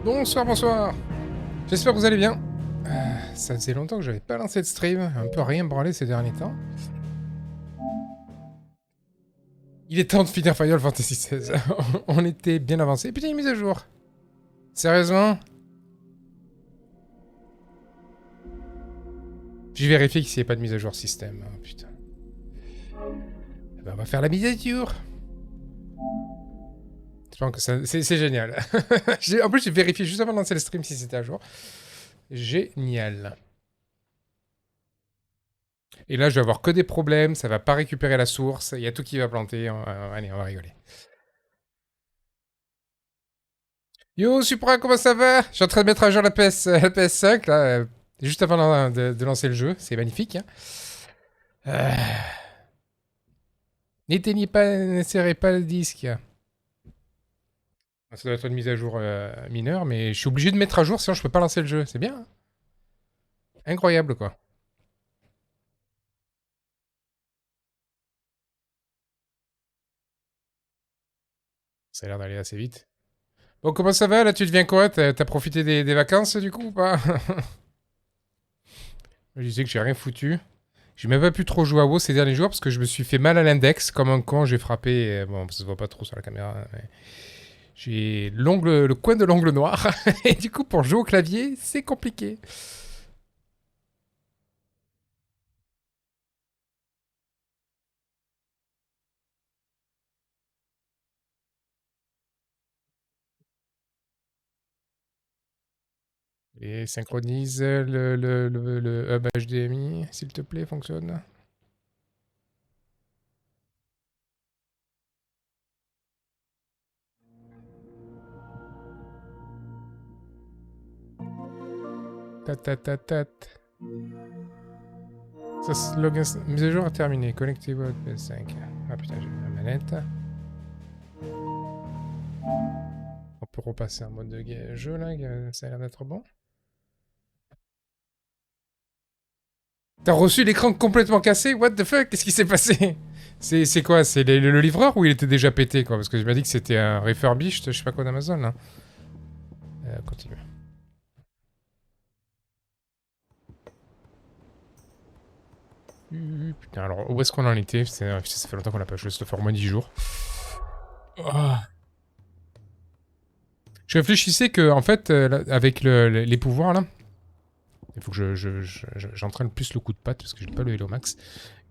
Bonsoir, bonsoir. J'espère que vous allez bien. Ça faisait longtemps que j'avais pas lancé de stream, un peu rien branlé ces derniers temps. Il est temps de finir Final Fantasy XVI. On était bien avancé. Et puis il y a une mise à jour. Sérieusement? J'ai vérifié qu'il n'y avait pas de mise à jour système. Oh, putain. Eh ben, on va faire la mise à jour. Je pense que c'est génial. En plus, j'ai vérifié juste avant de lancer le stream si c'était à jour. Génial. Et là, je vais avoir que des problèmes, ça va pas récupérer la source, il y a tout qui va planter. Allez, on va rigoler. Yo, Supra, comment ça va? Je suis en train de mettre à jour la PS5, là, juste avant de lancer le jeu. C'est magnifique. Hein. N'éteignez pas, n'insérez pas le disque. Ça doit être une mise à jour mineure, mais je suis obligé de mettre à jour, sinon je peux pas lancer le jeu. C'est bien. Hein. Incroyable, quoi. Ça a l'air d'aller assez vite. Bon, comment ça va? Là, tu deviens quoi? T'as profité des vacances, du coup, ou pas? Je disais que j'ai rien foutu. J'ai même pas pu trop jouer à WoW ces derniers jours parce que je me suis fait mal à l'index. Comme un con, j'ai frappé. Bon, ça se voit pas trop sur la caméra. Mais j'ai le coin de l'ongle noir. Et du coup, pour jouer au clavier, c'est compliqué. Et synchronise le hub HDMI, s'il te plaît, fonctionne. Tat. Ça, login, mise à jour terminée. Connectez-vous à votre PS5. Ah putain, j'ai mis la manette. On peut repasser en mode de jeu là, ça a l'air d'être bon. T'as reçu l'écran complètement cassé? What the fuck? Qu'est-ce qui s'est passé? C'est quoi? C'est le livreur ou il était déjà pété quoi? Parce que je m'as dit que c'était un refurbished, je sais pas quoi d'Amazon là. Continue. Putain, alors où est-ce qu'on en était? Ça fait longtemps qu'on n'a pas joué, ça doit faire au moins 10 jours. Oh. Je réfléchissais que, en fait, avec les pouvoirs là, il faut que j'entraîne plus le coup de patte parce que j'ai pas le Hello Max.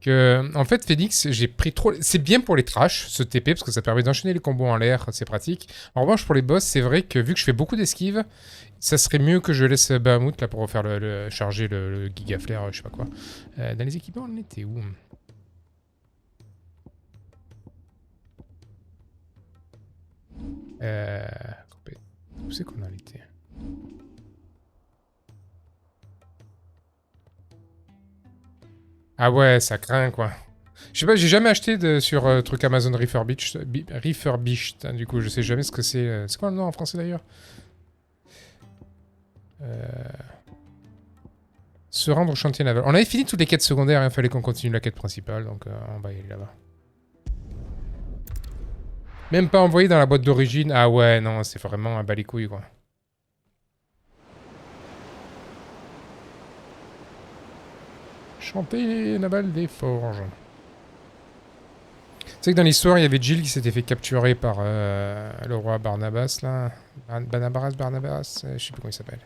Que, en fait, Phoenix, j'ai pris trop. C'est bien pour les trash, ce TP, parce que ça permet d'enchaîner les combos en l'air, c'est pratique. En revanche, pour les boss, c'est vrai que vu que je fais beaucoup d'esquives, ça serait mieux que je laisse Bahamut là pour faire charger le giga flare, je sais pas quoi. Dans les équipements, on était où? Où c'est qu'on en était? Ah ouais, ça craint quoi. Je sais pas, j'ai jamais acheté sur truc Amazon Refurbished. Hein, du coup, je sais jamais ce que c'est. C'est quoi le nom en français d'ailleurs? Se rendre au chantier naval. On avait fini toutes les quêtes secondaires, il fallait qu'on continue la quête principale, donc on va y aller là-bas. Même pas envoyé dans la boîte d'origine. Ah ouais, non, c'est vraiment un bas les couilles quoi. Chantier naval des forges. Tu sais que dans l'histoire, il y avait Jill qui s'était fait capturer par le roi Barnabas, là. Barnabas, je sais plus comment il s'appelle.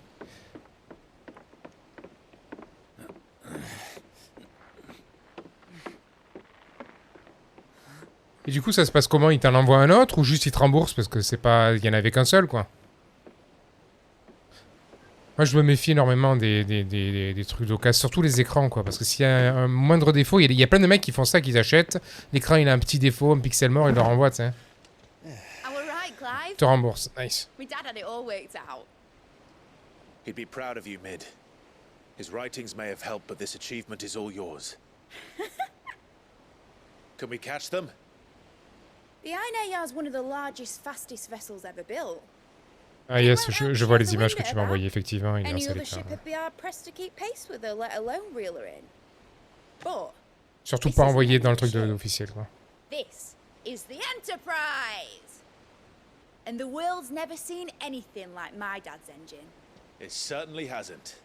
Et du coup, ça se passe comment? Il t'en envoie un autre ou juste il te rembourse parce que c'est pas, il y en avait qu'un seul, quoi. Moi, je me méfie énormément des trucs d'occasion, surtout les écrans, quoi. Parce que s'il y a un moindre défaut, il y a plein de mecs qui font ça, qu'ils achètent. L'écran, il a un petit défaut, un pixel mort, ils le renvoient, tu sais. Te rembourse, nice. He'd be proud of you, Mid. His writings may have helped, but this achievement is all yours. Can we catch them? The Ainaya is one of the largest, fastest vessels ever built. Ah yes, je vois les images que tu m'as envoyées, effectivement. Il est Any other ship would be hard pressed to keep pace with her, let alone reel her in. But surtout pas envoyé dans le truc officiel, quoi. This is the Enterprise. and the world's never seen anything like my dad's engine. It certainly hasn't.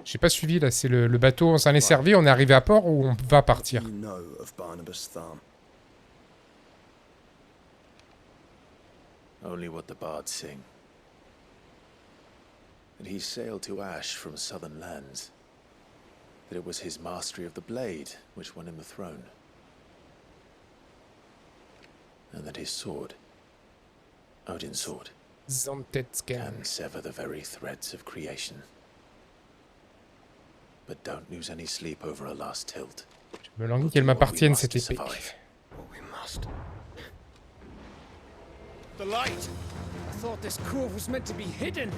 J'ai pas suivi là, c'est le bateau, on s'en est servi, on est arrivé à port ou on va partir? You know of Barnabas Thumb. Only what the bards sing. That he sailed to Ash from southern lands. That it was his mastery of the blade which won him the throne. And that his sword, Odin's sword, can sever the very threads of creation. But don't lose any sleep over a last tilt. Je me languis qu'elle m'appartienne cette épée. We must. The light! I thought this cove was meant to be hidden.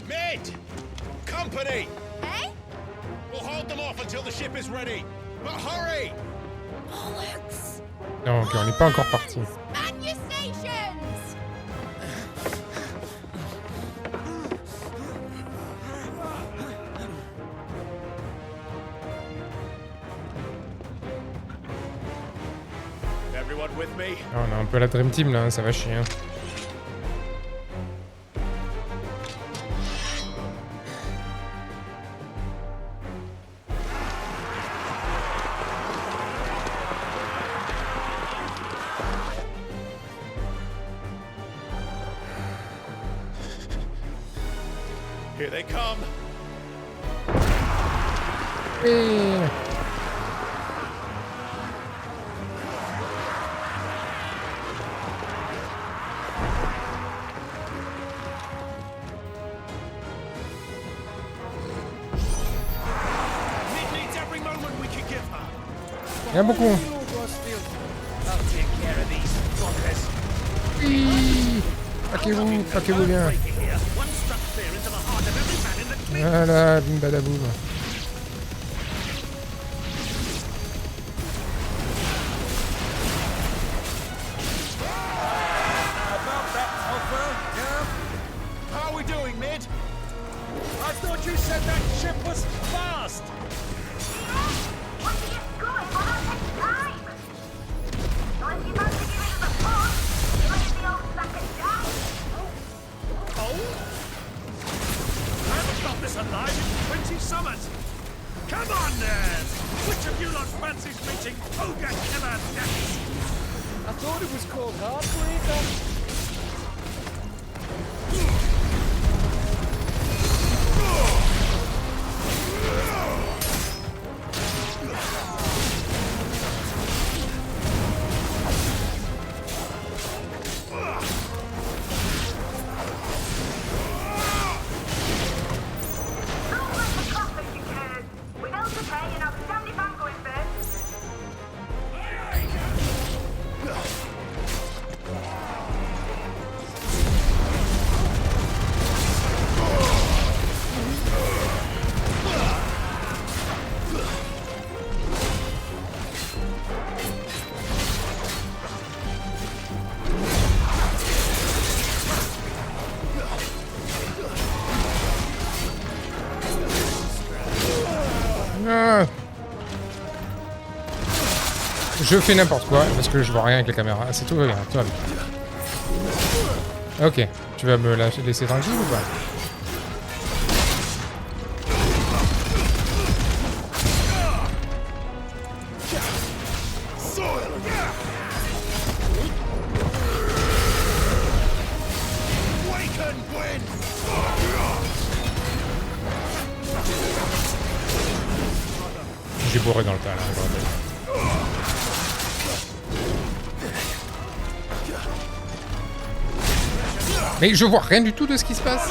Mid! Company! Eh? We'll hold them off until the ship is ready. But hurry! Bollocks! Non, ok, on n'est pas encore parti. Man your stations! Everyone with me? Ah, on a un peu la Dream Team là, hein, ça va chier. Hein. Here they come. Oui. Mid needs every moment we can give her. Il y en a beaucoup. I'll take care of these fuckers. Oui. Paquez-vous bien. One struck fear into the heart of every man in the clique. Voilà, bim badaboum. About that, Alpha. Yeah? How are we doing, Mid? I thought you said that ship was fast. I haven't got this alive in 20 summers. Come on, then. Which of you lot fancies meeting Ogre Killer next? I thought it was called Heartbreaker. Ah. Je fais n'importe quoi parce que je vois rien avec la caméra. C'est tout va bien, tout va bien. Ok, tu vas me laisser tranquille ou pas? J'ai bourré dans le tas là, bordel. Mais je vois rien du tout de ce qui se passe.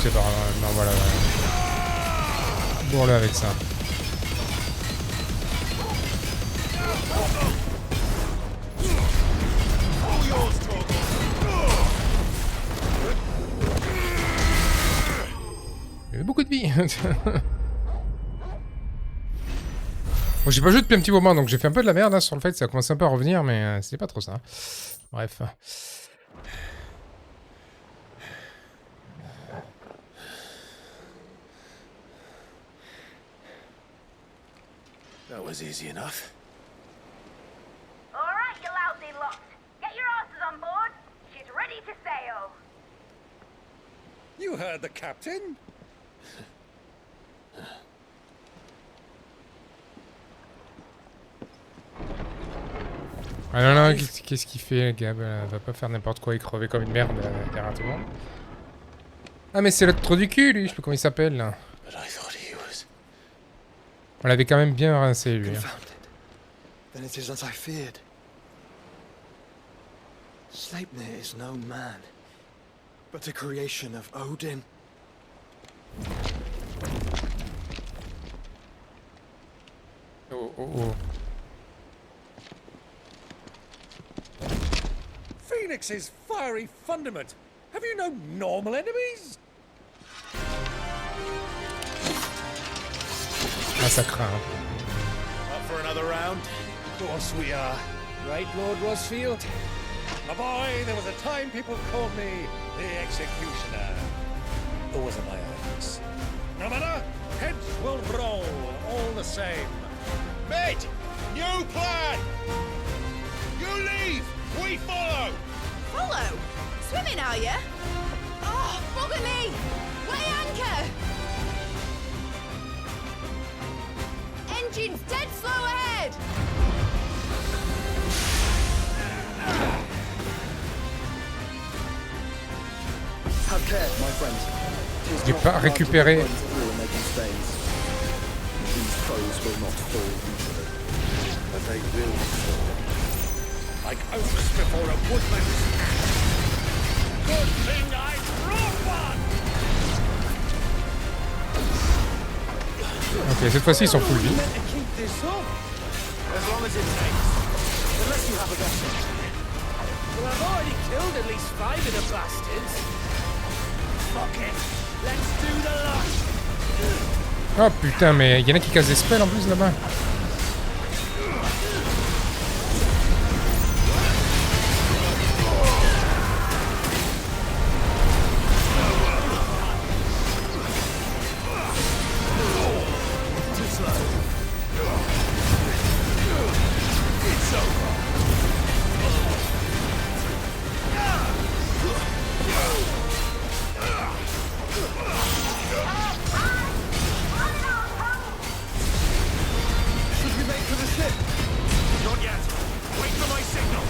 C'est pas grave, non voilà. Bourre-le avec ça. Il y avait beaucoup de vie. Bon, j'ai pas joué depuis un petit moment, donc j'ai fait un peu de la merde hein, sur le fait que ça commence un peu à revenir, mais c'est pas trop ça. Bref. was easy enough. All right, you lousy lot. Get your asses on board. She's ready to sail. You heard the captain. Ah non, non, qu'est-ce qu'il fait, Gab? Elle va pas faire n'importe quoi et crever comme une merde derrière tout le monde. Ah, mais c'est l'autre trou du cul, lui, je sais pas comment il s'appelle, là. But I thought he was. On l'avait quand même bien rincé, lui. Hein. Confounded. Then it is as I feared. Sleipnir is no man, but a creation of Odin. Oh, oh, oh. Phoenix's fiery fundament. Have you no normal enemies? Ah, ça craint. Hein. Up for another round? Of course we are. Right, Lord Rosfield? My boy, there was a time people called me the Executioner. Or was it my eyes? No matter, heads will roll all the same. Mate! New plan! You leave! We follow! Follow? Swimming, are you? Oh, bugger me! Weigh anchor! Engine's dead slow ahead! Have care, my friend. J'ai pas récupéré. These foes will not fall easily. But they will fall. Like oaks before a woodman's axe. Good thing I brought one! Ok, cette fois-ci, ils sont full vie. Meant to keep this up. As long as it takes. Unless you have a vessel. Well, I've already killed at least 5 of the bastards. Fuck it. Let's do the lot. Oh putain, mais il y en a qui cassent des spells en plus là-bas. Not yet. Wait for my signal.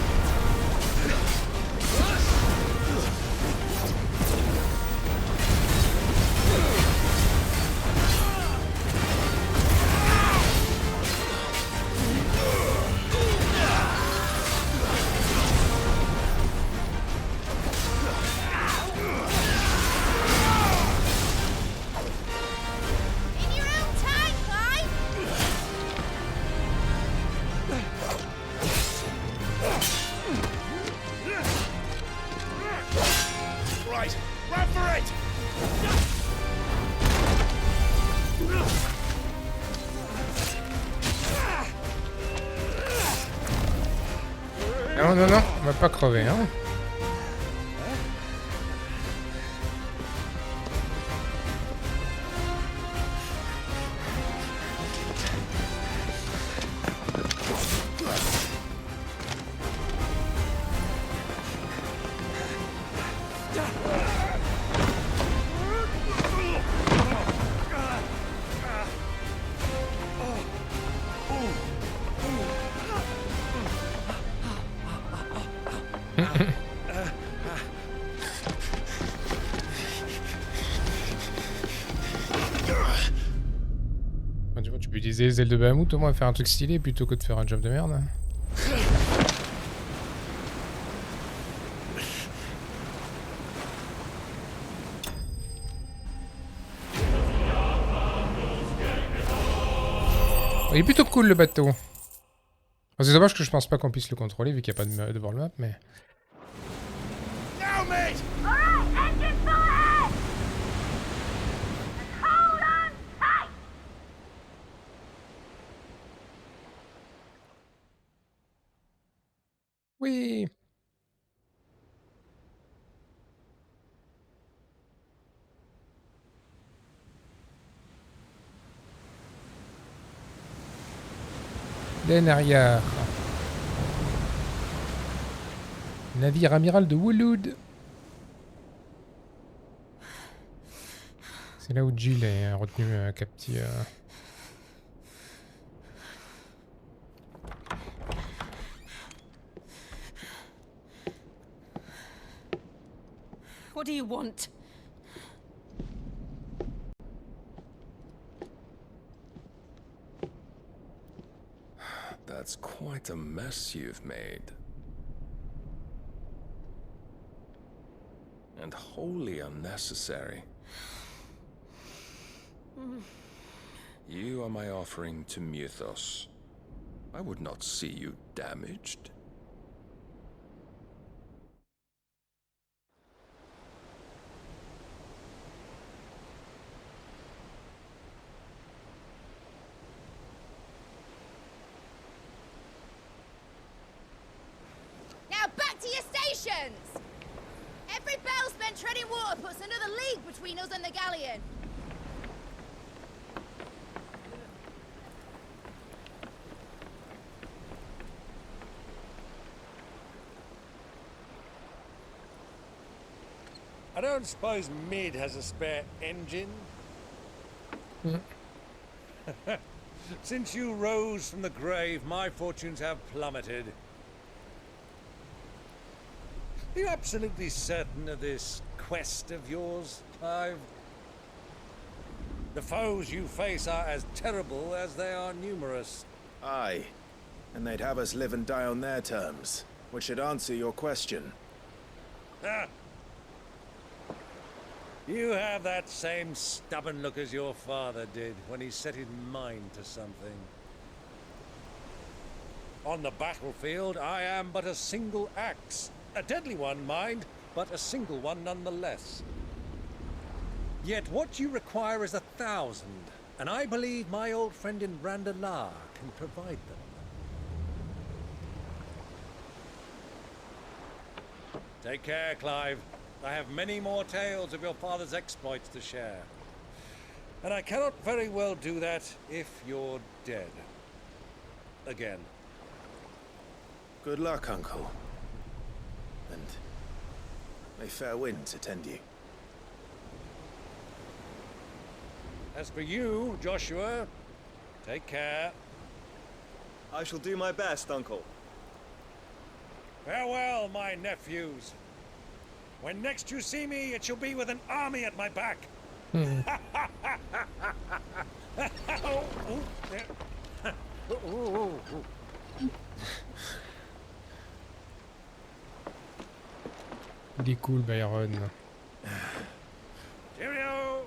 In your own time, Clive! Right. Run for it. Non, non, non, on va pas crever, hein. Enfin, tu vois, tu peux utiliser les ailes de Bahamut au moins faire un truc stylé plutôt que de faire un job de merde. Il est plutôt cool le bateau. Enfin, c'est dommage que je pense pas qu'on puisse le contrôler vu qu'il n'y a pas de world map, mais... Now, mate. All right, engine full ahead. And hold on tight. Oui. L'Enaria. Navire amiral de Woolood. C'est là où Jill est retenu captif. What do you want? That's quite a mess you've made. And wholly unnecessary. You are my offering to Mythos. I would not see you damaged. Now back to your stations! Every bell spent treading water puts another league between us and the galleon. I don't suppose Mid has a spare engine? Since you rose from the grave, my fortunes have plummeted. Are you absolutely certain of this quest of yours, Clive? The foes you face are as terrible as they are numerous. Aye. And they'd have us live and die on their terms, which should answer your question. Ah. You have that same stubborn look as your father did when he set his mind to something. On the battlefield, I am but a single axe. A deadly one, mind, but a single one nonetheless. Yet what you require is 1,000, and I believe my old friend in Randalar can provide them. Take care, Clive. I have many more tales of your father's exploits to share. And I cannot very well do that if you're dead. Again. Good luck, Uncle. And may fair winds attend you. As for you, Joshua, take care. I shall do my best, Uncle. Farewell, my nephews. When next you see me, it shall be with an army at my back. Il est cool, Byron. Cheerio.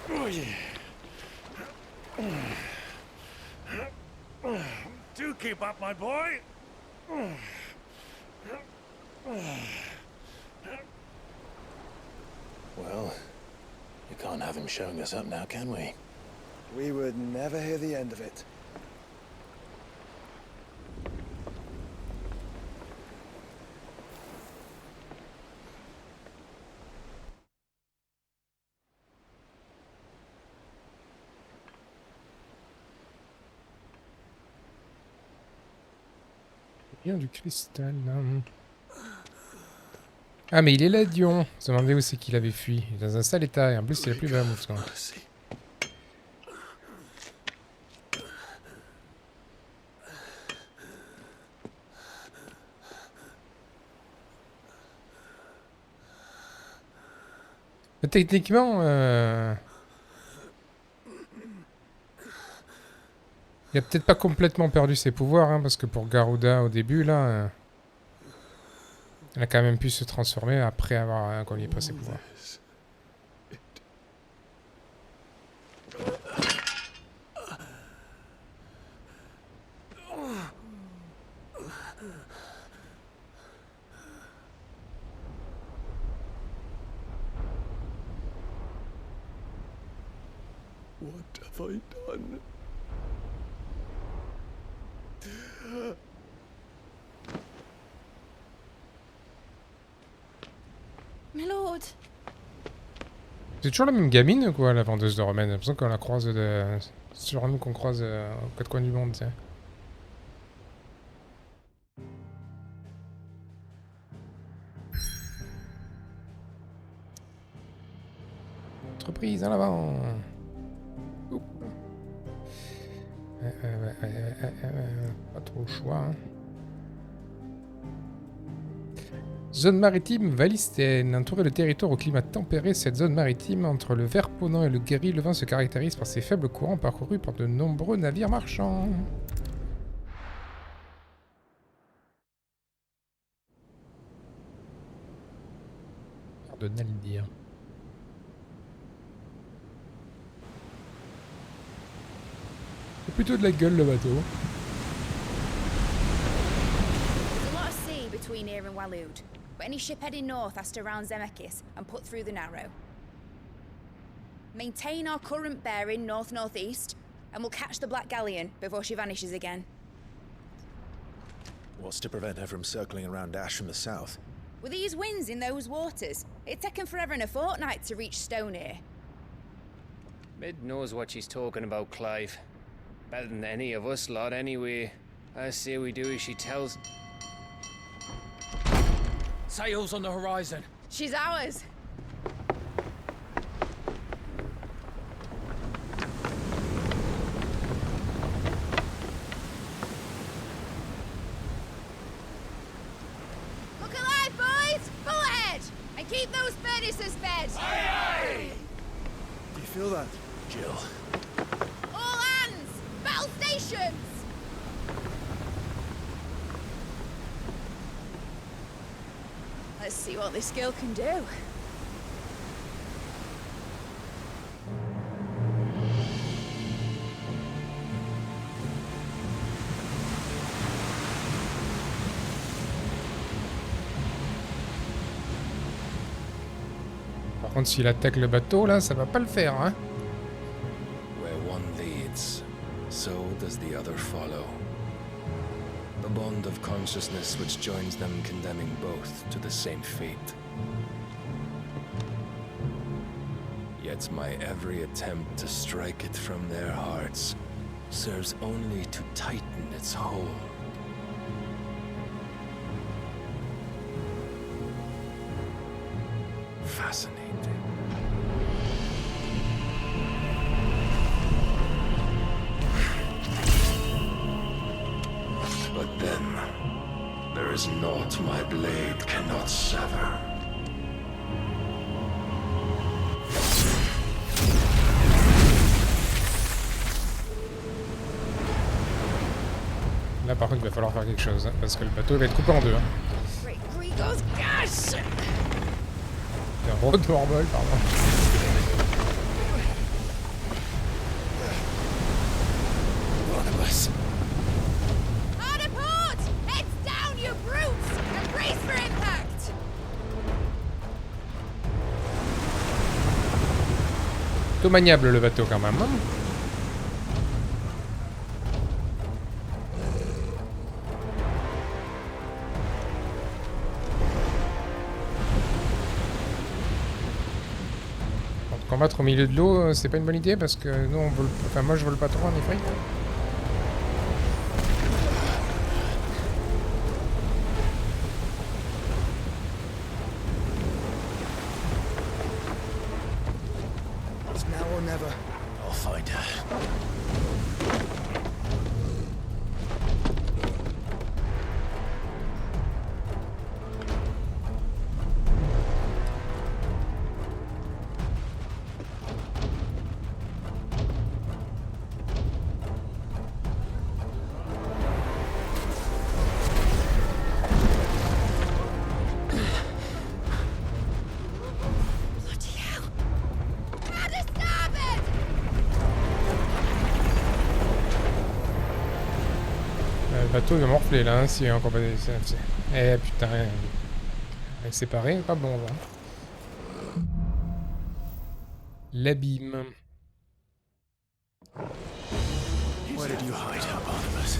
Oh, yeah. Do keep up, my boy. Well, you can't have him showing us up now, can we? We would never hear the end of it. Bien du cristal. Ah mais il est là, Dion. On se demandait où c'est qu'il avait fui. Il est dans un sale état et en plus il a plus de la mousson. Mais techniquement, il a peut-être pas complètement perdu ses pouvoirs, hein, parce que pour Garuda au début là, elle a quand même pu se transformer après avoir qu'on lui ait pris ses pouvoirs. What have I done? My lord. C'est toujours la même gamine quoi, la vendeuse de romaine. J'ai l'impression qu'on la croise de... C'est toujours nous qu'on croise aux quatre coins du monde, tiens. Entreprise en avant. Pas trop le choix. Hein. Zone maritime Valistaine. Entourée de territoires au climat tempéré, cette zone maritime entre le vert ponant et le gris levant se caractérise par ses faibles courants parcourus par de nombreux navires marchands. De Naldir. C'est plutôt de la gueule le bateau. There's a lot of sea between here and Waloed, but any ship heading north has to round Zemeckis and put through the Narrow. Maintain our current bearing north-northeast, and we'll catch the Black Galleon before she vanishes again. What's to prevent her from circling around Ash from the south? With these winds in those waters, it'd taken forever and a fortnight to reach Stone here. Mid knows what she's talking about, Clive. Better than any of us lot, anyway. I say we do as she tells. Sails on the horizon. She's ours. Look alive, boys! Full ahead! And keep those furnaces fed! Do you feel that? Jill. All hands! Battle stations! Let's see what this girl can do. Par contre, s'il attaque le bateau, là, ça va pas le faire, hein. Where one leads, so does the other follow. The bond of consciousness which joins them condemning both to the same fate. Yet my every attempt to strike it from their hearts serves only to tighten its hold. Fascinating. But then, there is naught my blade cannot sever. Là, par contre, il va falloir faire quelque chose, hein, parce que le bateau va être coupé en deux. Hein. Great Gregor's gas! Le rotorbol, pardon. Barnabas. Hard a port! Heads down, you brutes! And brace for impact! Plutôt maniable le bateau quand même. Hein. Combattre au milieu de l'eau, c'est pas une bonne idée parce que nous on vole... Enfin moi je vole pas trop en effet. It's now or never. I'll find her. Bloody hell! How to starboard! Le bateau il va morfler là, hein, si encore pas... Eh putain, séparé, pas bon là. L'abîme. Where did you hide her, Barnabas?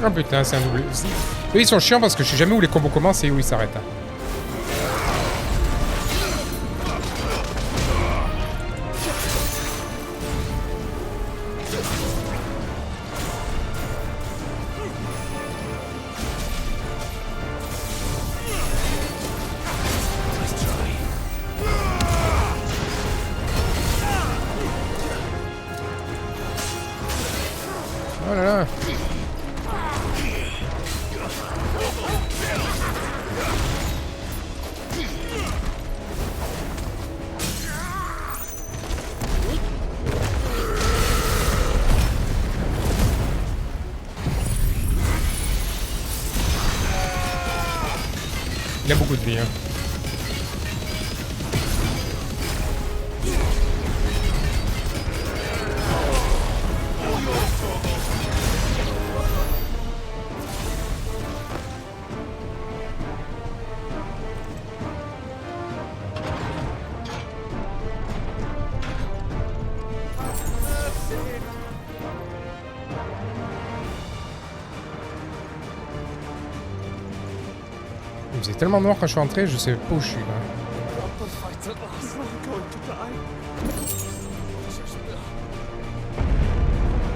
Oh putain, c'est un double. Eux, ils sont chiants parce que je sais jamais où les combos commencent et où ils s'arrêtent. Hein. Oh là là. Il a beaucoup de vie. Hein. Il faisait tellement noir quand je suis entré, je sais pas où je suis là.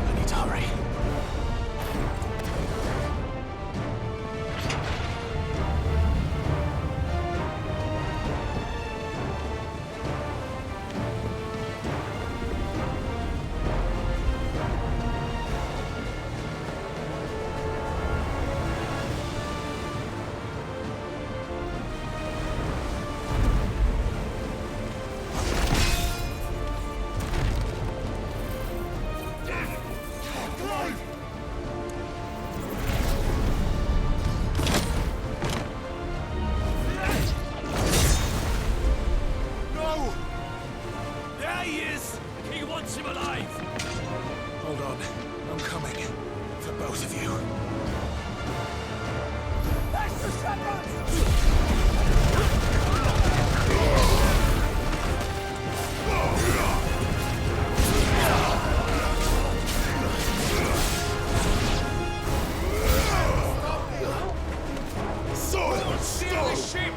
I need to hurry. Hold on. I'm coming. For both of you. Sword! Steal the ship!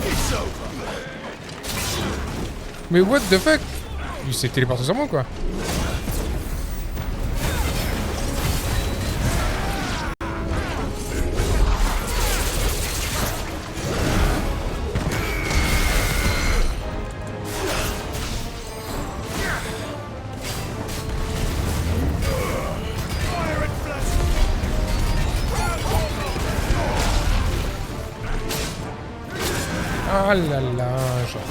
It's over. Mais what the fuck? Il s'est téléporté sur moi quoi. Ah là là, genre.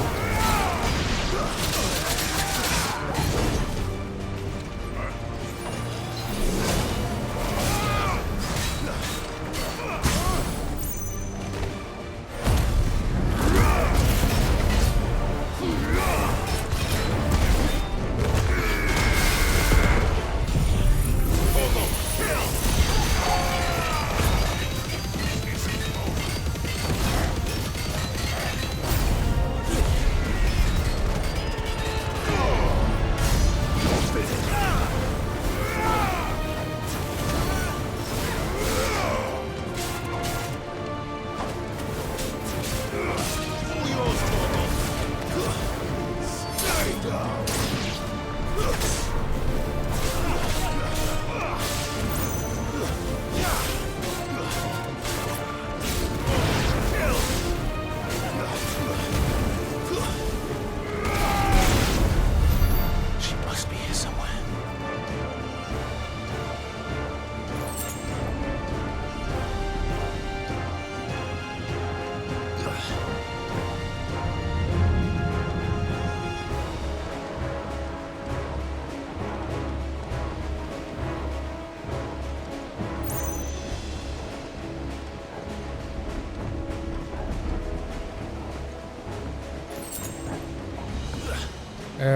She must be here somewhere.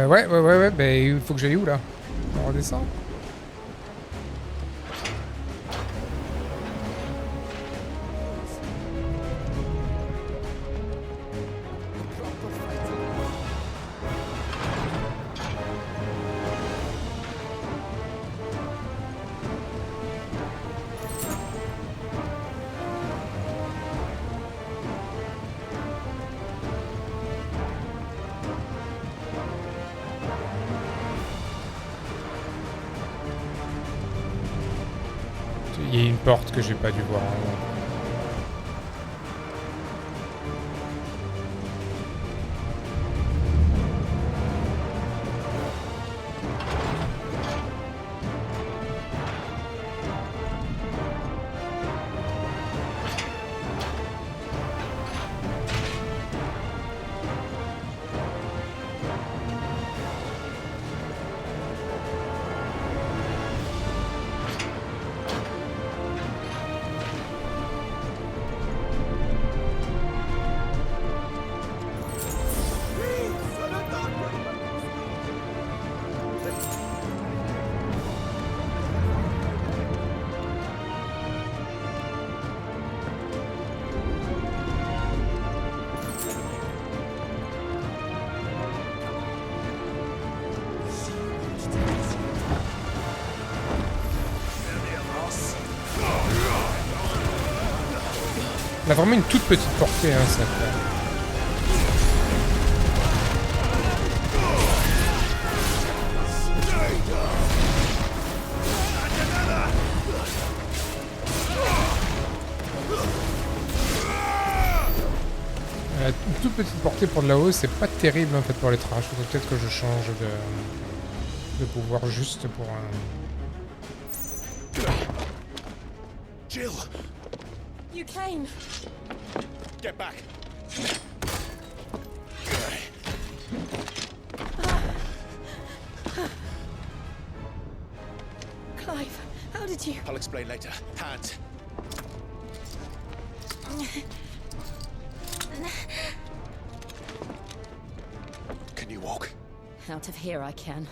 Ouais, bah il faut que j'aille où là? On redescend? y a une porte que j'ai pas dû voir. Elle a vraiment une toute petite portée, hein, ça. Elle a une toute petite portée pour de là-haut, c'est pas terrible en fait pour les trash. Faudrait peut-être que je change de pouvoir juste pour un... Jill! You came. Get back! Clive, how did you... I'll explain later. Hands. Can you walk? Out of here I can.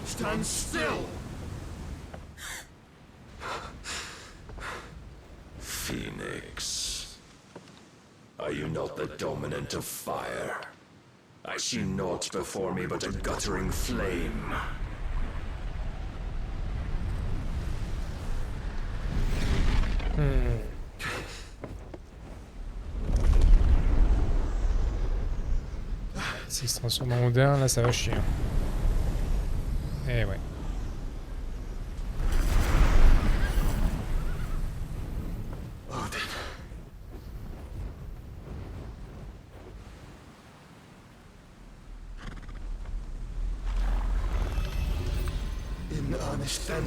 Stand still! Phoenix. Are you not the dominant of fire? I see naught before me but a guttering flame. S'il se transforme en Odin, là ça va chier. Eh ouais. Odin. In earnest then.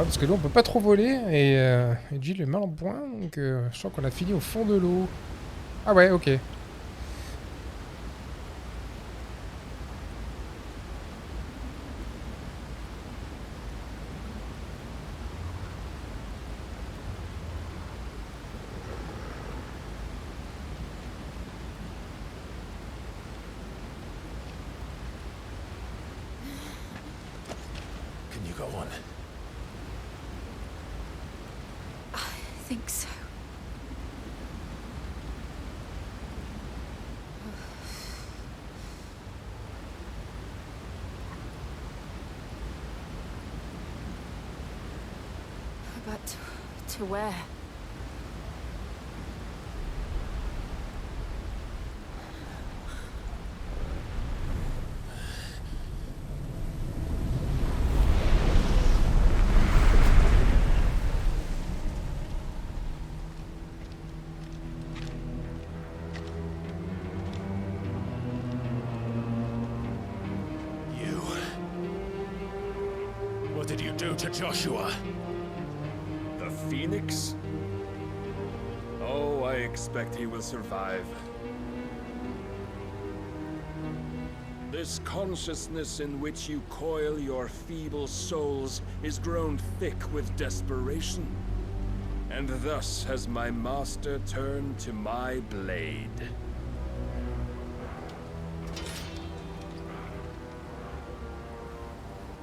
Parce que là on peut pas trop voler et Jill est mal en point, donc je crois qu'on a fini au fond de l'eau. Ah ouais, ok. Can you go on? I think so. But to where? you do to Joshua? The Phoenix? Oh, I expect he will survive. This consciousness in which you coil your feeble souls is grown thick with desperation. And thus has my master turned to my blade.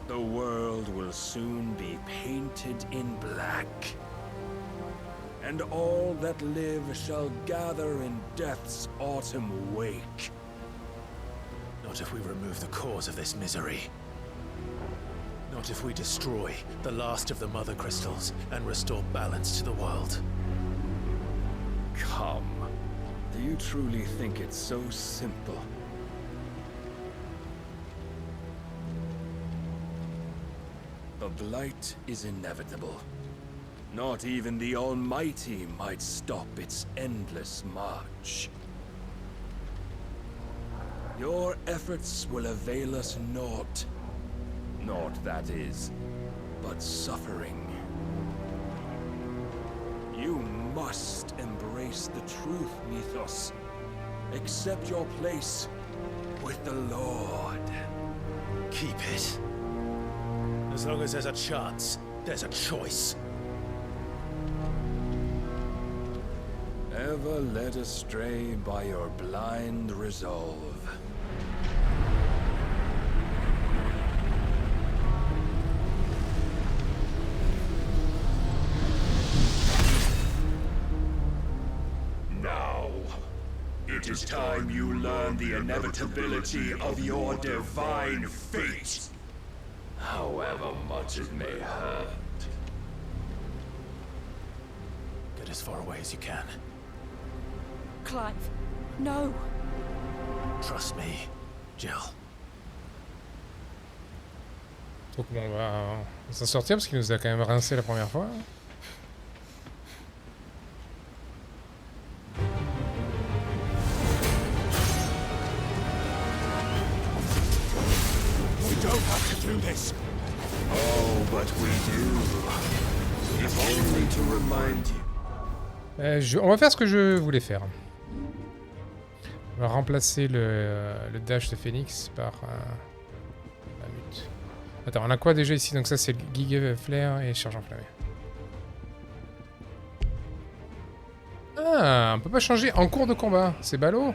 The world will soon be painted in black. And all that live shall gather in death's autumn wake. Not if we remove the cause of this misery. Not if we destroy the last of the mother crystals and restore balance to the world. Come. Do you truly think it's so simple? The blight is inevitable. Not even the Almighty might stop its endless march. Your efforts will avail us naught. Naught, that is, but suffering. You must embrace the truth, Mythos. Accept your place with the Lord. Keep it. As long as there's a chance, there's a choice. Ever led astray by your blind resolve. Now, it is time you learn the inevitability of your divine fate. However much it may hurt. Get as far away as you can. Clive, no. Trust me, Jill. Donc bon, on va s'en sortir parce qu'il nous a quand même rincé la première fois. We don't have to do this. Oh, but we do. If only to remind you. On va faire ce que je voulais faire. On va remplacer le dash de Phoenix par la mute. Attends, on a quoi déjà ici? Donc ça c'est le Giga Flare et Charge enflammée. Ah, on peut pas changer en cours de combat, c'est ballot.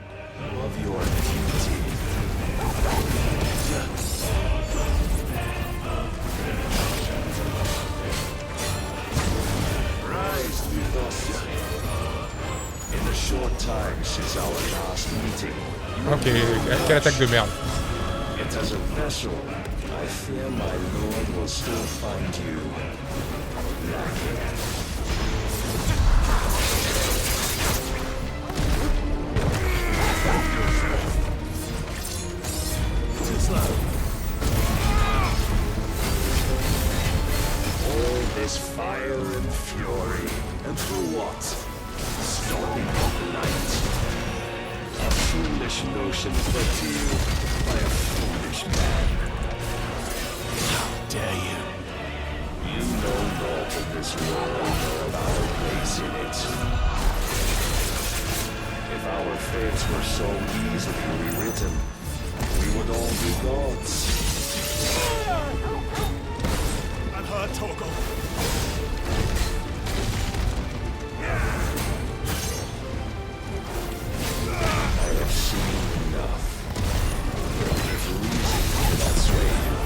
Ok, quelle attaque de merde. All this fire and fury, and for what? Stopping the light. A foolish notion put to you by a foolish man. How dare you? You know naught of this world or of our place in it. If our fates were so easily rewritten, we would all be gods. And her, Torgal. I have seen enough. If reason cannot sway you,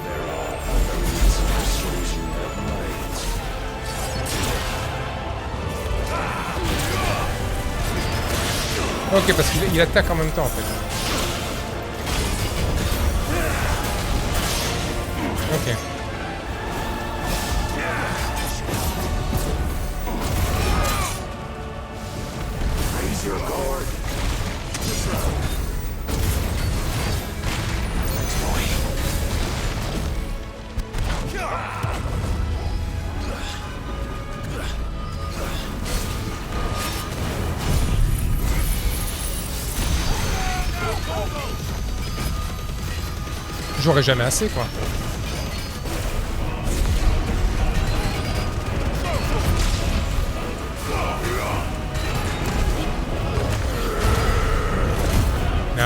there are other reasons persuasion that might. Ok, parce qu'il attaque en même temps en fait. Ok. Raise your guard. J'aurais jamais assez quoi.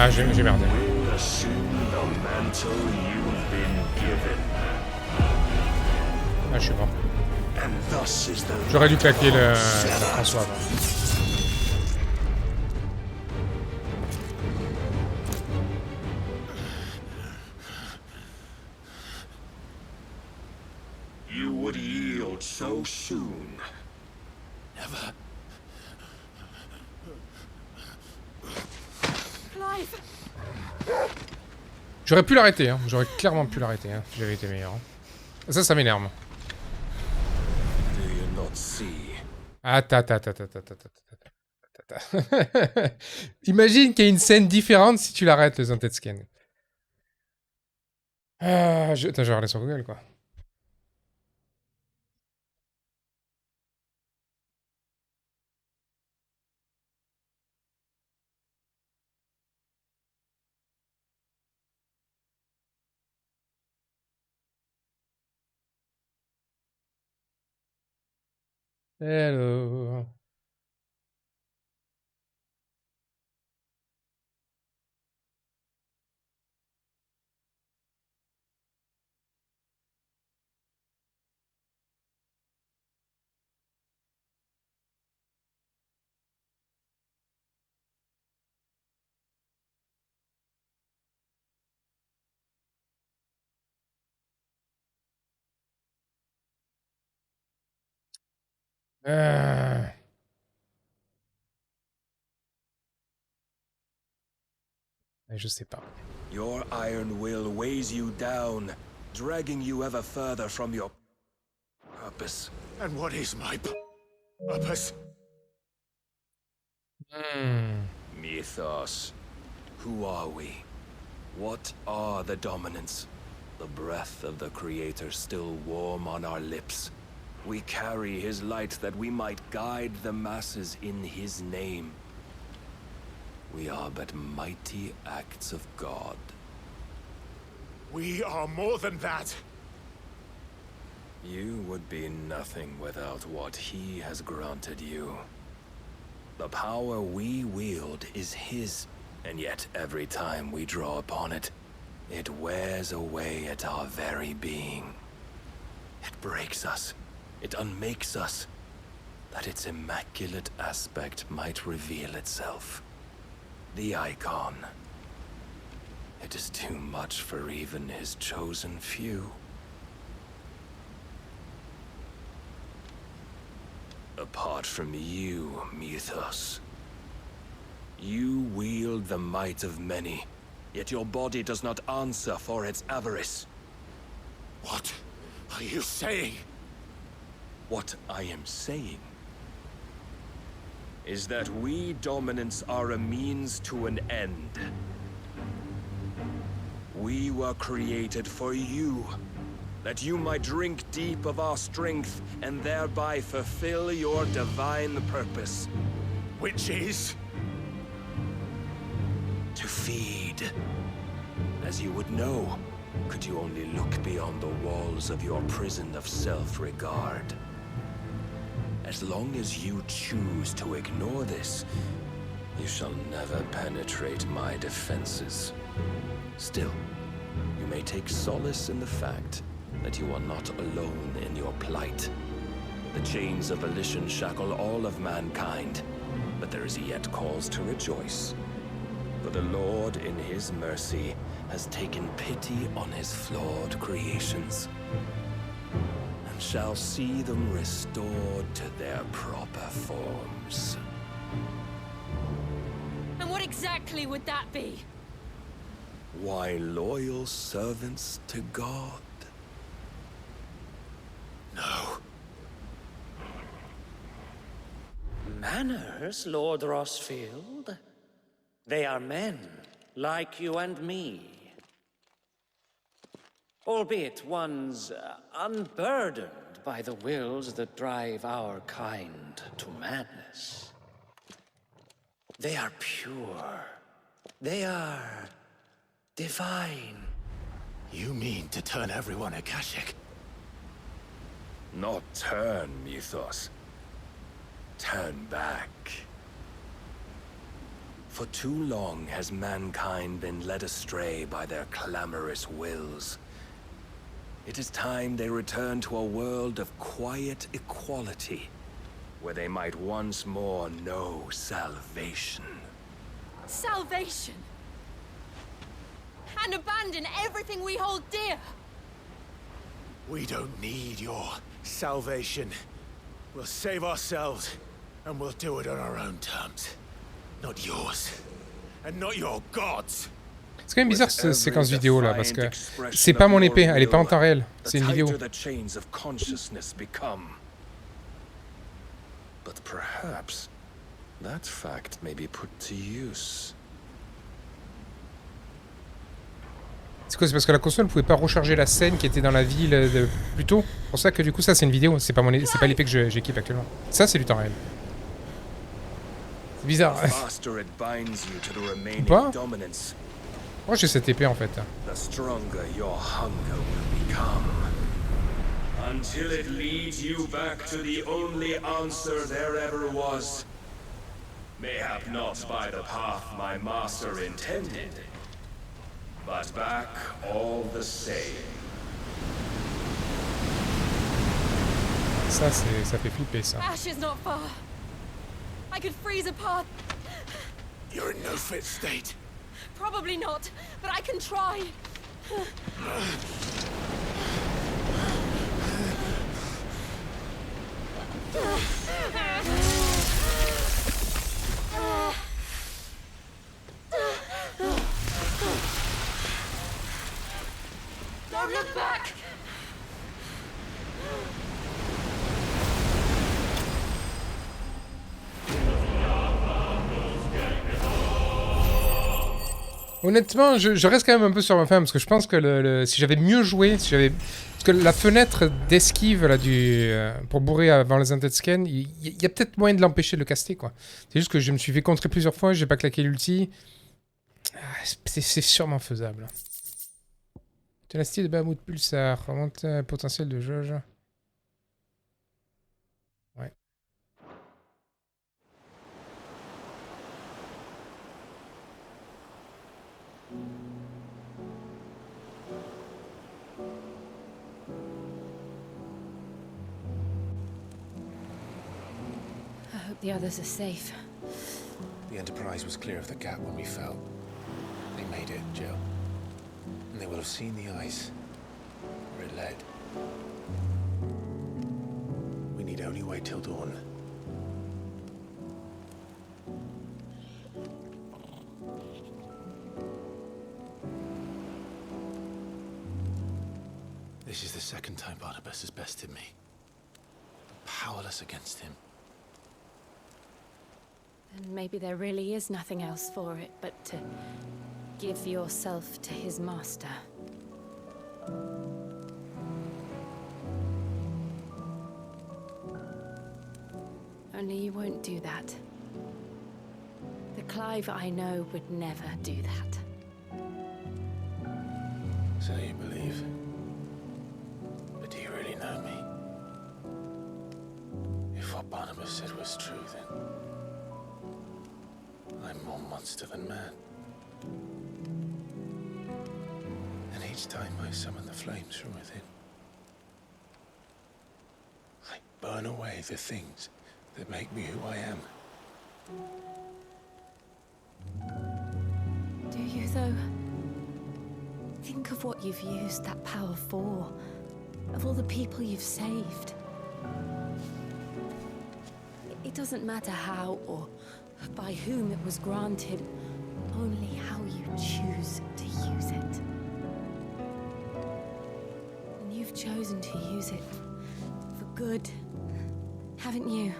Ah, j'ai merdé. Assume the mantle you've been given. Ah, je suis mort. And thus is the J'aurais dû claquer le François avant. You would yield so soon. Never. Clive! J'aurais pu l'arrêter, hein. J'aurais clairement pu l'arrêter, hein, si j'avais été meilleur. Hein. Ça m'énerve. Do you not see? Attends. Imagine qu'il y a une scène différente si tu l'arrêtes, le Zonted Scan. Attends, je vais regarder sur Google, quoi. Hello. Je sais pas. Your iron will weighs you down, dragging you ever further from your purpose. And what is my purpose? Mythos. Who are we? What are the dominants? The breath of the Creator still warm on our lips. We carry his light that we might guide the masses in his name. We are but mighty acts of God. We are more than that. You would be nothing without what he has granted you. The power we wield is his, and yet every time we draw upon it, it wears away at our very being. It breaks us. It unmakes us, that its immaculate aspect might reveal itself. The icon. It is too much for even his chosen few. Apart from you, Mythos, you wield the might of many, yet your body does not answer for its avarice. What are you saying? What I am saying is that we dominants are a means to an end. We were created for you, that you might drink deep of our strength and thereby fulfill your divine purpose. Which is? To feed. As you would know, could you only look beyond the walls of your prison of self-regard. As long as you choose to ignore this, you shall never penetrate my defenses. Still, you may take solace in the fact that you are not alone in your plight. The chains of volition shackle all of mankind, but there is yet cause to rejoice. For the Lord, in his mercy, has taken pity on his flawed creations, and shall see them restored to their proper forms. And what exactly would that be? Why, loyal servants to God. No. Manners, Lord Rossfield? They are men, like you and me. Albeit ones unburdened by the wills that drive our kind to madness. They are pure. They are divine. You mean to turn everyone Akashic? Not turn, Mythos. Turn back. For too long has mankind been led astray by their clamorous wills. It is time they return to a world of quiet equality, where they might once more know salvation. Salvation! And abandon everything we hold dear! We don't need your salvation. We'll save ourselves, and we'll do it on our own terms. Not yours. And not your gods. C'est quand même bizarre cette séquence vidéo là, parce que c'est pas mon épée, elle est pas en temps réel, c'est une vidéo. But perhaps that fact may be put to use. C'est quoi? C'est parce que la console ne pouvait pas recharger la scène qui était dans la ville plus tôt. C'est pour ça que du coup ça c'est une vidéo, c'est pas l'épée que j'équipe actuellement. Ça c'est du temps réel. C'est bizarre. Ou pas? Moi j'ai cette épée en fait. The stronger your hunger will become. Until it leads you back to the only answer there ever was. Mayhap not by the path my master intended, but back all the same. Ça fait flipper ça. Ash is not far. I could freeze a path. You're in no fit state. Probably not, but I can try. Don't look back. Honnêtement, je reste quand même un peu sur ma fin parce que je pense que si j'avais mieux joué, parce que la fenêtre d'esquive là pour bourrer avant les undead scan, il y a peut-être moyen de l'empêcher de le caster quoi. C'est juste que je me suis fait contrer plusieurs fois, j'ai pas claqué l'ulti. C'est sûrement faisable. Ténacité de Bahamut Pulsar, remonte potentiel de jauge. Ouais. I hope the others are safe. The Enterprise was clear of the gap when we fell. They made it, Jill. And they will have seen the ice where it led. We need only wait till dawn. This is the second time Barnabas has bested me. I'm powerless against him. And maybe there really is nothing else for it but to give yourself to his master. Only you won't do that. The Clive I know would never do that. So you believe? But do you really know me? If what Barnabas said was true, then I'm more monster than man. And each time I summon the flames from within, I burn away the things that make me who I am. Do you, though? Think of what you've used that power for, of all the people you've saved. It doesn't matter how or by whom it was granted, only how you choose to use it. And you've chosen to use it for good, haven't you?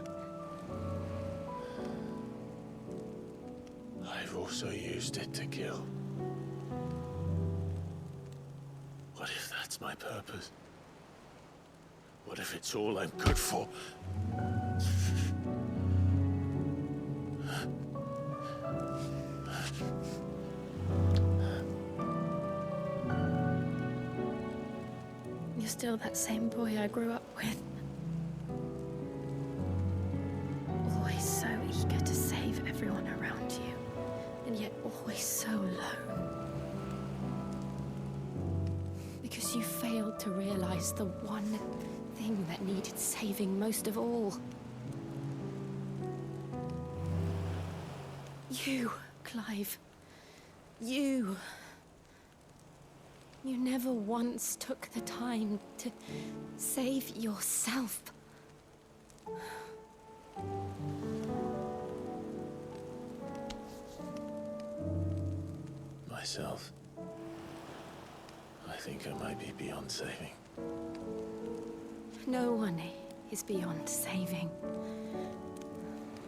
I've also used it to kill. What if that's my purpose? What if it's all I'm good for? You're still that same boy I grew up with. Always so eager to save everyone around you. so alone. Because you failed to realize the one thing that needed saving most of all. You, Clive. You. You never once took the time to save yourself. Myself. I think I might be beyond saving. No one is beyond saving.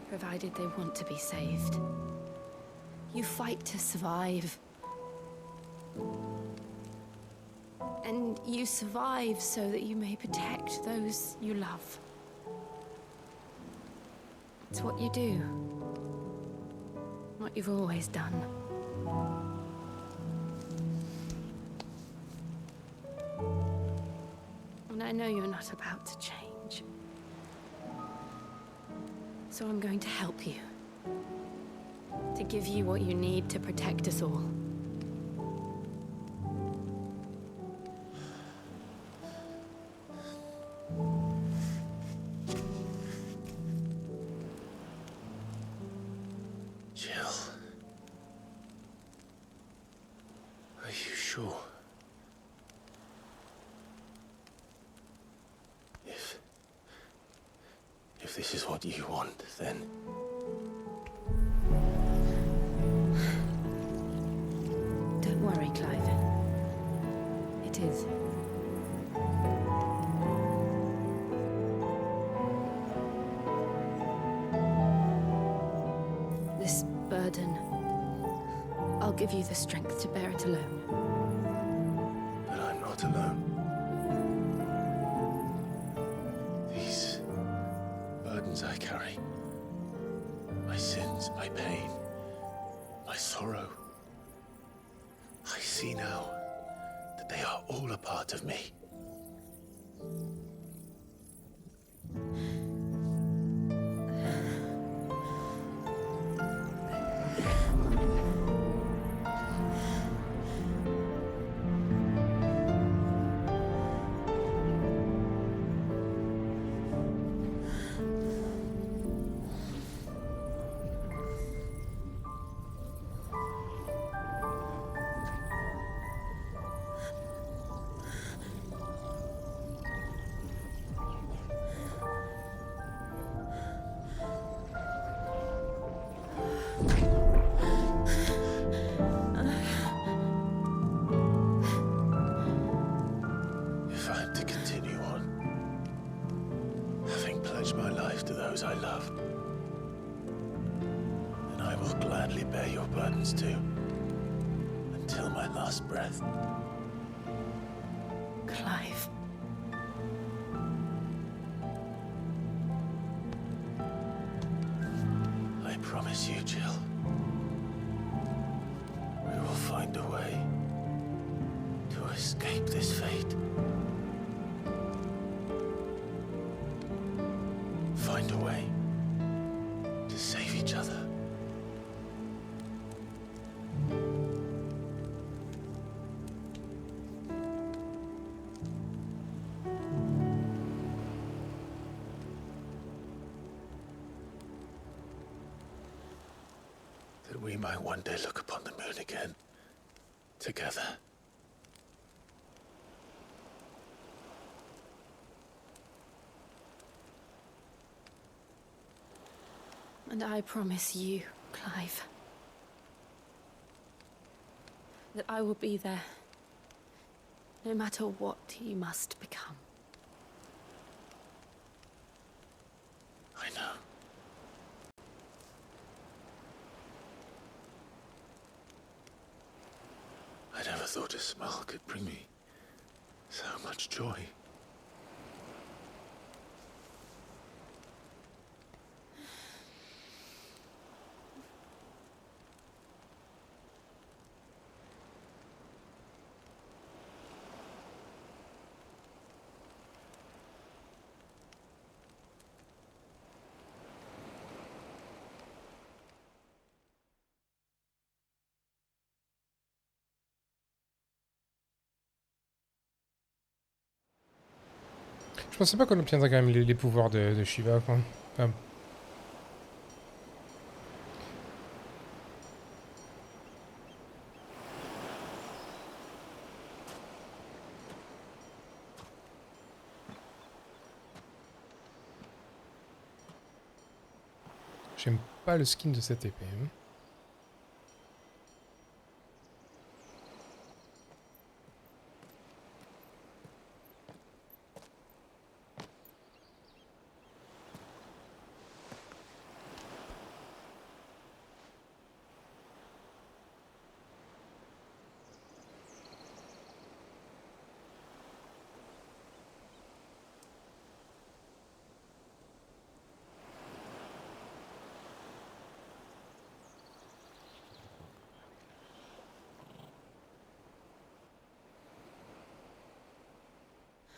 Provided they want to be saved. You fight to survive. And you survive so that you may protect those you love. It's what you do. What you've always done. And I know you're not about to change. So I'm going to help you. To give you what you need to protect us all. Jill. Are you sure? If this is what you want, then... Don't worry, Clive. It is. This burden, I'll give you the strength to bear it alone. But I'm not alone. These burdens I carry, my sins, my pain, my sorrow, I see now that they are all a part of me. My life to those I love, and I will gladly bear your burdens too, until my last breath. Clive. I promise you, Jill, we will find a way to escape this fate. Find a way to save each other. That we might one day look upon the moon again, together. And I promise you, Clive, that I will be there, no matter what you must become. I know. I never thought a smile could bring me so much joy. pensais pas qu'on obtiendrait quand même les pouvoirs de Shiva, quoi. Enfin, j'aime pas le skin de cette épée. Hein.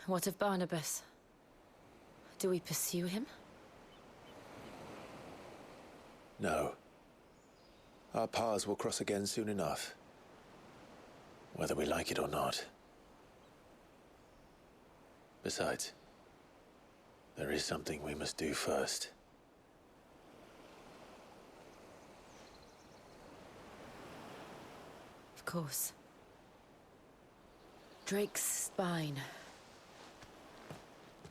What of Barnabas? Do we pursue him? No. Our paths will cross again soon enough. Whether we like it or not. Besides, there is something we must do first. Of course. Drake's spine.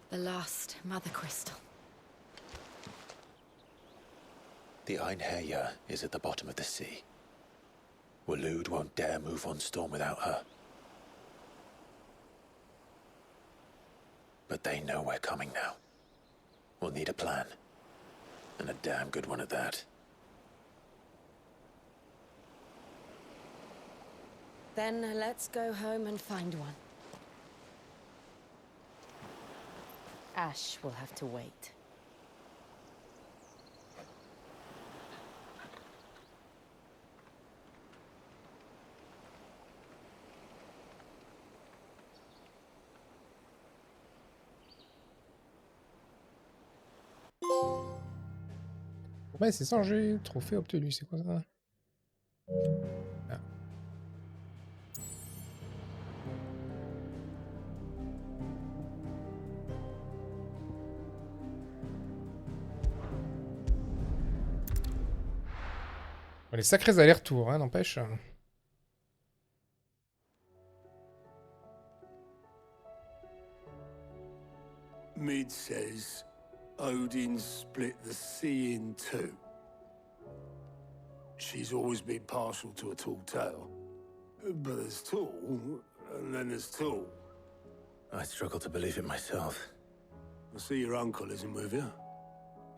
The last Mother Crystal. The Einherja is at the bottom of the sea. Waloed won't dare move on Storm without her. But they know we're coming now. We'll need a plan. And a damn good one at that. Then let's go home and find one. Ash will have to wait. Ouais, c'est ça, j'ai trophée obtenu, c'est quoi ça? Ah. Bon, les sacrés allers-retours, hein, n'empêche. Mid says Odin split the sea in two. She's always been partial to a tall tale. But there's tall, and then there's tall. I struggle to believe it myself. I see your uncle isn't with you.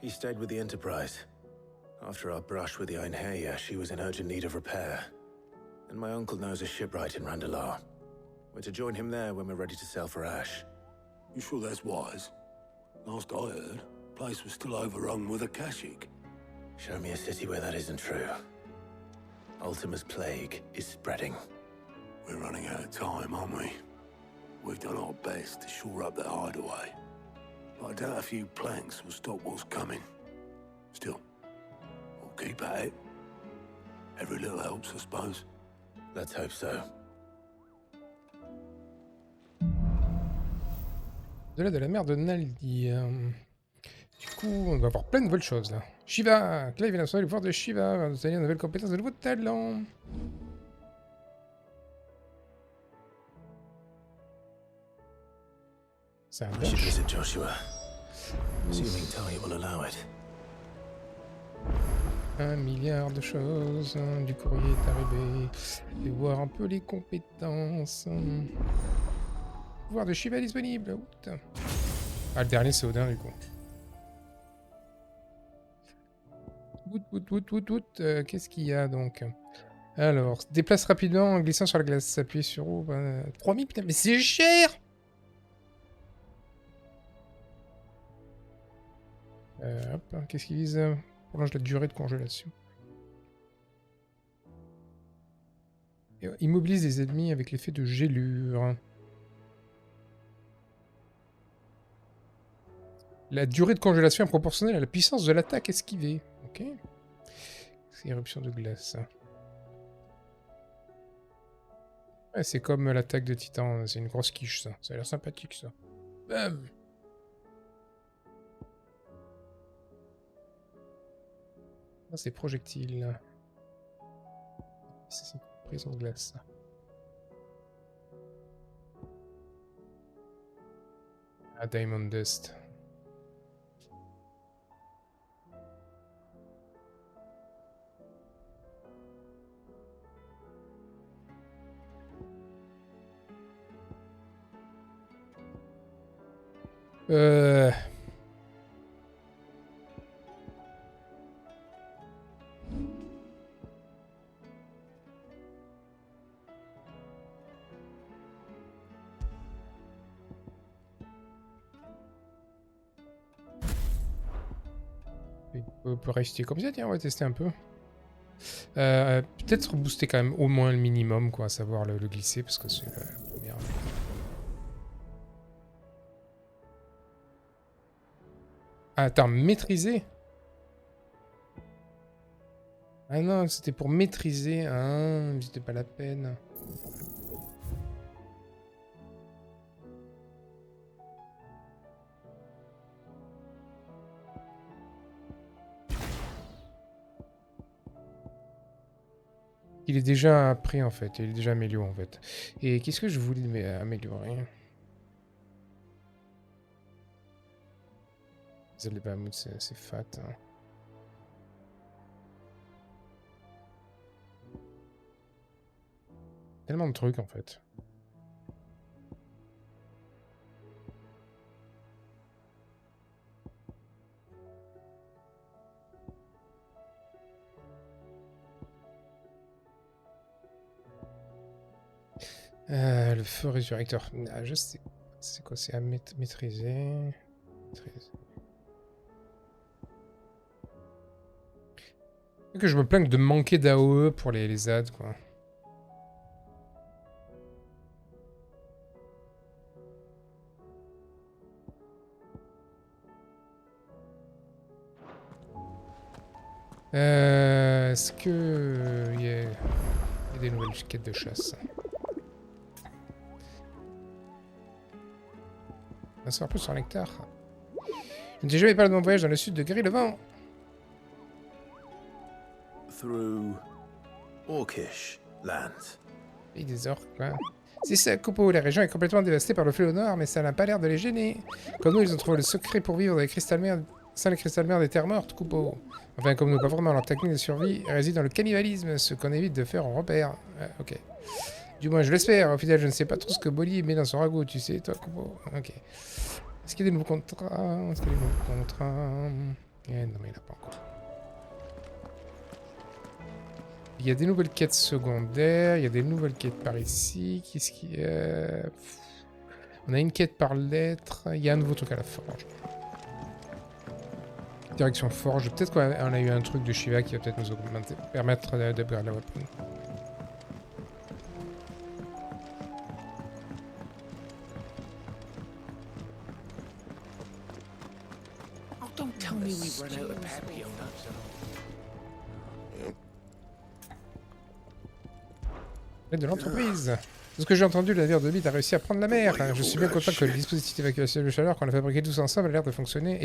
He stayed with the Enterprise. After our brush with the Einherja, she was in urgent need of repair. And my uncle knows a shipwright in Randalar. We're to join him there when we're ready to sail for Ash. You sure that's wise? Last I heard, the place was still overrun with Akashic. Show me a city where that isn't true. Ultima's plague is spreading. We're running out of time, aren't we? We've done our best to shore up that hideaway. But I doubt a few planks will stop what's coming. Still, we'll keep at it. Every little helps, I suppose. Let's hope so. De la mer de Naldir. Du coup, on va avoir plein de nouvelles choses là. Shiva! Clive vient de le pouvoir de Shiva. Va nous donner de nouvelles compétences, de nouveaux talents. C'est un I should dash. visit Joshua. Assuming Talia will allow it. 1 milliard de choses. Du courrier est arrivé. Et voir un peu les compétences. Pouvoir de Shiva disponible. Out. Ah, le dernier c'est Odin du coup. Qu'est-ce qu'il y a donc? Alors, se déplace rapidement en glissant sur la glace. S'appuyer sur O. 3000, putain, mais c'est cher! Hop, qu'est-ce qu'il vise? Prolonge la durée de congélation. Et immobilise les ennemis avec l'effet de gélure. La durée de congélation est proportionnelle à la puissance de l'attaque esquivée. Ok. C'est éruption de glace. Ouais, c'est comme l'attaque de Titan. C'est une grosse quiche, ça. Ça a l'air sympathique, ça. Bam! Ah, c'est projectile. C'est une prison de glace. Ah, Diamond Dust. Euh... On peut rester comme ça, tiens, on va tester un peu. Peut-être booster quand même au moins le minimum, quoi, à savoir le glisser, parce que c'est la première. Ah, attends, maîtriser? Ah non, c'était pour maîtriser. Ah, c'était pas la peine. Il est déjà appris en fait, il est déjà amélioré en fait. Et qu'est-ce que je voulais améliorer? Le Bahamut, c'est fat. Hein. Tellement de trucs en fait. Le feu résurrecteur. Ah, je sais. C'est quoi? C'est à maîtriser. Que je me plains de manquer d'AOE pour les ZAD, quoi. Est-ce que... Il y a des nouvelles quêtes de chasse. On va savoir plus sur Nectar. Je ne t'ai jamais parlé de mon voyage dans le sud de Gris-le-Vent. Through Orcish lands. Pays des orques, quoi. C'est ça, Coupeau. La région est complètement dévastée par le fléau noir, mais ça n'a pas l'air de les gêner. Comme nous, ils ont trouvé le secret pour vivre dans les cristal-mers, sans les cristal-mers des terres mortes, Coupeau. Enfin, comme nous, pas vraiment. Leur technique de survie réside dans le cannibalisme, ce qu'on évite de faire en repère. Ok. Du moins, je l'espère. Au final, je ne sais pas trop ce que Bolly met dans son ragoût, tu sais, toi, Coupeau. Ok. Est-ce qu'il y a des nouveaux contrats? Est-ce qu'il y a des nouveaux contrats? Non, mais il n'a pas encore. Il y a des nouvelles quêtes secondaires, il y a des nouvelles quêtes par ici. Qu'est-ce qu'il y a? On a une quête par lettre, il y a un nouveau truc à la forge. Direction forge, peut-être qu'on a eu un truc de Shiva qui va peut-être nous augmenter, permettre d'upgrade la weapon. Oh, don't tell me we've run out of Papillon. De l'entreprise. De ce que j'ai entendu, le navire de Bit a réussi à prendre la mer. Je suis bien content que le dispositif d'évacuation de chaleur qu'on a fabriqué tous ensemble a l'air de fonctionner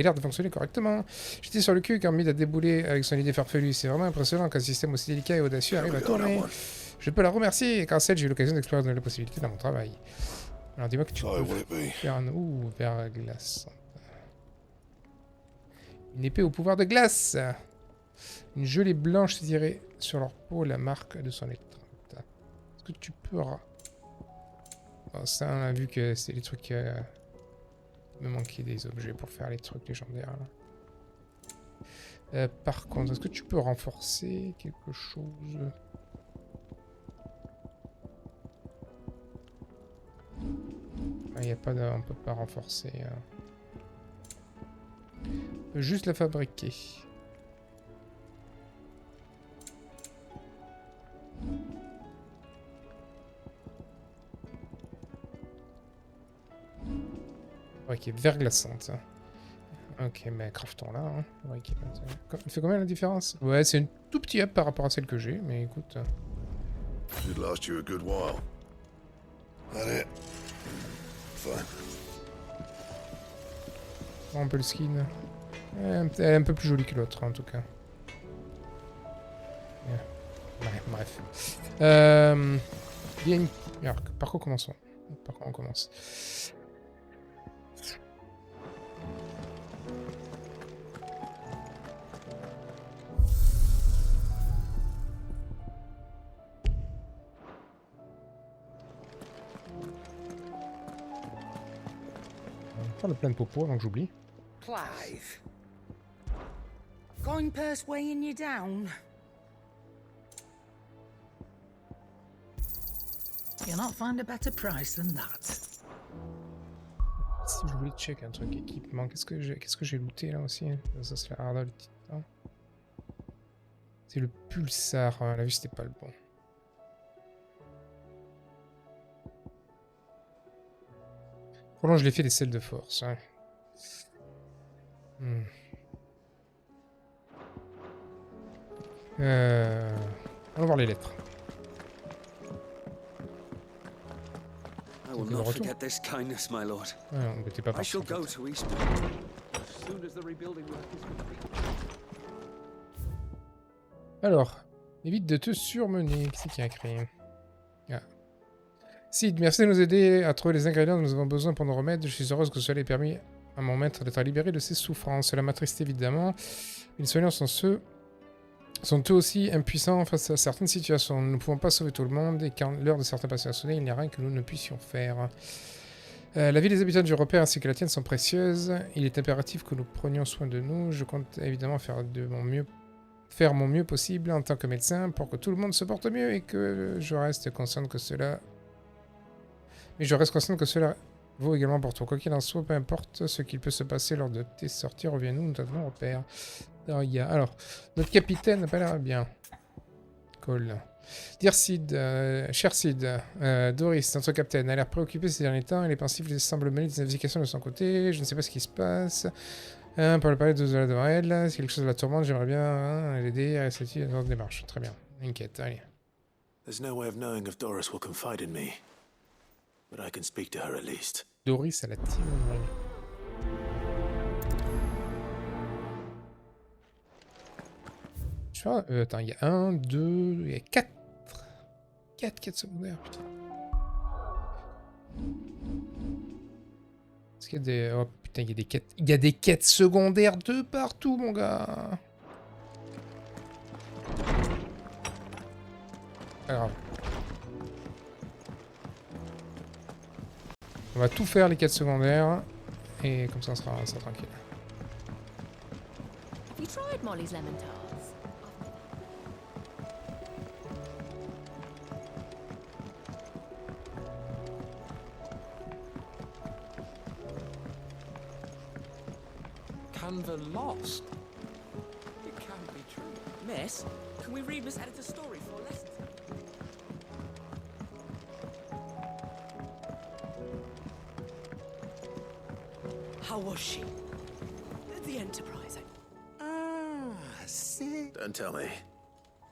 correctement. J'étais sur le cul quand Mid a déboulé avec son idée farfelue. C'est vraiment impressionnant qu'un système aussi délicat et audacieux arrive à tourner. Je peux la remercier. Grâce à elle, j'ai eu l'occasion d'explorer de nouvelles possibilités dans mon travail. Alors dis-moi que tu peux faire un... Ouh, vers glace. Une épée au pouvoir de glace. Une gelée blanche tirée sur leur peau la marque de son électrode. Est-ce que tu peux... Bon, ça, on a vu que c'est les trucs... Il me manquait des objets pour faire les trucs légendaires. Là. Par contre, est-ce que tu peux renforcer quelque chose? Ah, y a pas de... On peut pas renforcer. On peut juste la fabriquer. Ok, verglaçante. Ok, mais craftons là. Hein. Okay, il fait combien la différence? Ouais, c'est une tout petit up par rapport à celle que j'ai, mais écoute. Should last you a good while. That it? Fine. Un peu le skin. Elle est un peu plus jolie que l'autre, en tout cas. Ouais, bref. Il y a une... Alors, par quoi commençons? Par quoi on commence? On va faire le plein de popo avant que j'oublie. Clive. Going purse weighing you down? You'll not find a better price than that. Si je voulais check un truc équipement, qu'est-ce que j'ai looté là aussi? Ça c'est la harda, le titan. C'est le pulsar, la vue c'était pas le bon. Prolonge l'effet des selles de force. Ouais. Allons voir les lettres. I will not forget this kindness, my lord. I shall go to Eastern as soon as the rebuilding work is complete. Alors, évite de te surmener. Qui c'est qui a créé? Ah. Sid, merci de nous aider à trouver les ingrédients dont nous avons besoin pour nos remèdes. Je suis heureuse que cela ait permis à mon maître d'être libéré de ses souffrances. Cela m'attriste évidemment. Les soignants sont eux aussi impuissants face à certaines situations. Nous ne pouvons pas sauver tout le monde et quand l'heure de certains patients a sonné, il n'y a rien que nous ne puissions faire. La vie des habitants du repère ainsi que la tienne sont précieuses. Il est impératif que nous prenions soin de nous. Je compte évidemment faire mon mieux possible en tant que médecin pour que tout le monde se porte mieux et que je reste consciente que cela... Mais je reste consciente que cela vaut également pour toi. Quoi qu'il en soit, peu importe ce qu'il peut se passer lors de tes sorties, reviens-nous, nous t'attendons au repère. Alors, notre capitaine n'a pas l'air bien. Cool. Dear Sid, cher Sid, Doris, notre capitaine, a l'air préoccupé ces derniers temps. Elle est pensive, il semble mener des investigations de son côté. Je ne sais pas ce qui se passe. Pour le parler de Zola devant elle, si quelque chose la tourmente, j'aimerais bien l'aider à réciter dans cette démarche. Très bien. Inquiète, allez. There's no way of knowing if Doris will confide in me, but I can speak to her at least. Doris à la team. Je sais pas, attends, il y a 1, 2, il y a 4. 4 quêtes secondaires, putain. Est-ce qu'il y a des... Oh putain, il y a des quêtes... Il y a des quêtes secondaires de partout, mon gars. Pas grave. On va tout faire, les quêtes secondaires. Et comme ça, on sera tranquille. Have you tried Molly's lemon tarts? Canva lost. It can't be true. Miss, can we read Miss Editor's story for lessons? How was she? The Enterprise. Ah, see? Don't tell me.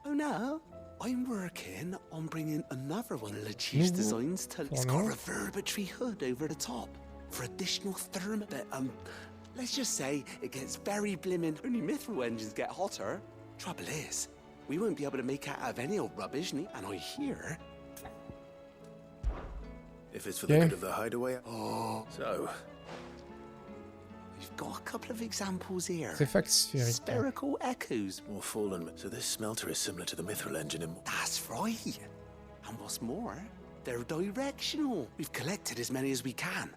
Oh no. I'm working on bringing another one of the Chief's designs to... It's got a reverberatory hood over the top for additional thermal... let's just say it gets very blimmin'. Only mithril engines get hotter. Trouble is, we won't be able to make it out of any old rubbish, and I hear... If it's for the good of the hideaway... Oh. So... We've got a couple of examples here. Spherical echoes. More fallen. So this smelter is similar to the mithril engine in... That's right. And what's more, they're directional. We've collected as many as we can.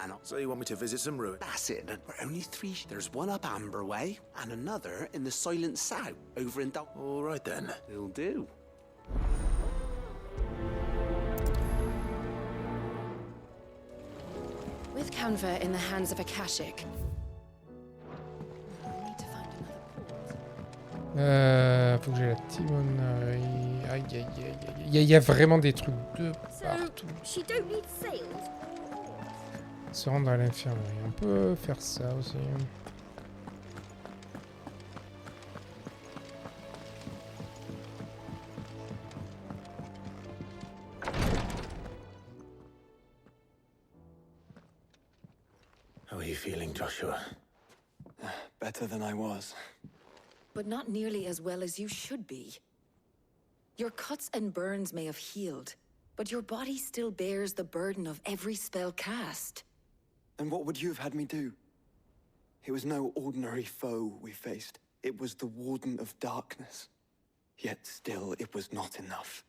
And so you want me to visit some ruins? That's it. We're only 3. There's one up Amber Way, and another in the Silent South, over in All right then. It'll do. With Canva in the hands of Akashic. I need to find another port. Faut que j'ai la timonerie. Aïe, aïe, aïe, aïe. Il y a vraiment des trucs de partout. She don't need sails. Se rendre à l'infirmerie. On peut faire ça aussi. How are you feeling, Joshua? Better than I was. But not nearly as well as you should be. Your cuts and burns may have healed, but your body still bears the burden of every spell cast. And what would you have had me do? It was no ordinary foe we faced. It was the Warden of Darkness. Yet still, it was not enough.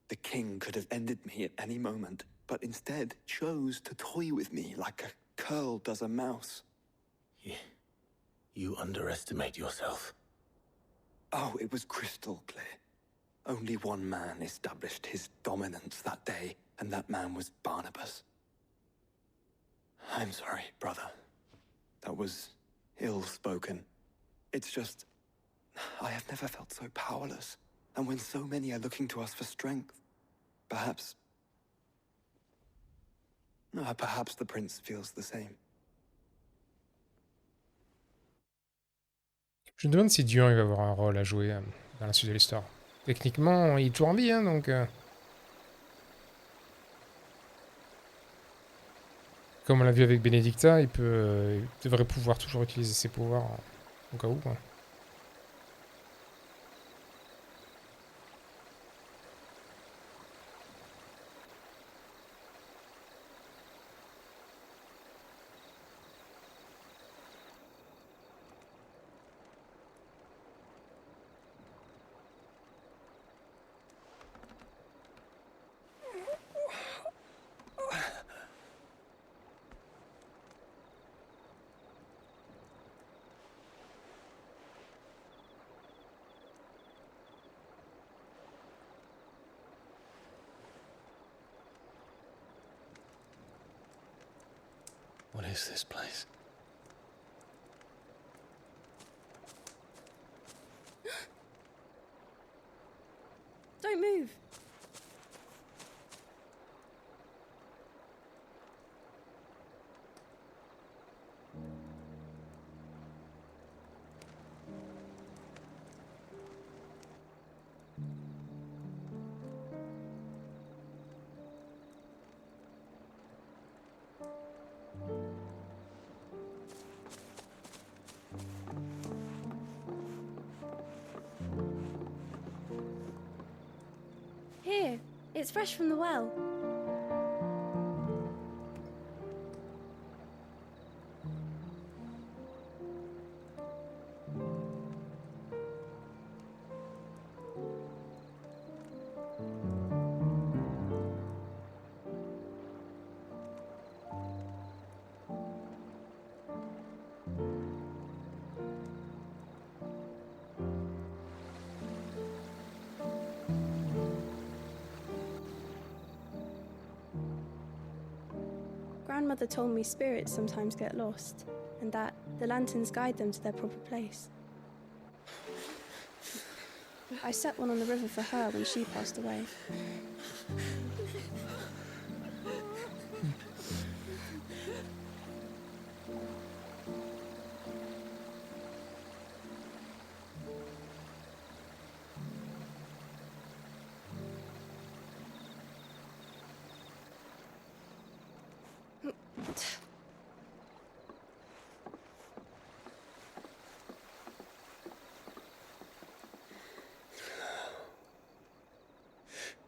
The king could have ended me at any moment, but instead chose to toy with me like a curl does a mouse. You underestimate yourself. Oh, it was crystal clear. Only one man established his dominance that day, and that man was Barnabas. I'm sorry, brother. That was ill-spoken. It's just, I have never felt so powerless. And when so many are looking to us for strength, perhaps the prince feels the same. Je me demande si Dion il va avoir un rôle à jouer dans la suite de l'histoire. Techniquement, il est toujours en vie, hein, donc... Comme on l'a vu avec Benedicta, il devrait pouvoir toujours utiliser ses pouvoirs au cas où, quoi. What is this place? Don't move. Here, it's fresh from the well. Grandmother told me spirits sometimes get lost, and that the lanterns guide them to their proper place. I set one on the river for her when she passed away.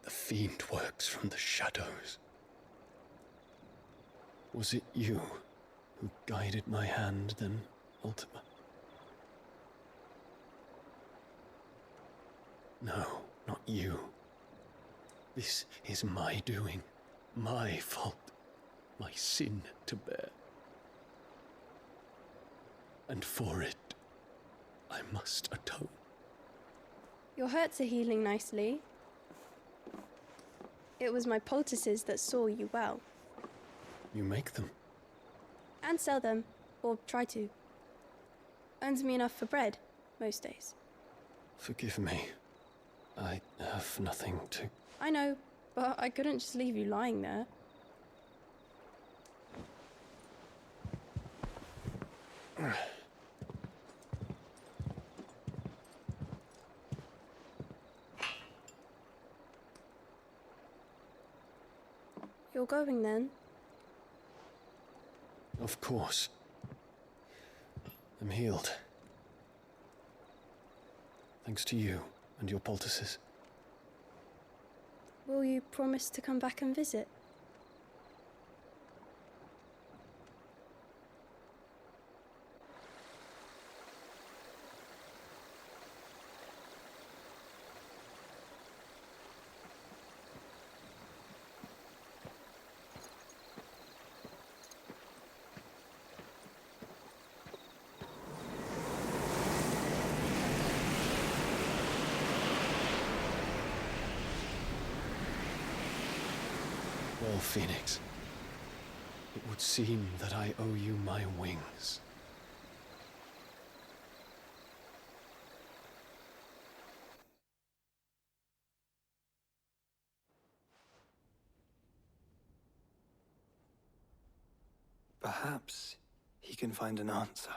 The fiend works from the shadows. Was it you who guided my hand, then, Ultima? No, not you. This is my doing, my fault, my sin to bear. And for it, I must atone. Your hurts are healing nicely. It was my poultices that saw you well. You make them? And sell them, or try to. Earns me enough for bread, most days. Forgive me. I have nothing to... I know, but I couldn't just leave you lying there. You're going then? Of course. I'm healed. Thanks to you and your poultices. Will you promise to come back and visit? Well, Phoenix, it would seem that I owe you my wings. Perhaps he can find an answer.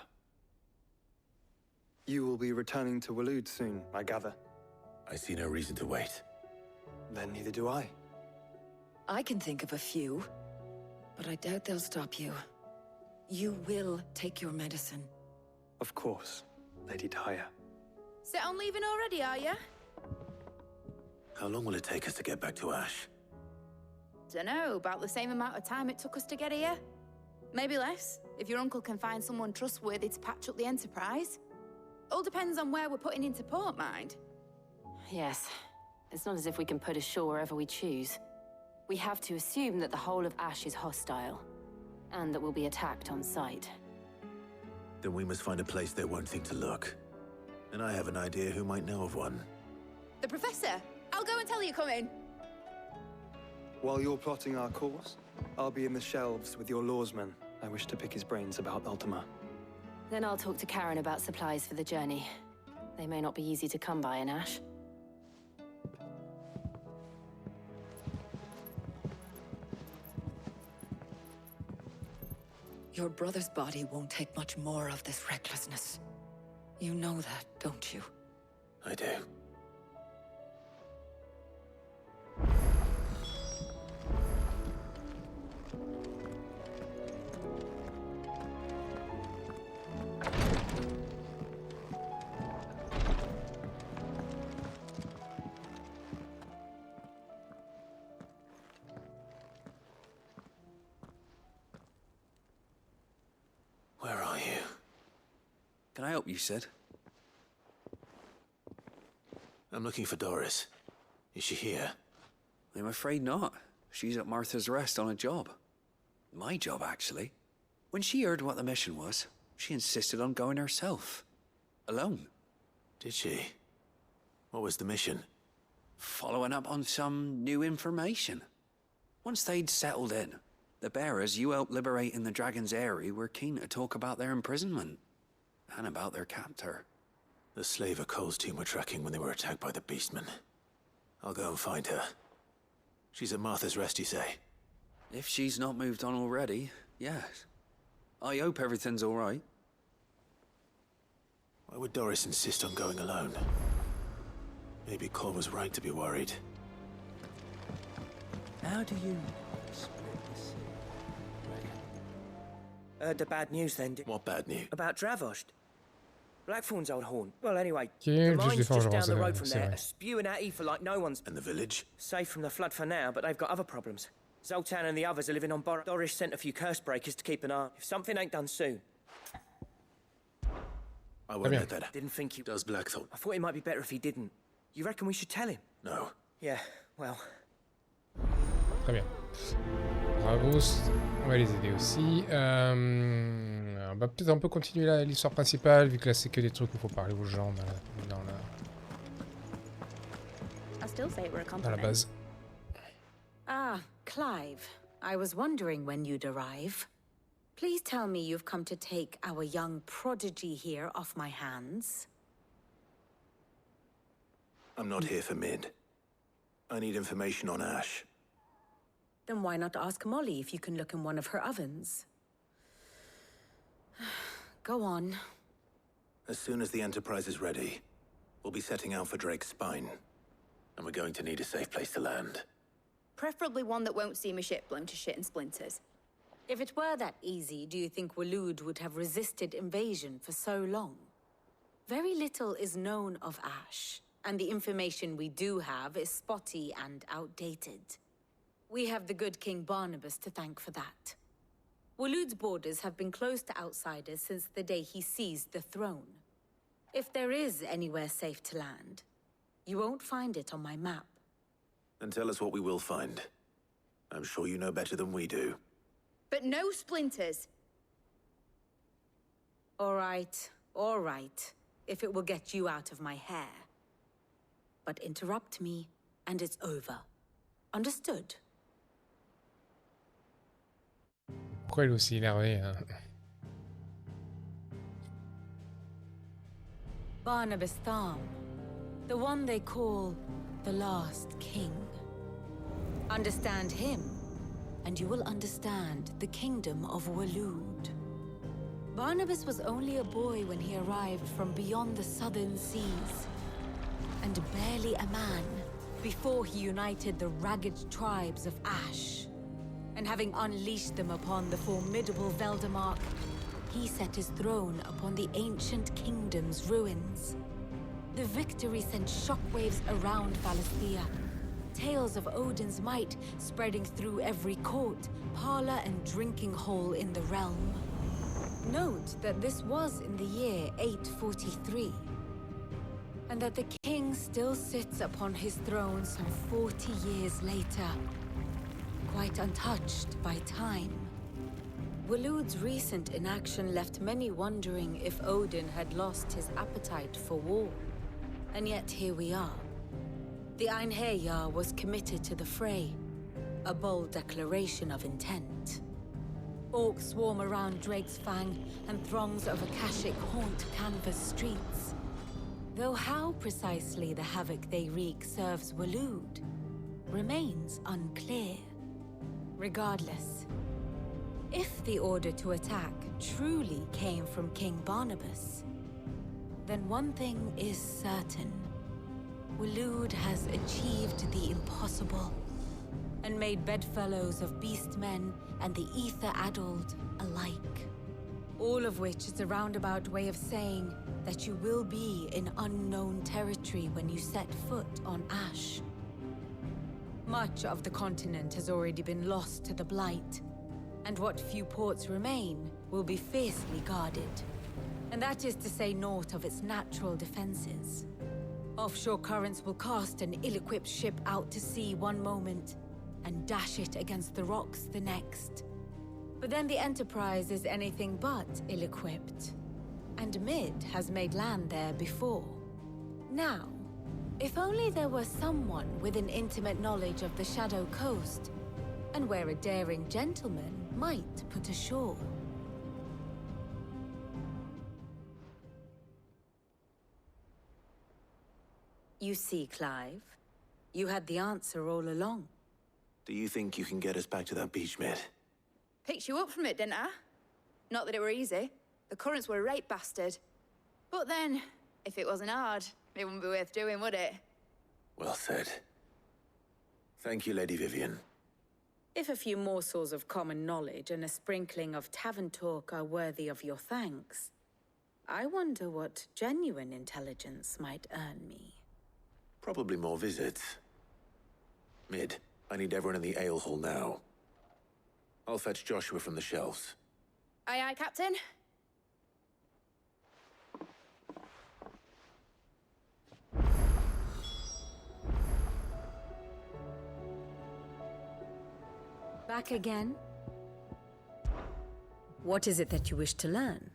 You will be returning to Waloed soon, I gather. I see no reason to wait. Then neither do I. I can think of a few, but I doubt they'll stop you. You will take your medicine. Of course, Lady Daya. Set on leaving already, are you? How long will it take us to get back to Ash? Dunno, about the same amount of time it took us to get here. Maybe less, if your uncle can find someone trustworthy to patch up the Enterprise. All depends on where we're putting into port, mind. Yes. It's not as if we can put ashore wherever we choose. We have to assume that the whole of Ash is hostile, and that we'll be attacked on sight. Then we must find a place they won't think to look. And I have an idea who might know of one. The Professor! I'll go and tell you come in. While you're plotting our course, I'll be in the shelves with your lawsman. I wish to pick his brains about Ultima. Then I'll talk to Karen about supplies for the journey. They may not be easy to come by in Ash. Your brother's body won't take much more of this recklessness. You know that, don't you? I do. Where are you? Can I help you, Sid? I'm looking for Doris. Is she here? I'm afraid not. She's at Martha's Rest on a job. My job, actually. When she heard what the mission was, she insisted on going herself. Alone. Did she? What was the mission? Following up on some new information. Once they'd settled in, the bearers you helped liberate in the Dragon's Eyrie were keen to talk about their imprisonment. And about their captor. The slaver Cole's team were tracking when they were attacked by the Beastmen. I'll go and find her. She's at Martha's Rest, you say? If she's not moved on already, yes. I hope everything's all right. Why would Doris insist on going alone? Maybe Cole was right to be worried. How do you split the sea? Heard the bad news then. What bad news? About Dravost. Blackthorn's old horn. Well, anyway, Qui the est mine's juste just down the c'est road from there, vrai. spewing out ether like no one's. And the village? Safe from the flood for now, but they've got other problems. Zoltan and the others are living on borrowed. Doris sent a few curse breakers to keep an eye. If something ain't done soon. I won't let that. Didn't think you... Does Blackthorn? I thought it might be better if he didn't. You reckon we should tell him? No. Yeah, well... Très bien. Bravo, on va les aider aussi. On va peut-être un peu continuer l'histoire principale, vu que là c'est que des trucs où il faut parler aux gens dans la base. Ah, Clive. I was wondering when you'd arrive. Please tell me you've come to take our young prodigy here off my hands. I'm not here for Mid. I need information on Ash. Then why not ask Molly if you can look in one of her ovens? Go on. As soon as the Enterprise is ready, we'll be setting out for Drake's Spine. And we're going to need a safe place to land. Preferably one that won't see my ship blown to shit and splinters. If it were that easy, do you think Waloed would have resisted invasion for so long? Very little is known of Ash, and the information we do have is spotty and outdated. We have the good King Barnabas to thank for that. Waloed's borders have been closed to outsiders since the day he seized the throne. If there is anywhere safe to land, you won't find it on my map. And tell us what we will find. I'm sure you know better than we do. But no splinters. All right, if it will get you out of my hair. But interrupt me, and it's over. Understood? Pourquoi elle est aussi énervée, hein? Barnabas Tharm, the one they call the last king. Understand him, and you will understand the kingdom of Waloed. Barnabas was only a boy when he arrived from beyond the southern seas, and barely a man before he united the ragged tribes of Ash. And having unleashed them upon the formidable Veldemark, he set his throne upon the ancient kingdom's ruins. The victory sent shockwaves around Valisthea, tales of Odin's might spreading through every court, parlor, and drinking hole in the realm. Note that this was in the year 843, and that the king still sits upon his throne some 40 years later, quite untouched by time. Waloed's recent inaction left many wondering if Odin had lost his appetite for war. And yet here we are. The Einherjar was committed to the fray, a bold declaration of intent. Orcs swarm around Drake's Fang, and throngs of Akashic haunt Canvas streets. Though how precisely the havoc they wreak serves Waloed remains unclear. Regardless, if the order to attack truly came from King Barnabas, then one thing is certain. Waloed has achieved the impossible, and made bedfellows of beastmen and the ether-addled alike. All of which is a roundabout way of saying that you will be in unknown territory when you set foot on Ash. Much of the continent has already been lost to the Blight, and what few ports remain will be fiercely guarded. And that is to say naught of its natural defenses. Offshore currents will cast an ill-equipped ship out to sea one moment, and dash it against the rocks the next. But then the Enterprise is anything but ill-equipped, and Mid has made land there before. Now, if only there were someone with an intimate knowledge of the Shadow Coast, and where a daring gentleman might put ashore. You see, Clive, you had the answer all along. Do you think you can get us back to that beach, Mid? Picked you up from it, didn't I? Not that it were easy. The currents were a right bastard. But then, if it wasn't hard, it wouldn't be worth doing, would it? Well said. Thank you, Lady Vivian. If a few morsels of common knowledge and a sprinkling of tavern talk are worthy of your thanks, I wonder what genuine intelligence might earn me. Probably more visits. Mid, I need everyone in the ale hall now. I'll fetch Joshua from the shelves. Aye, aye, Captain. Back again? What is it that you wish to learn?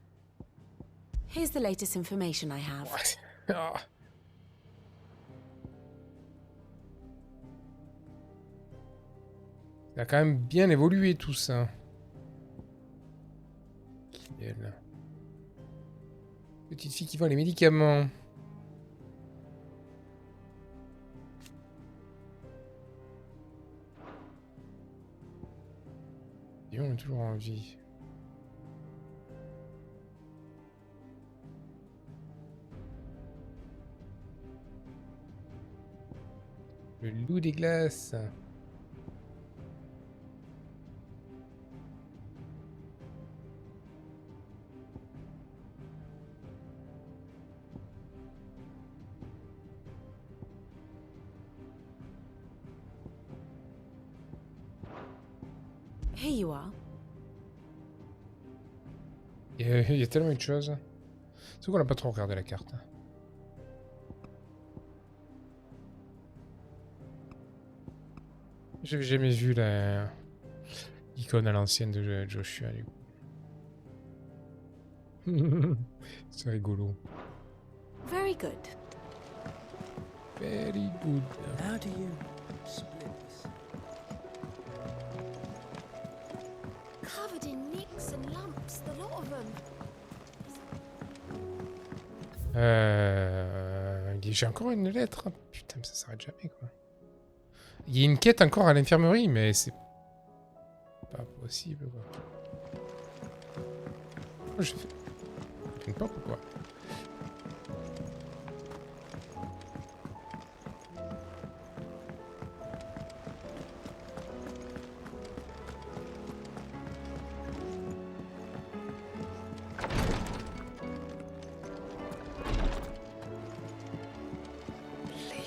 Here's the latest information I have. What? Oh. Ça a quand même bien évolué tout ça. Qui est là? Petite fille qui vend les médicaments. Dion est toujours en vie. Le loup des glaces. Here you are. Il y a tellement de choses. C'est qu'on n'a pas trop regardé la carte. J'avais jamais vu l'icône à l'ancienne de Joshua, du coup. C'est rigolo. Very good. Very good. How do you split this? Covered in nicks and lumps, the lot of them. J'ai encore une lettre. Putain, mais ça s'arrête jamais, quoi. Il y a une quête encore à l'infirmerie, mais c'est pas possible, quoi. Je fais une pop ou quoi?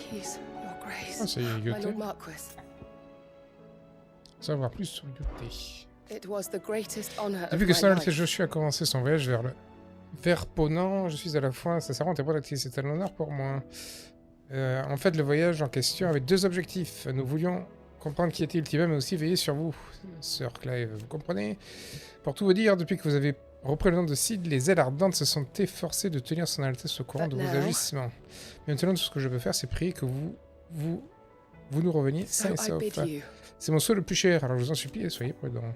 Please, Your Grace. Ah, c'est My Yoté. Lord Marquis. Savoir plus sur Yoté. It was the greatest honor of Depuis que my Son Altesse life. Joshua a commencé son voyage vers le Verponant, je suis à la fois sincèrement et protectrice. C'est un honneur pour moi. En fait, le voyage en question avait deux objectifs. Nous voulions comprendre qui était Ultima, mais aussi veiller sur vous, Sir Clive. Vous comprenez? Pour tout vous dire, depuis que vous avez repris le nom de Cid, les ailes ardentes se sont efforcées de tenir Son Altesse au courant de vos agissements. Mais maintenant, tout ce que je peux faire, c'est prier que vous nous reveniez sains et saufs. C'est mon souhait le plus cher, alors je vous en supplie, soyez prudents.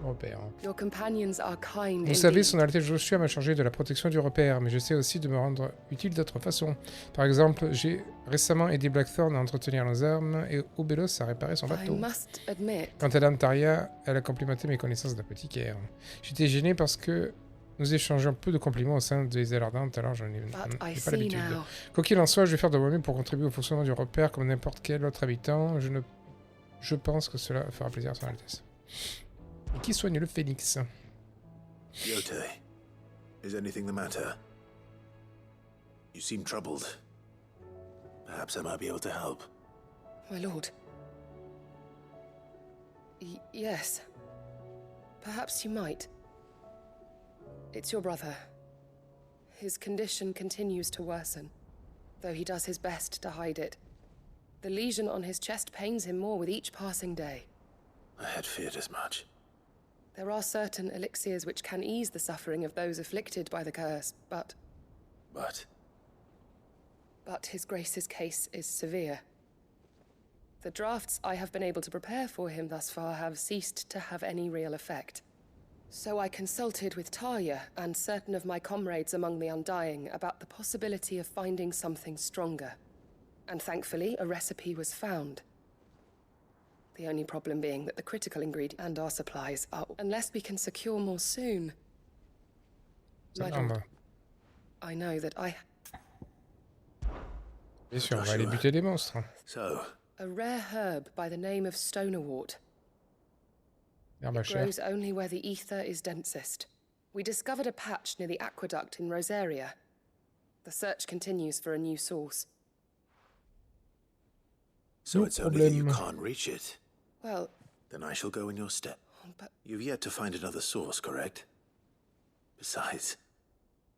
Repère. Your companions are kind Vous savez, indeed. Son Altesse Joshua m'a chargé de la protection du repère, mais je sais aussi de me rendre utile d'autres façons. Par exemple, j'ai récemment aidé Blackthorn à entretenir nos armes et Obelos à réparer son I bateau. must admit, Quant à Dame Taria, elle a complimenté mes connaissances d'apothicaire. J'étais gêné parce que nous échangeons peu de compliments au sein des ailes ardentes, alors je n'ai pas see l'habitude. now. Quoi qu'il en soit, je vais faire de mon mieux pour contribuer au fonctionnement du repère comme n'importe quel autre habitant. Je pense que cela fera plaisir à Son Altesse. Et qui soigne le phénix? Yote, is anything the matter? You seem troubled. Perhaps I might be able to help. My lord. Yes. Perhaps you might. It's your brother. His condition continues to worsen, though he does his best to hide it. The lesion on his chest pains him more with each passing day. I had feared as much. There are certain elixirs which can ease the suffering of those afflicted by the curse, but His Grace's case is severe. The drafts I have been able to prepare for him thus far have ceased to have any real effect. So I consulted with Talia and certain of my comrades among the Undying about the possibility of finding something stronger. And thankfully, a recipe was found. The only problem being that the critical ingredient and our supplies are... Unless we can secure more soon. My lord, I know that I... Bien sûr, on va aller buter des monstres. A rare herb by the name of stonerwort. Herbe à It chair. grows only where the ether is densest. We discovered a patch near the aqueduct in Rosaria. The search continues for a new source. So it's only that you can't reach it. Well... Then I shall go in your step. But... You've yet to find another source, correct? Besides,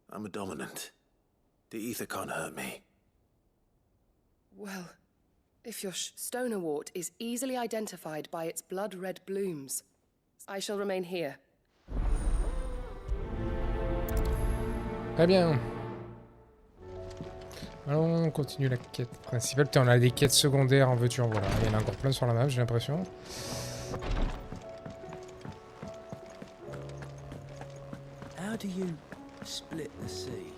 I'm a dominant. The ether can't hurt me. Well, if your stonerwort is easily identified by its blood-red blooms, I shall remain here. Très bien. Allons, on continue la quête principale. Putain, on a des quêtes secondaires en veux-tu en voilà. Il y en a encore plein sur la map, j'ai l'impression. How do you split the sea?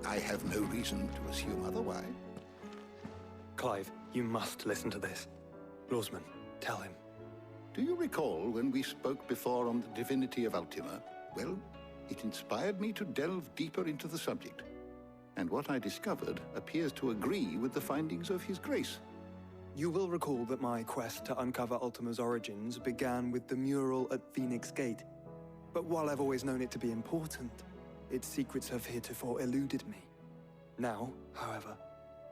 I have no reason to assume otherwise. Clive, you must listen to this. Lawsman, tell him. Do you recall when we spoke before on the divinity of Ultima? Well, it inspired me to delve deeper into the subject. and what I discovered appears to agree with the findings of His Grace. You will recall that my quest to uncover Ultima's origins began with the mural at Phoenix Gate. But while I've always known it to be important, its secrets have heretofore eluded me. Now, however,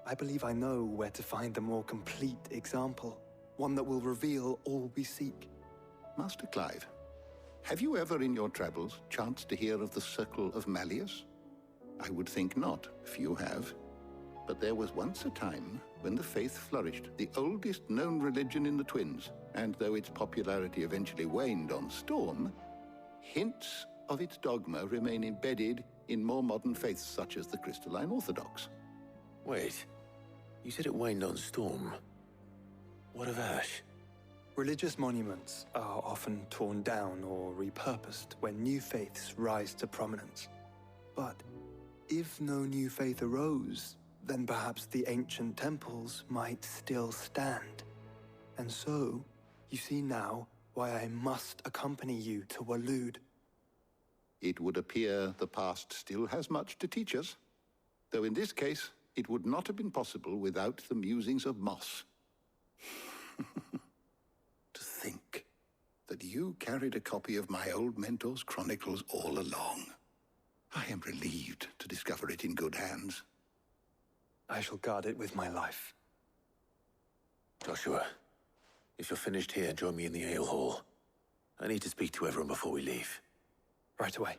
I believe I know where to find the more complete example, one that will reveal all we seek. Master Clive, have you ever in your travels chanced to hear of the Circle of Malleus? I would think not, if you have. But there was once a time when the faith flourished, the oldest known religion in the Twins, and though its popularity eventually waned on Storm, hints of its dogma remain embedded in more modern faiths such as the Crystalline Orthodox. Wait, you said it waned on Storm. What of Ash? Religious monuments are often torn down or repurposed when new faiths rise to prominence. But if no new faith arose, then perhaps the ancient temples might still stand. And so, you see now why I must accompany you to Waloed. It would appear the past still has much to teach us, though in this case, it would not have been possible without the musings of Moss. To think that you carried a copy of my old mentor's chronicles all along. I am relieved to discover it in good hands. I shall guard it with my life. Joshua, if you're finished here, join me in the ale hall. I need to speak to everyone before we leave. Right away.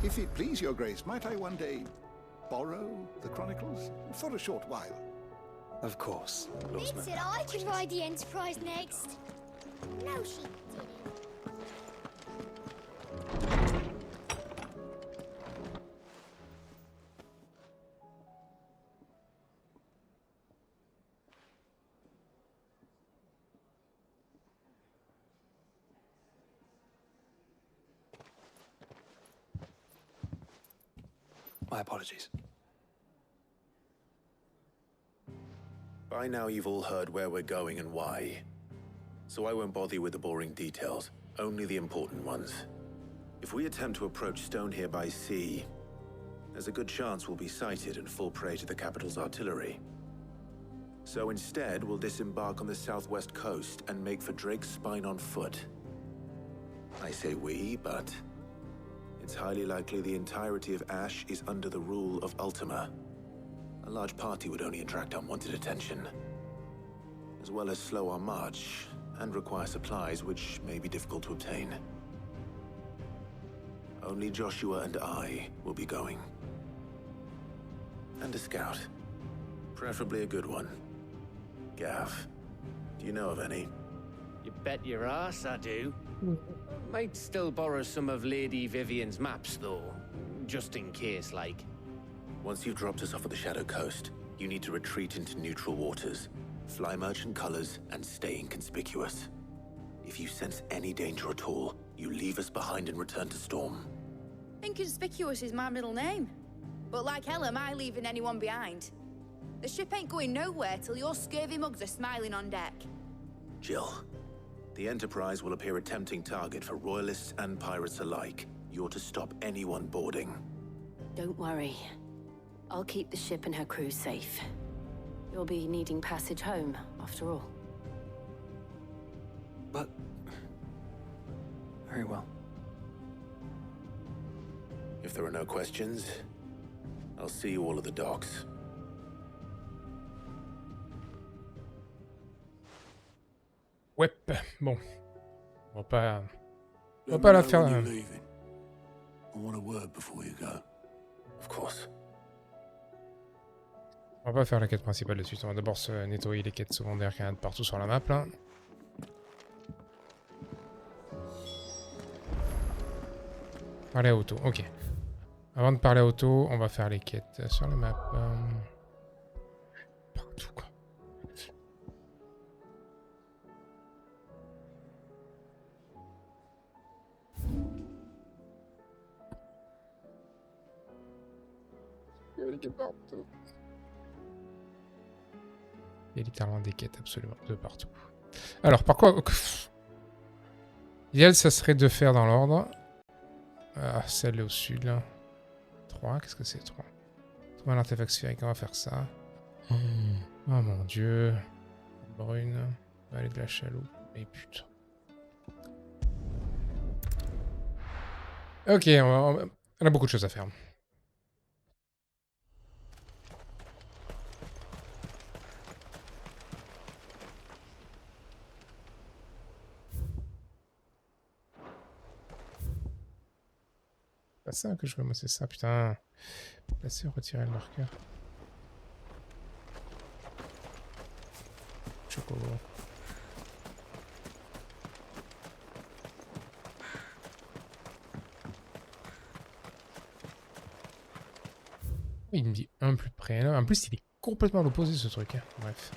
If it please your grace, might I one day borrow the chronicles for a short while? Of course, It said I could ride the Enterprise next. No, she didn't. My apologies. By now you've all heard where we're going and why. So I won't bother you with the boring details, only the important ones. If we attempt to approach Stone here by sea, there's a good chance we'll be sighted and fall prey to the capital's artillery. So instead, we'll disembark on the southwest coast and make for Drake's Spine on foot. I say we, but it's highly likely the entirety of Ash is under the rule of Ultima. A large party would only attract unwanted attention, as well as slow our march and require supplies which may be difficult to obtain. Only Joshua and I will be going. And a scout. Preferably a good one. Gav, do you know of any? You bet your ass I do. Might still borrow some of Lady Vivian's maps, though. Just in case, like. Once you've dropped us off at the Shadow Coast, you need to retreat into neutral waters, fly merchant colors, and stay inconspicuous. If you sense any danger at all, you leave us behind and return to Storm. Inconspicuous is my middle name. But like hell am I leaving anyone behind. The ship ain't going nowhere till your scurvy mugs are smiling on deck. Jill, the Enterprise will appear a tempting target for royalists and pirates alike. You're to stop anyone boarding. Don't worry. I'll keep the ship and her crew safe. You'll be needing passage home, after all. But... very well. If there are no questions, I'll see you all at the docks. Ouais, bon. On va pas la faire. I want a word before you go. Of course. On va pas faire la quête principale de suite. On va d'abord se nettoyer les quêtes secondaires qu'il y a de partout sur la map là. Parler à auto, ok. Avant de parler à auto, on va faire les quêtes sur la map. Partout quoi. Il y a des quêtes partout. Il y a littéralement des quêtes absolument de partout. Alors, par quoi... L'idéal, ça serait de faire dans l'ordre. Ah, celle au sud, là. 3, qu'est-ce que c'est 3? Trouver un artefact sphérique, on va faire ça. Oh mon dieu. Brune. On va aller de la chaloupe. Mais putain. Ok, on a beaucoup de choses à faire. C'est ça que je veux, moi, c'est ça, putain. Placer ou retirer le marqueur. Chocobo. Il me dit un plus près. En plus, il est complètement à l'opposé, ce truc. Hein. Bref.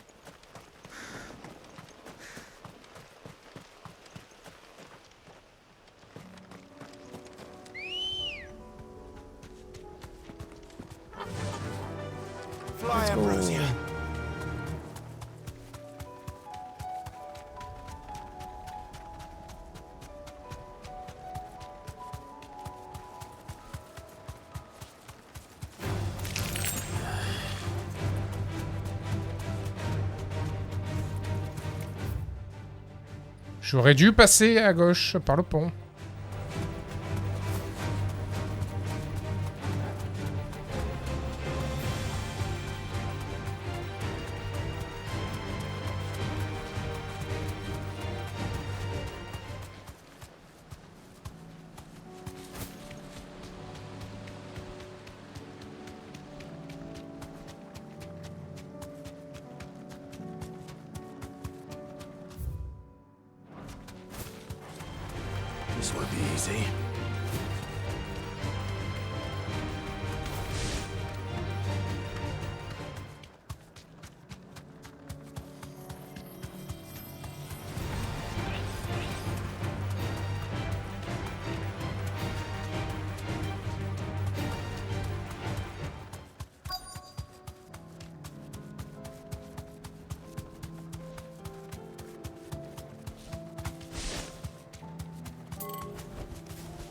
Fly, Ambrosia. J'aurais dû passer à gauche par le pont. This won't be easy.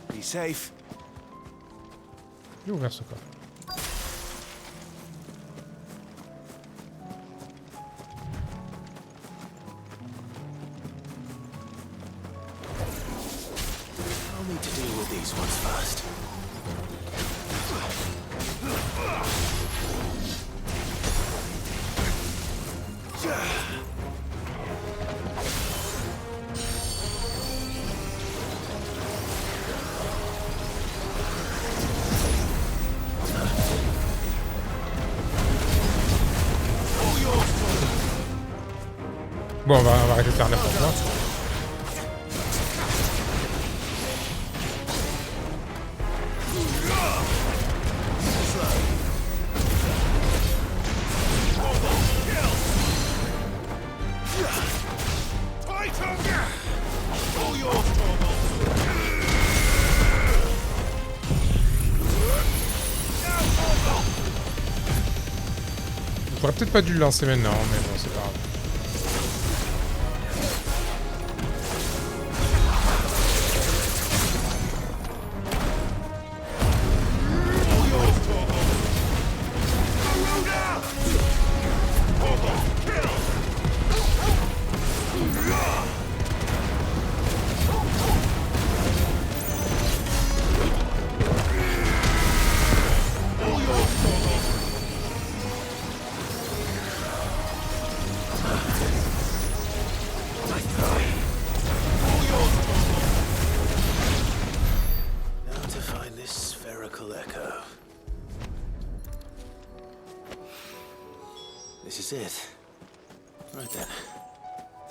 Be safe. J'ai ouvert ce coffre. I'll need to deal with these ones first. Bon, on va arrêter de faire n'importe quoi. J'aurais peut-être pas dû le lancer maintenant, mais bon, c'est pas grave. This is it. Right then.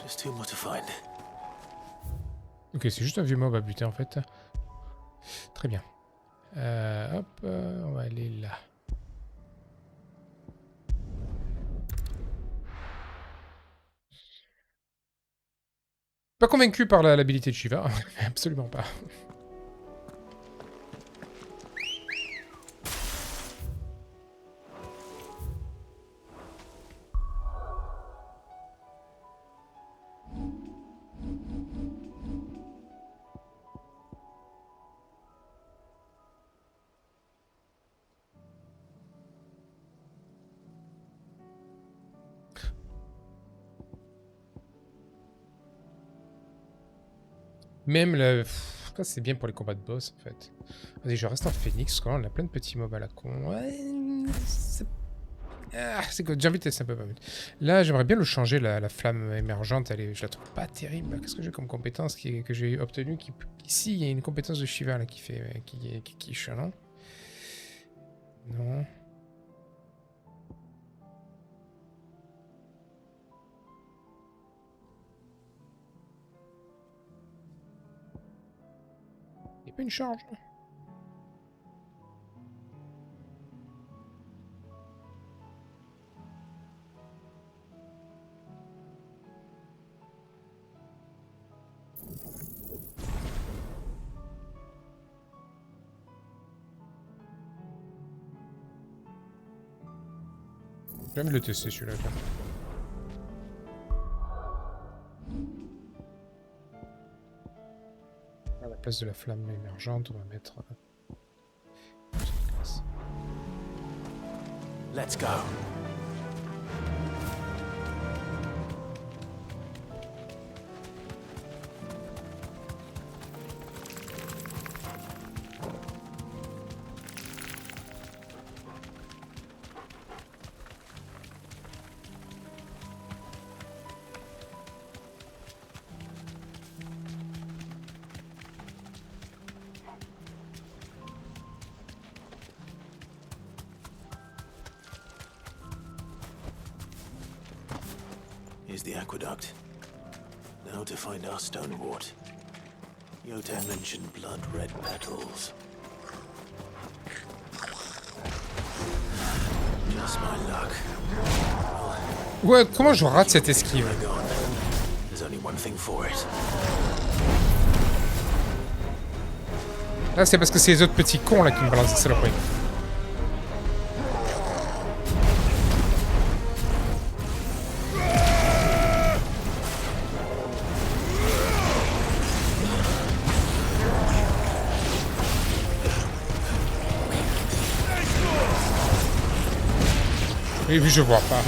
Just two more to find. Ok, c'est juste un vieux mob à buter en fait. Très bien. Hop, on va aller là. Pas convaincu par l'habilité de Shiva. Absolument pas. Même le... Ça, c'est bien pour les combats de boss, en fait. Vas-y, je reste en phénix, parce qu'on a plein de petits mobs à la con. Ouais, c'est que j'ai envie de tester un peu. Là, j'aimerais bien le changer, la flamme émergente. Je la trouve pas terrible. Qu'est-ce que j'ai comme compétence que j'ai obtenue ici, il y a une compétence de Shiva là, qui est chalant. Non. Il n'y a pas une charge. Je vais me le tester celui-là. À la place de la flamme émergente, on va mettre... Let's go. Here's the aqueduct. Now to find our stone wart. Yota mentioned blood-red petals. Just my luck. Ouais, comment je rate cette esquive? There's only one thing for it. Là, c'est parce que c'est les autres petits cons là qui me balancent des saloperies. Et puis je vois pas.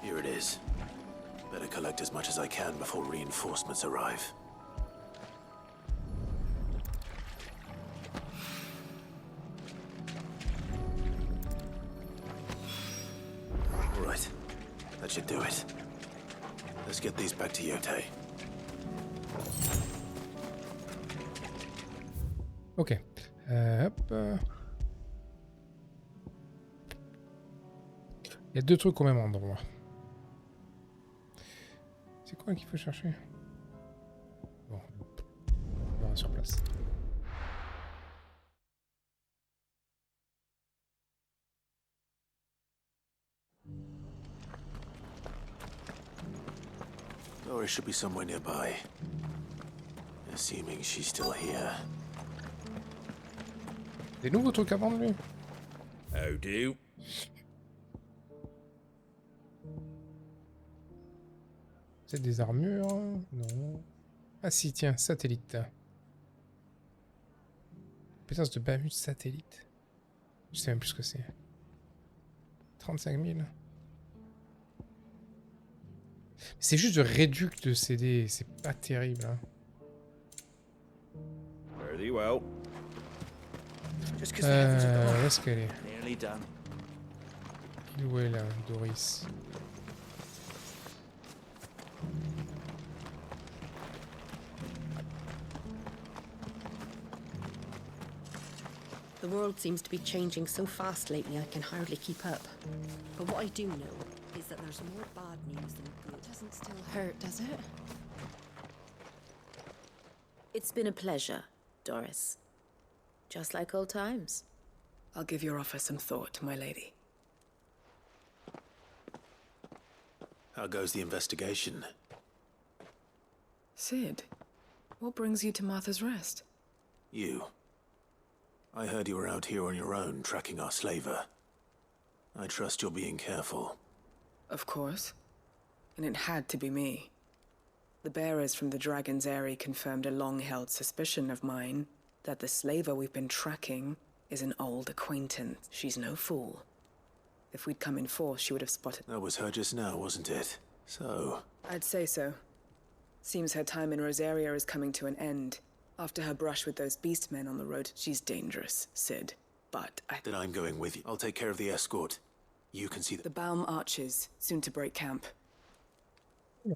Here it is. Better collect as much as I can before reinforcements arrive. All right. That should do it. Let's get these back to Yotei. Ok. Hop. Il y a deux trucs au même endroit. C'est quoi qu'il faut chercher? Bon. On va sur place. Doris should be somewhere nearby. Assuming she's still here. Des nouveaux trucs à vendre, lui? How do? C'est des armures? Non. Ah si, tiens, satellite. Puissance de Bahamut satellite. Je sais même plus ce que c'est. 35 000. C'est juste de réduc de CD, c'est pas terrible. Hein. Very well. Où est-ce qu'elle est? Nearly done. Où est là, Doris? The world seems to be changing so fast lately I can hardly keep up. But what I do know is that there's more bad news than good. It doesn't still hurt, does it? It's been a pleasure, Doris. Just like old times. I'll give your offer some thought, my lady. How goes the investigation? Sid, what brings you to Martha's Rest? You. I heard you were out here on your own, tracking our slaver. I trust you're being careful. Of course. And it had to be me. The bearers from the Dragon's Eyrie confirmed a long-held suspicion of mine that the slaver we've been tracking is an old acquaintance. She's no fool. If we'd come in force, she would have spotted... That was her just now, wasn't it? So... I'd say so. Seems her time in Rosaria is coming to an end. After her brush with those beastmen on the road, she's dangerous, Sid. But Then I'm going with you. I'll take care of the escort. You can see the Baum Archers, soon to break camp. On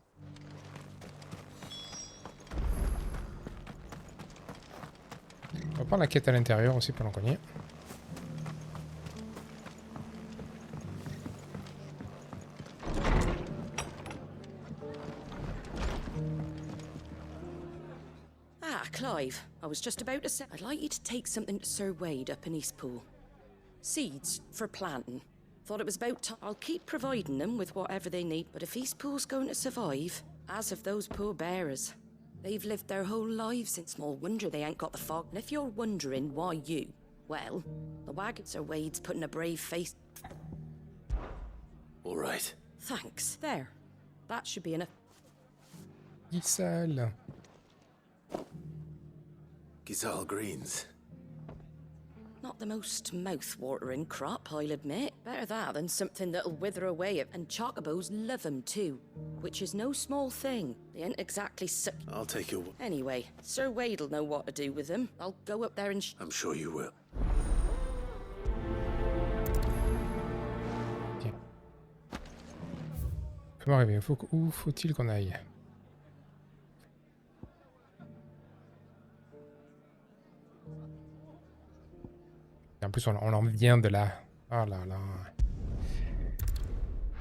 va prendre la quête à l'intérieur aussi pendant qu'on y est. Ah, Clive, I was just about to say, I'd like you to take something to Sir Wade up in Eastpool. Seeds for planting. Thought it was about time. I'll keep providing them with whatever they need, but if Eastpool's going to survive, as of those poor bearers, they've lived their whole lives since. Small wonder they ain't got the fog. And if you're wondering why you, well, the wagon Sir Wade's putting a brave face. All right. Thanks. There. That should be enough. Giselle. Giselle Greens. Not the most mouth-watering crop, I'll admit. Better that than something that'll wither away, and chocobos love 'em too. Which is no small thing. They ain't exactly I'll take your... Anyway, Sir Wade'll know what to do with them. I'll go up there and I'm sure you will. Ok. Comment arriver? Où faut-il qu'on aille? En plus, on en vient de là. Oh là là.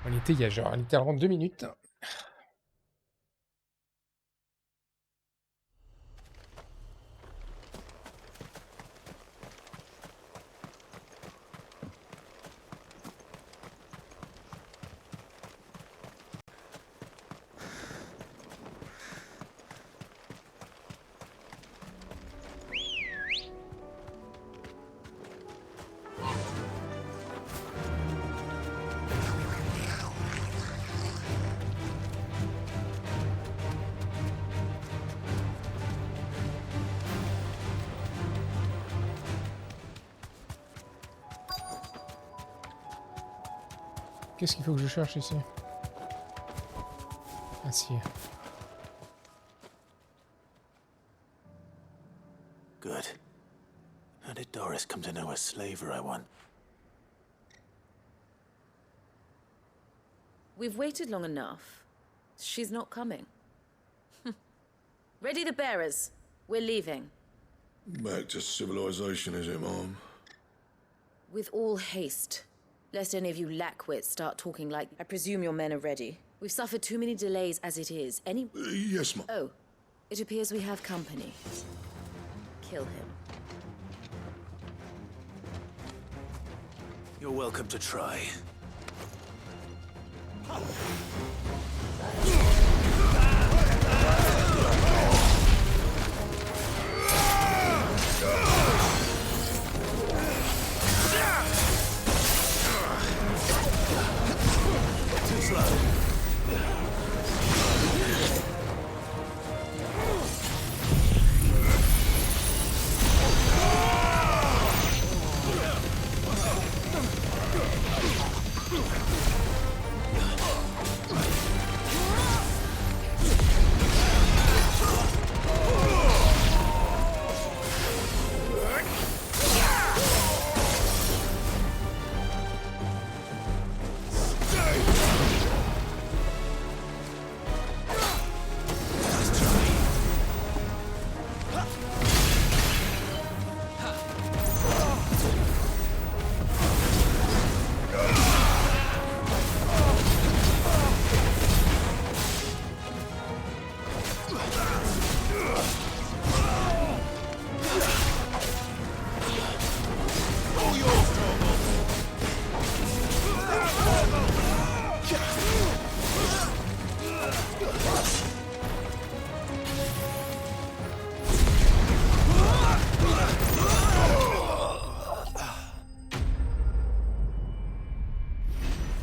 On était il y a genre littéralement 2 minutes. Qu'est-ce qu'il faut que je cherche ici? Ah si. Good. How did Doris come to know a slaver, I want? We've waited long enough. She's not coming. Ready the bearers. We're leaving. Back to civilization, is it, Mom? With all haste. Lest any of you lackwits start talking like... I presume your men are ready. We've suffered too many delays as it is. Yes, Mom. Oh, it appears we have company. Kill him. You're welcome to try. Too slow.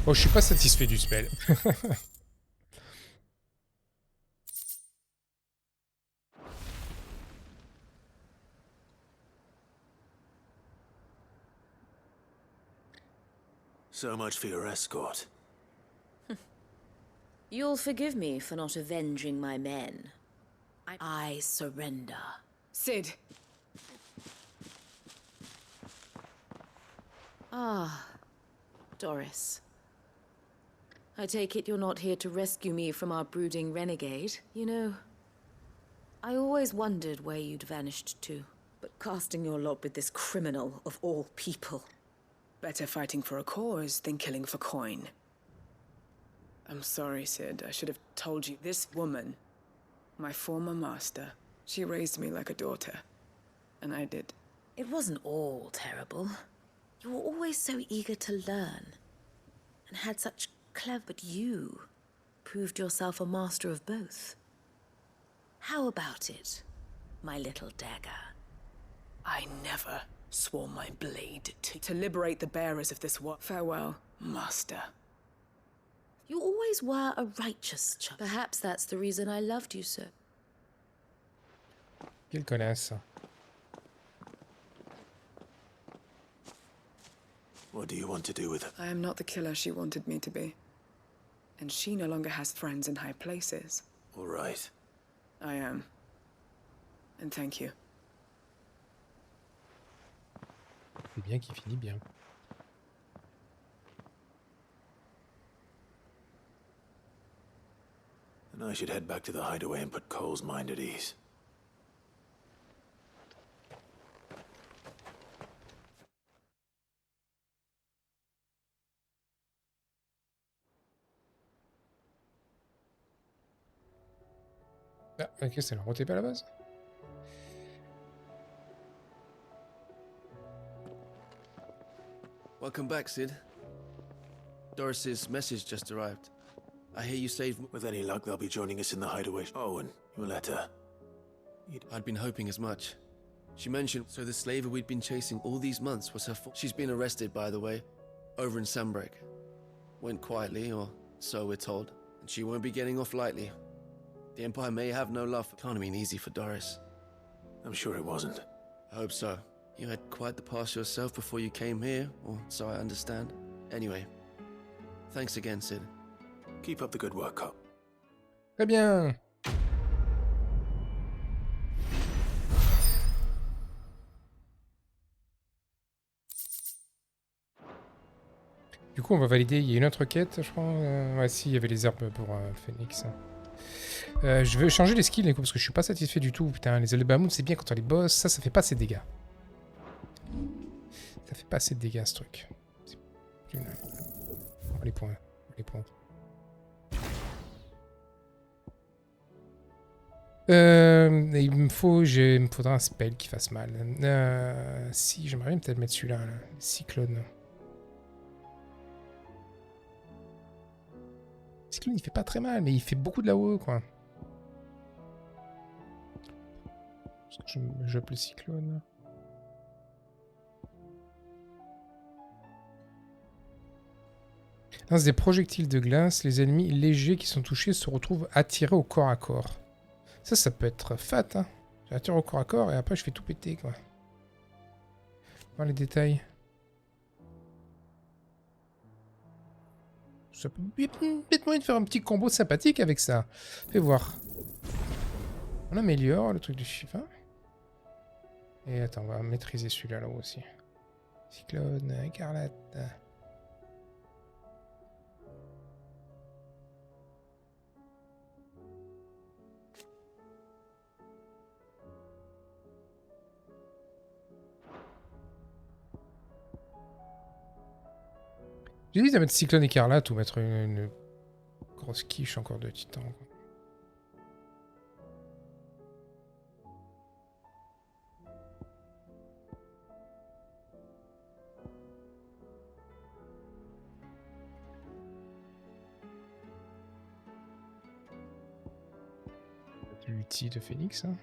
Oh, je suis pas satisfait du spell. So much for your escort. You'll forgive me for not avenging my men. I surrender. Sid. Ah, Doris. I take it you're not here to rescue me from our brooding renegade. You know, I always wondered where you'd vanished to. But casting your lot with this criminal of all people. Better fighting for a cause than killing for coin. I'm sorry, Sid. I should have told you. This woman, my former master, she raised me like a daughter. And I did. It wasn't all terrible. You were always so eager to learn. And had such clever... But you proved yourself a master of both. How about it, my little dagger? I never swore my blade to liberate the bearers of this war. Farewell, master. You always were a righteous child. Perhaps that's the reason I loved you so. Quelle connasse. What do you want to do with her? I am not the killer she wanted me to be. And she no longer has friends in high places. All right. I am. And thank you. C'est bien qui finit bien. And I should head back to the hideaway and put Cole's mind at ease. Ah, ok, c'est le ROTP à la base. Welcome back, Sid. Doris's message just arrived. I hear you saved... With any luck, they'll be joining us in the hideaway. Oh, and your letter. I'd been hoping as much. She mentioned, so the slaver we'd been chasing all these months was her fault. She's been arrested, by the way, over in Sambrek. Went quietly, or so we're told. And she won't be getting off lightly. The Empire may have no love. Can't have been easy for Doris. I'm sure it wasn't. I hope so. You had quite the past yourself before you came here, or so I understand. Anyway, thanks again, Sid. Keep up the good work, Cop. Très bien. Du coup, on va valider. Il y a une autre quête, je crois. Ouais, si, il y avait les herbes pour Phoenix. Je veux changer les skills, les coups, parce que je suis pas satisfait du tout. Putain, les ailes de Bahamut, c'est bien quand on les boss. Ça fait pas assez de dégâts. Ça fait pas assez de dégâts, ce truc. Les points. Les points. Il me faudra un spell qui fasse mal. Si, j'aimerais bien peut-être mettre celui-là, là. Cyclone. Cyclone, il fait pas très mal, mais il fait beaucoup de là-haut, quoi. J'appelle le cyclone. Lance des projectiles de glace. Les ennemis légers qui sont touchés se retrouvent attirés au corps à corps. Ça peut être fat, hein. J'attire au corps à corps et après je fais tout péter, quoi. Voir les détails. Ça peut peut-être moyen de faire un petit combo sympathique avec ça. Fais voir. On améliore le truc du chiffre. Et attends, on va maîtriser celui-là là-haut aussi. Cyclone, écarlate. J'hésite à mettre cyclone écarlate ou mettre une grosse quiche encore de titan. L'outil de Phoenix. Hein.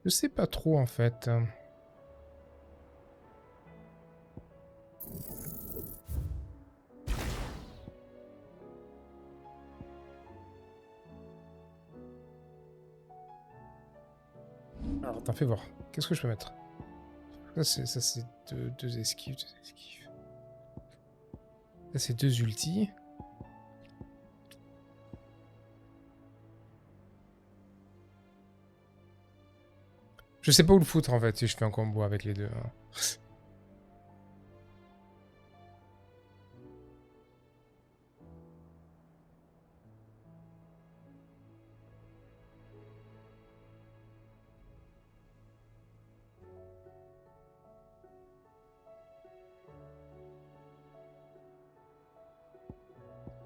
Je sais pas trop en fait. Alors, attends, fais voir. Qu'est-ce que je peux mettre? Ça c'est deux esquives, deux esquives. Ça c'est deux ultis. Je sais pas où le foutre en fait si je fais un combo avec les deux. Hein.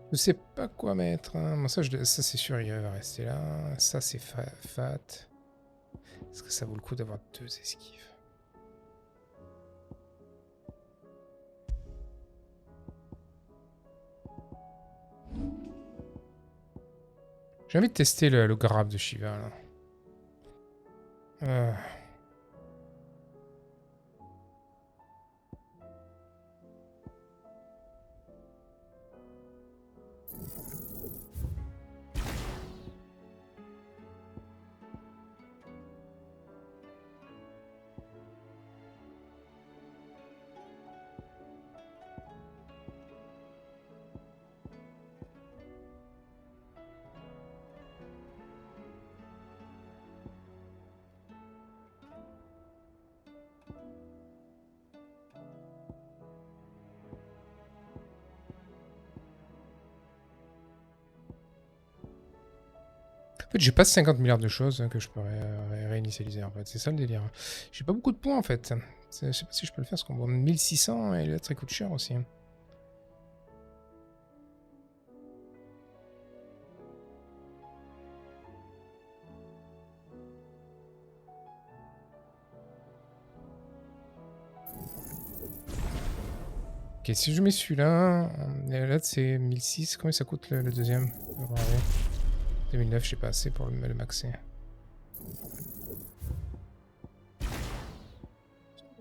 Je sais pas quoi mettre. Hein. Bon, ça c'est sûr, il va rester là. Ça c'est fat. Est-ce que ça vaut le coup d'avoir deux esquives? J'ai envie de tester le grab de Shiva là. En fait, j'ai pas 50 milliards de choses que je peux réinitialiser en fait. C'est ça le délire. J'ai pas beaucoup de points en fait. Je sais pas si je peux le faire, parce qu'on voit 1600 et l'autre il coûte cher aussi. Ok, si je mets celui-là, là c'est 1600, combien ça coûte le deuxième? 2009, je sais pas assez pour le maxer.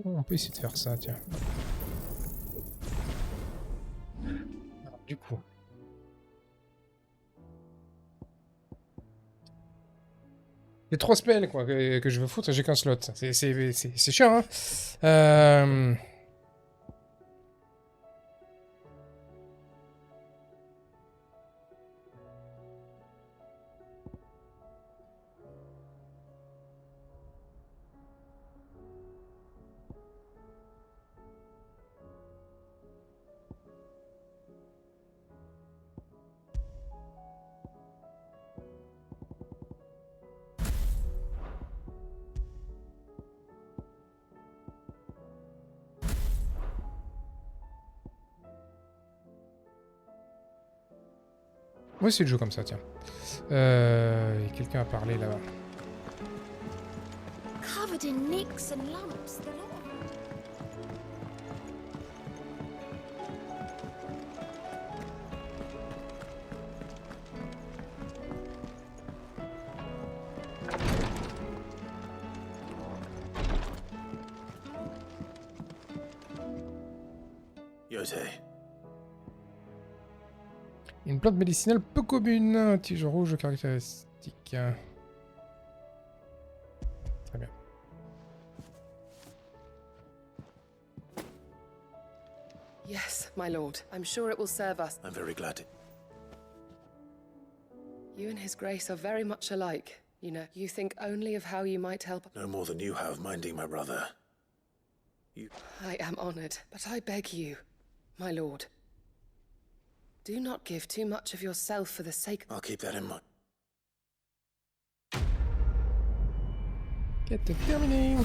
On peut essayer de faire ça, tiens. Alors, du coup. Il y a 3 spells quoi, que je veux foutre, j'ai qu'un slot. C'est chiant, hein. Moi, c'est le jeu comme ça, tiens. Quelqu'un a parlé là-bas. Covered in nicks and lumps. The lot of Yose. Une plante médicinale peu commune. Tige rouge caractéristique. Très bien. Yes, my lord. I'm sure it will serve us. I'm very glad. You and His Grace are very much alike. You know, you think only of how you might help. No more than you have minding my brother. I am honored, but I beg you, my lord. Do not give too much of yourself for the sake... I'll keep that in mind. Quête terminée.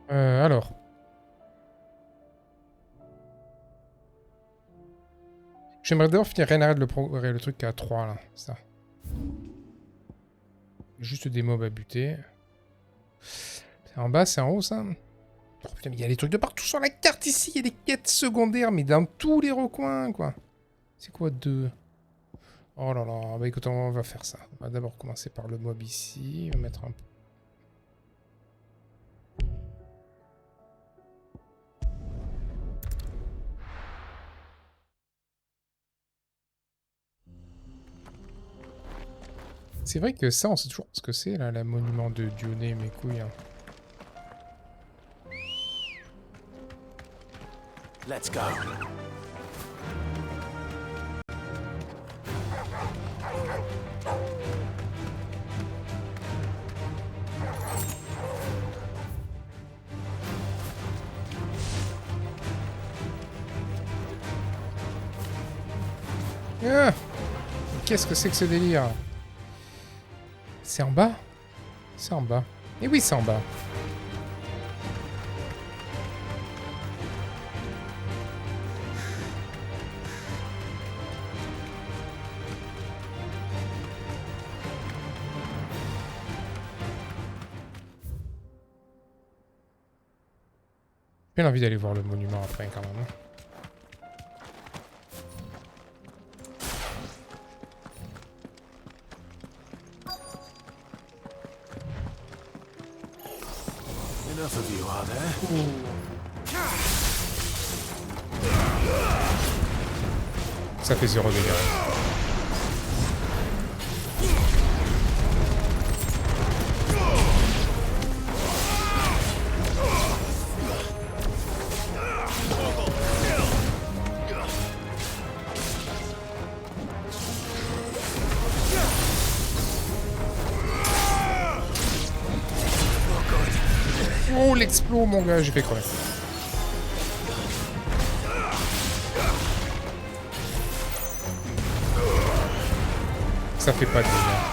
Alors. J'aimerais d'abord finir Reynard le truc à 3 là, ça. Juste des mobs à buter. En bas, c'est en haut, ça? Oh, putain, mais il y a des trucs de partout sur la carte ici. Il y a des quêtes secondaires, mais dans tous les recoins, quoi. C'est quoi 2? Oh là là. Bah écoute, on va faire ça. On va d'abord commencer par le mob ici. On va mettre un peu. C'est vrai que ça, on sait toujours ce que c'est, là, le monument de Dionée, mes couilles. Hein. Let's go. Ah, qu'est-ce que c'est que ce délire? C'est en bas? C'est en bas. Et oui, c'est en bas. J'ai bien envie d'aller voir le monument après, quand même. Enough of you, are there? Ça fait 0 dégâts. Oh, l'explo, mon gars, j'ai fait quoi? Ça fait pas de dégâts.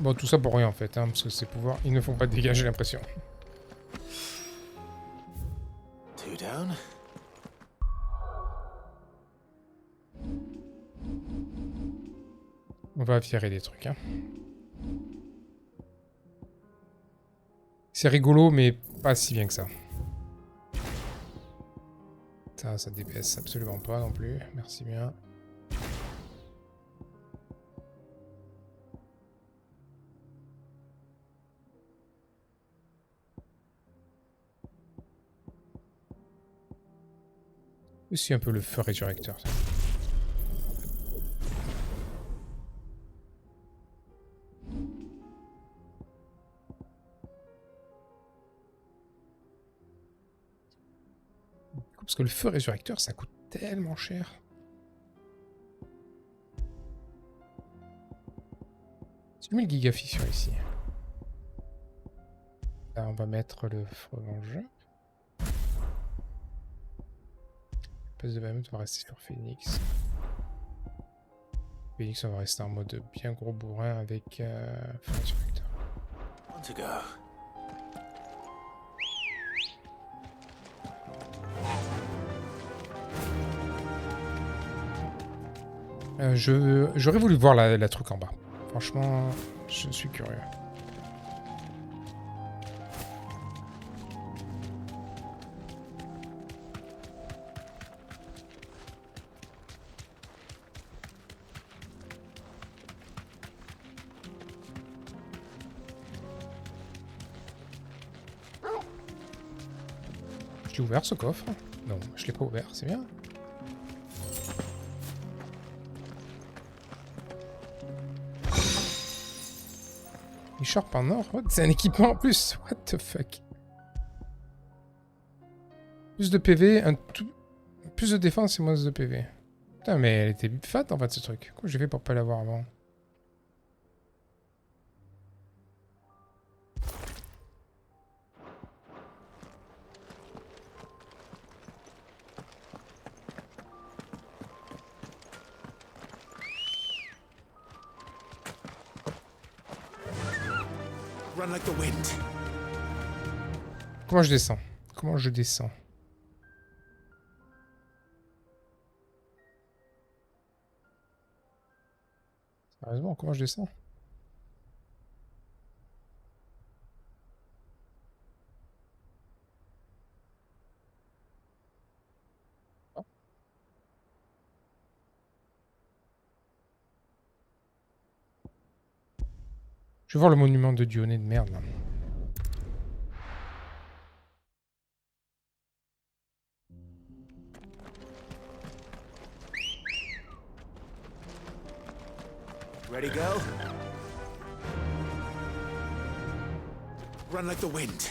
Bon, tout ça pour rien en fait, hein, parce que ces pouvoirs, ils ne font pas de dégâts, j'ai l'impression. Two down. On va virer des trucs, hein. C'est rigolo, mais pas si bien que ça. Ça DPS absolument pas non plus, merci bien. Aussi un peu le feu résurrecteur. Parce que le feu résurrecteur, ça coûte tellement cher. J'ai mis le gigafissure ici. Là, on va mettre le frelon. Passe de Bahamut, on va rester sur Phoenix. Phoenix, on va rester en mode bien gros bourrin avec feu résurrecteur. On to go. J'aurais voulu voir la truc en bas. Franchement, je suis curieux. J'ai ouvert ce coffre? Non, je l'ai pas ouvert, c'est bien. Sharp en or? C'est un équipement en plus? What the fuck? Plus de PV, plus de défense et moins de PV. Putain, mais elle était fat en fait ce truc. Comment j'ai fait pour pas l'avoir avant? Run like the wind. Comment je descends? Comment je descends? Sérieusement, comment je descends? Je vais voir le monument de Dionée de merde là. Ready, girl? Run like the wind.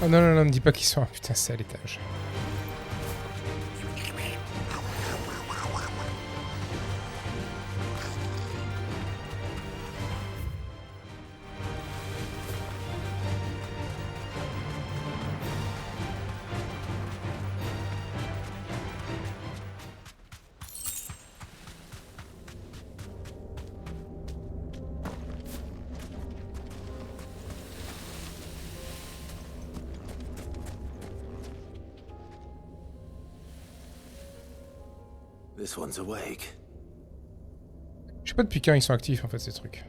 Oh non, non, non, me dis pas qu'ils sont... Putain, c'est à l'étage. This one's awake. Je sais pas depuis quand ils sont actifs en fait ces trucs.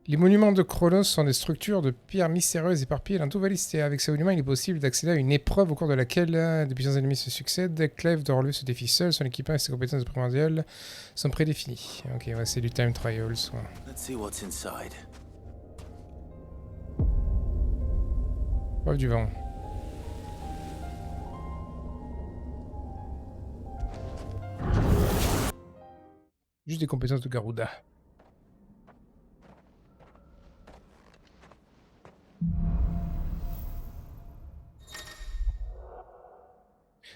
Les monuments de Chronos sont des structures de pierres mystérieuses éparpillées dans tout Valisthea. Avec ces monuments, il est possible d'accéder à une épreuve au cours de laquelle des puissants ennemis se succèdent. Clive doit relever ce défi seul. Son équipement et ses compétences primordiales sont prédéfinies. Ok, ouais, c'est du time trials. Ouais. Let's see what's inside. Preuve du vent. Juste des compétences de Garuda.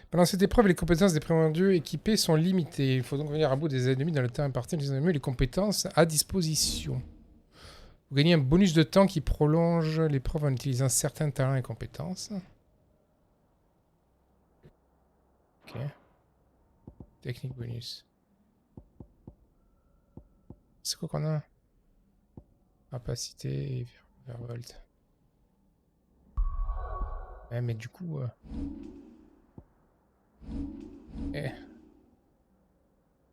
Pendant cette épreuve, les compétences des primordiaux équipés sont limitées. Il faut donc venir à bout des ennemis dans le temps imparti. Les ennemis et les compétences à disposition. Vous gagnez un bonus de temps qui prolonge l'épreuve en utilisant certains talents et compétences. Ok. Technique bonus. C'est quoi qu'on a? Capacité et Vervolt. Ouais, mais du coup... Eh.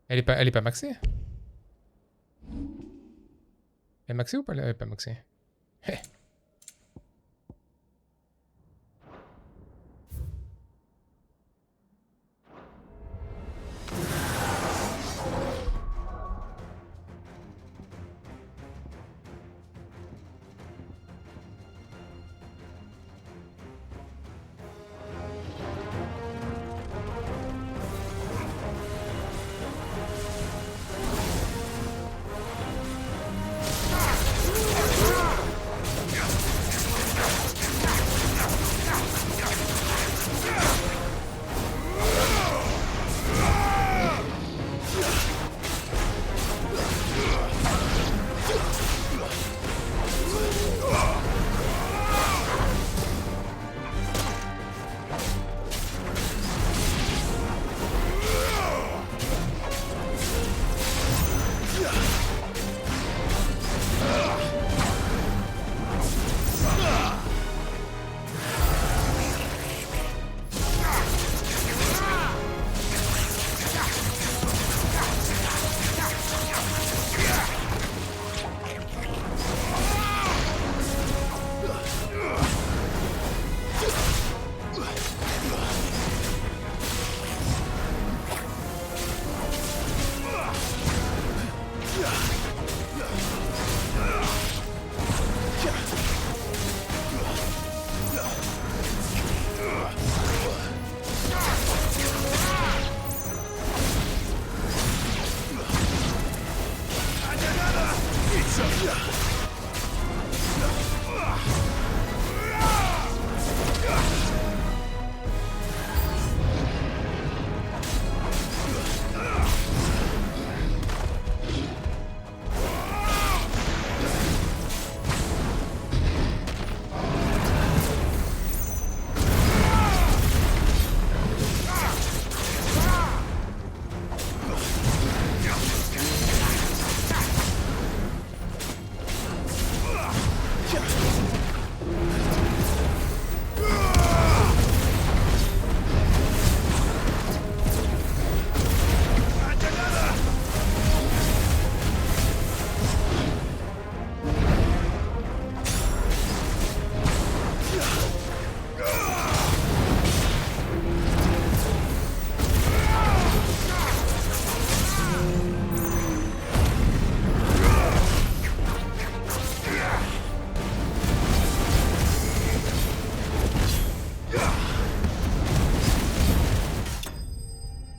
Elle est pas maxée? Elle est maxée ou pas? Elle est pas maxée. Eh.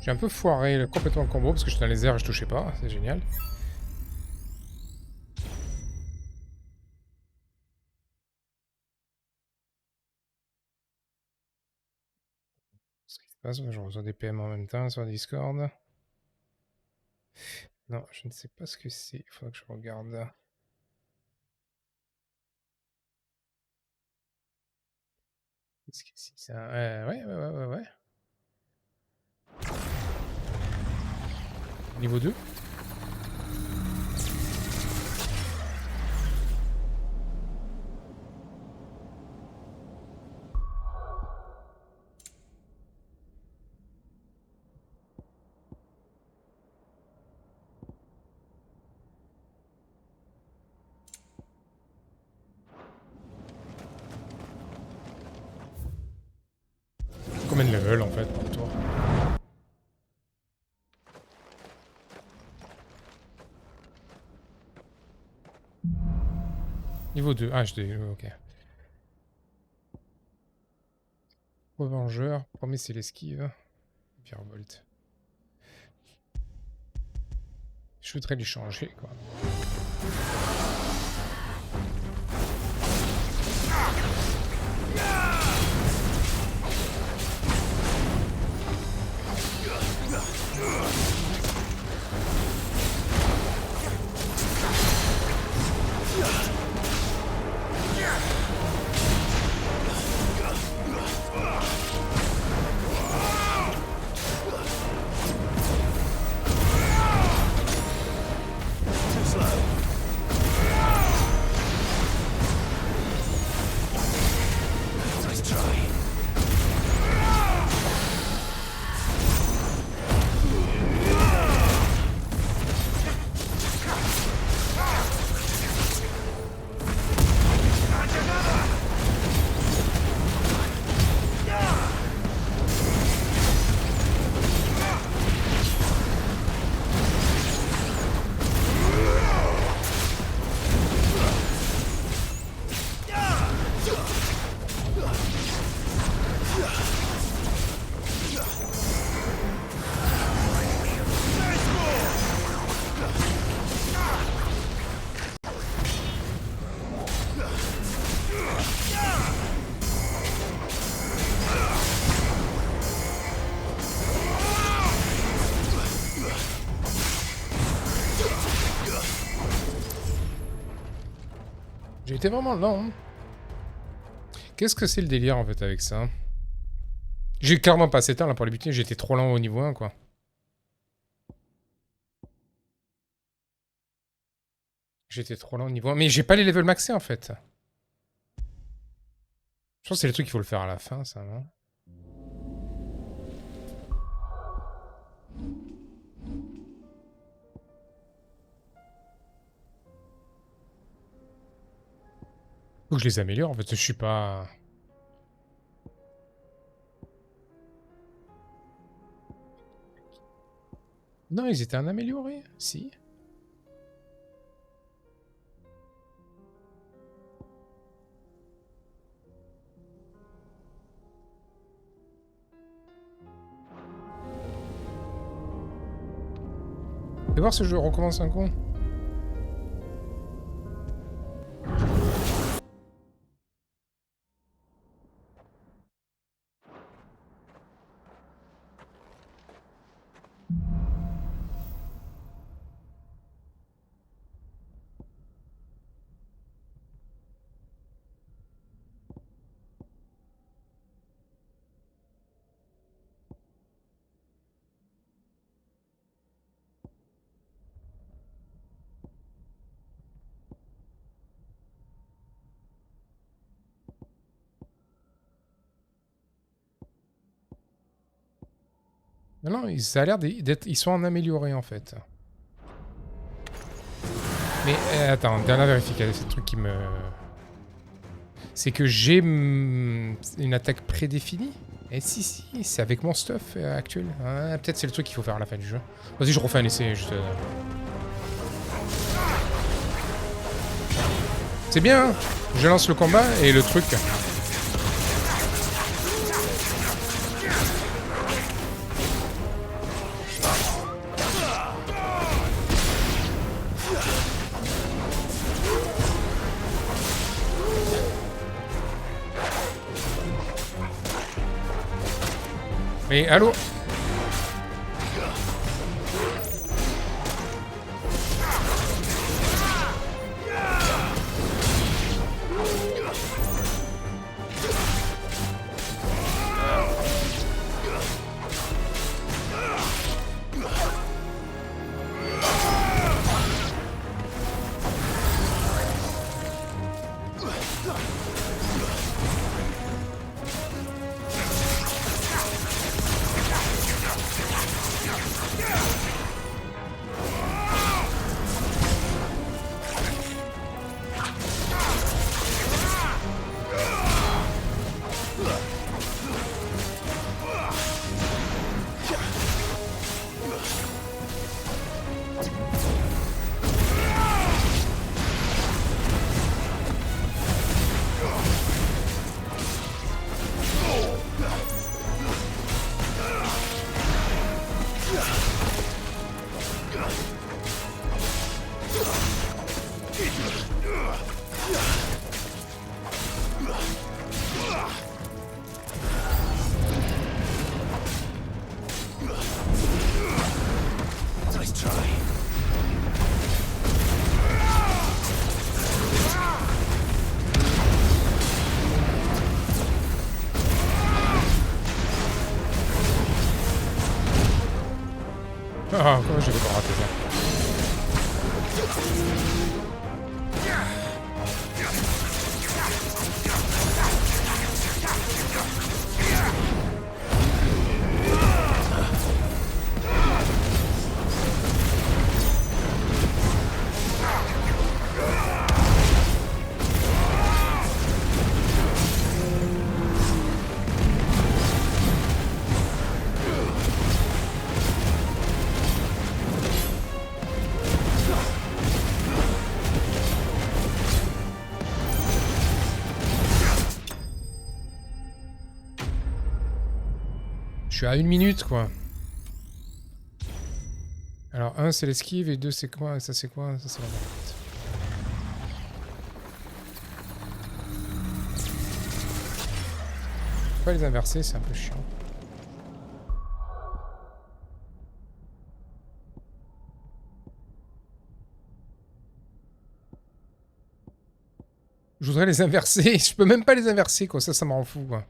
J'ai un peu foiré complètement le combo parce que j'étais dans les airs et je touchais pas, c'est génial. Ce qui se passe, je reçois des PM en même temps sur Discord. Non, je ne sais pas ce que c'est, il faudra que je regarde. Qu'est-ce que c'est ça? Ouais. Niveau 2. Combien de level en fait pour toi? Niveau 2. Ah, ok. Revengeur. Premier, c'est l'esquive. Virevolte. Je voudrais lui changer, quoi. J'ai été vraiment lent. Qu'est-ce que c'est le délire en fait avec ça? J'ai clairement pas assez de temps là pour les buter, j'étais trop lent au niveau 1 quoi. J'étais trop lent au niveau 1, mais j'ai pas les levels maxés en fait. Je pense que c'est le truc qu'il faut le faire à la fin ça, non? Faut que je les améliore en fait, je suis pas... Non, ils étaient en amélioré, si. Fais voir si je recommence un coup. Non, non, ça a l'air d'être... Ils sont en amélioré, en fait. Mais, attends, dernière vérification. C'est le truc qui me... C'est que j'ai une attaque prédéfinie. Et si, c'est avec mon stuff actuel. Ah, peut-être c'est le truc qu'il faut faire à la fin du jeu. Vas-y, je refais un essai, juste... C'est bien, hein. Je lance le combat et le truc... Mais allô? Ah, comment je vais pas rater ça? Je suis à 1 minute, quoi. Alors, 1, c'est l'esquive, et 2, c'est quoi? Ça, c'est quoi? Ça, c'est la barrette. Pas les inverser, c'est un peu chiant. Je voudrais les inverser. Je peux même pas les inverser, quoi. Ça me rend fou, quoi.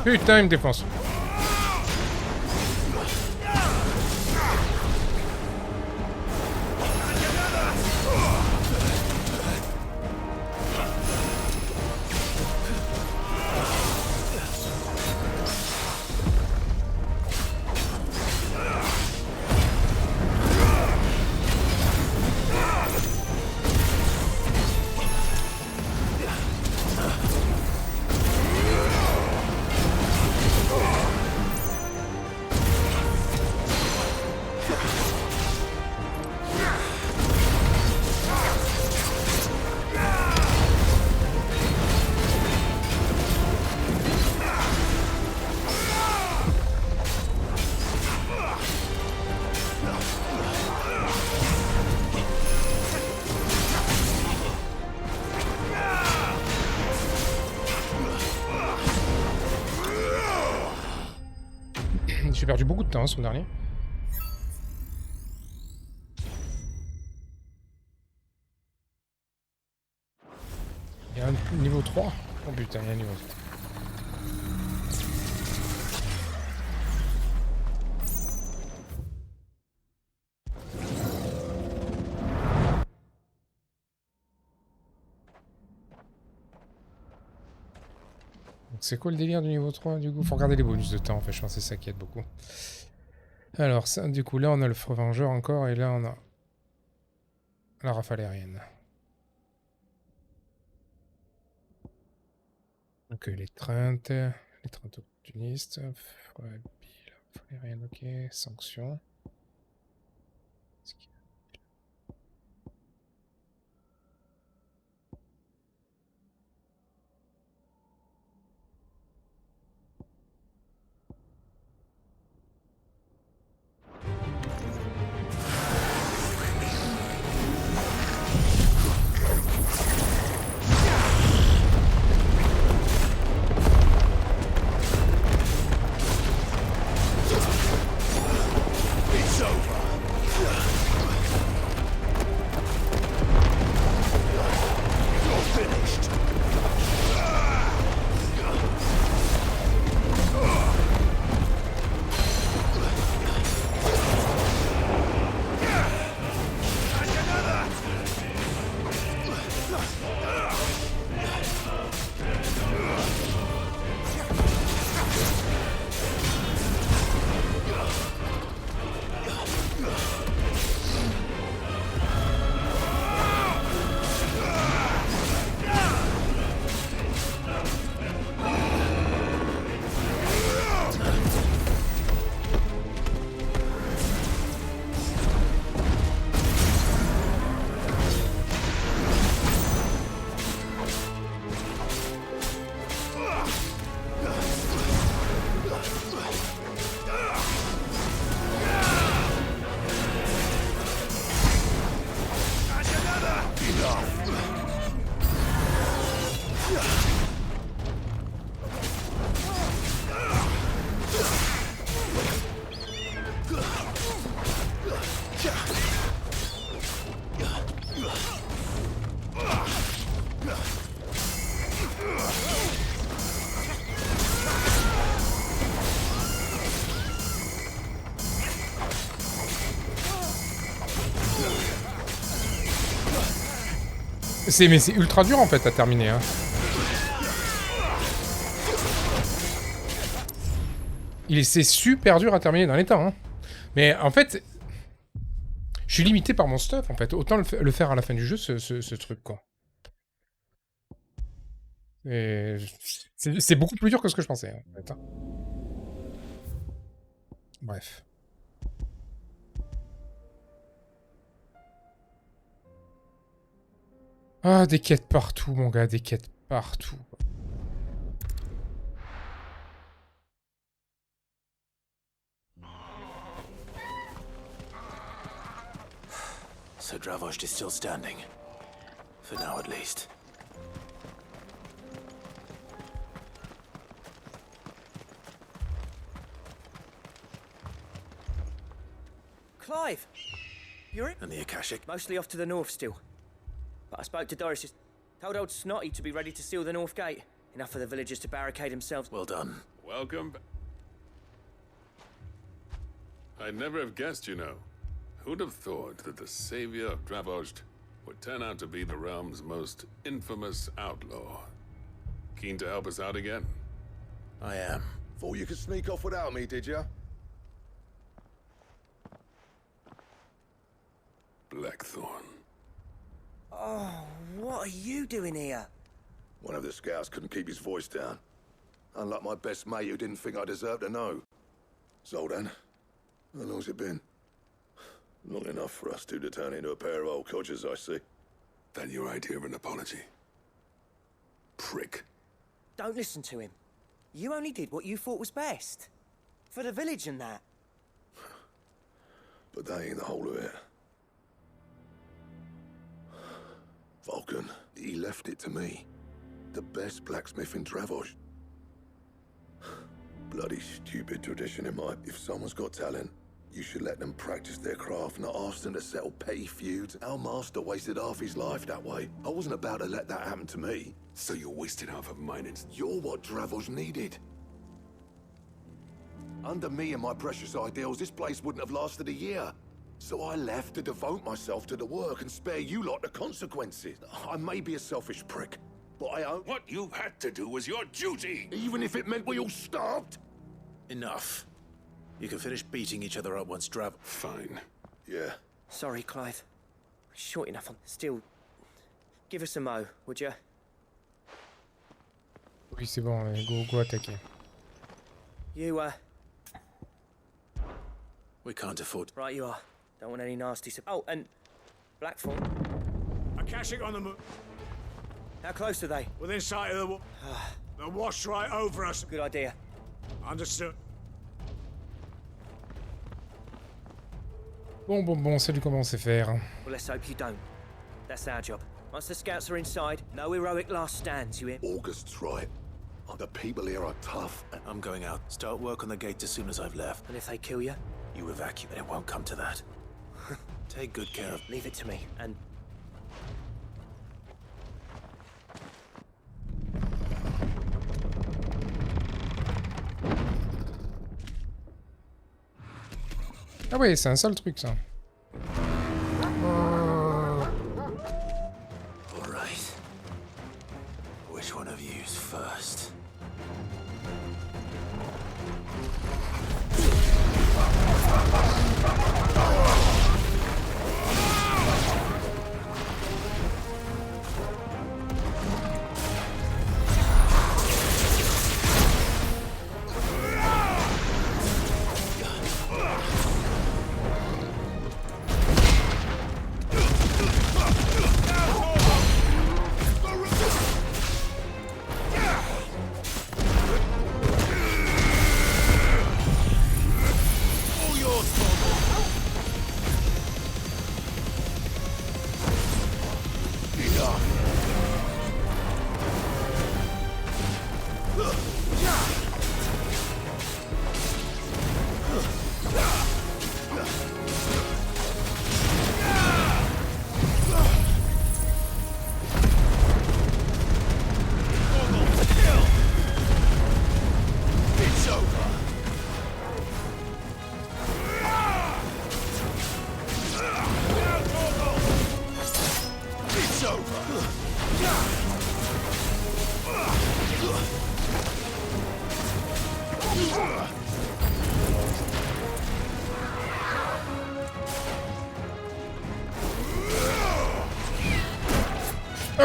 Putain, il me défonce. J'ai perdu beaucoup de temps, son dernier. Il y a un niveau 3. Oh putain, il y a un niveau 3. C'est quoi le délire du niveau 3 du coup? Faut regarder les bonus de temps en fait, je pense que c'est ça qui aide beaucoup. Alors ça, du coup là on a le Vengeur encore et là on a la rafale aérienne. Donc l'étreinte opportuniste, rafale aérienne, ok, sanctions. Mais c'est ultra dur en fait à terminer. Hein. C'est super dur à terminer dans les temps. Hein. Mais en fait, je suis limité par mon stuff en fait. Autant le faire à la fin du jeu, ce truc quoi. C'est beaucoup plus dur que ce que je pensais en fait. Hein. Bref. Ah, des quêtes partout, mon gars, des quêtes partout. So Dravost is still standing. For now, at least. Clive! You're in? And the Akashic? Mostly off to the north still. But I spoke to Doris. Told old Snotty to be ready to seal the north gate. Enough for the villagers to barricade themselves. Well done. Welcome. I'd never have guessed, you know. Who'd have thought that the savior of Dravost would turn out to be the realm's most infamous outlaw? Keen to help us out again? I am. Thought you could sneak off without me, did ya? Blackthorn. Oh, what are you doing here? One of the scouts couldn't keep his voice down. Unlike my best mate who didn't think I deserved to know. Zoldan, how long's it been? Long enough for us two to turn into a pair of old codgers, I see. That your idea of an apology? Prick. Don't listen to him. You only did what you thought was best. For the village and that. But that ain't the whole of it. Vulcan, he left it to me. The best blacksmith in Dravost. Bloody stupid tradition in my... If someone's got talent, you should let them practice their craft, not ask them to settle petty feuds. Our master wasted half his life that way. I wasn't about to let that happen to me. So you wasted half of mine and... You're what Dravost needed. Under me and my precious ideals, this place wouldn't have lasted a year. So I left to devote myself to the work and spare you lot the consequences. I may be a selfish prick, but I own... What you had to do was your duty! Even if it meant we all starved? Enough. You can finish beating each other up once Drav... Fine. Yeah. Sorry, Clive. Short enough on... Still... Give us a mo, would you? Oui, c'est bon, go attaquer. You, We can't afford... Right you are. Don't want any nasty... Oh, and... Blackthorn. Akashic on the moon. How close are they? Within sight of the... They'll wash right over us. Good idea. Understood. Bon, salut, comment c'est faire? Well, let's hope you don't. That's our job. Once the scouts are inside, no heroic last stands, you hear? August's right. The people here are tough. I'm going out. Start work on the gate as soon as I've left. And if they kill you? You evacuate. It won't come to that. Take good care of... Leave it to me, and... Ah ouais, c'est un sale truc ça. All right. Which one of you's first?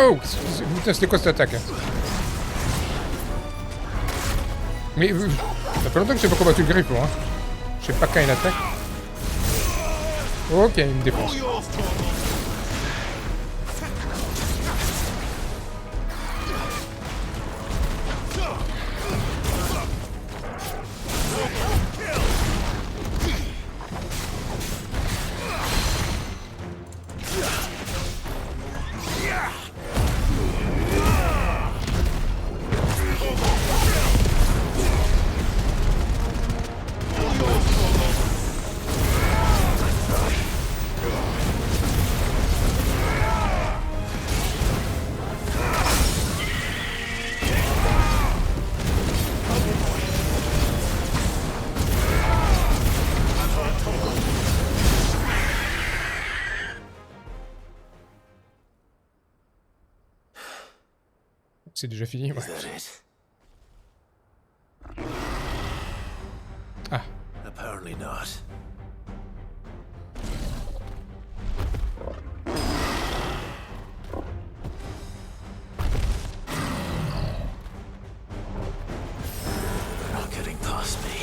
Oh, putain, c'était quoi cette attaque? Mais ça fait longtemps que j'ai pas combattu le griffon, hein. Je sais pas quand il attaque. Ok, il me défonce. C'est déjà fini, ouais. Is that it? Ah. Apparently not. They're not getting past me.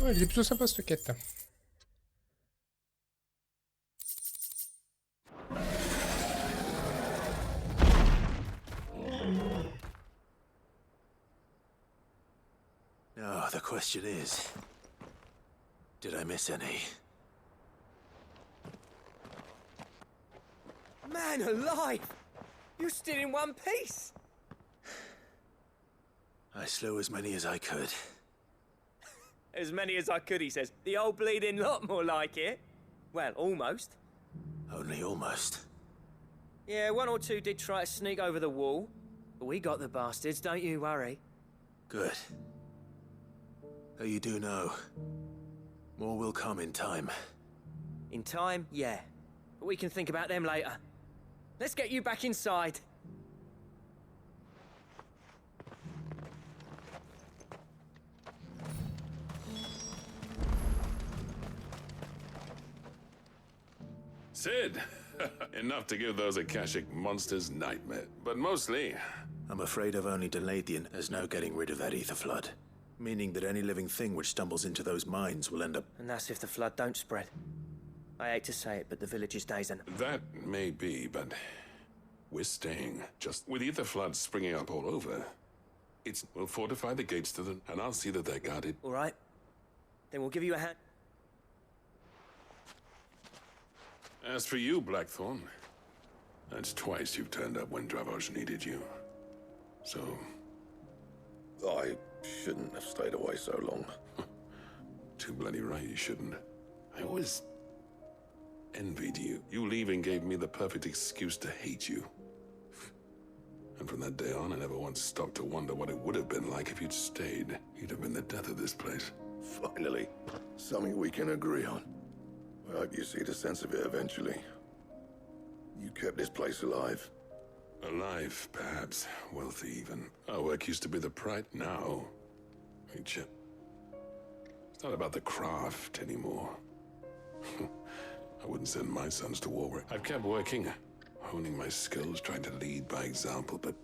Ouais, il est plutôt sympa cette quête. Now, the question is, did I miss any? Man alive! You're still in one piece! I slew as many as I could. As many as I could, he says. The old bleeding lot, more like it. Well, almost. Only almost. Yeah, one or two did try to sneak over the wall. But we got the bastards, don't you worry. Good. Though you do know, more will come in time. In time, yeah. But we can think about them later. Let's get you back inside. Sid! Enough to give those Akashic monsters nightmare. But mostly... I'm afraid I've only delayed the end. There's no getting rid of that ether flood. Meaning that any living thing which stumbles into those mines will end up... And that's if the flood don't spread. I hate to say it, but the village's days are... That may be, but... we're staying. Just with ether floods springing up all over. We'll fortify the gates to them, and I'll see that they're guarded. All right. Then we'll give you a hand. As for you, Blackthorn, that's twice you've turned up when Dravos needed you. So... I shouldn't have stayed away so long. Too bloody right you shouldn't. I always envied you. You leaving gave me the perfect excuse to hate you. And from that day on, I never once stopped to wonder what it would have been like if you'd stayed. You'd have been the death of this place. Finally, something we can agree on. I hope you see the sense of it eventually. You kept this place alive. Alive, perhaps. Wealthy, even. Our work used to be the pride. Now, it's not about the craft anymore. I wouldn't send my sons to war. I've kept working, honing my skills, trying to lead by example, but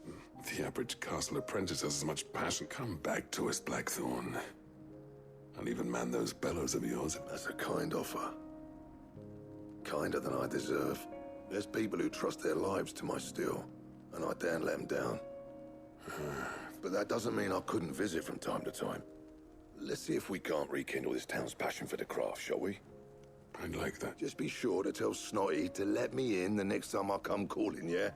the average castle apprentice has as much passion. Come back to us, Blackthorn. I'll even man those bellows of yours. That's a kind offer. Kinder than I deserve. There's people who trust their lives to my steel, and I daren't let them down. But that doesn't mean I couldn't visit from time to time. Let's see if we can't rekindle this town's passion for the craft, shall we? I'd like that. Just be sure to tell Snotty to let me in the next time I come calling, yeah?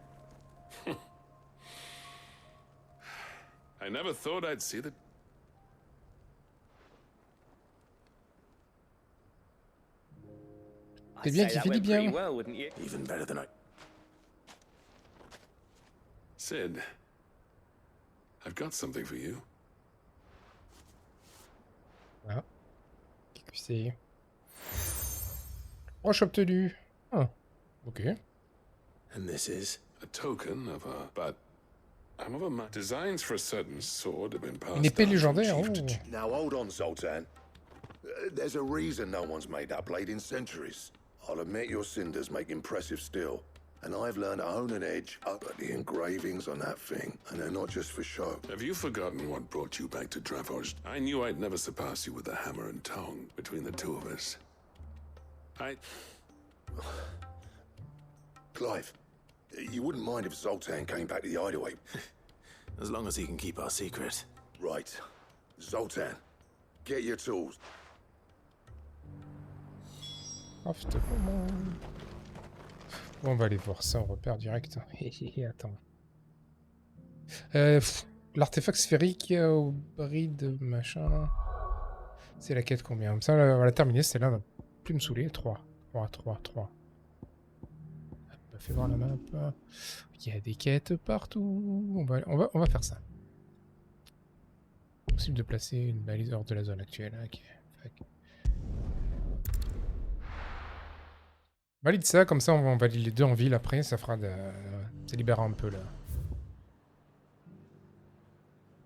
I never thought I'd see the... C'est bien qu'il fait du bien. Well, wouldn't you? Even better than I... Sid, I've got something for you. Ah. Qu'est-ce que c'est? Roche obtenue. Ah. Ok. And this is? A token of a... But... I'm of a mind. Designs for a certain sword have been passed Une épée down from légendaire. chief to Oh. chief. Now hold on, Zoltan. There's a reason no one's made that blade in centuries. I'll admit your cinders make impressive steel. And I've learned to hone an edge up at the engravings on that thing. And they're not just for show. Have you forgotten what brought you back to Dravoj? I knew I'd never surpass you with the hammer and tongue between the two of us. Clive, you wouldn't mind if Zoltan came back to the hideaway? As long as he can keep our secret. Right. Zoltan, get your tools. Craft command. Bon, on va aller voir ça, on repère direct. Attends. L'artefact sphérique au bride machin. C'est la quête combien? Comme ça, on va la terminer, celle-là va plus me saouler. 3. Fais voir la map. Il y a des quêtes partout. On va faire ça. Possible de placer une balise hors de la zone actuelle. Ok. Valide ça, comme ça on valide les deux en ville après, ça fera de... ça libérera un peu là.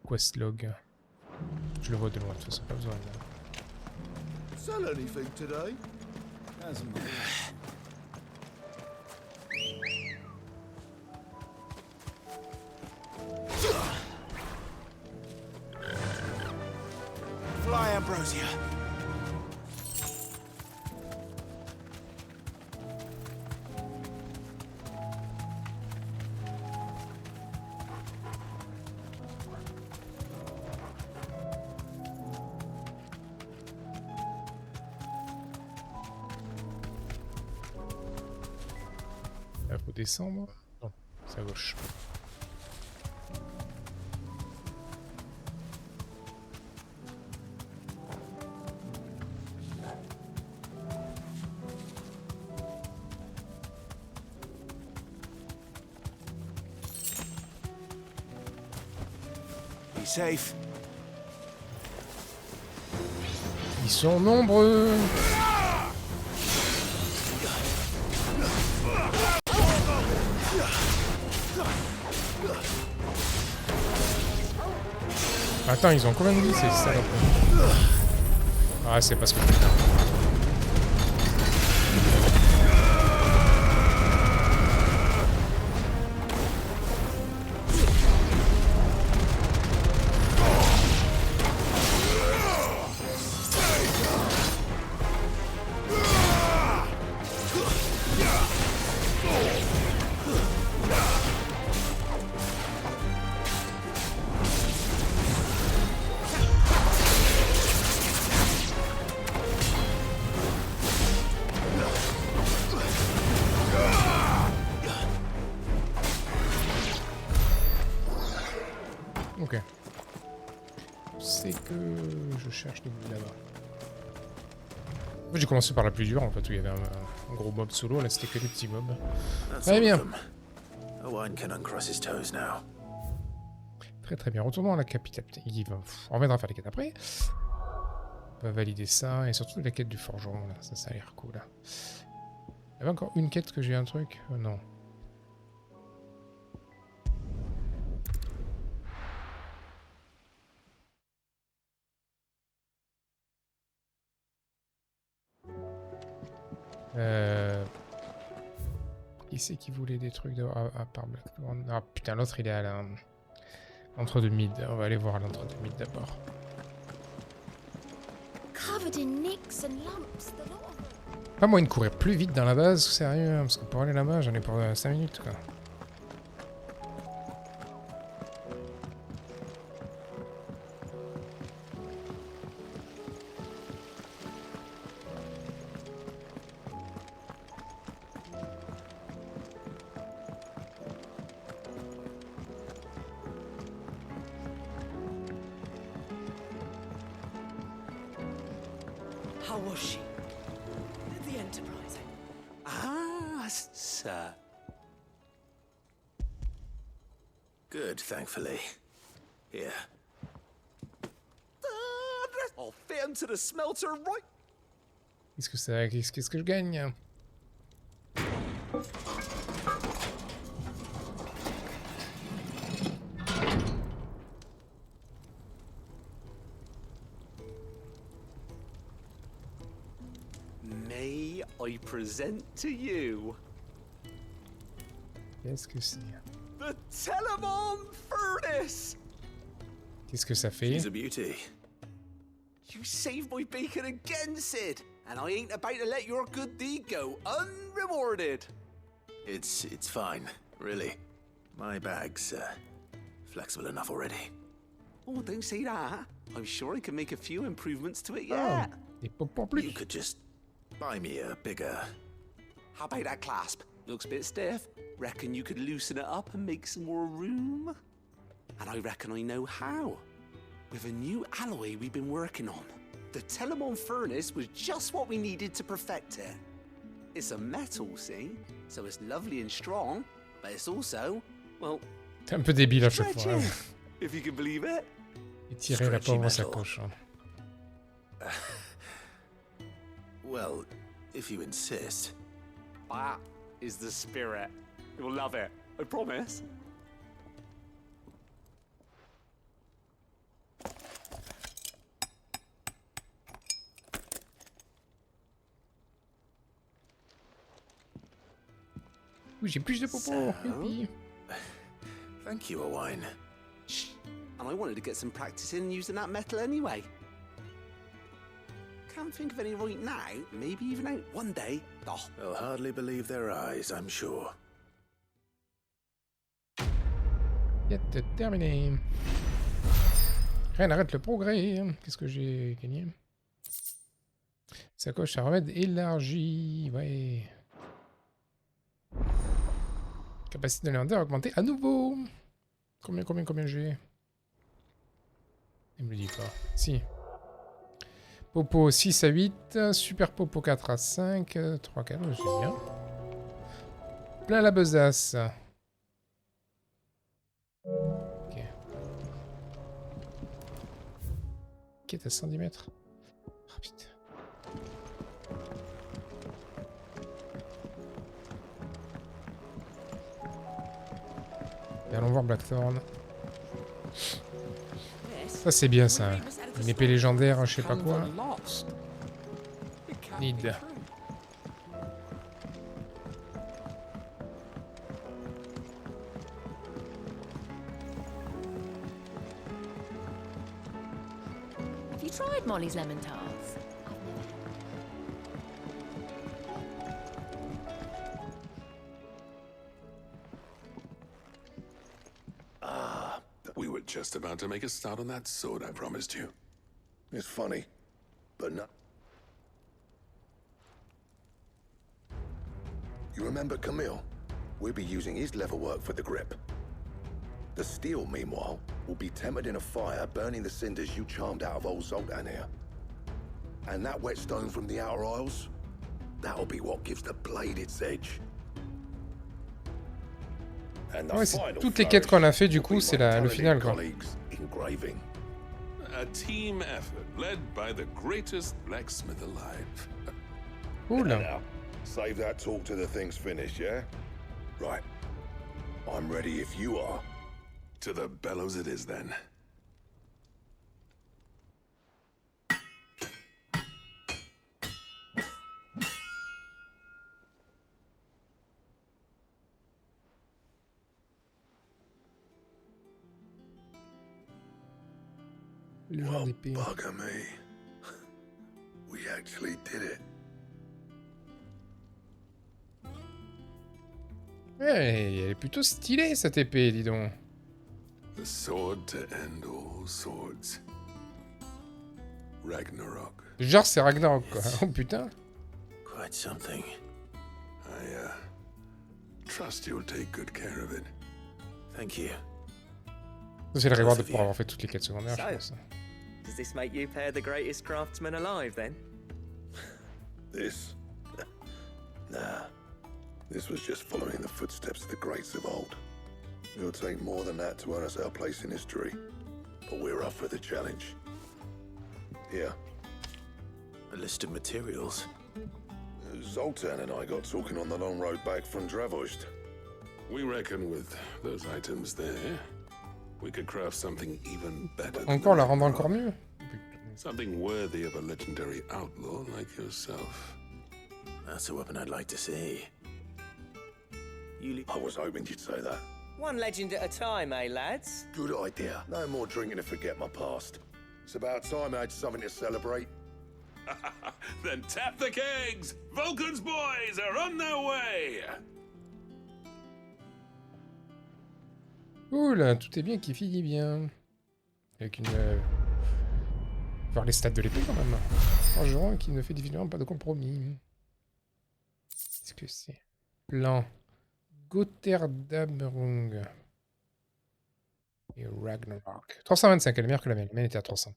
Quest log. Je le vois de loin, de toute façon, pas besoin de... Sell anything today? Fly, Ambrosia. Là, faut descendre. Non, c'est à gauche. Be safe. Ils sont nombreux. Attends, ils ont combien de vie ces salopes? Ah, c'est parce que... Ok. C'est que je cherche de là-bas. J'ai commencé par la plus dure en fait, où il y avait un gros mob solo, là c'était que des petits mobs. That's Très all bien. of them. Owen can uncross his toes now. Très très bien. Retournons à la capitale. On reviendra faire les quêtes après. On va valider ça, et surtout la quête du forgeron, là. Ça a l'air cool. Là. Il y avait encore une quête que j'ai un truc non. Qui c'est qui voulait des trucs de... à part Blackthorn? Ah putain, l'autre il est à l'entre-deux mid. On va aller voir l'entre-deux mid d'abord. Covered in nicks and lumps, the lot of them. Pas moyen de courir plus vite dans la base, sérieux, hein, parce que pour aller là-bas, j'en ai pour 5 minutes quoi. How was she? The Enterprise. Ah, sir. Good, thankfully. Here. I'll fit him to the smelter right. Qu'est-ce que ça... Qu'est-ce que je gagne? May I present to you Qu'est-ce que c'est? the Telemon Furnace? Qu'est-ce que ça fait? She's a beauty. You saved my beacon again, Sid, and I ain't about to let your good deed go unrewarded. It's fine, really. My bag's flexible enough already. Oh, don't say that. I'm sure I can make a few improvements to it yet. You could just buy me a bigger... How about that clasp? Looks a bit stiff. Reckon you could loosen it up and make some more room? And I reckon I know how. With a new alloy we've been working on. The Telemon Furnace was just what we needed to perfect it. It's a metal, see? So it's lovely and strong, but it's also, well... T'es un peu débile à chaque fois. stretchy, Hein. if you can believe it. Et tirer la pauvre sacoche. Hein. Well, if you insist. That is the spirit. You'll love it. I promise. Ouh, j'ai plus de popo. Youpi. Thank you, Owen. Shh. And I wanted to get some practice in using that metal anyway. Can't think of any right now. Maybe even out one day. Oh. They'll hardly believe their eyes, I'm sure. Quête terminée. Rien n'arrête le progrès. Qu'est-ce que j'ai gagné? Sacoche à remède élargie. Ouais. Capacité de l'inventaire augmentée à nouveau. Combien j'ai? Il me le dit pas. Si. Popo 6 à 8. Super Popo 4 à 5. 3 à 4. C'est bien. Plein la besace. Ok. Quête à 110 mètres. Oh putain. Et allons voir Blackthorn. Ça c'est bien ça. Une épée légendaire, je sais pas quoi. Need. Have you tried Molly's lemon tarts? We were just about to make a start on that sword I promised you. It's funny, but not. You remember Camille? We'll be using his leather work for the grip. The steel, meanwhile, will be tempered in a fire, burning the cinders you charmed out of old Zoltan here. And that whetstone from the Outer Isles, that'll be what gives the blade its edge. And the Ouais, c'est final toutes les quêtes qu'on a fait, du coup, c'est le talented final, quoi. colleagues engraving. A team effort led by the greatest blacksmith alive. Cool. Now, save that talk till the thing's finished, yeah? Right. I'm ready if you are. To the bellows it is, then. Well, bugger me. We actually did it. Ouais, elle est plutôt stylée, cette épée, dis donc. The sword to end all swords. Ragnarok. Genre, c'est Ragnarok, quoi. Oh, putain. Quite something. I trust you'll take good care of it. Thank you. C'est le reward pour avoir fait toutes les quêtes secondaires, je pense. Does this make you pair the greatest craftsman alive, then? This? Nah. This was just following the footsteps of the greats of old. It'll take more than that to earn us our place in history. But we're up for the challenge. Here. A list of materials. Zoltan and I got talking on the long road back from Dravost. We reckon with those items there, we could craft something even better. Encore la rendre encore mieux. Something worthy of a legendary outlaw like yourself. That's a weapon I'd like to see. I was hoping you'd say that. One legend at a time, eh, lads? Good idea. No more drinking to forget my past. It's about time I had something to celebrate. Then tap the kegs! Vulcan's boys are on their way! Cool, tout est bien qui finit bien. Avec une... voir les stats de l'épée, quand même. Forgeron qui ne fait définitivement pas de compromis. Qu'est-ce que c'est? Plan. Gotterdammerung. Et Ragnarok. 325, elle est meilleure que la mienne. La mienne était à 300.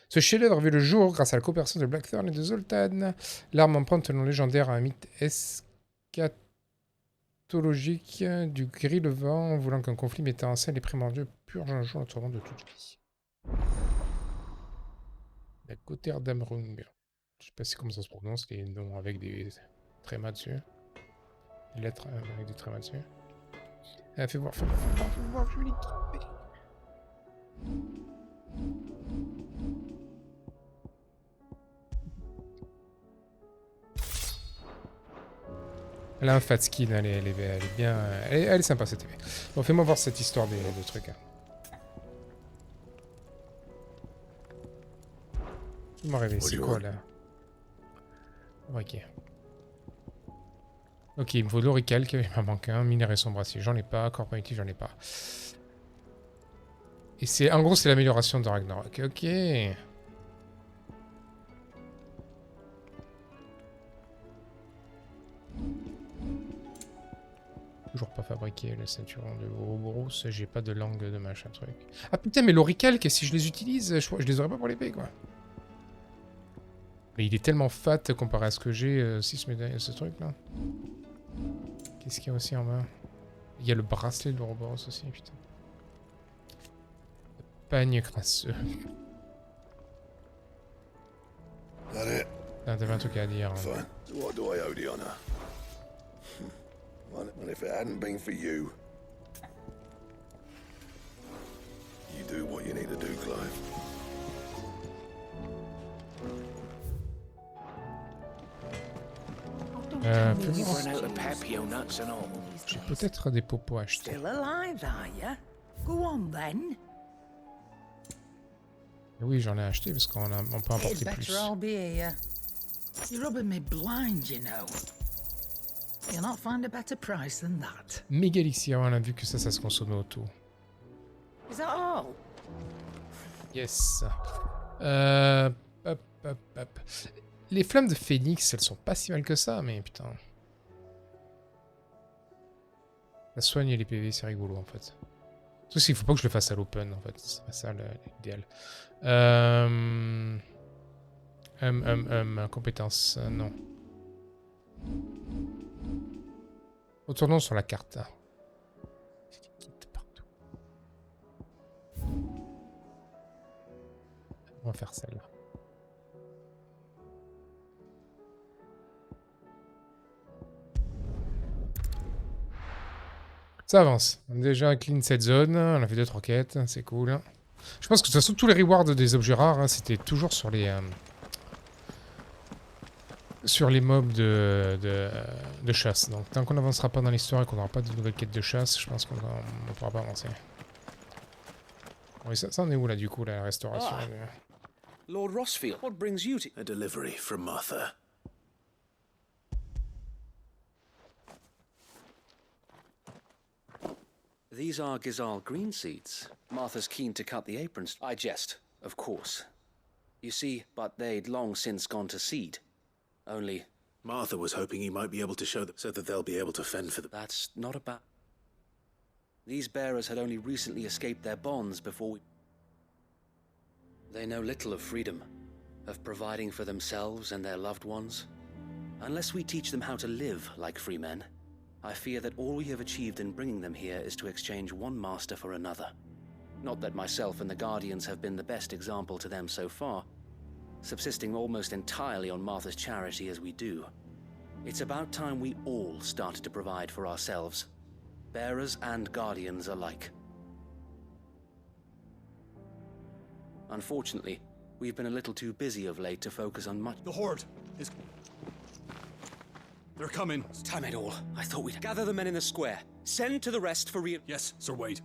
Ce chef-d'œuvre vit le jour grâce à la coopération de Blackthorn et de Zoltan. L'arme emprunte un nom légendaire à un mythe eschatologique du gris le vent, voulant qu'un conflit mettant en scène les primordiaux purge un jour le tourment de toute vie. La Gotterdammerung. Je sais pas si comment ça se prononce, les noms avec des trémas dessus. Les lettres avec des trémas dessus. Ah, fais voir, je vais les tromper. Elle a un fat skin, elle est bien... Elle est sympa cette épée. Bon, fais-moi voir cette histoire de trucs. Je m'en rêvé, c'est quoi là? Ok. Ok, il me faut de l'oricalque, il m'en manque un. Minerai sombre acier, j'en ai pas. Corps primitif, j'en ai pas. Et c'est... En gros, c'est l'amélioration de Ragnarok. Ok. Toujours pas fabriqué le ceinturon de Ouroboros, j'ai pas de langue de machin truc. Ah putain, mais l'oricalque, si je les utilise, je les aurais pas pour l'épée, quoi. Mais il est tellement fat comparé à ce que j'ai, si ce truc là. Qu'est-ce qu'il y a aussi en bas? Il y a le bracelet de l'Ouroboros aussi, putain. Le pagne crasseux. T'avais un truc à dire. Hein. What do I owe the honor? And if it hadn't been for you, you do what you need to do, Clive. J'ai peut-être des popos à acheter. Still alive, are ya? Go on then. Oui, j'en ai acheté parce qu'on peut importer plus. I'll be here. You're rubbing me blind, you know. You'll not find a better price than that. Méga elixir, on a vu que ça se consommait auto. Is that all? Yes. Hop. Les flammes de phénix, elles sont pas si mal que ça, mais putain. La soigne et les PV, c'est rigolo en fait. Tout ce qu'il faut pas que je le fasse à l'open en fait. C'est pas ça l'idéal. Compétence, non. Retournons sur la carte. On va faire celle-là. Ça avance. On a déjà clean cette zone. On a fait 2-3 quêtes. C'est cool. Je pense que de toute façon, tous les rewards des objets rares, hein, c'était toujours sur les mobs de chasse. Donc tant qu'on n'avancera pas dans l'histoire et qu'on n'aura pas de nouvelles quêtes de chasse, je pense qu'on ne pourra pas avancer. Oui, ça en est où là du coup, la restauration Lord Rossfield, what brings you to... A delivery from Martha. These are Gizal green seeds. Martha's keen to cut the aprons. I jest, of course. You see, but they'd long since gone to seed. Only... Martha was hoping he might be able to show them so that they'll be able to fend for them. That's not about... These bearers had only recently escaped their bonds before we... They know little of freedom, of providing for themselves and their loved ones. Unless we teach them how to live like free men, I fear that all we have achieved in bringing them here is to exchange one master for another. Not that myself and the Guardians have been the best example to them so far, subsisting almost entirely on Martha's charity as we do. It's about time we all started to provide for ourselves, bearers and Guardians alike. Unfortunately, we've been a little too busy of late to focus on much. The Horde is... They're coming. Damn it all. I thought we'd gather the men in the square. Send to the rest for real... Yes, Sir Wade.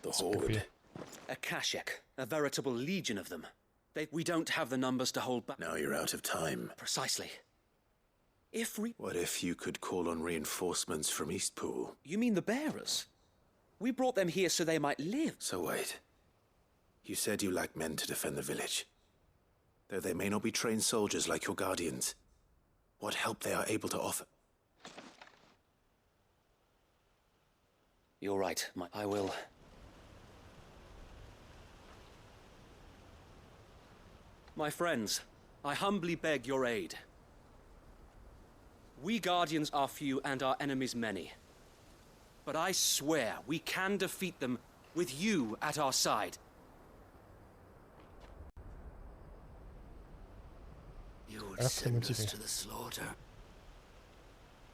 The Horde. A Kashek, a veritable legion of them. We don't have the numbers to hold back. Now you're out of time. Precisely. What if you could call on reinforcements from Eastpool? You mean the bearers? We brought them here so they might live. So wait. You said you lack men to defend the village. Though they may not be trained soldiers like your Guardians, what help they are able to offer. You're right, I will. My friends, I humbly beg your aid. We Guardians are few and our enemies many. But I swear we can defeat them with you at our side. You would send us to the slaughter,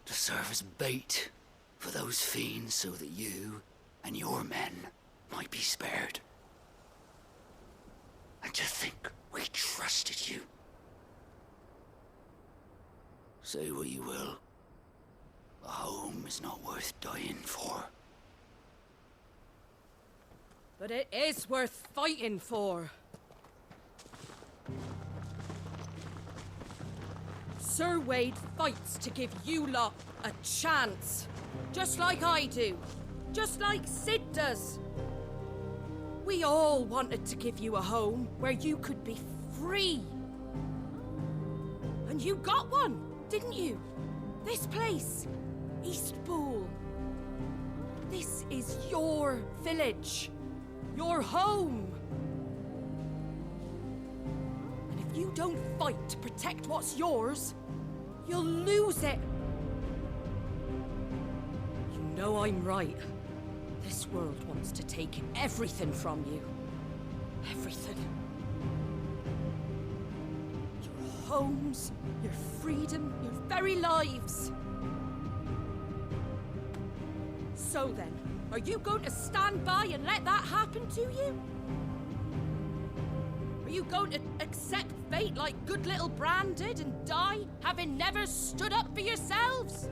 to serve as bait for those fiends so that you and your men might be spared. And to think we trusted you. Say what you will. A home is not worth dying for. But it is worth fighting for. Sir Wade fights to give you lot a chance. Just like I do. Just like Sid does. We all wanted to give you a home where you could be free. And you got one, didn't you? This place, Eastpool. This is your village. Your home. And if you don't fight to protect what's yours, you'll lose it. You know I'm right. This world wants to take everything from you. Everything. Your homes, your freedom, your very lives. So then, are you going to stand by and let that happen to you? Are you going to accept fate like good little Bran did and die, having never stood up for yourselves?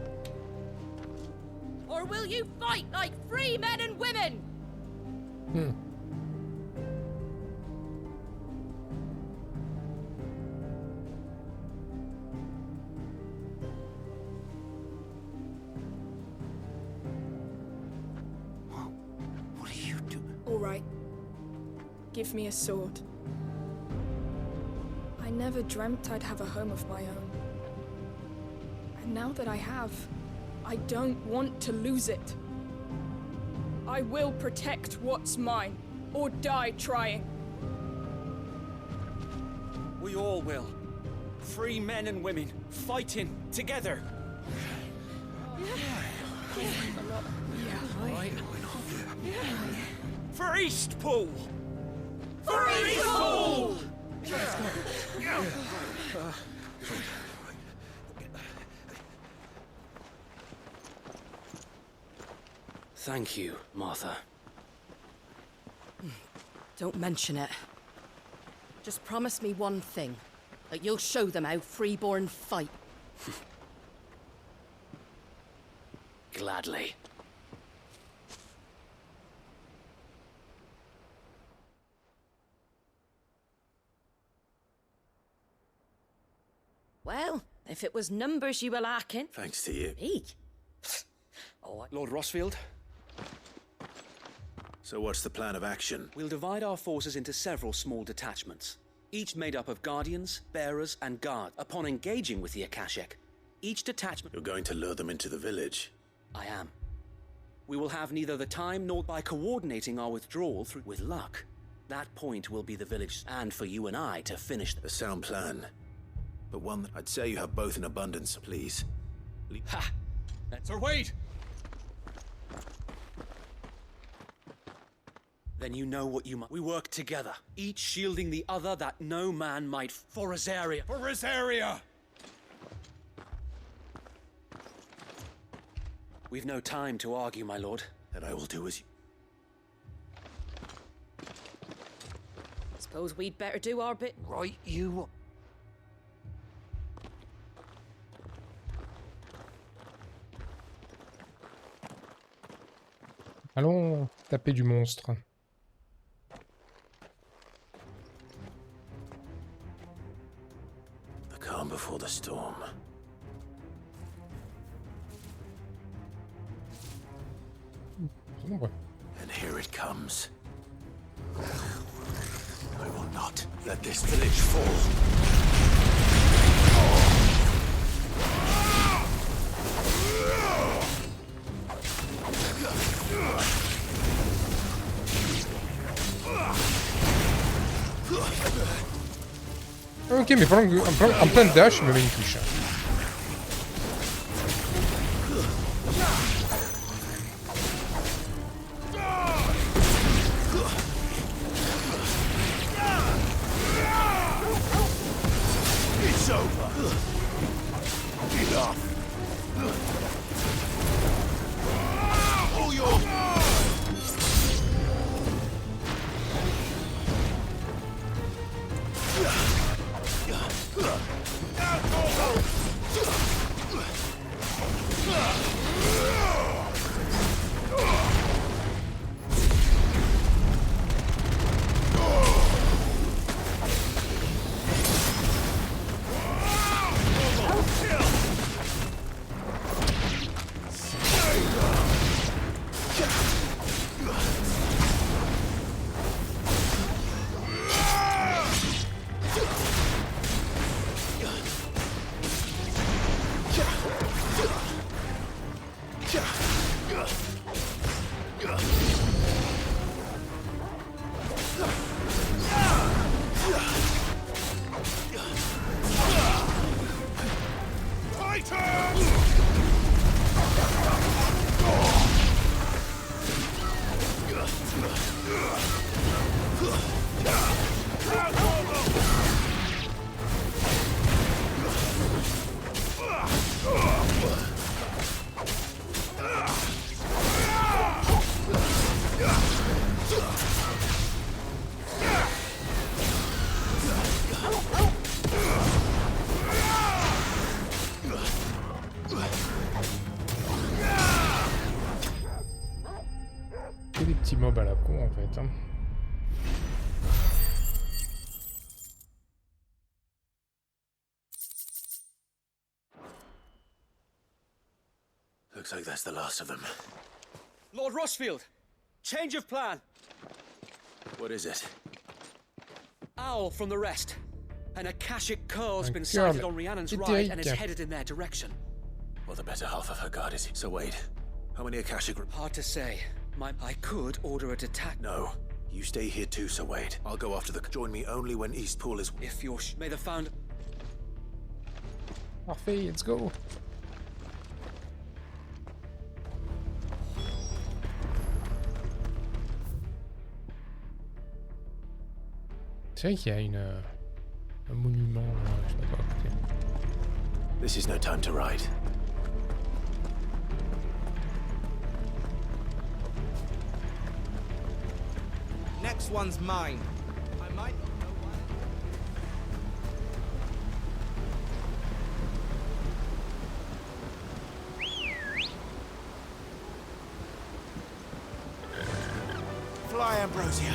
Or will you fight like free men and women? What are you doing? All right. Give me a sword. I never dreamt I'd have a home of my own. And now that I have, I don't want to lose it. I will protect what's mine, or die trying. We all will. Free men and women, fighting together. For Eastpool! For Eastpool! Thank you, Martha. Don't mention it. Just promise me one thing. That you'll show them how freeborn fight. Gladly. Well, if it was numbers you were lacking... Thanks to you. Me? Lord Rosfield? So what's the plan of action? We'll divide our forces into several small detachments, each made up of guardians, bearers, and guards. Upon engaging with the Akashic, each detachment... You're going to lure them into the village? I am. We will have neither the time nor by coordinating our withdrawal through... With luck, that point will be the village, and for you and I to finish... A sound plan. But one that I'd say you have both in abundance, please. Ha! Sir Wade! Then you know what you must. We work together, each shielding the other that no man might... For Rosaria! For Rosaria! We've no time to argue, my lord. And I will do as you... Suppose we'd better do our bit. Right, you... Allons taper du monstre. The calm before the storm. Sombre. And here it comes. I will not let this village fall. Ok, mais en plein dash, il me met une touche. It's over. Enough. All yours. Que des petits mobs à la con en fait. Hein. Looks like that's the last of them. Lord Rosfield! Change of plan! What is it? Owl from the rest. An Akashic curl's been Girl, sighted on Rhiannon's right and is headed in their direction. Well, the better half of her guard is... So wait, how many Akashic... Hard to say. I could order a attack. No. You stay here too, Sir Wade. I'll go after the... Join me only when Eastpool is... If you're... May the founder... Parfait, let's go. C'est vrai qu'il y a un monument, je sais pas quoi, à côté. This is no time to ride. Next one's mine. I might not know why. Fly, Ambrosia.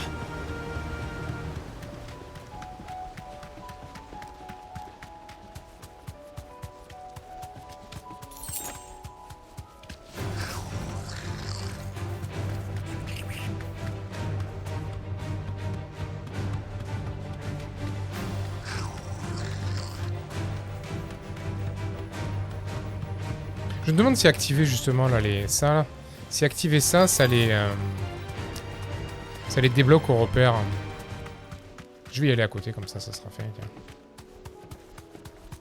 Je me demande si activer justement là ça là. Si activer ça, ça les débloque au repère. Je vais y aller à côté comme ça sera fait. Tiens.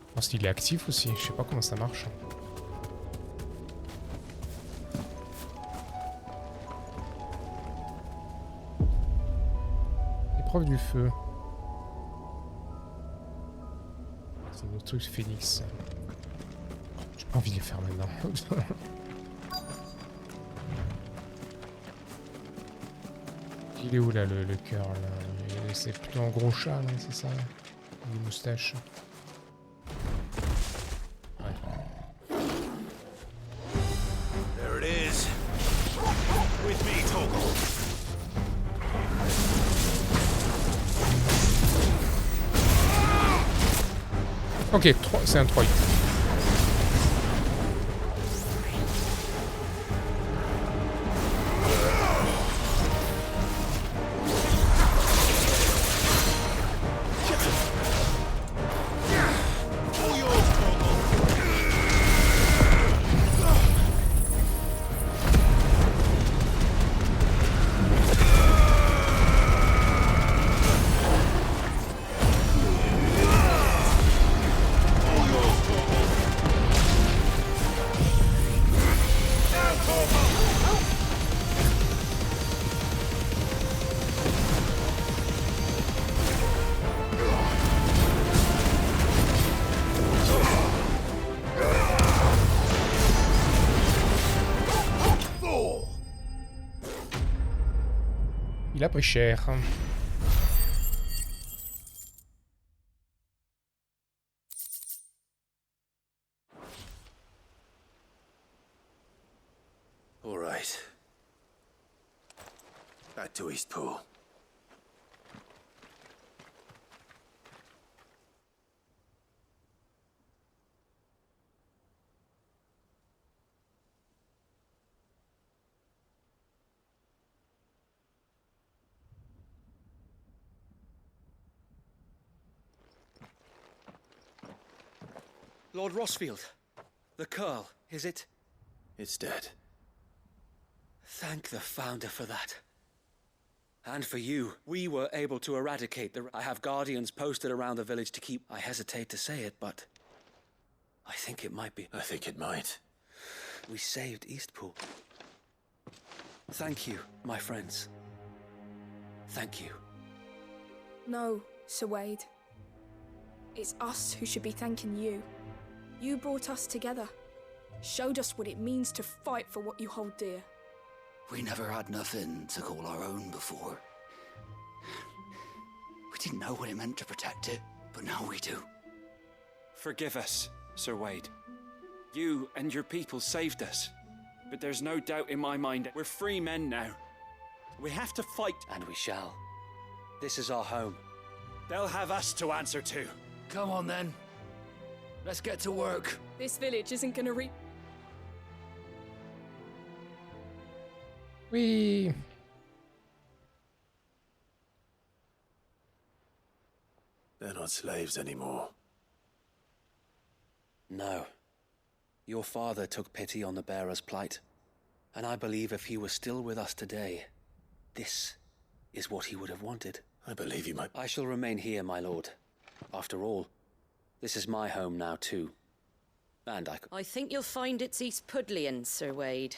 Je pense qu'il est actif aussi. Je sais pas comment ça marche. Épreuve du feu. C'est un autre truc Phoenix. J'ai pas envie de les faire maintenant. Il est où là le cœur là? C'est plutôt un gros chat là, c'est ça? Des moustaches. Ouais. There it is. With me, Torgal. Ok, c'est un 3 hit. Il a pris cher. All right. Back to Eastpool. Lord Rossfield. The Curl, is it? It's dead. Thank the Founder for that. And for you. We were able to eradicate the... I have guardians posted around the village to keep... I hesitate to say it, but... I think it might be... I think it might. We saved Eastpool. Thank you, my friends. Thank you. No, Sir Wade. It's us who should be thanking you. You brought us together. Showed us what it means to fight for what you hold dear. We never had nothing to call our own before. We didn't know what it meant to protect it, but now we do. Forgive us, Sir Wade. You and your people saved us. But there's no doubt in my mind we're free men now. We have to fight. And we shall. This is our home. They'll have us to answer to. Come on then. Let's get to work. This village isn't gonna Oui. They're not slaves anymore. No. Your father took pity on the bearer's plight. And I believe if he was still with us today, this is what he would have wanted. I believe you, I shall remain here, my lord. After all, this is my home now too. And I think you'll find it's East Pudlian, Sir Wade.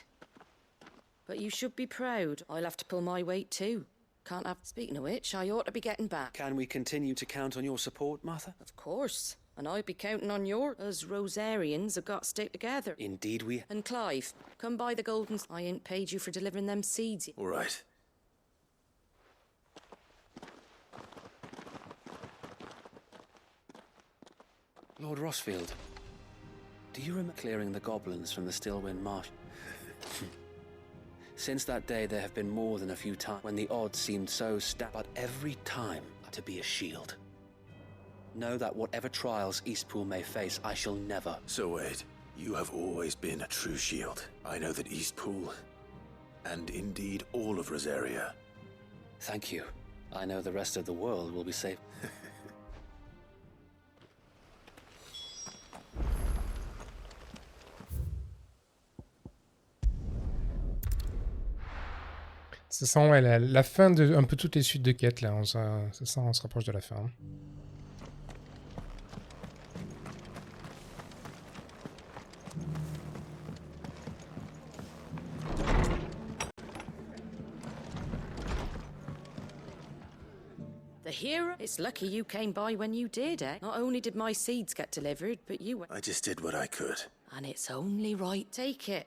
But you should be proud. I'll have to pull my weight too. Can't have... Speaking of which, I ought to be getting back. Can we continue to count on your support, Martha? Of course. And I'd be counting on your... Us Rosarians have got to stick together. Indeed we... And Clive, come by the golden... I ain't paid you for delivering them seeds. All right. Lord Rossfield, do you remember clearing the goblins from the Stillwind Marsh? Since that day, there have been more than a few times when the odds seemed so stacked, but every time to be a shield. Know that whatever trials Eastpool may face, I shall never... So Wade, you have always been a true shield. I know that Eastpool, and indeed all of Rosaria... Thank you. I know the rest of the world will be safe. Ça sent ouais, la fin de un peu toutes les suites de quêtes là, on se rapproche de la fin. The hero? It's lucky you came by when you did, eh? Not only did my seeds get delivered, but you were... I just did what I could. And it's only right. Take it.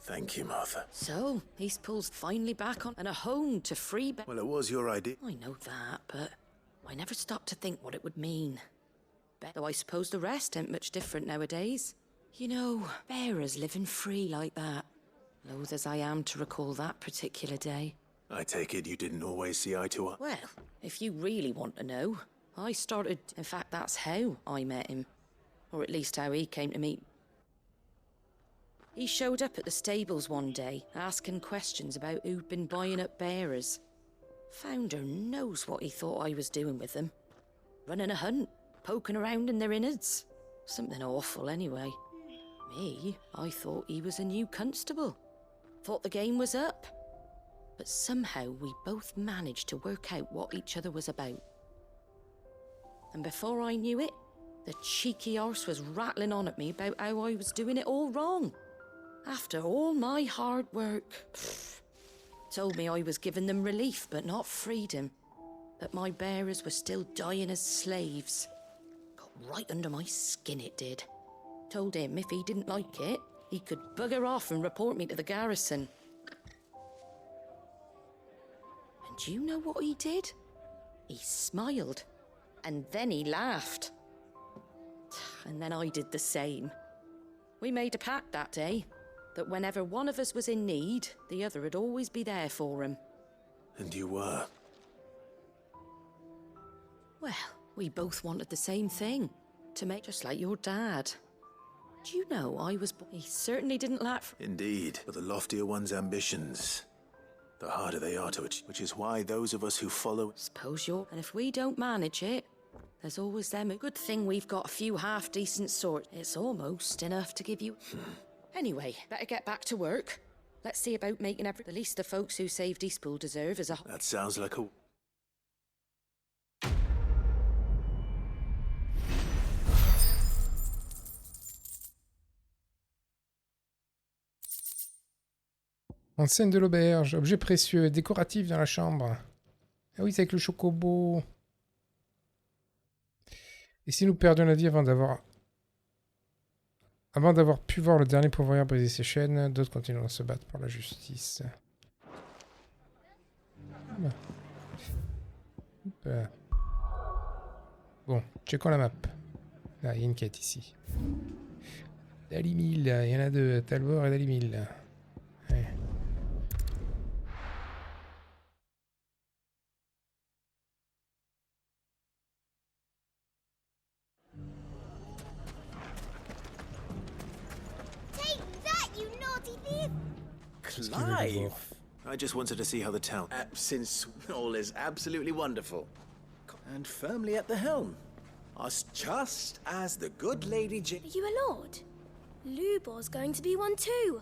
Thank you, Martha. So, Eastpool's finally back on and a home to free... Well, it was your idea. I know that, but I never stopped to think what it would mean. Though I suppose the rest ain't much different nowadays. You know, bearers living free like that. Loath as I am to recall that particular day. I take it you didn't always see eye to eye? Well, if you really want to know, I started... In fact, that's how I met him. Or at least how he came to meet... He showed up at the stables one day, asking questions about who'd been buying up bearers. Founder knows what he thought I was doing with them. Running a hunt, poking around in their innards. Something awful, anyway. Me, I thought he was a new constable. Thought the game was up. But somehow we both managed to work out what each other was about. And before I knew it, the cheeky arse was rattling on at me about how I was doing it all wrong. After all my hard work. Told me I was giving them relief, but not freedom. That my bearers were still dying as slaves. Got right under my skin, it did. Told him if he didn't like it, he could bugger off and report me to the garrison. And do you know what he did? He smiled. And then he laughed. And then I did the same. We made a pact that day. That whenever one of us was in need, the other would always be there for him. And you were? Well, we both wanted the same thing. To make just like your dad. Do you know, I was... He certainly didn't lack... Indeed, but the loftier one's ambitions, the harder they are to achieve. Which is why those of us who follow... Suppose you're... And if we don't manage it, there's always them. A good thing we've got a few half-decent sorts. It's almost enough to give you... Anyway, better get back to work. Let's see about making the least the folks who saved Eastpool deserve as a... That sounds like a... Enseigne de l'auberge, objet précieux, décoratif dans la chambre. Ah oui, c'est avec le chocobo. Et si nous perdions la vie avant d'avoir pu voir le dernier pourvoyeur briser ses chaînes, d'autres continueront à se battre pour la justice. Bon, checkons la map. Là, il y a une quête ici. Dalimil, il y en a deux, Talbot et Dalimil. Ouais. Clive! I just wanted to see how the town... Since all is absolutely wonderful. And firmly at the helm. Us just as the good lady Are you a lord? Lubor's going to be one too.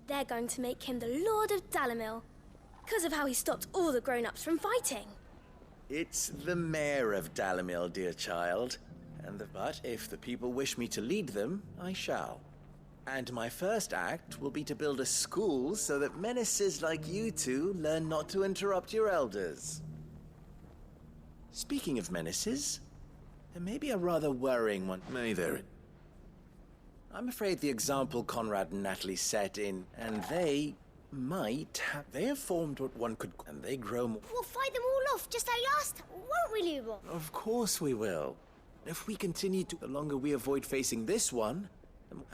They're going to make him the Lord of Dalamil, because of how he stopped all the grown-ups from fighting. It's the mayor of Dalamil, dear child. But if the people wish me to lead them, I shall. And my first act will be to build a school so that menaces like you two learn not to interrupt your elders. Speaking of menaces, there may be a rather worrying one. May there? I'm afraid the example Conrad and Natalie set in, and they have formed what one could, and they grow more. We'll fight them all off, just like last time, won't we, Lubor? Of course we will. If we continue to, the longer we avoid facing this one,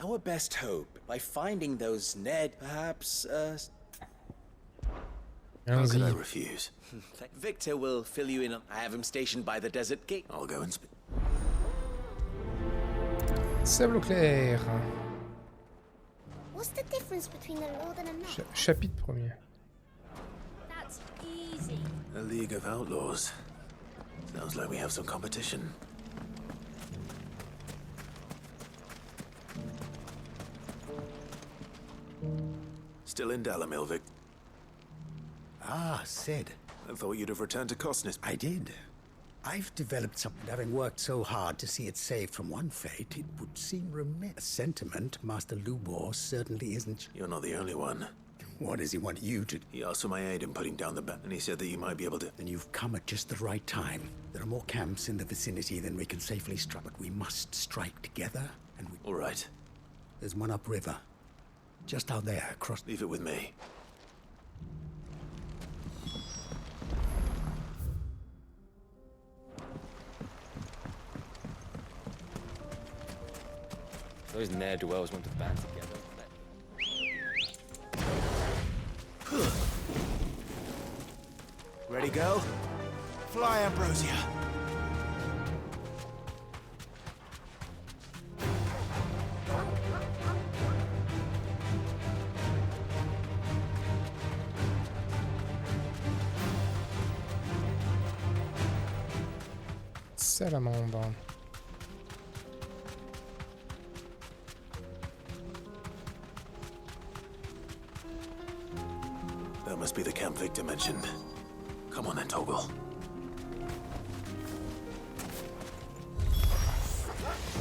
our best hope, by finding those Ned, perhaps, How could I refuse? Victor will fill you in. I have him stationed by the desert gate. I'll go and speak. Sable clair. What's the difference between a lord and a knight? Chapitre premier. That's easy. A League of Outlaws. Sounds like we have some competition. Still in Dalamil, Vic. Ah, Sid. I thought you'd have returned to Cosnes. I did. I've developed something. Having worked so hard to see it saved from one fate, it would seem remiss. A sentiment Master Lubor certainly isn't. You're not the only one. What does he want you to do? He asked for my aid in putting down the bat, and he said that you might be able to. Then you've come at just the right time. There are more camps in the vicinity than we can safely strike, but we must strike together, and we... All right. There's one upriver. Just out there, across... Leave it with me. Those ne'er-do-wells want to band together. Ready, go? Fly, Ambrosia. Salamandre. That must be the camp Victor mentioned. Come on then, Toggle.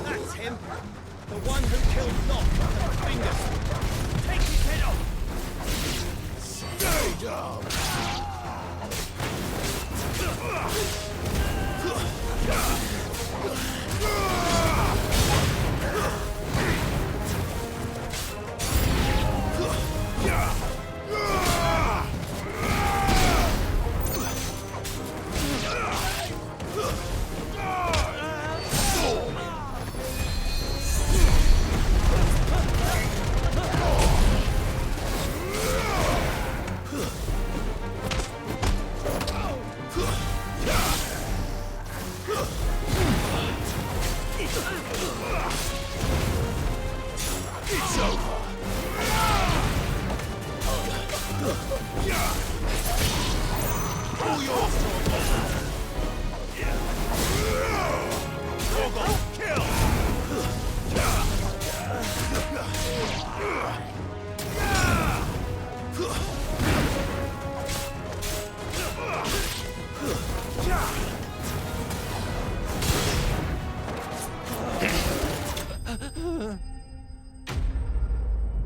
That's him! The one who killed Locke and Fingers! Take his head off! Stay down!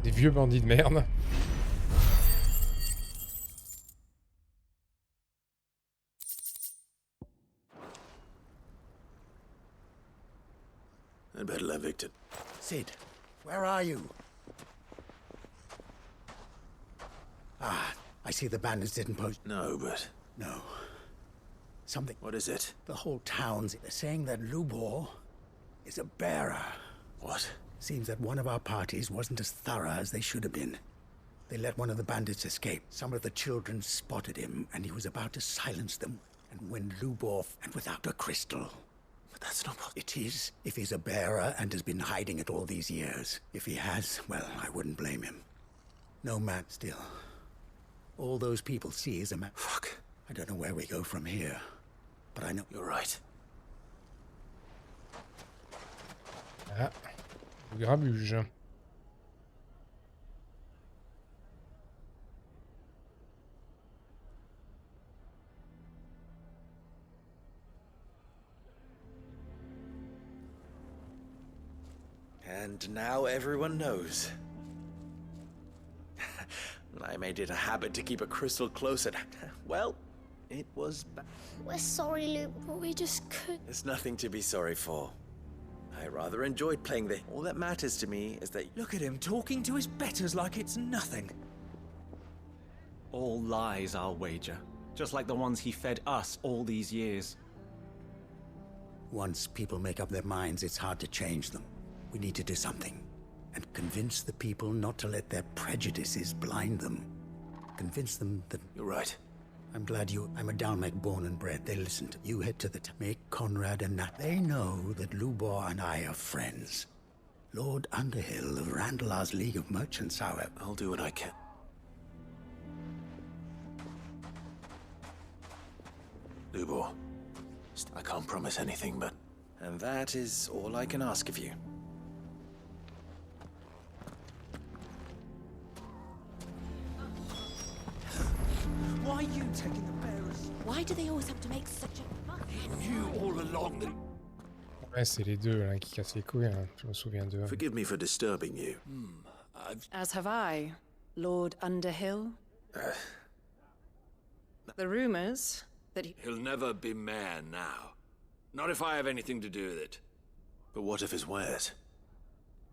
Des vieux bandits de merde. I'd better let Victor. Sid, where are you? Ah, I see the bandits didn't post. No, but... No. Something... What is it? The whole town's saying that Lubor is a bearer. What? Seems that one of our parties wasn't as thorough as they should have been. They let one of the bandits escape. Some of the children spotted him, and he was about to silence them. And when Lubor... and without a crystal... But that's not... It is, if he's a bearer and has been hiding it all these years. If he has, well, I wouldn't blame him. No man still. All those people see is a man... Fuck. I don't know where we go from here. But I know... You're right. Ah. Le grabuge. And now everyone knows. I made it a habit to keep a crystal close at... Well, it was... We're sorry, Luke, but we just couldn't. There's nothing to be sorry for. I rather enjoyed playing the... All that matters to me is that... Look at him talking to his betters like it's nothing. All lies, I'll wager. Just like the ones he fed us all these years. Once people make up their minds, it's hard to change them. We need to do something. And convince the people not to let their prejudices blind them. Convince them that... You're right. I'm glad you... I'm a Dalmec born and bred. They listen to... You head to the... Make Conrad and Nat... They know that Lubor and I are friends. Lord Underhill of Randalar's League of Merchants, however... I'll do what I can. Lubor, I can't promise anything, but... And that is all I can ask of you. Why are you taking the bearers? Why do they always have to make such a fuss? He knew all along that... Ouais, c'est les deux là, qui cassent les couilles, hein. Je me souviens d'eux. Forgive me for disturbing you. As have I, Lord Underhill. The rumors that he... He'll never be mayor now. Not if I have anything to do with it. But what of his wares?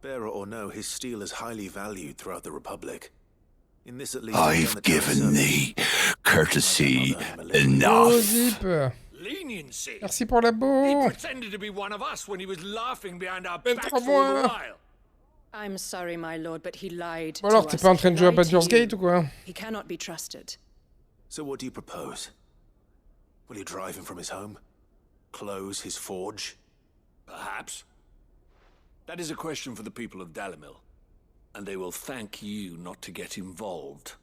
Bearer or no, his steel is highly valued throughout the Republic. In this at least... I've given thee courtesy Oh, Zip. Leniency. Merci pour la He boue. pretended to be one of us when he was laughing behind our 23 backs all the mois. while. I'm sorry, my lord, but he lied Bon alors, to t'es us. pas en train de jouer à He lied to Baldur's you. Gate ou quoi? He cannot be trusted. So what do you propose? Will you drive him from his home? Close his forge? Perhaps. That is a question for the people of Dalimil. And they will thank you not to get involved.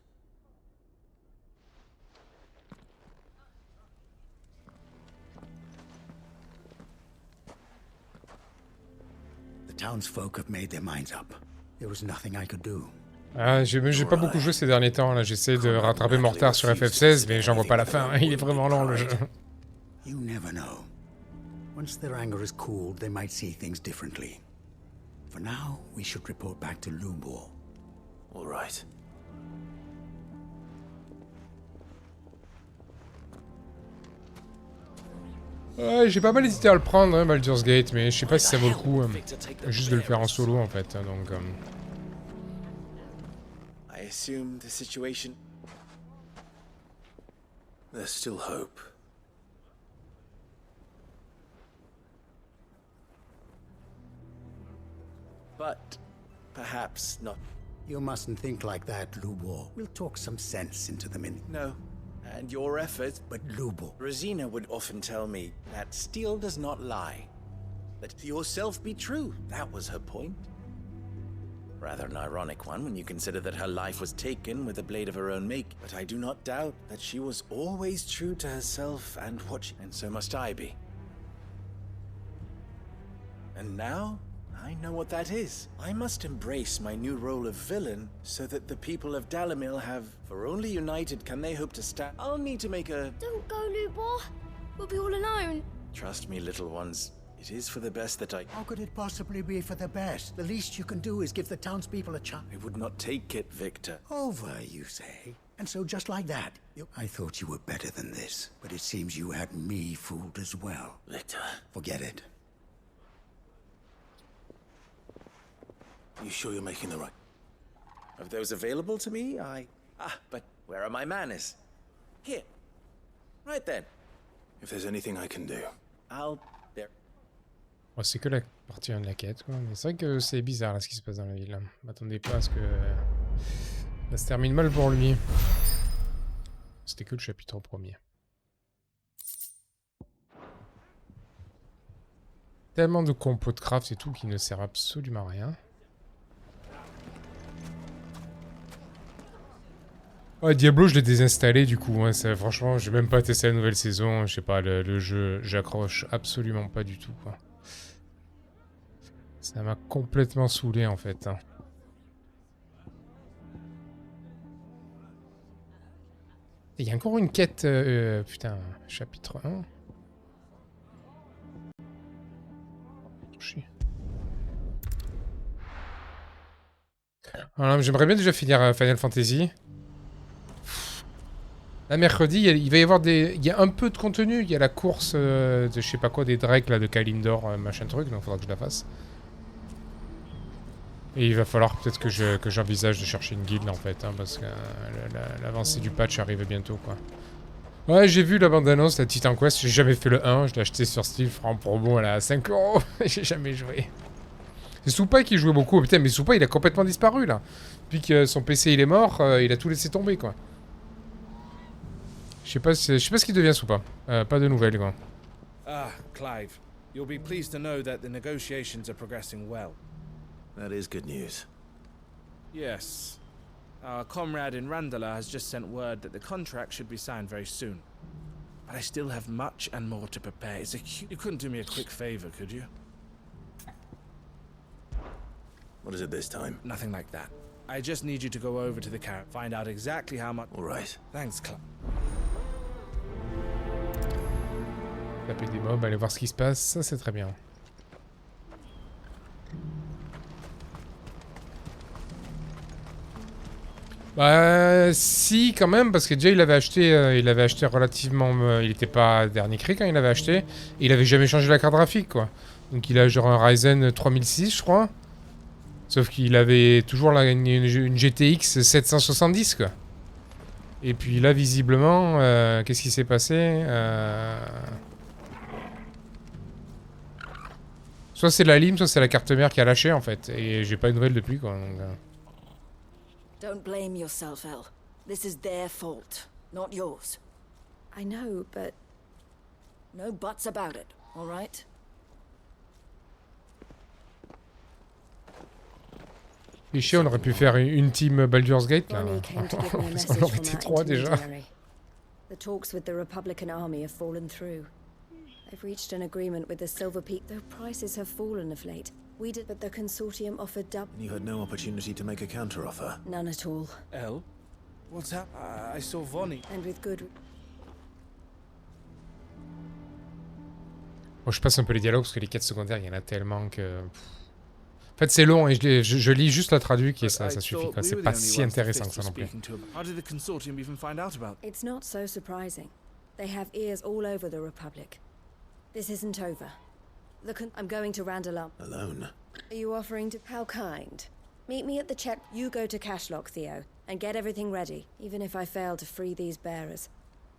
The townsfolk have made their minds up. There was nothing I could do. Ah, j'ai pas beaucoup joué ces derniers temps là. J'essaie de rattraper mon retard sur FF16, mais j'en vois pas la fin. Il est vraiment long le jeu. You never know. Once their anger is cooled, they might see things differently. For now, we should report back to Lubor. All right. Ouais, j'ai pas mal hésité à le prendre, hein, Baldur's Gate, mais je sais pas si ça vaut le coup. Juste de le faire en solo en fait. Donc. I assume the situation... There's still hope. But perhaps not. You mustn't think like that, Lubor. We'll talk some sense into them in... No. And your efforts... But Lubor... Rosina would often tell me that steel does not lie. Let yourself be true. That was her point. Rather an ironic one when you consider that her life was taken with a blade of her own make. But I do not doubt that she was always true to herself and what she... And so must I be. And now... I know what that is. I must embrace my new role of villain so that the people of Dalimil have... For only united can they hope to stand... I'll need to make a... Don't go, Lubor. We'll be all alone. Trust me, little ones. It is for the best that I... How could it possibly be for the best? The least you can do is give the townspeople a chance. I would not take it, Victor. Over, you say? And so just like that, I thought you were better than this. But it seems you had me fooled as well. Victor. Forget it. You sure you're making the right... Of those available to me, but where are my manners? Here. Right then. If there's anything I can do, I'll... There. Bon, c'est que la partie 1 de la quête, quoi. Mais c'est vrai que c'est bizarre là, ce qui se passe dans la ville. Là. M'attendez pas à ce que ça se termine mal pour lui. C'était que le chapitre premier. Tellement de compos de craft et tout qui ne sert absolument à rien. Ouais, Diablo, je l'ai désinstallé du coup. Hein, franchement, j'ai même pas testé la nouvelle saison. Je sais pas, le jeu, j'accroche absolument pas du tout. Quoi. Ça m'a complètement saoulé en fait. Hein. Il y a encore une quête. Putain, chapitre 1. Alors, j'aimerais bien déjà finir Final Fantasy. Là, mercredi, il va y avoir des... Il y a un peu de contenu. Il y a la course de je sais pas quoi, des Drake, là, de Kalimdor, machin truc. Donc, il faudra que je la fasse. Et il va falloir peut-être que j'envisage de chercher une guilde, en fait. Hein, parce que l'avancée du patch arrive bientôt, quoi. Ouais, j'ai vu la bande-annonce, la Titan Quest. J'ai jamais fait le 1. Je l'ai acheté sur Steam, en promo, elle est à 5 €. J'ai jamais joué. C'est Soupa qui jouait beaucoup. Putain, mais Soupa, il a complètement disparu, là. Depuis que son PC, il est mort, il a tout laissé tomber, quoi. Je sais pas ce qu'il devient, Soupa. Pas de nouvelles, quoi. Ah, Clive. You'll be pleased to know that the negotiations are progressing well. That is good news. Yes. Our comrade in Randala has just sent word that the contract should be signed very soon. But I still have much and more to prepare. You couldn't do me a quick favor, could you? What is it this time? Nothing like that. I just need you to go over to the camp, find out exactly how much... All right. Thanks, Clive. Taper des mobs, aller voir ce qui se passe, ça c'est très bien. Bah si quand même, parce que déjà il avait acheté relativement... il était pas dernier cri quand il l'avait acheté, et il avait jamais changé la carte graphique, quoi. Donc il a genre un Ryzen 3006 je crois. Sauf qu'il avait toujours une GTX 770, quoi. Et puis là visiblement, qu'est-ce qui s'est passé Soit c'est la lime, soit c'est la carte mère qui a lâché en fait. Et j'ai pas de nouvelles depuis, quoi. Donc, Don't blame yourself, Elle. This is their fault, not yours. I know, but... No buts about it, all right? Et chier, on aurait pu faire une team Baldur's Gate là. On aurait été 3 déjà. The talks with the Republican army have fallen through. I've reached an agreement with the Silver Peak, though prices have fallen of late. We did, but the consortium offered double. You had no opportunity to make a counteroffer. None at all. Elle? What's happened? I saw Vonnie. And with good... Bon, je passe un peu les dialogues parce que les quêtes secondaires, il y en a tellement que... En fait, c'est long et je lis juste la traduc et ça suffit. C'est pas si intéressant que ça non plus. How did the consortium even find out about? It's not so surprising. They have ears all over the Republic. This isn't over. I'm going to Randall. Alone? Are you offering to... How kind. Meet me at the check. You go to Cashlock, Theo, and get everything ready. Even if I fail to free these bearers,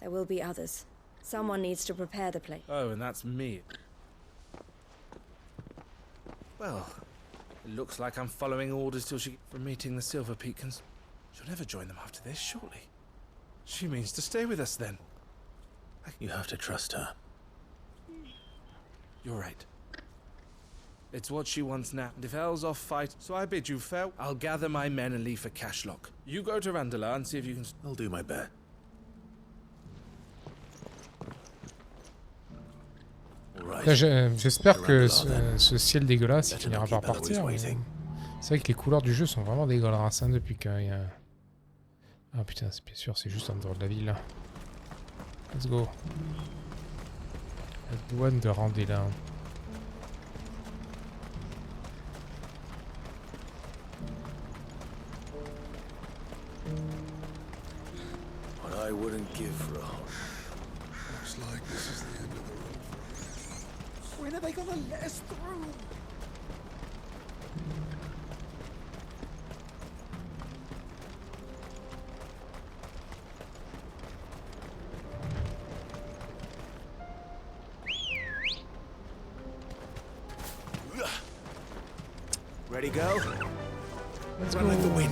there will be others. Someone needs to prepare the place. Oh, and that's me. Well, it looks like I'm following orders till she... from meeting the Silver Peakins. She'll never join them after this, surely. She means to stay with us then. You have to trust her. You're right. It's what she wants now. And if Elle's off fight, so I bid you farewell. I'll gather my men and leave for Cashlock. You go to Randala and see if you can... I'll do my best. J'espère que ce ciel dégueulasse il finira par partir. C'est vrai que les couleurs du jeu sont vraiment dégueulasses hein, depuis qu'il y a... Ah putain, c'est bien sûr, c'est juste en dehors de la ville là. Let's go. La douane de Randella. What I wouldn't give for a home. Looks like this is the end of the road. When are they gonna let us through? Ready, go? Let's run like the wind.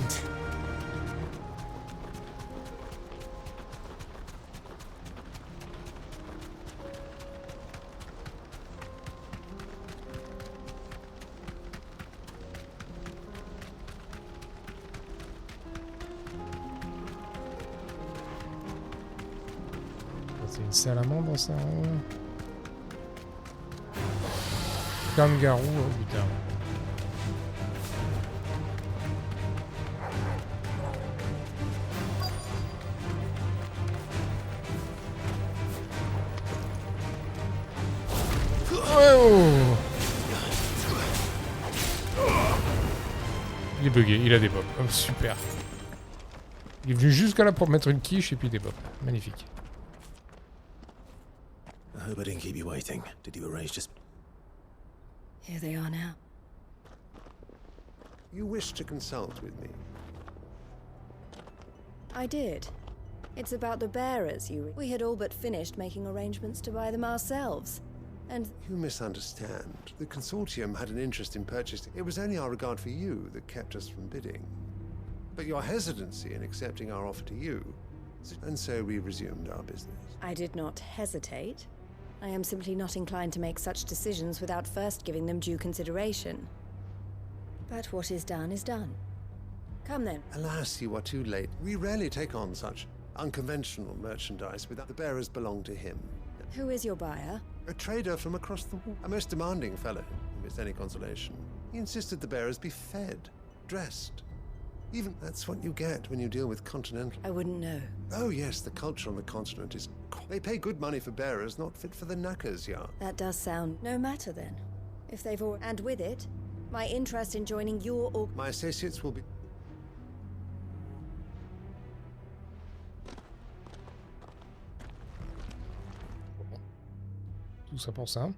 C'est une salamandre ça. Kangaroo, oh putain. Il est bugué, il a des bombes. Oh, super. Il est venu jusqu'à là pour mettre une quiche et puis des bombes. Magnifique. I hope I didn't keep you waiting. Did you arrange to... Here they are now. You wish to consult with me? I did. It's about the bearers, We had all but finished making arrangements to buy them ourselves. And... You misunderstand. The consortium had an interest in purchasing. It was only our regard for you that kept us from bidding. But your hesitancy in accepting our offer to you. And so we resumed our business. I did not hesitate. I am simply not inclined to make such decisions without first giving them due consideration. But what is done is done. Come then. Alas, you are too late. We rarely take on such unconventional merchandise without the bearers belong to him. Who is your buyer? A trader from across the wall. A most demanding fellow, if it's any consolation. He insisted the bearers be fed, dressed. Even that's what you get when you deal with continental. I wouldn't know. Oh yes, the culture on the continent is... They pay good money for bearers, not fit for the knackers, yeah. That does sound... No matter then. If they've all... And with it, my interest in joining your... My associates will be... Tout ça pour ça.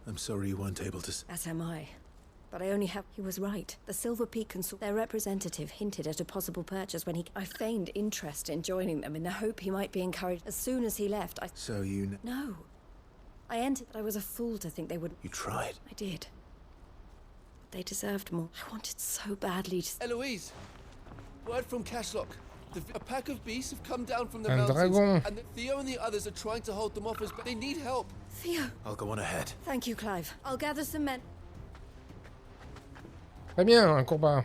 I'm sorry you weren't able to... As am I. But I only have... He was right. The Silver Peak Consort... Their representative hinted at a possible purchase when he... I feigned interest in joining them in the hope he might be encouraged. As soon as he left, I... So you... No. I entered... I was a fool to think they would... You tried? I did. But they deserved more. I wanted so badly to... Eloise! Word from Cashlock. A pack of beasts have come down from the Un mountains, dragon. and Theo and the others are trying to hold them off as... They need help. Theo! I'll go on ahead. Thank you, Clive. I'll gather some men... Très bien, un combat.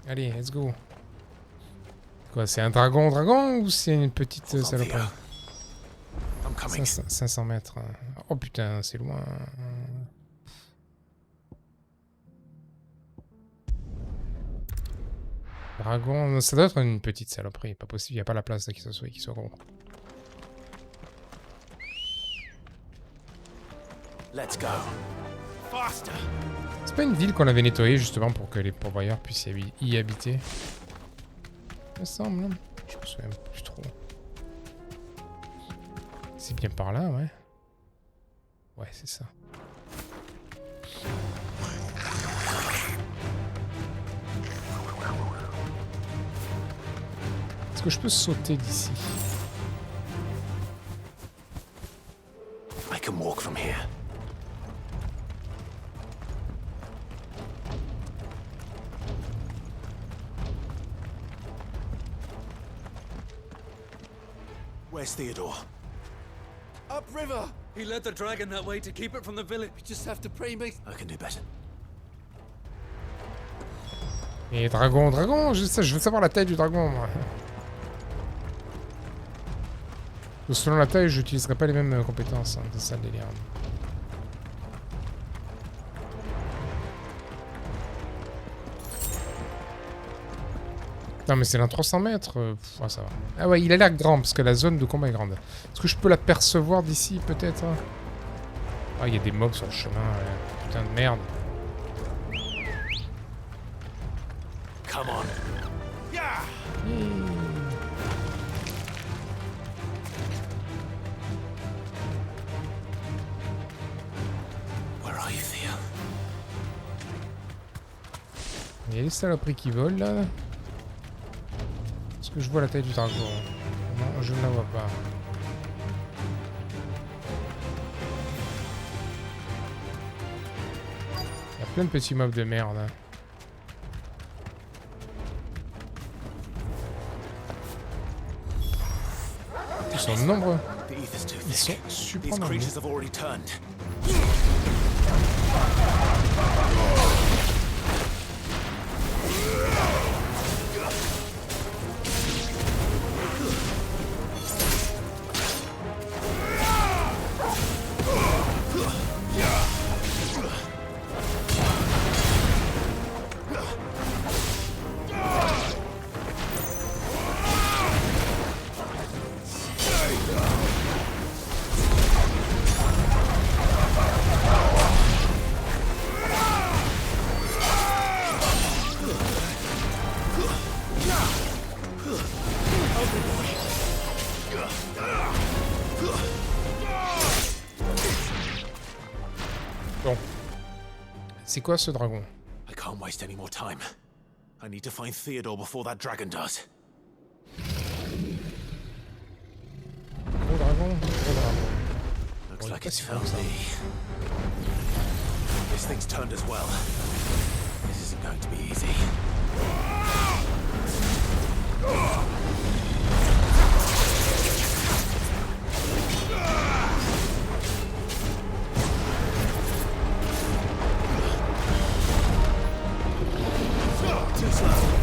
Allez, let's go. Quoi, c'est un dragon ou c'est une petite saloperie? 500 mètres. Oh putain, c'est loin. Dragon, ça doit être une petite saloperie. Pas possible, il n'y a pas la place qu'il soit gros. Let's go. Faster. C'est pas une ville qu'on avait nettoyée justement pour que les pourvoyeurs puissent y habiter. Il me semble. Hein. Je me souviens plus trop. C'est bien par là, ouais. Ouais, c'est ça. Est-ce que je peux sauter d'ici? I can walk from here. Where's Theodore? Upriver! He led the dragon that way to keep it from the village. We just have to pray, mate. I can do better. Et dragon, je veux savoir la taille du dragon, moi. Selon la taille, je n'utiliserai pas les mêmes compétences. Hein, c'est ça le délire. Non mais c'est dans 300 mètres. Oh, ça va. Ah ouais, il a l'air grand parce que la zone de combat est grande. Est-ce que je peux l'apercevoir d'ici peut-être? Ah, il y a des mobs sur le chemin. Ouais. Putain de merde. Come on. Yeah. Where are you, Theo? Il y a les saloperies qui volent là. Est-ce que je vois la taille du dragon? Non, je ne la vois pas. Il y a plein de petits mobs de merde. Hein. Ils sont nombreux. Ils sont super nombreux. C'est quoi ce dragon? I can't waste any more time. I need to find Theodore before that dragon does. Gros dragon, gros dragon. Looks like it's found me. This thing's turned as well. This isn't going to be easy. Too slow.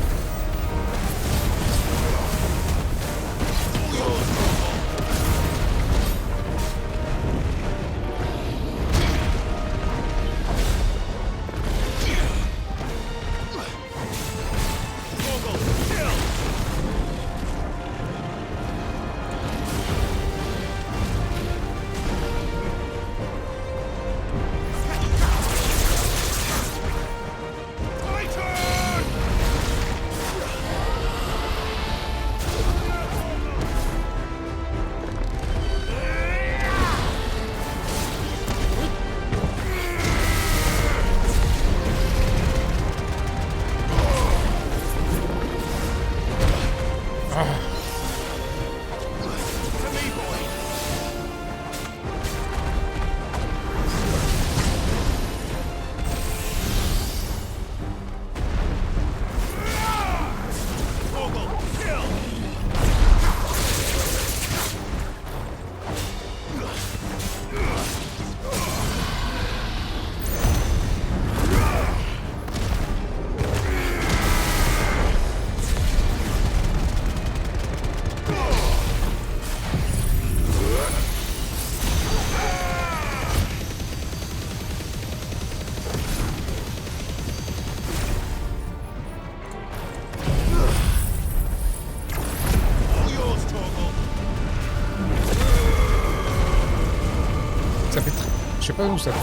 Je sais pas où ça va.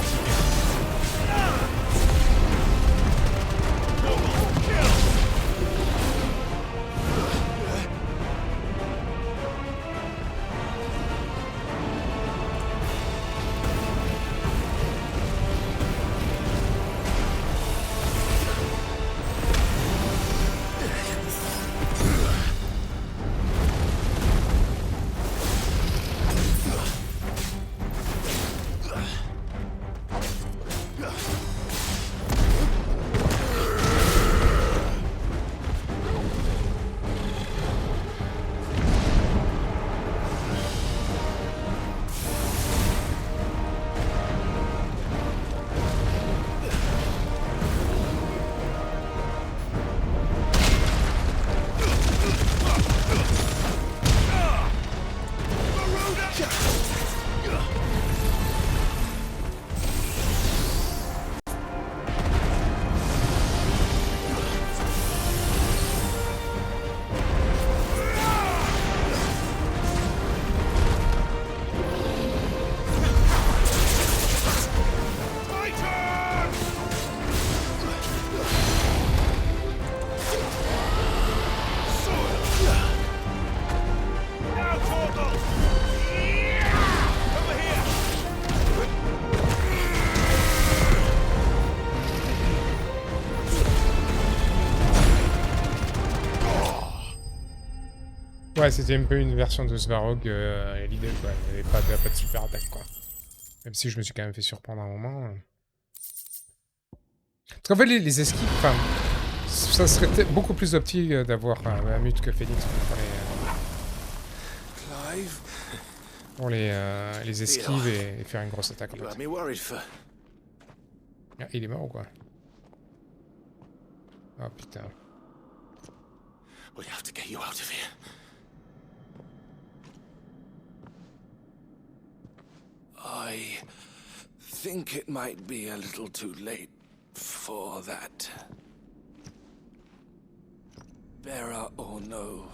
Ouais, c'était un peu une version de Svarog, l'idée quoi, il n'y avait pas de super attaque quoi. Même si je me suis quand même fait surprendre un moment. Parce qu'en fait les esquives, enfin, ça serait beaucoup plus optique d'avoir un mute que Phoenix pour les esquives et faire une grosse attaque en fait. Ah, il est mort ou quoi? Oh putain. We have to get you out of here. I think it might be a little too late for that. Bearer or no,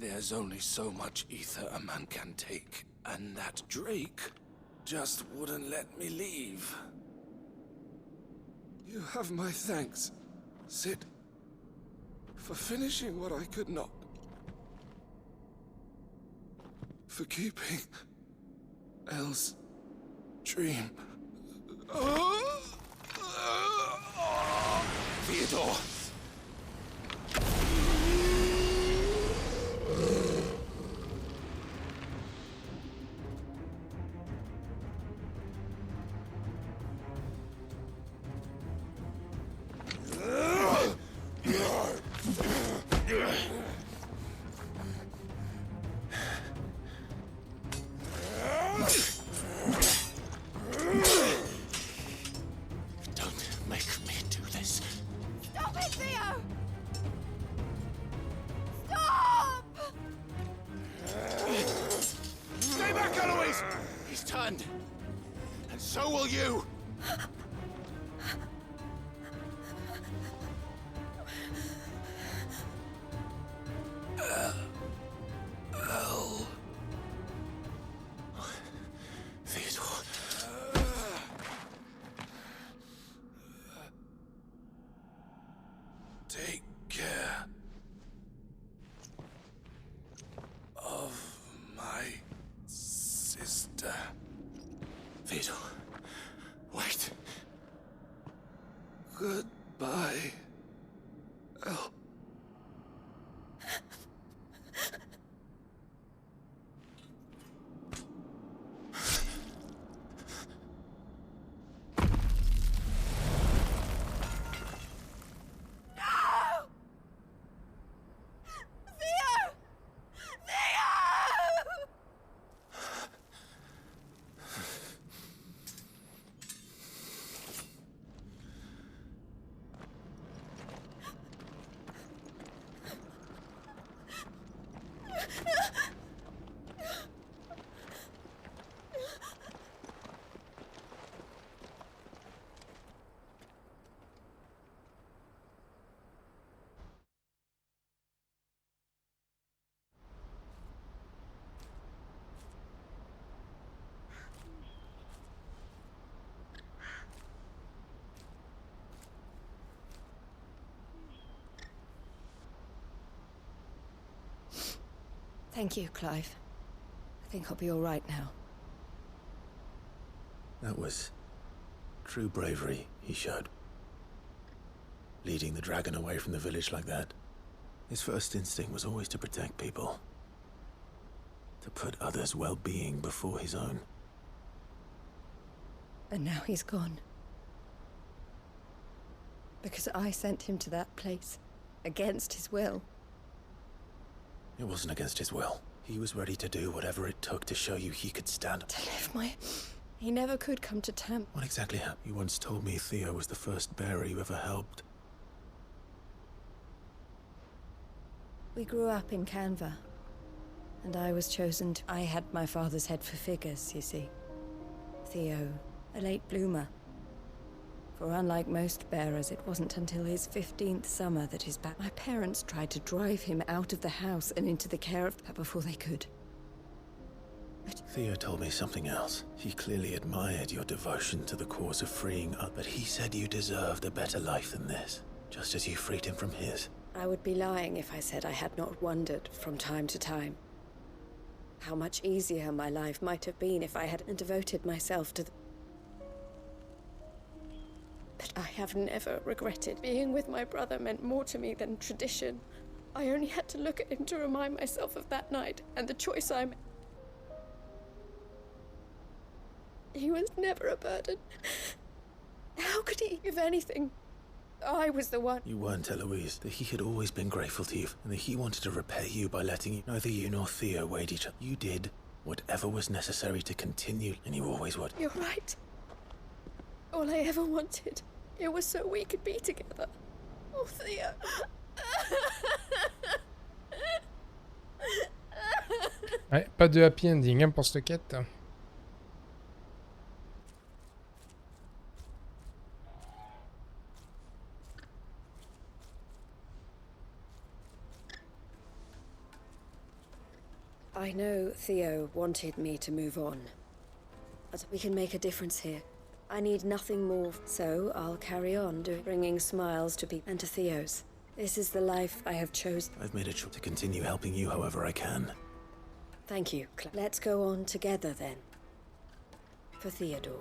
there's only so much ether a man can take, and that Drake just wouldn't let me leave. You have my thanks, Sid, for finishing what I could not. For keeping Elle's dream. Theodore! Don't make me do this. Stop it, Theo! Stop! Stay back, Eloise! He's turned. And so will you! Theodore. Take care of my sister. Theodore. Wait. Goodbye, El. Thank you, Clive. I think I'll be all right now. That was true bravery he showed. Leading the dragon away from the village like that. His first instinct was always to protect people. To put others' well-being before his own. And now he's gone. Because I sent him to that place. Against his will. It wasn't against his will. He was ready to do whatever it took to show you he could stand. To live my... He never could come to terms. What exactly happened? You once told me Theo was the first bearer you ever helped. We grew up in Canva. And I was chosen to... I had my father's head for figures, you see. Theo, a late bloomer. For unlike most bearers, it wasn't until his 15th summer that his back... My parents tried to drive him out of the house and into the care of her before they could. But Theo told me something else. He clearly admired your devotion to the cause of freeing us, but he said you deserved a better life than this, just as you freed him from his. I would be lying if I said I had not wondered from time to time how much easier my life might have been if I hadn't devoted myself to the... But I have never regretted. Being with my brother meant more to me than tradition. I only had to look at him to remind myself of that night and the choice I made. He was never a burden. How could he, if anything? I was the one. You weren't, Eloise. That he had always been grateful to you, and that he wanted to repay you by letting you... Neither you nor Theo weighed each other. You did whatever was necessary to continue, and you always would. You're right. All I ever wanted, it was so we could be together. Oh, Theo. Ouais, pas de happy ending hein, pour cette quête. I know Theo wanted me to move on, but we can make a difference here. I need nothing more, so I'll carry on bringing smiles to people and to Theo's. This is the life I have chosen. I've made a choice to continue helping you however I can. Thank you. Let's go on together then. For Theodore.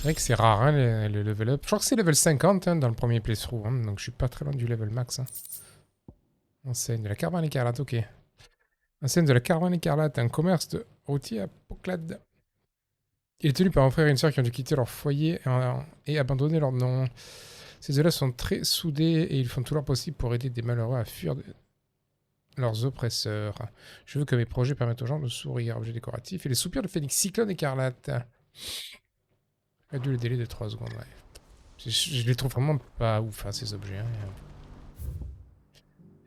C'est vrai que c'est rare, hein, le level up. Je crois que c'est level 50 hein, dans le premier playthrough, hein, donc je suis pas très loin du level max. Hein. Enseigne de la caravane écarlate, ok. Enseigne de la caravane écarlate, un commerce de routier à Poclade. Il est tenu par un frère et une sœur qui ont dû quitter leur foyer et abandonner leur nom. Ces deux-là sont très soudés et ils font tout leur possible pour aider des malheureux à fuir leurs oppresseurs. Je veux que mes projets permettent aux gens de sourire. Objet décoratif et les soupirs de phénix cyclone écarlate. Réduit le délai de 3 secondes, ouais. Je les trouve vraiment pas ouf, hein, ces objets. Hein.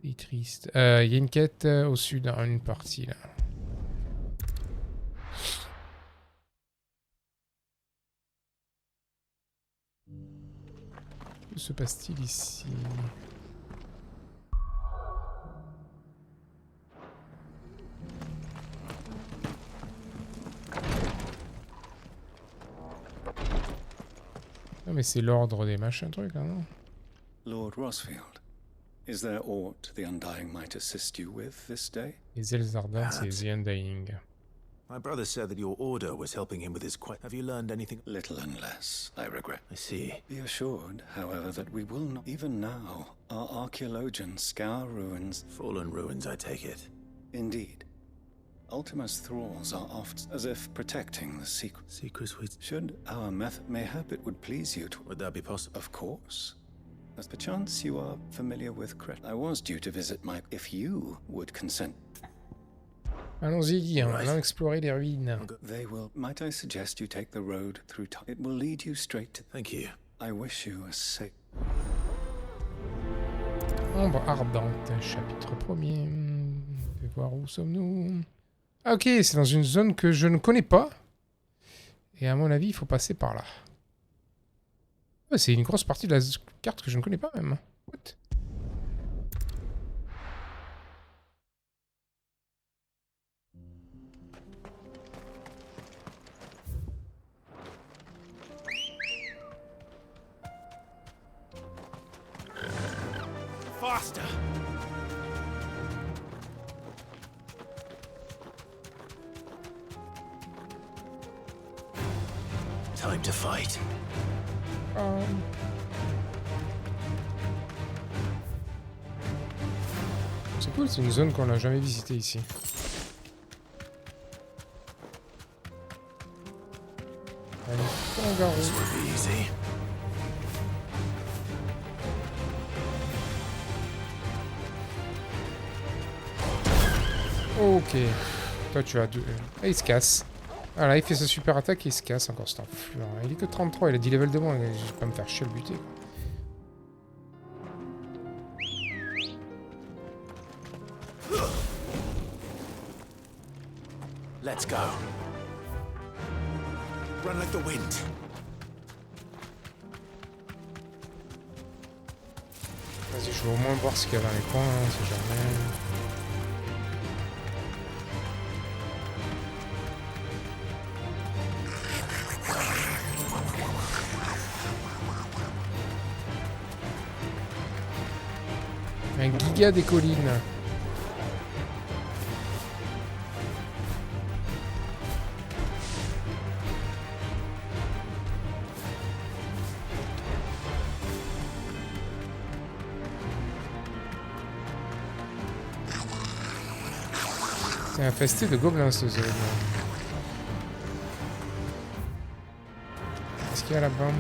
C'est triste. Il y a une quête au sud, hein, une partie, là. Que se passe-t-il ici? Non mais c'est l'ordre des machins trucs là, non? Lord Rosfield, is there aught the Undying might assist you with this day? Les ailes ardentes, c'est The Undying. My brother said that your order was helping him with his quest. Have you learned anything? Little and less, I regret. I see. Be assured, however, that we will not. Even now, our archaeologians scour ruins. Fallen ruins, I take it. Indeed. Ultima's thralls are oft as if protecting the secret. Secrets we... Should our method... Mayhap it would please you to... Would that be possible? Of course. As perchance you are familiar with Cret. I was due to visit my... If you would consent... Allons-y, allons explorer les ruines. They will. Might I suggest you take the road through time? It will lead you straight to... Thank you. I wish you a safe... Ombre ardente, chapitre 1er. On va voir où sommes-nous. Ah, ok, c'est dans une zone que je ne connais pas. Et à mon avis, il faut passer par là. Ouais, c'est une grosse partie de la carte que je ne connais pas même. What? Faster! Time to fight. C'est cool, c'est une zone qu'on n'a jamais visitée ici. Allez, kangaroo. This will be easy. Ok. Toi, tu as deux. Et il se casse. Voilà, il fait sa super attaque et il se casse encore cet enflure. Il est que 33, il a 10 levels de moins. Je vais pas me faire chier le buter. Let's go. Run like the wind. Vas-y, je vais au moins voir ce qu'il y a dans les coins, hein, si jamais. Un giga des collines. C'est infesté de gobelins ce zone. Qu'est-ce qu'il y a là-bas?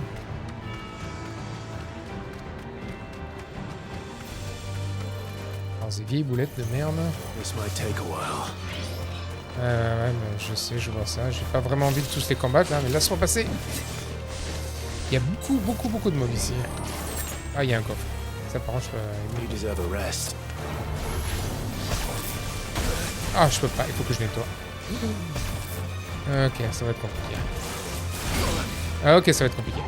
Ces vieilles boulettes de merde. This might take a while. Ouais, mais je sais, je vois ça. J'ai pas vraiment envie de tous les combattre là, mais laisse-moi passer. Il y a beaucoup de mobs ici. Ah, il y a un coffre. Ça par contre, je peux... You deserve a rest. Ah, je peux pas, il faut que je nettoie. Ok, ça va être compliqué. Ah, ok, ça va être compliqué.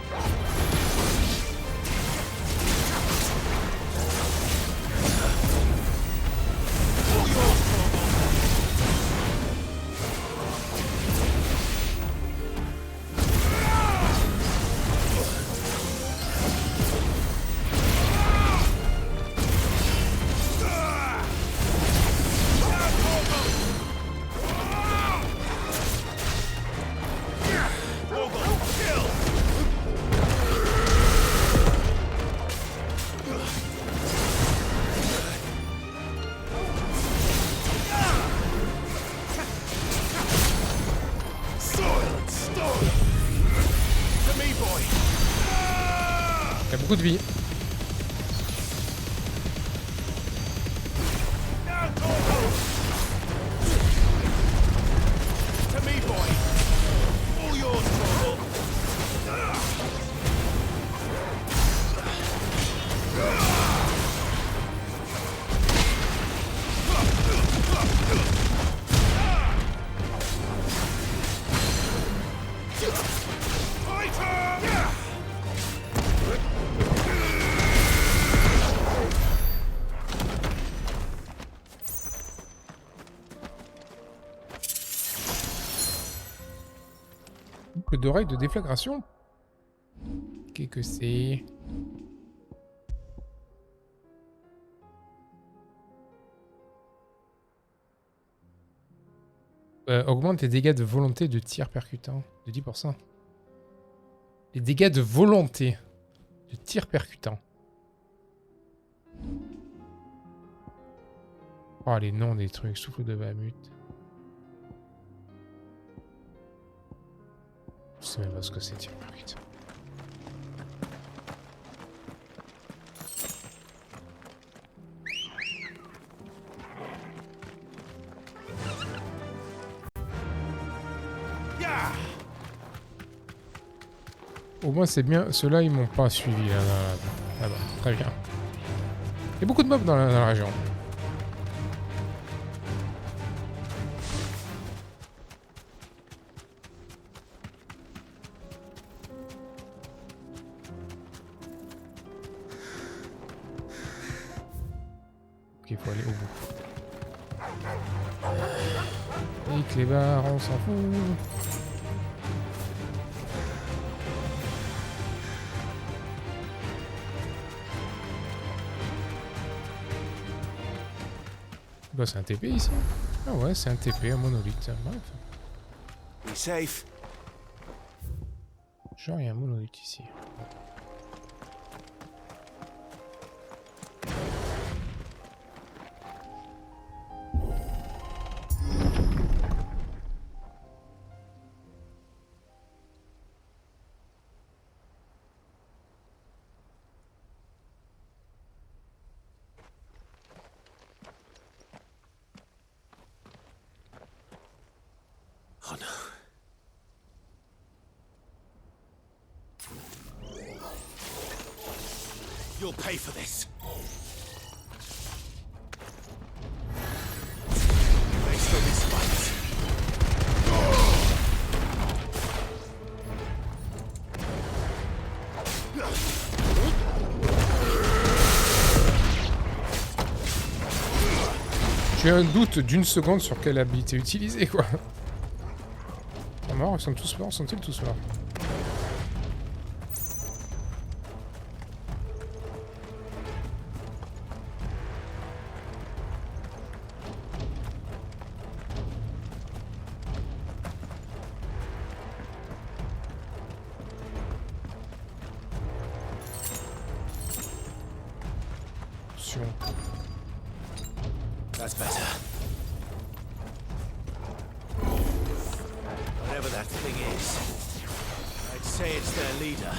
Beaucoup de vie. To me, boy. All yours, Torvald. Boucle d'oreille de déflagration. Qu'est-ce que c'est? Augmente les dégâts de volonté de tir percutant de 10%. Les dégâts de volonté de tir percutant. Oh, les noms des trucs. Souffle de Bahamut. Je sais même pas ce que c'est, tir percutant. Au moins c'est bien, ceux-là ils m'ont pas suivi là-bas. Très bien. Il y a beaucoup de mobs dans la région. Ok, il faut aller au bout. Et clébard, on s'en fout. Bah c'est un TP ici. Ah ouais, c'est un TP, un monolithe. Bref. Be safe. Genre il y a un monolithe ici. Oh no. You'll pay for this. Based on this fight. J'ai un doute d'une seconde sur quelle habilité utiliser quoi. Mort, ils sont tous morts, sont-ils tous morts? Attention. That's better. Whatever that thing is, I'd say it's their leader.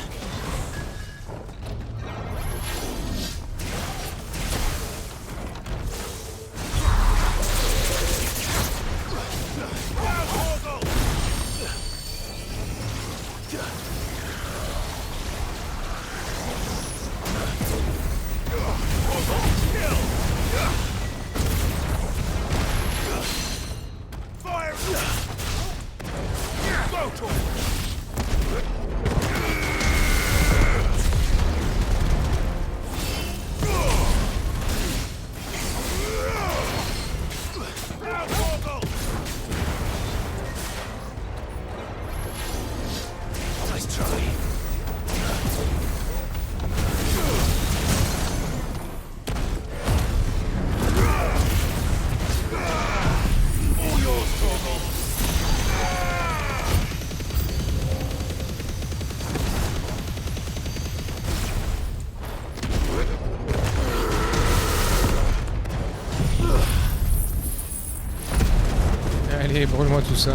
Allez, brûle-moi tout ça.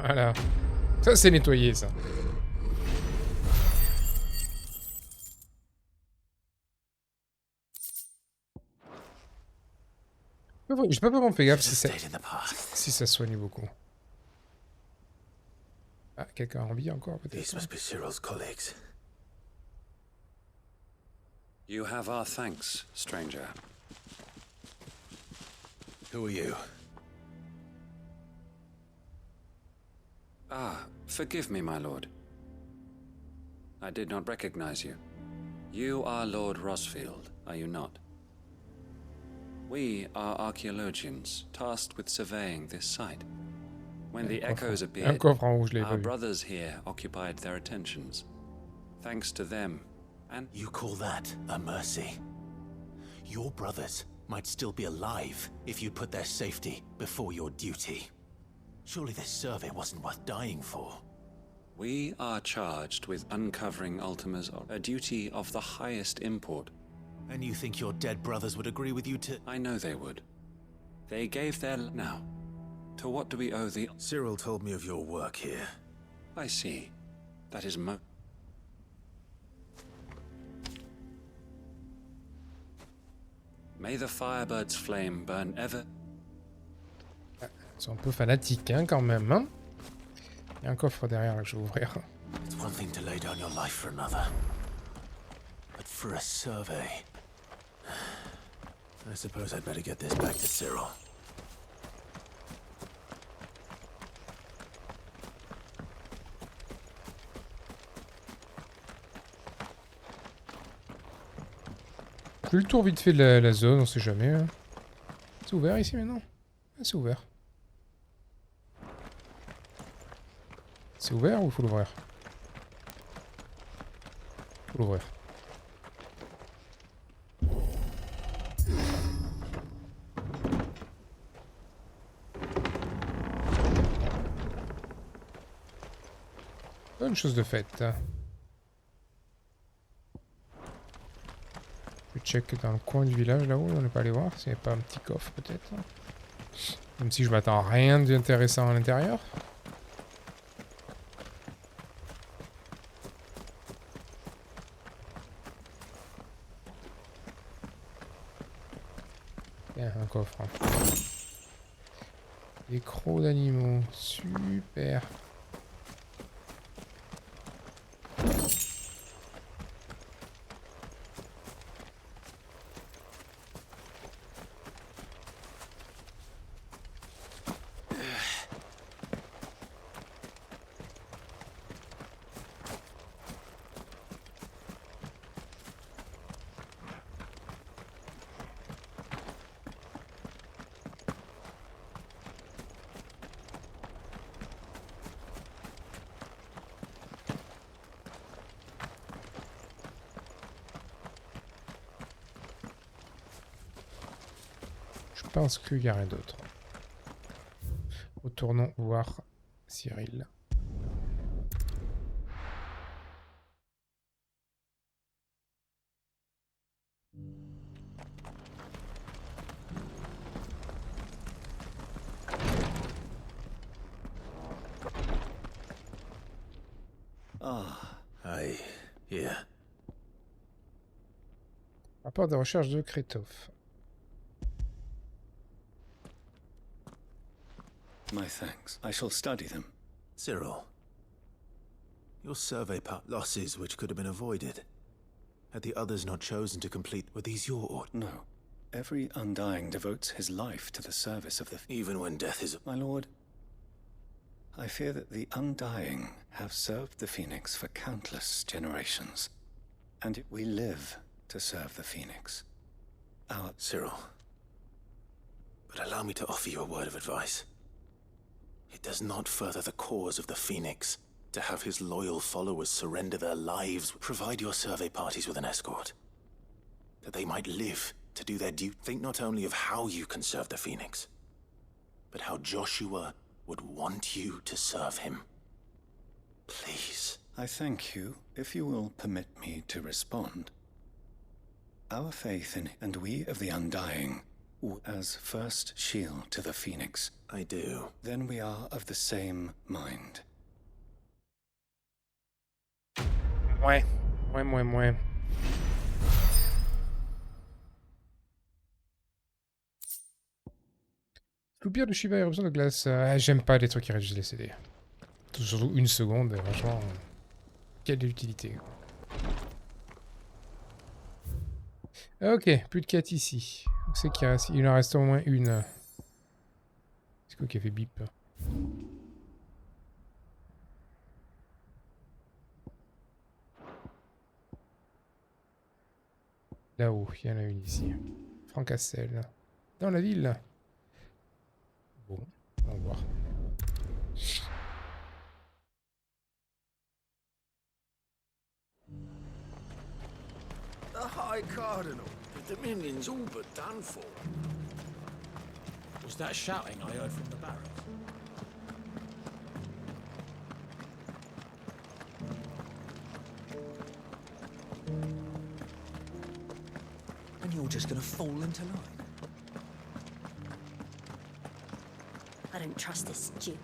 Voilà. Ça, c'est nettoyé, ça. J'ai pas vraiment fait gaffe si ça soigne beaucoup. Ah, quelqu'un a envie encore, peut-être. These must be Cyril's colleagues. You have our thanks, stranger. Who are you? Ah, forgive me, my lord. I did not recognize you. You are Lord Rosfield, are you not? We are archaeologians, tasked with surveying this site. When the echoes appeared, our brothers here occupied their attentions. Thanks to them, and... You call that a mercy? Your brothers might still be alive if you put their safety before your duty. Surely this survey wasn't worth dying for. We are charged with uncovering Ultima's, a duty of the highest import. And you think your dead brothers would agree with you to... I know they would. They gave their... Now, to what do we owe the... Cyril told me of your work here. I see. That is May the Firebird's flame burn ever... Ils sont un peu fanatiques, hein, quand même, hein. Il y a un coffre derrière, là, que je vais ouvrir. It's one thing to lay down your life for another. But for a survey... I suppose I'd better get this back to Cyril. Je fais le tour vite fait de la zone, on sait jamais. Hein. C'est ouvert ici maintenant? Ah, c'est ouvert. C'est ouvert ou il faut l'ouvrir? Faut l'ouvrir. Bonne chose de faite. Je check dans le coin du village là-haut, on n'est pas allé voir s'il n'y a pas un petit coffre peut-être. Même si je m'attends à rien d'intéressant à l'intérieur. Bien, un coffre. Des crocs d'animaux, super. Je pense qu'il n'y a rien d'autre. Retournons voir Cyril. Ah, aïe, here. Rapport de recherche de Kretov. My thanks. I shall study them. Cyril, your survey part losses which could have been avoided. Had the others not chosen to complete, were these your orders? No. Every Undying devotes his life to the service of the... Even when death is... My lord, I fear that the Undying have served the Phoenix for countless generations. And we live to serve the Phoenix. Our... Cyril, but allow me to offer you a word of advice. It does not further the cause of the Phoenix to have his loyal followers surrender their lives. Provide your survey parties with an escort, that they might live to do their duty. Think not only of how you can serve the Phoenix, but how Joshua would want you to serve him. Please. I thank you, if you will permit me to respond. Our faith in and we of the Undying as first shield to the Phoenix. I do. Then we are of the same mind. Ouais. Soupir de Shiva, éruption de glace. J'aime pas les trucs qui réduisent les CD. Surtout une seconde, franchement. Quelle utilité. Ok, plus de quêtes ici. Où c'est qu'il reste? Il en reste au moins une. C'est quoi qui a fait bip? Là-haut, il y en a une ici. Francassel. Dans la ville. Bon, on va voir. The High Cardinal. The Dominion's all but done for. Was that shouting I heard from the barracks? And you're just gonna fall into line. I don't trust this Duke.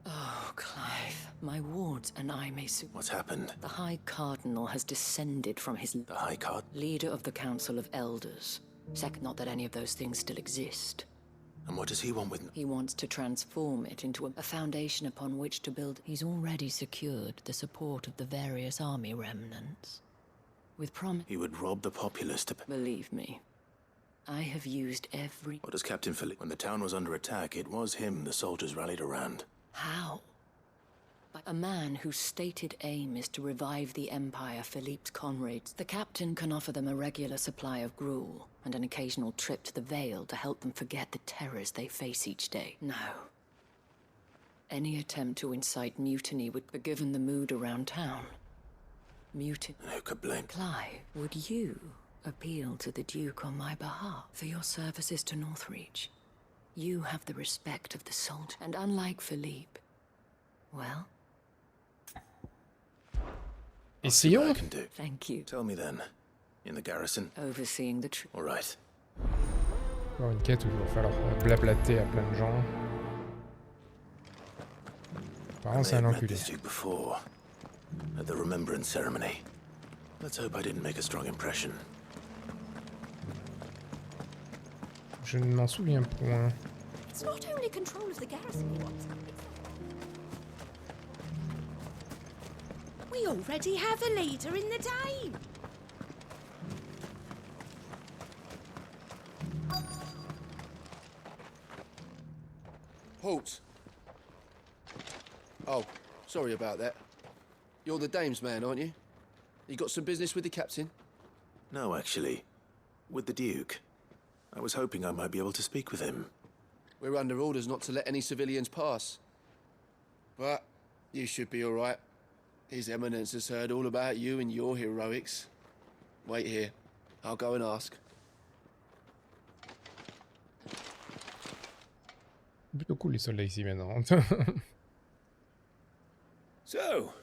Oh, Clive. My wards and I may soon... What's happened? The High Cardinal has descended from his... The High Card? Leader of the Council of Elders. Second, not that any of those things still exist. And what does he want with... He wants to transform it into a foundation upon which to build... He's already secured the support of the various army remnants. With promise... He would rob the populace to... Believe me. I have used every... What does Captain Philippe... When the town was under attack, it was him the soldiers rallied around. How? By a man whose stated aim is to revive the Empire, Philippe's comrades. The captain can offer them a regular supply of gruel and an occasional trip to the Vale to help them forget the terrors they face each day. No. Any attempt to incite mutiny would be given the mood around town. Mutiny. Who could blame? Clive, would you appeal to the Duke on my behalf for your services to Northreach? You have the respect of the soldier, and unlike Philippe, well... Essayons. I can do. Thank you. Tell me then. In the garrison? Overseeing the All right. Encore une quête où il va falloir blablater à plein de gens. Apparemment, c'est un enculé. Before, at the remembrance ceremony. Let's hope I didn't make a strong impression. Je ne m'en souviens point. It's not only control of the garrison he wants. We already have a leader in the Dane. Halt! Oh, sorry about that. You're the dame's man, aren't you? You got some business with the captain? No, actually. With the Duke. I was hoping I might be able to speak with him. We're under orders not to let any civilians pass. But you should be all right. His Eminence has heard all about you and your heroics. Wait here. I'll go and ask. Plutôt cool les soldats ici maintenant. So,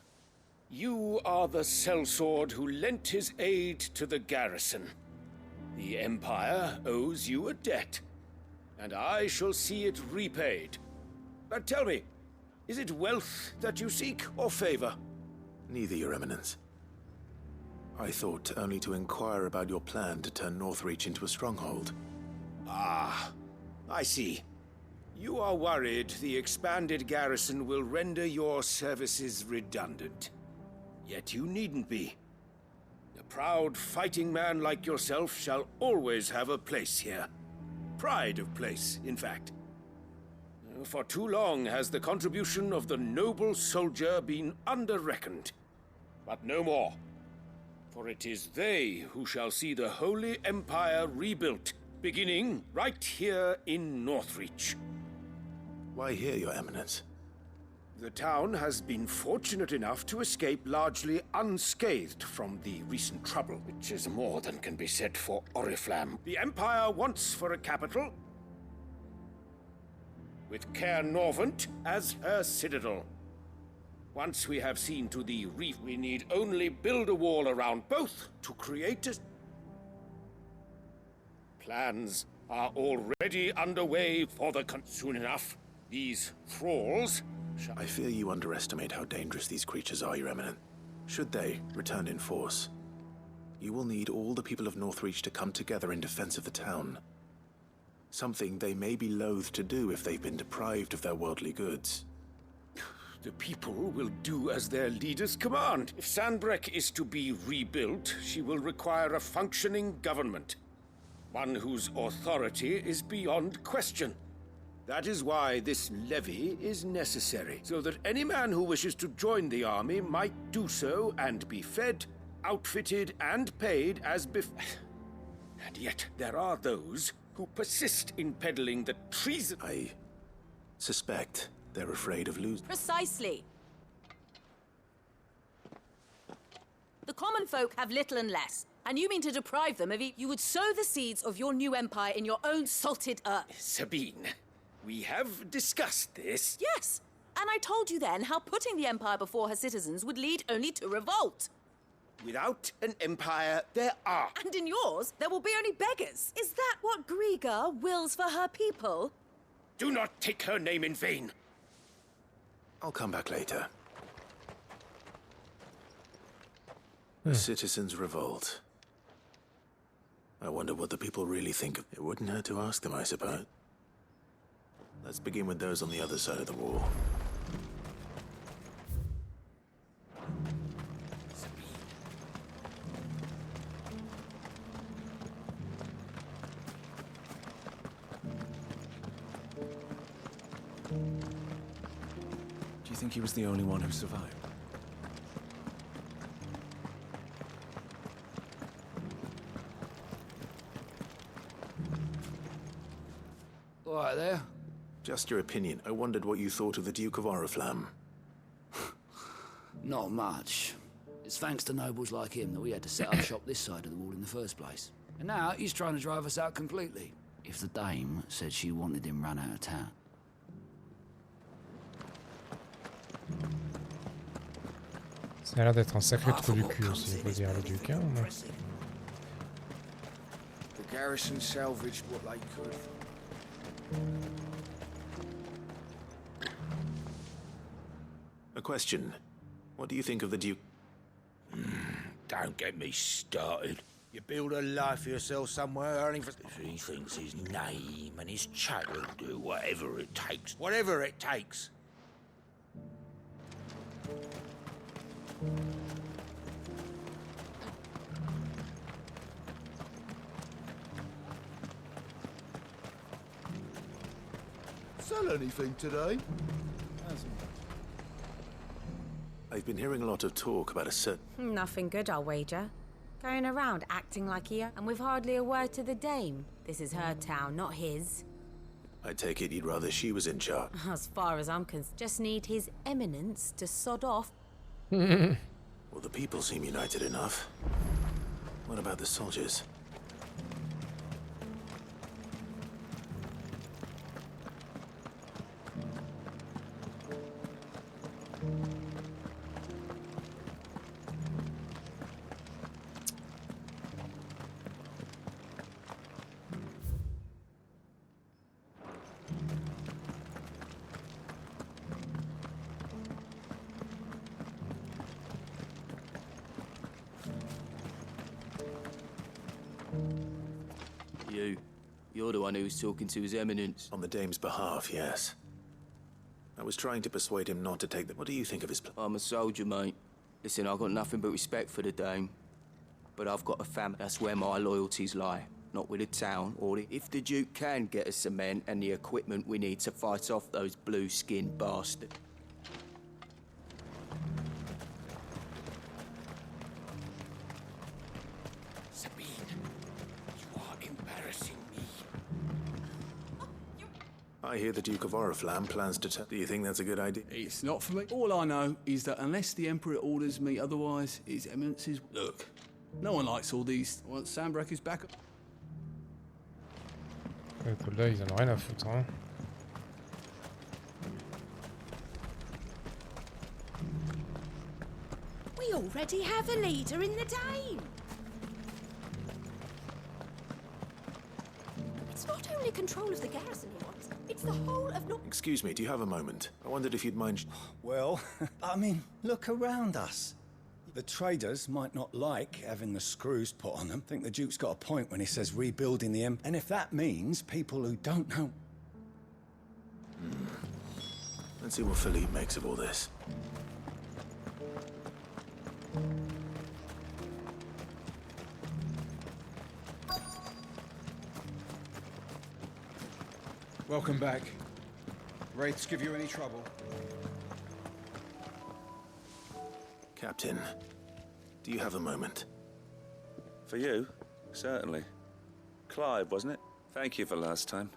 you are the sellsword who lent his aid to the garrison. The Empire owes you a debt, and I shall see it repaid. But tell me, is it wealth that you seek, or favor? Neither, Your Eminence. I thought only to inquire about your plan to turn Northreach into a stronghold. Ah, I see. You are worried the expanded garrison will render your services redundant. Yet you needn't be. A proud fighting man like yourself shall always have a place here. Pride of place, in fact. For too long has the contribution of the noble soldier been under-reckoned. But no more. For it is they who shall see the Holy Empire rebuilt, beginning right here in Northreach. Why here, Your Eminence? The town has been fortunate enough to escape largely unscathed from the recent trouble, which is more than can be said for Oriflamme. The Empire wants for a capital, with Caer Norvent as her citadel. Once we have seen to the reef, we need only build a wall around both to create a... Plans are already underway for the soon enough. These thralls I fear you underestimate how dangerous these creatures are, Your Eminence. Should they return in force, you will need all the people of Northreach to come together in defense of the town. Something they may be loath to do if they've been deprived of their worldly goods. The people will do as their leaders command. If Sandbreck is to be rebuilt, she will require a functioning government. One whose authority is beyond question. That is why this levy is necessary, so that any man who wishes to join the army might do so and be fed, outfitted, and paid as before. And yet there are those who persist in peddling the treason. I suspect they're afraid of losing. Precisely. The common folk have little and less, and you mean to deprive them of you would sow the seeds of your new empire in your own salted earth. Sabine, we have discussed this. Yes, and I told you then how putting the empire before her citizens would lead only to revolt. Without an empire, there are. And in yours, there will be only beggars. Is that what Griga wills for her people? Do not take her name in vain. I'll come back later. The citizens revolt. I wonder what the people really think of it. It wouldn't hurt to ask them, I suppose. Let's begin with those on the other side of the wall. Do you think he was the only one who survived? All right there. Just your opinion. I wondered what you thought of the Duke of Oriflamme. Not much. It's thanks to nobles like him that we had to set up shop this side of the wall in the first place. And now he's trying to drive us out completely. If the dame said she wanted him run out of town. Ça a l'air d'être un sacré trou du cul aussi, il faut dire le duc. Hein, mais... The garrison salvaged what they could. A question. What do you think of the Duke? Don't get me started. You build a life for yourself somewhere, earning for... If he thinks his name and his chat will do whatever it takes. Whatever it takes. Sell anything today? I've been hearing a lot of talk about a certain... Nothing good, I'll wager. Going around acting like he... and with hardly a word to the dame. This is her town, not his. I take it you'd rather she was in charge. As far as I'm concerned, just need his eminence to sod off. Well, the people seem united enough. What about the soldiers? You're the one who was talking to his eminence. On the dame's behalf, yes. I was trying to persuade him not to take the... What do you think of his... I'm a soldier, mate. Listen, I've got nothing but respect for the dame. But I've got a family. That's where my loyalties lie. Not with the town, or the... If the Duke can get us cement and the equipment we need to fight off those blue-skinned bastards... I hear the Duke of Oriflamme plans to... Do you think that's a good idea? It's not for me. All I know is that unless the Emperor orders me otherwise, His Eminence's... Look, no one likes all these... Once Sandbreck is back... Là, ils en ont rien à foutre, hein. We already have a leader in the dame. only control of the garrison he wants. It's the whole of North... Excuse me, do you have a moment? I wondered if you'd mind... Well, I mean, look around us. The traders might not like having the screws put on them. I think the Duke's got a point when he says rebuilding the Empire. And if that means people who don't know... Let's see what Philippe makes of all this. Welcome back. Wraiths give you any trouble? Captain, do you have a moment? For you? Certainly. Clive, wasn't it? Thank you for last time.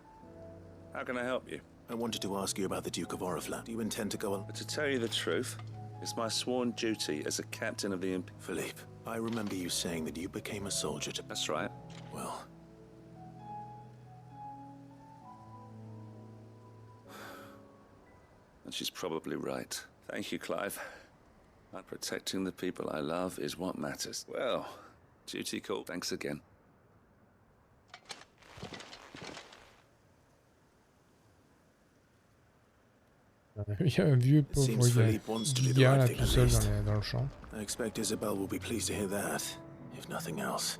How can I help you? I wanted to ask you about the Duke of Oriflamme. Do you intend to go on? But to tell you the truth, it's my sworn duty as a captain of the Empire. Philippe, I remember you saying that you became a soldier to... That's right. Well... And she's probably right. Thank you, Clive. But protecting the people I love is what matters. Well, duty called. Thanks again. Il y a un vieux pauvre gars là tout seul dans le champ. I expect Isabel will be pleased to hear that, if nothing else.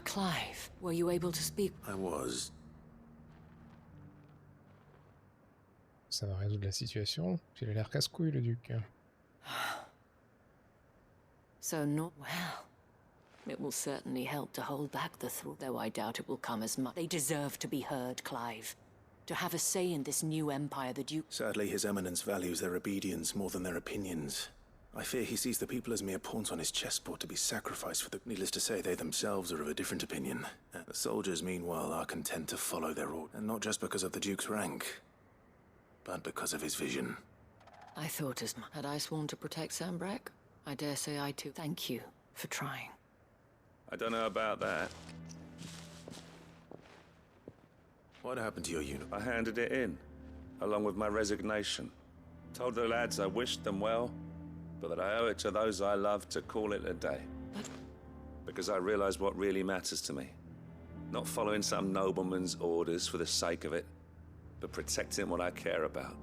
Clive, were you able to speak? I was. Ça va résoudre la situation. Il a l'air casse-couille, le duc. So not well. It will certainly help to hold back the threat, though I doubt it will come as much. They deserve to be heard, Clive. To have a say in this new empire, the Duke... Sadly, His Eminence values their obedience more than their opinions. I fear he sees the people as mere pawns on his chessboard to be sacrificed for the... Needless to say, they themselves are of a different opinion. The soldiers, meanwhile, are content to follow their order. And not just because of the Duke's rank, but because of his vision. I thought as much. Had I sworn to protect Sambrack? I dare say I too. Thank you for trying. I don't know about that. What happened to your unit? I handed it in, along with my resignation. Told the lads I wished them well, but that I owe it to those I love to call it a day. Because I realize what really matters to me. Not following some nobleman's orders for the sake of it, but protecting what I care about.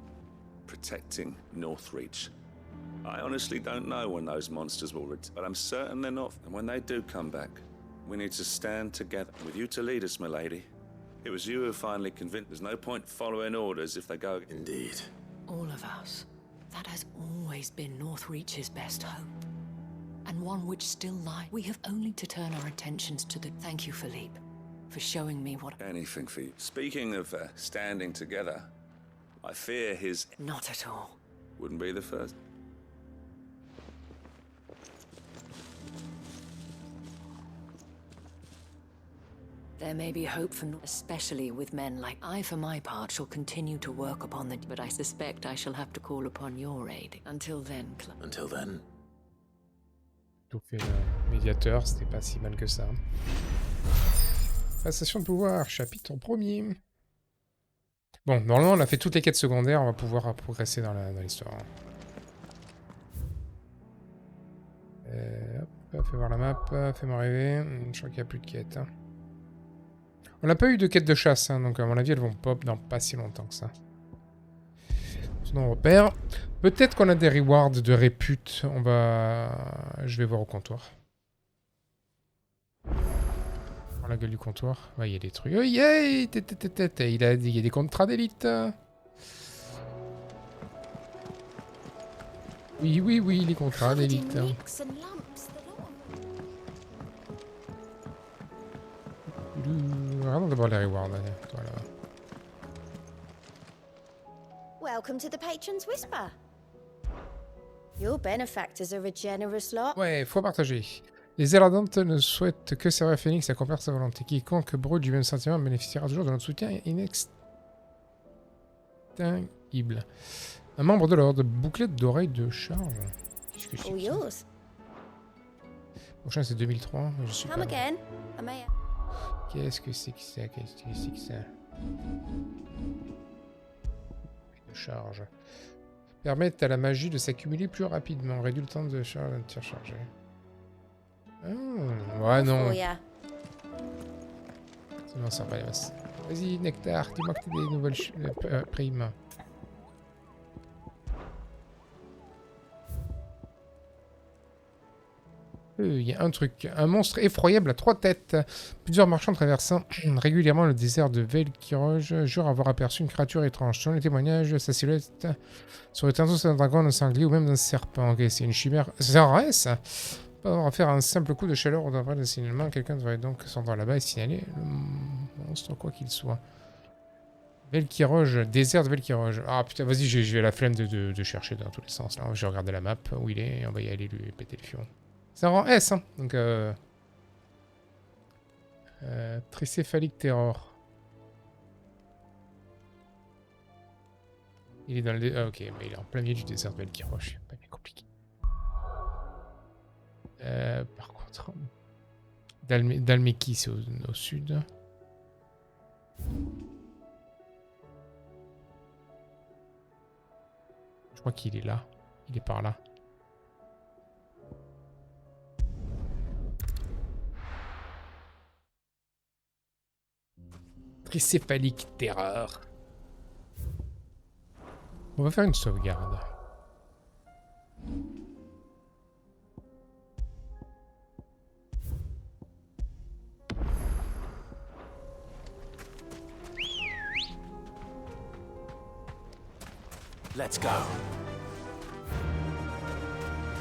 Protecting Northreach. I honestly don't know when those monsters will return, but I'm certain they're not. And when they do come back, we need to stand together. With you to lead us, milady. It was you who finally convinced. There's no point following orders if they go... Indeed. All of us. That has always been Northreach's best hope. And one which still lies. We have only to turn our attentions to the... Thank you, Philippe, for showing me what... Anything for you. Speaking of standing together, I fear his... Not at all. Wouldn't be the first. There may be hope for... especially with men like... I, for my part, shall continue to work upon the... But I suspect I shall have to call upon your aid. Until then, Until then. Donc fait le médiateur, c'était pas si mal que ça. Passation de pouvoir, chapitre 1er. Bon, normalement on a fait toutes les quêtes secondaires, on va pouvoir progresser dans l'histoire. Hop, fais voir la map, fais-moi rêver. Je crois qu'il n'y a plus de quêtes. Hein. On n'a pas eu de quête de chasse, hein, donc à mon avis elles vont pop dans pas si longtemps que ça. Sinon on repère. Peut-être qu'on a des rewards de répute. On va... Je vais voir au comptoir. Dans la gueule du comptoir. Ouais, il y a des trucs. Oh, yeah, il a dit il y a des contrats d'élite. Oui, les contrats d'élite. Regardons d'abord les rewards. Voilà. Welcome to the Patron's Whisper. Your benefactors are a generous lot. Ouais, faut partager. Les Ardentes ne souhaitent que servir Phoenix et accomplir sa volonté. Quiconque brûle du même sentiment bénéficiera toujours de notre soutien inextinguible. Un membre de l'ordre, bouclette d'oreille de charge. Qu'est-ce que c'est All que ça? yours. Prochain c'est 2003. Je suis Come pas... again. I may. Qu'est-ce que c'est que ça? Qu'est-ce que c'est que ça? De charge. Permettent à la magie de s'accumuler plus rapidement. Réduit le temps de charge d'un tir chargé. Ah, ouais, non. Oh yeah. Ça m'en sert pas les masses. Vas-y, Nectar, dis-moi que t'as des nouvelles primes. Il y a un truc. Un monstre effroyable à 3 têtes. Plusieurs marchands traversant régulièrement le désert de Velkiroge jurent avoir aperçu une créature étrange. Selon les témoignages, sa silhouette serait tantôt d'un dragon, d'un sanglier ou même d'un serpent. Ok, c'est une chimère. C'est un S. Pas avoir à faire un simple coup de chaleur ou d'un vrai signalement. Quelqu'un devrait donc se rendre là-bas et signaler le monstre, quoi qu'il soit. Velkiroge, désert de Velkiroge. Ah putain, vas-y, j'ai la flemme de chercher dans tous les sens. Là, je vais regarder la map où il est et on va y aller lui péter le fion. C'est un rang S, hein. Donc, tricéphalique terror. Il est dans le... Ah, ok, mais il est en plein milieu du désert de Velkiroge. Pas bien compliqué. Par contre... Dalmeki, c'est au sud. Je crois qu'il est là. Il est par là. Tricéphalique terreur. On va faire une sauvegarde. Let's go.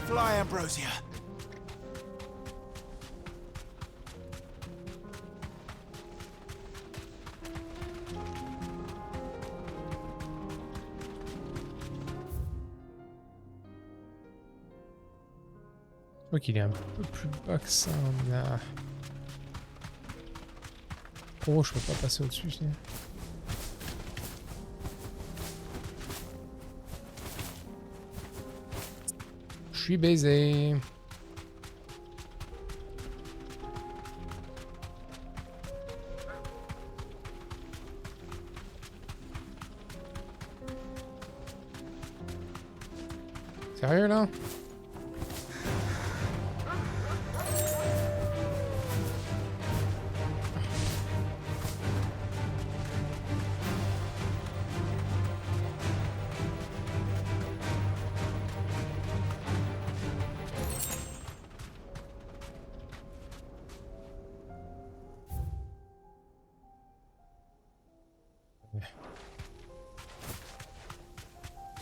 Fly, Ambrosia. Je crois qu'il est un peu plus bas que ça. Oh, je peux pas passer au-dessus. Je suis baisé. Sérieux là?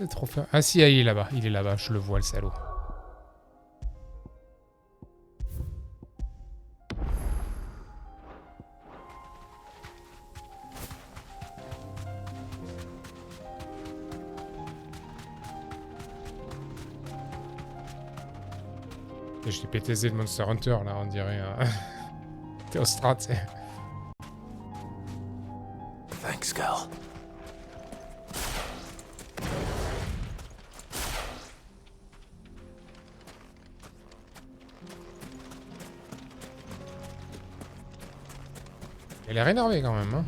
C'est trop fait. Ah si, il est là-bas. Il est là-bas. Je le vois, le salaud. J'ai PTZ de Monster Hunter là, on dirait. T'es au strat, tu sais. Thanks, girl. Il a l'air énervé quand même, hein.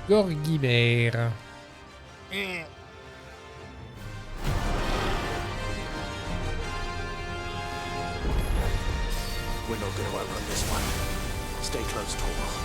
Gorguibert. We're not going to outrun this one. Stay close, Torvald.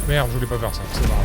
Merde, je voulais pas faire ça, c'est marrant.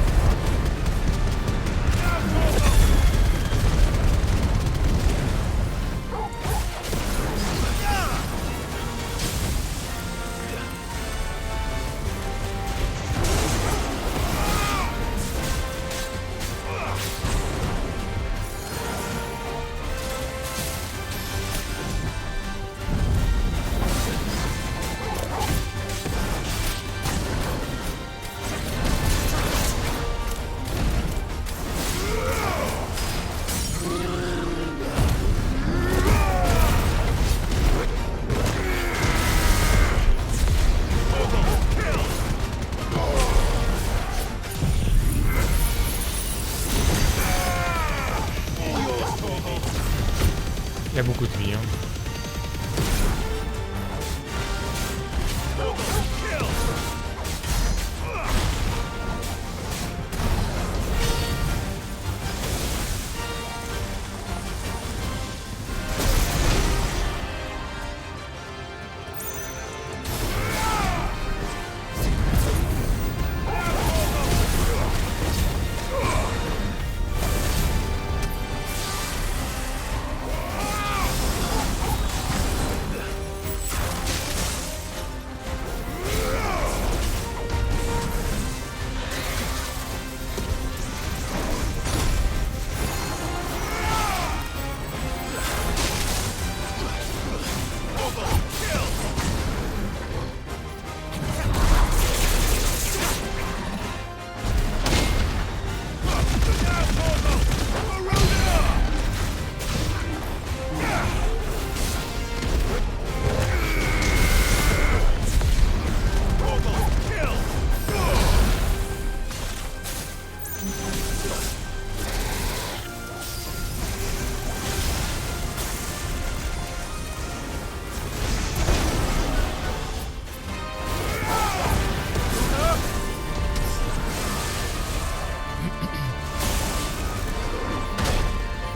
Il y a beaucoup de vie, hein.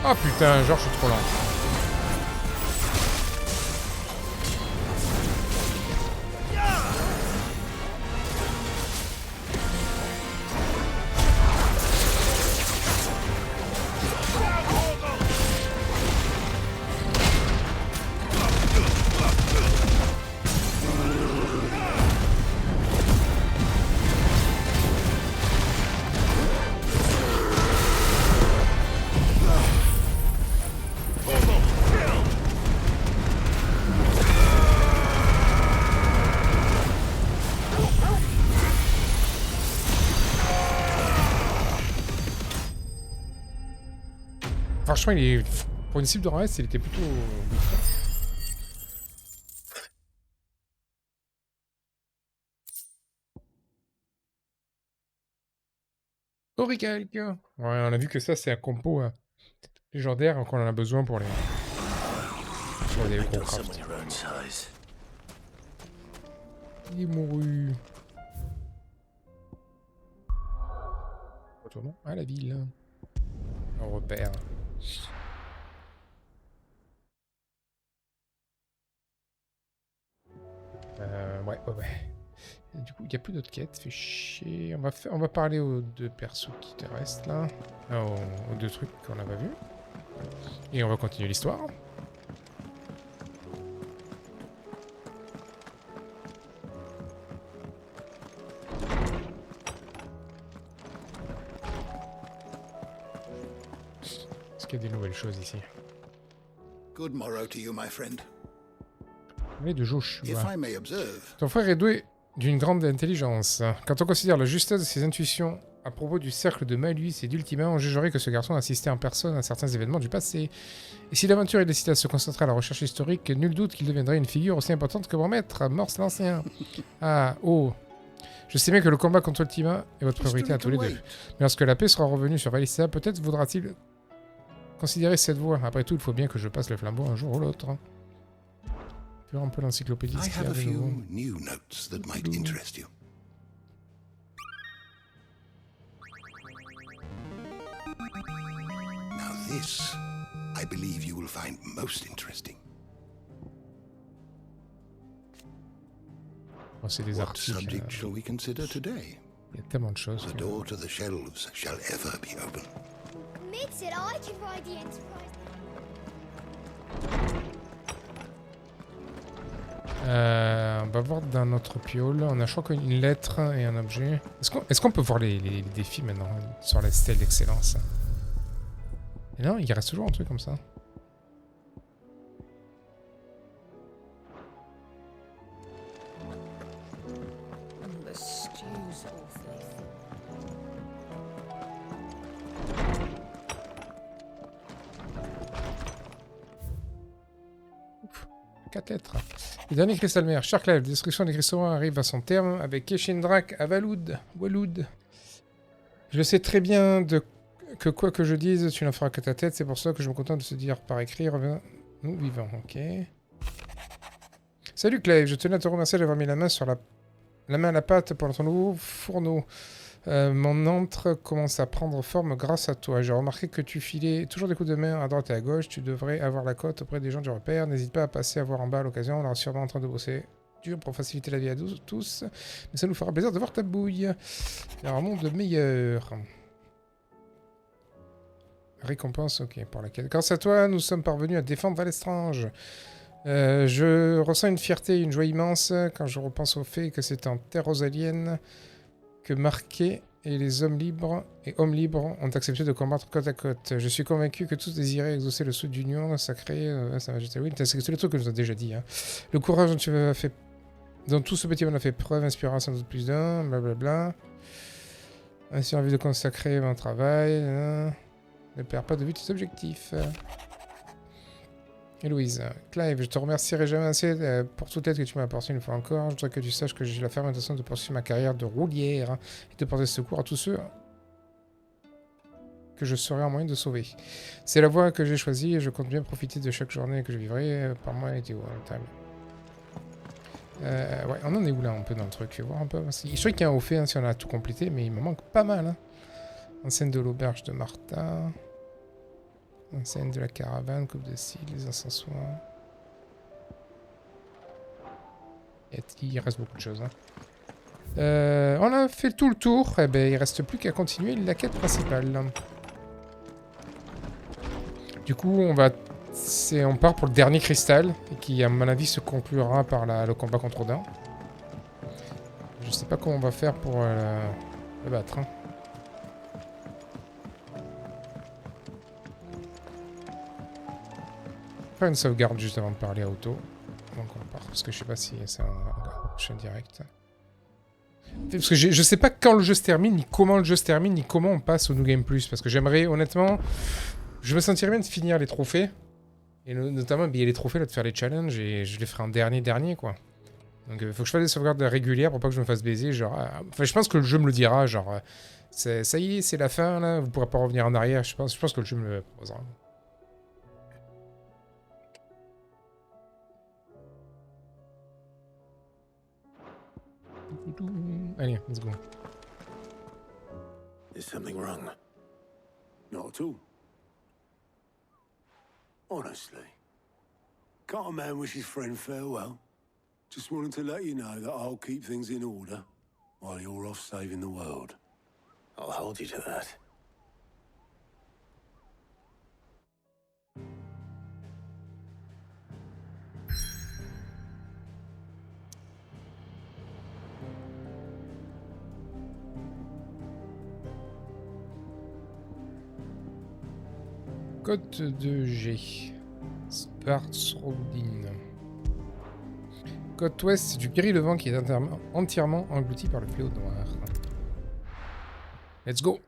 Ah putain, genre je suis trop lent. Franchement, il est... pour une cible de reste, il était plutôt... Oricalque. Ouais, on a vu que ça, c'est un compo légendaire qu'on en a besoin pour les... pour les gros crafts. Il est mouru. Retournons à la ville. On repère. Ouais. Du coup, il n'y a plus d'autres quêtes, fait chier. On va parler aux deux persos qui te restent là. Aux deux trucs qu'on n'a pas vus. Et on va continuer l'histoire. Est-ce qu'il y a des nouvelles choses ici? Good morrow to you, my friend. Mais de Joshua. If I may observe. Ton frère est doué d'une grande intelligence. Quand on considère la justesse de ses intuitions à propos du cercle de Malus et d'Ultima, on jugerait que ce garçon a assisté en personne à certains événements du passé. Et si l'aventure est décidée à se concentrer à la recherche historique, nul doute qu'il deviendrait une figure aussi importante que mon maître, Morse l'Ancien. Ah, oh. Je sais bien que le combat contre Ultima est votre priorité à tous les deux. Mais lorsque la paix sera revenue sur Valissa, peut-être voudra-t-il considérer cette voie. Après tout, il faut bien que je passe le flambeau un jour ou l'autre. Faire un peu l'encyclopédie. I have a few new notes that might interest you. Now this, I believe you will find most interesting. Oh, c'est des What articles. subject shall we consider today? Il y a tellement de choses. The door to the shelves shall ever be open. Mid said I could ride the Enterprise. On va voir dans notre piole. On a, je crois, une lettre et un objet. Est-ce qu'on peut voir les défis maintenant sur la stèle d'excellence? Et non, il reste toujours un truc comme ça. The stew's awfully. 4 lettres. Le dernier cristal mère. Cher Clive, la destruction des cristaux arrive à son terme avec Keshindrak à Waloud. Je sais très bien que quoi que je dise, tu n'en feras que ta tête. C'est pour ça que je me contente de se dire par écrit. Reviens-nous vivants. Ok. Salut Clive, je tenais à te remercier d'avoir mis la main à la pâte pour notre nouveau fourneau. Mon antre commence à prendre forme grâce à toi. J'ai remarqué que tu filais toujours des coups de main à droite et à gauche. Tu devrais avoir la cote auprès des gens du repère. N'hésite pas à passer à voir en bas à l'occasion. On est sûrement en train de bosser dur pour faciliter la vie à tous. Mais ça nous fera plaisir de voir ta bouille. Il y aura un monde meilleur. Récompense, ok, pour laquelle. Grâce à toi, nous sommes parvenus à défendre Valestrange. Je ressens une fierté et une joie immense quand je repense au fait que c'est en terre rosalienne que Marquet et les hommes libres ont accepté de combattre côte à côte. Je suis convaincu que tous désiraient exaucer le sceau d'union sacré. Sa majesté, oui, c'est tous les trucs que je vous ai déjà dit. Hein. Le courage dont tout ce petit monde a fait preuve inspirera sans doute plus d'un, blablabla. Ainsi, envie de consacrer mon travail. Ne perds pas de vue tes objectifs. Héloïse, Clive, je te remercierai jamais assez pour toute l'aide que tu m'as apportée une fois encore. Je voudrais que tu saches que j'ai la ferme intention de poursuivre ma carrière de roulière et de porter secours à tous ceux que je serai en moyen de sauver. C'est la voie que j'ai choisie et je compte bien profiter de chaque journée que je vivrai par moi et Théo. Ouais, on en est où là un peu dans le truc? Voir un peu. Je crois qu'il y a un haut fait hein, si on a tout complété, mais il me manque pas mal. Hein. Enseigne de l'auberge de Martha. Enseigne de la caravane, coupe de cils, les encensoirs. Il reste beaucoup de choses. Hein. On a fait tout le tour. Eh ben, il reste plus qu'à continuer la quête principale. Du coup, on part pour le dernier cristal, qui à mon avis se conclura par le combat contre Odin. Je sais pas comment on va faire pour le battre. Hein. Faire une sauvegarde juste avant de parler à Otto. Donc on part, parce que je sais pas si c'est un prochain direct. Parce que je sais pas quand le jeu se termine, ni comment le jeu se termine, ni comment on passe au New Game Plus. Parce que j'aimerais, honnêtement, je me sentirais bien de finir les trophées. Et notamment, il y a les trophées, là, de faire les challenges, et je les ferai en dernier, quoi. Donc il faut que je fasse des sauvegardes régulières pour pas que je me fasse baiser, genre... Enfin, je pense que le jeu me le dira, genre... ça y est, c'est la fin, là, vous pourrez pas revenir en arrière, je pense que le jeu me le proposera. Allez, let's go. Is something wrong? Not at all. Honestly. Can't a man wish his friend farewell? Just wanted to let you know that I'll keep things in order while you're off saving the world. I'll hold you to that. Côte de G. Svartsrodin. Côte ouest, c'est du gris-le-vent qui est entièrement englouti par le fléau noir. Let's go!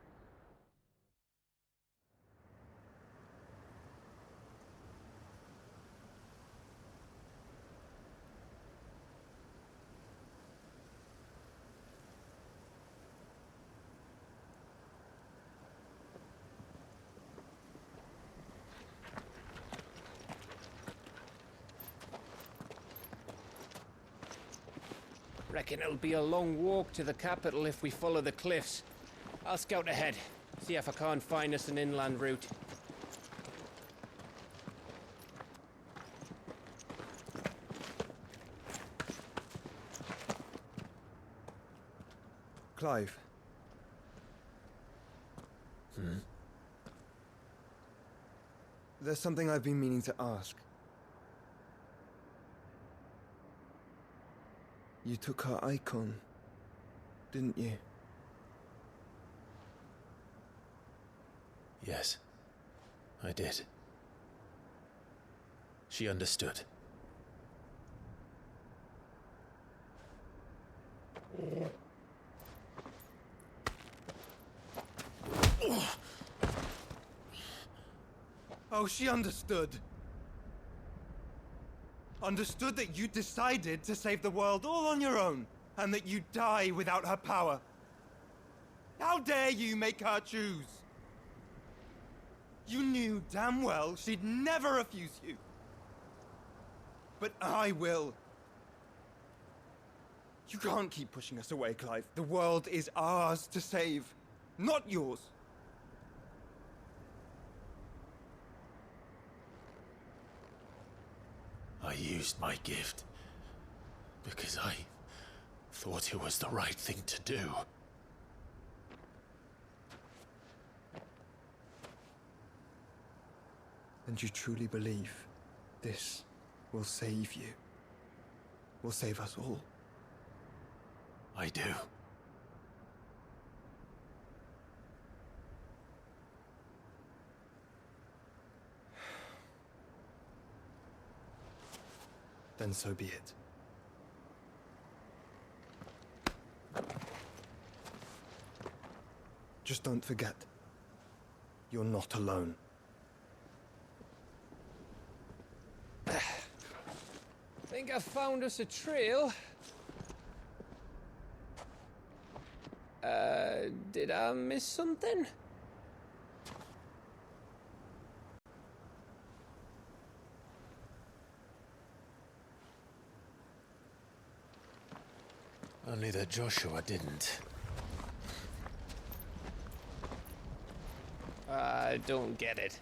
Reckon it'll be a long walk to the capital if we follow the cliffs. I'll scout ahead, see if I can't find us an inland route. Clive, There's something I've been meaning to ask. You took her icon, didn't you? Yes, I did. She understood. Oh, she understood. Understood that you decided to save the world all on your own, and that you'd die without her power. How dare you make her choose? You knew damn well she'd never refuse you. But I will. You can't keep pushing us away, Clive. The world is ours to save, not yours. I used my gift because I thought it was the right thing to do. And you truly believe this will save you? Will save us all? I do. Then so be it. Just don't forget, you're not alone. Think I found us a trail. Did I miss something? Only that Joshua didn't. I don't get it.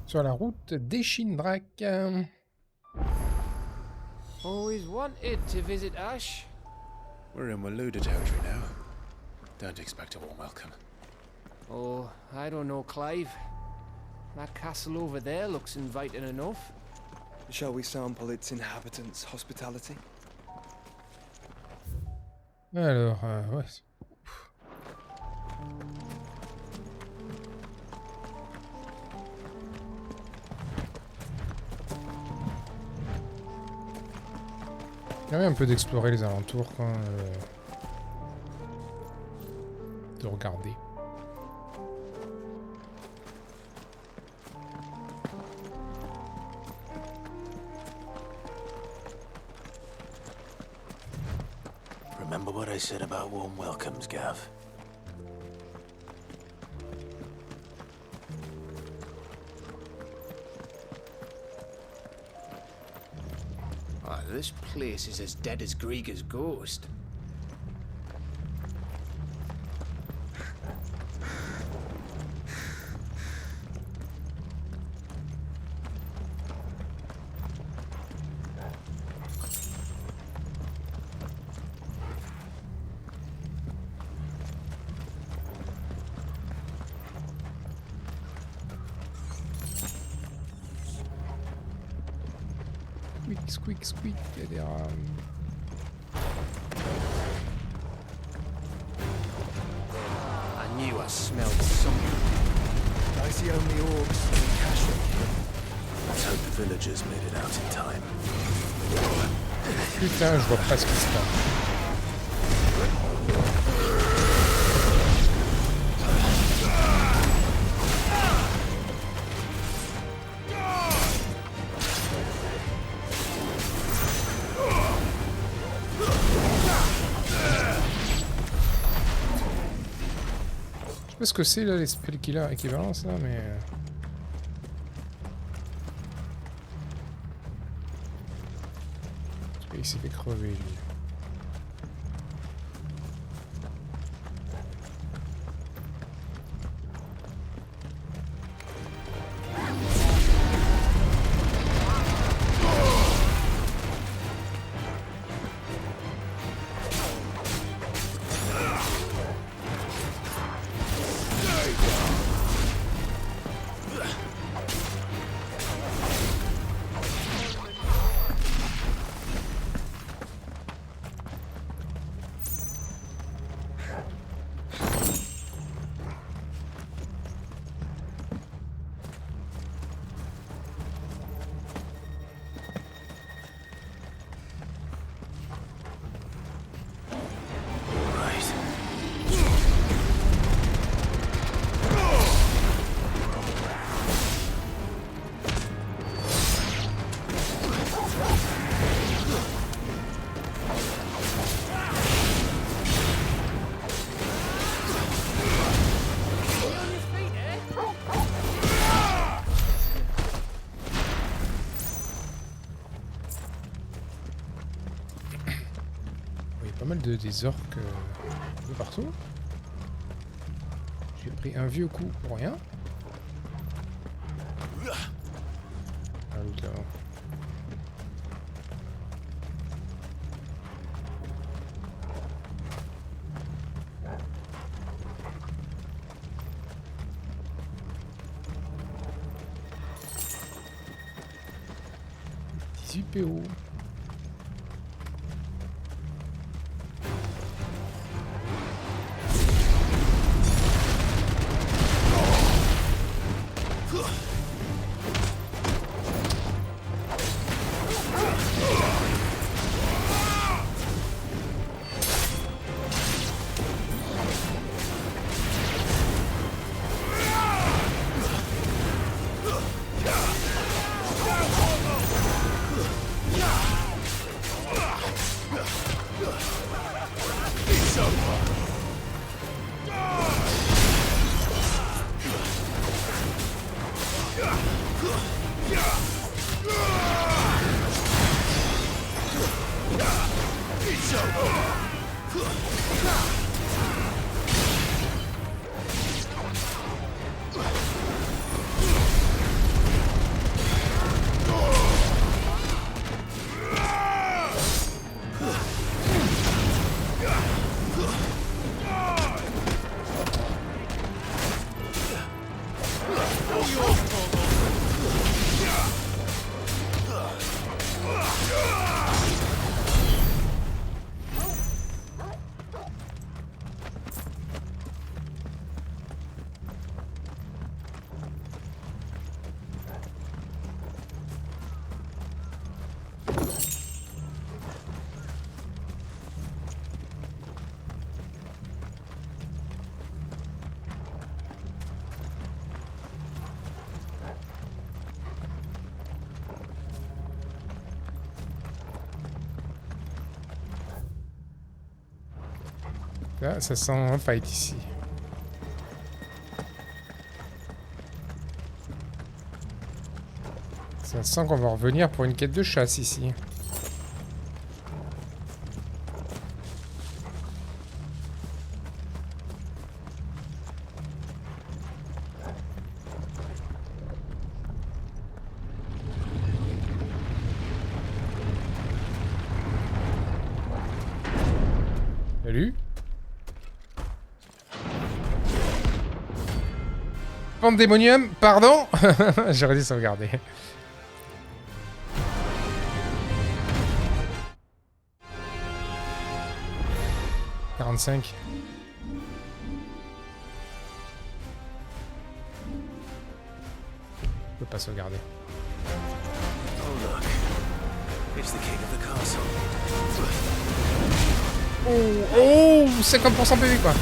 Sur la route d'Echindrak. Always wanted to visit Ash. We're in Waluda territory now. Don't expect a warm welcome. Oh, I don't know, Clive. That castle over there looks inviting enough. Shall we sample its inhabitants' hospitality? Alors, ouais. Il y avait un peu d'explorer les alentours, quoi. De regarder. Remember what I said about warm welcomes, Gav? This place is as dead as Grieger's ghost. Squeak, squeak, il y a des rames. I knew I smelled something. I see only orcs and Kashyyyk. Let's hope the villagers made it out in time. Putain, je vois pas ce qui se passe. Je sais pas ce que c'est là, les spells qu'il a équivalence là, mais. Il s'est fait crever lui. Pas mal des orques un peu partout. J'ai pris un vieux coup pour rien. Ah, l'autre là-haut. PO. Là, ça sent un fight ici. Ça sent qu'on va revenir pour une quête de chasse ici. Salut. Pandémonium, pardon. J'aurais dû sauvegarder. « 45. Je peux pas sauvegarder. Oh, 50% PV quoi.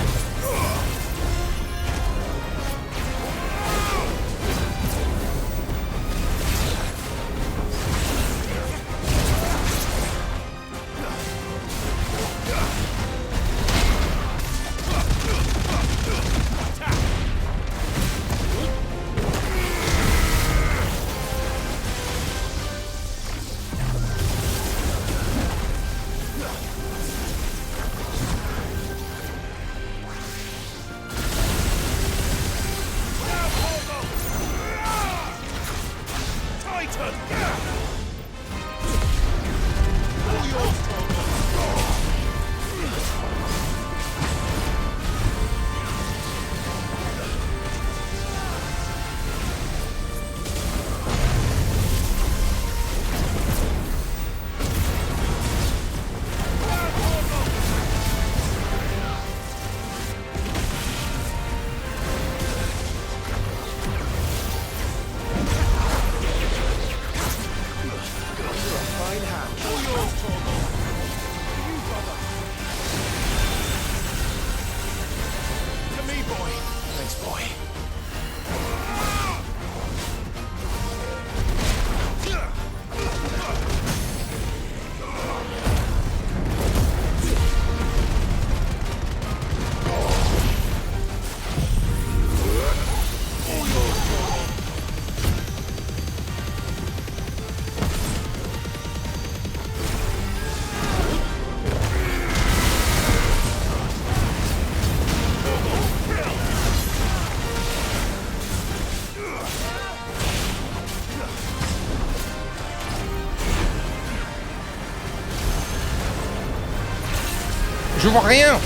Je vois rien.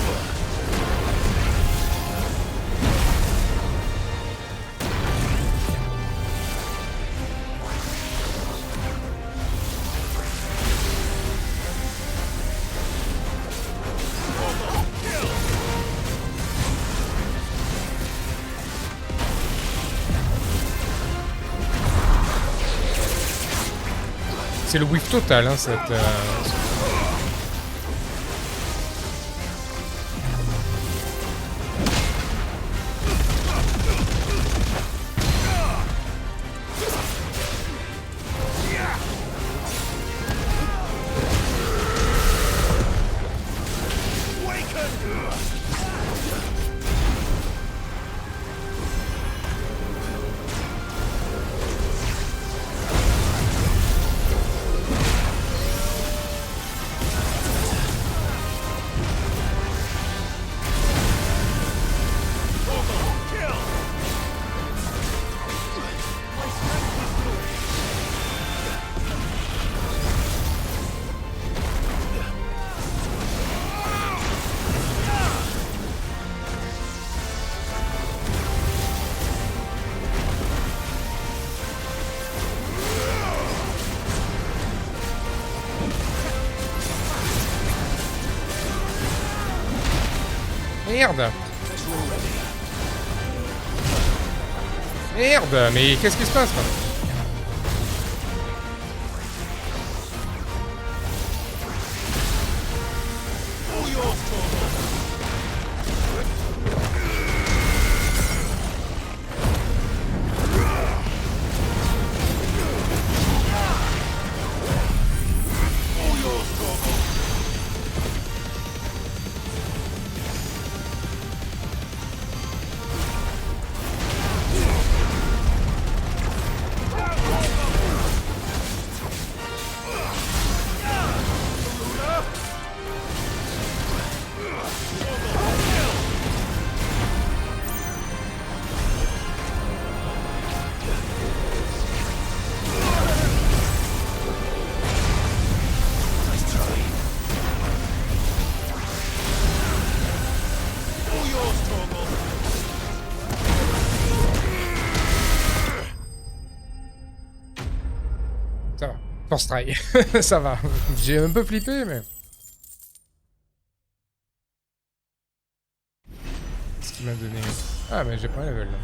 C'est le whiff total, hein, cette... Merde! Merde! Mais qu'est-ce qui se passe là? Ça va. Force try. Ça va. J'ai un peu flippé, mais... Ce qu'il m'a donné... Ah, mais j'ai pas un level, là.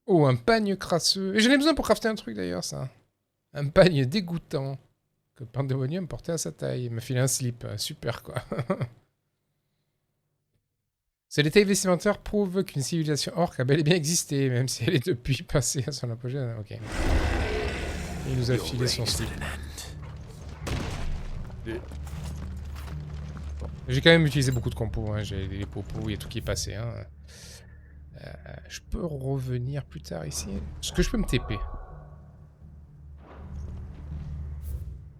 Oh, un pagne crasseux. Et j'en ai besoin pour crafter un truc, d'ailleurs, ça. Un pagne dégoûtant. Que Pandemonium portait à sa taille. Il m'a filé un slip. Super, quoi. Ce détail vestimentaire prouve qu'une civilisation orque a bel et bien existé, même si elle est depuis passée à son apogée. Ok. Et il nous a filé son slip. J'ai quand même utilisé beaucoup de compos. Hein. J'ai des popos, il y a tout qui est passé. Hein. Je peux revenir plus tard ici. Est-ce que je peux me TP?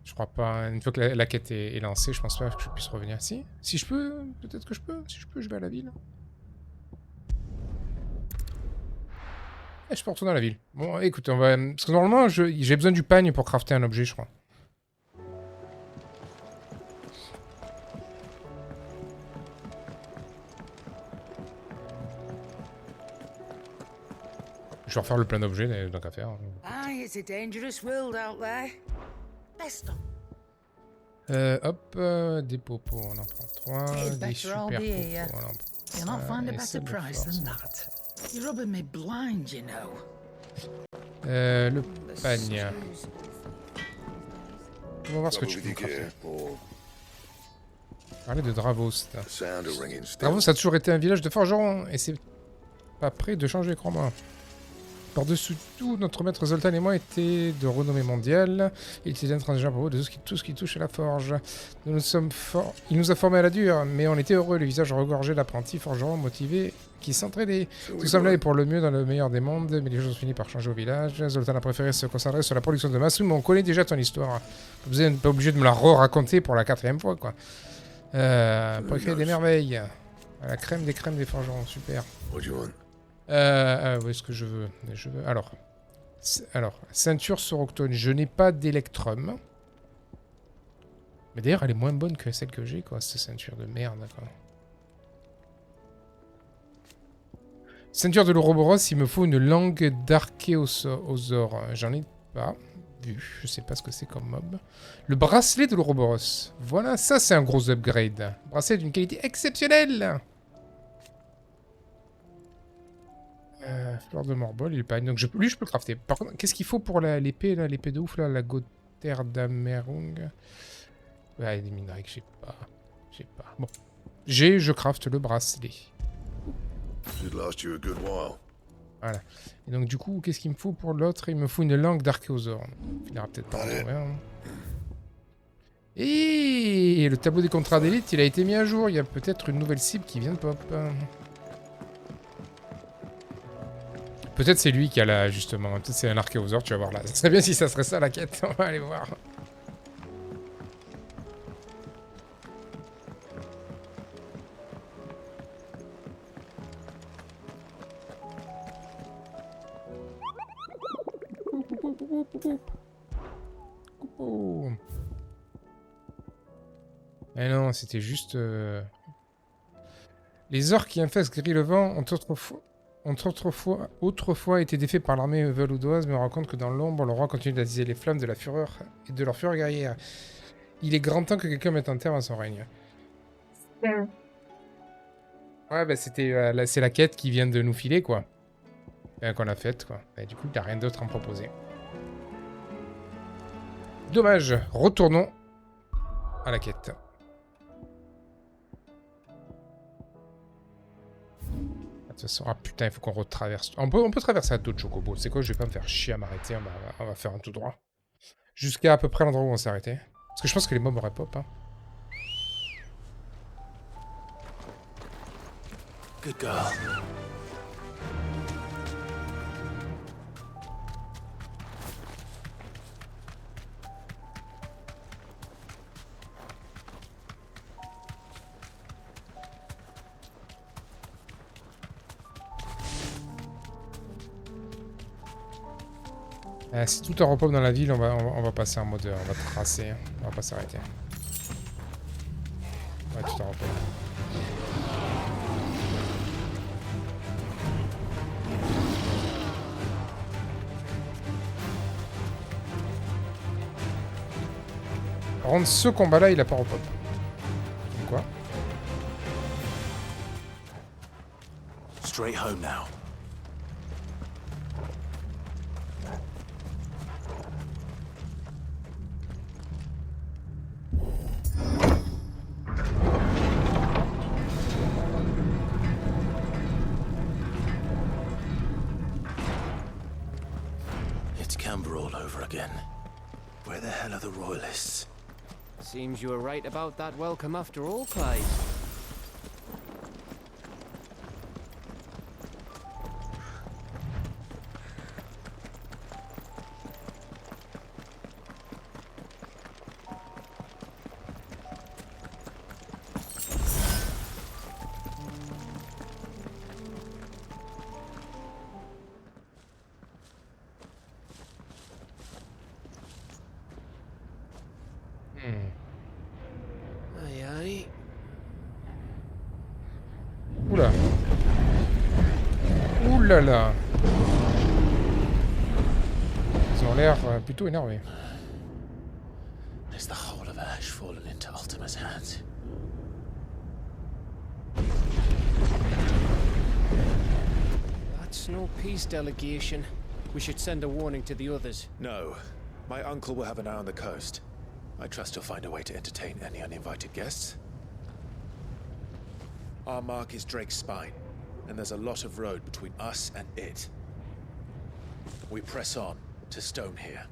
Je crois pas. Une fois que la quête est lancée, je pense pas que je puisse revenir. Si je peux, peut-être que je peux. Si je peux, je vais à la ville. Et je peux retourner à la ville. Bon, écoute, on va... Parce que normalement, j'ai besoin du pagne pour crafter un objet, je crois. Je vais refaire le plein d'objets, donc à faire. Aye, it's a dangerous world out there. Best of. Hop, des popos, on en prend 3, des super popos, on en prend 3. You'll not find a better price than that. You're rubbing me blind, you know. Le pagne. On va voir ce que tu peux crafter. Parler de Dravos. Dravos a toujours été un village de forgerons, et c'est pas prêt de changer, crois-moi. Par-dessus tout, notre maître Zoltan et moi étaient de renommée mondiale. Il était intransigeant pour vous de tout ce qui touche à la forge. Il nous a formés à la dure, mais on était heureux, le visage regorgé d'apprentis forgerons motivés qui s'entraidaient. Tout semblait pour le mieux dans le meilleur des mondes, mais les choses finissent par changer au village. Zoltan a préféré se concentrer sur la production de massou, mais on connaît déjà ton histoire. Vous n'êtes pas obligé de me la re-raconter pour la 4e fois, quoi. Pour créer des merveilles. La crème des forgerons, super. Où est-ce que je veux? Alors, ceinture soroctone. Je n'ai pas d'électrum. Mais d'ailleurs, elle est moins bonne que celle que j'ai, quoi, cette ceinture de merde, quoi. Ceinture de l'Ouroboros, il me faut une langue d'archéosaure. J'en ai pas vu, je sais pas ce que c'est comme mob. Le bracelet de l'Ouroboros. Voilà, ça c'est un gros upgrade. Bracelet d'une qualité exceptionnelle. Fleur de Morbol, il est pas... Donc lui, je peux le crafter. Par contre, qu'est-ce qu'il faut pour l'épée, là, l'épée de ouf, là, la Gother d'Amerung? Ouais, des minerais que j'ai pas. J'ai pas. Bon. Je crafte le bracelet. Voilà. Et donc, du coup, qu'est-ce qu'il me faut pour l'autre? Il me faut une langue d'archéosaure. Il finira peut-être par trouver, hein. Et le tableau des contrats d'élite, il a été mis à jour. Il y a peut-être une nouvelle cible qui vient de pop. Peut-être c'est lui qui a la, justement. Peut-être c'est un archéosaure, tu vas voir là. Ça serait bien si ça serait ça la quête. On va aller voir. Oh. Eh non, c'était juste... Les orques qui infestent Gris-le-Vent ont autrefois été défaits par l'armée veloudoise, mais on raconte que dans l'ombre, le roi continue d'attiser les flammes de la fureur et de leur fureur guerrière. Il est grand temps que quelqu'un mette un terme à son règne. Ouais, bah c'était... c'est la quête qui vient de nous filer, quoi. Qu'on a faite, quoi. Et du coup, il n'y a rien d'autre à me proposer. Dommage. Retournons à la quête. De toute façon, ah putain, il faut qu'on retraverse. On peut traverser à dos de chocobo. C'est quoi, je vais pas me faire chier à m'arrêter. On va faire un tout droit. Jusqu'à à peu près l'endroit où on s'est arrêté. Parce que je pense que les mobs auraient pop. Hein. Good girl. Si tout en repop dans la ville, on va passer en mode... On va tracer. On va pas s'arrêter. Ouais, tout en repop. Par contre, ce combat-là, il a pas repop. Donc quoi? Straight home now. Where the hell are the royalists? Seems you were right about that welcome after all, Clive. Aïe aïe. Oula. Oulala. Ils ont l'air plutôt énervés. Is the whole of Ash fallen into Ultima's hands? That's no peace delegation. We should send a warning to the others. No. My uncle will have an eye on the coast. I trust he'll find a way to entertain any uninvited guests. Our mark is Drake's Spine, and there's a lot of road between us and it. We press on to Stone here.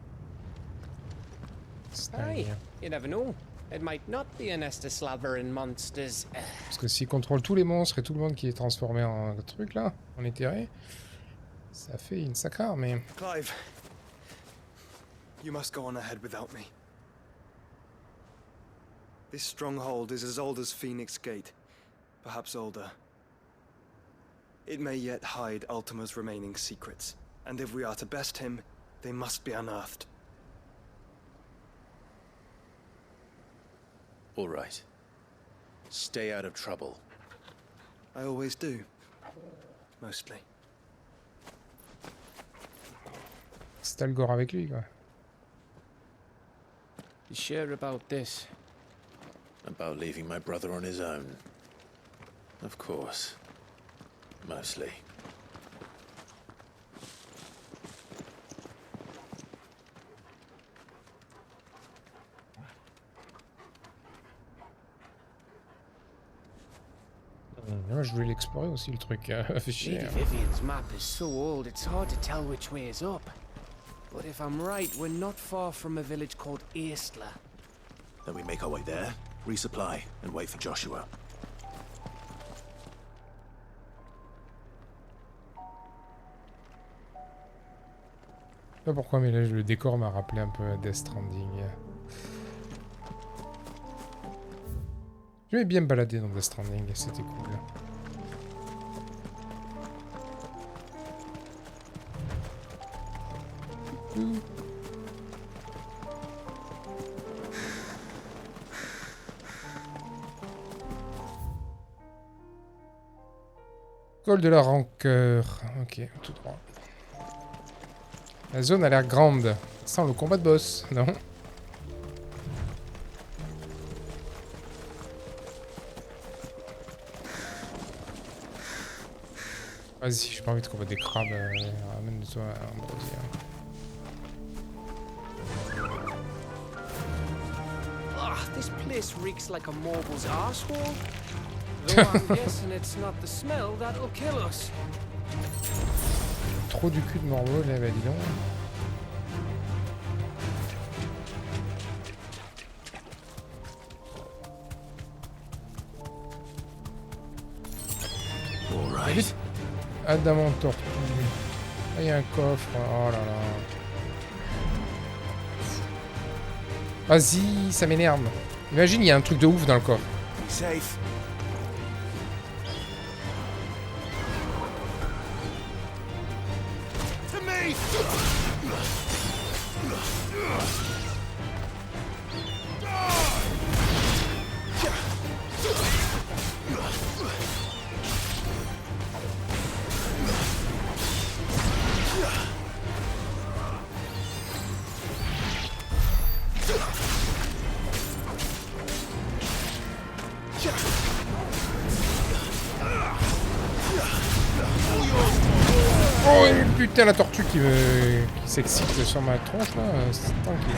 Aye, you never know. It might not be a nest of slavering monsters. Parce que s'il contrôle tous les monstres et tout le monde qui est transformé en truc là, en éthéré, ça fait une sacrée armée. Clive, you must go on ahead without me. This stronghold is as old as Phoenix Gate, perhaps older. It may yet hide Ultima's remaining secrets, and if we are to best him, they must be unearthed. All right. Stay out of trouble. I always do. Mostly. C'est Al Gore avec lui, quoi. You sure about this? About leaving my brother on his own. Of course. Mostly. Moi, je voulais l'explorer aussi, le truc. Fait chier. Lady Vivian's map is so old, it's hard to tell which way is up. But if I'm right, we're not far from a village called Eastla. Then we make our way there, resupply, and wait for Joshua. Je sais pas pourquoi, mais là, le décor m'a rappelé un peu à Death Stranding. Je vais bien me balader dans Death Stranding, c'était cool. Col de la rancœur. Ok, tout droit. La zone a l'air grande. Ça sent le combat de boss, non? Vas-y, j'ai pas envie de combattre des crabes. Ramène-toi un brosier. This place reeks like a moble's arsehole. Though I'm guessing it's not the smell that'll kill us. Trop du cul de morbeau, là, bah dis donc. Alright. Adamant tortue. Ah, il y a un coffre. Oh là là. Vas-y, ça m'énerve. Imagine, il y a un truc de ouf dans le coffre. Safe. To me. Oh putain, la tortue qui s'excite sur ma tronche là, c'est tranquille.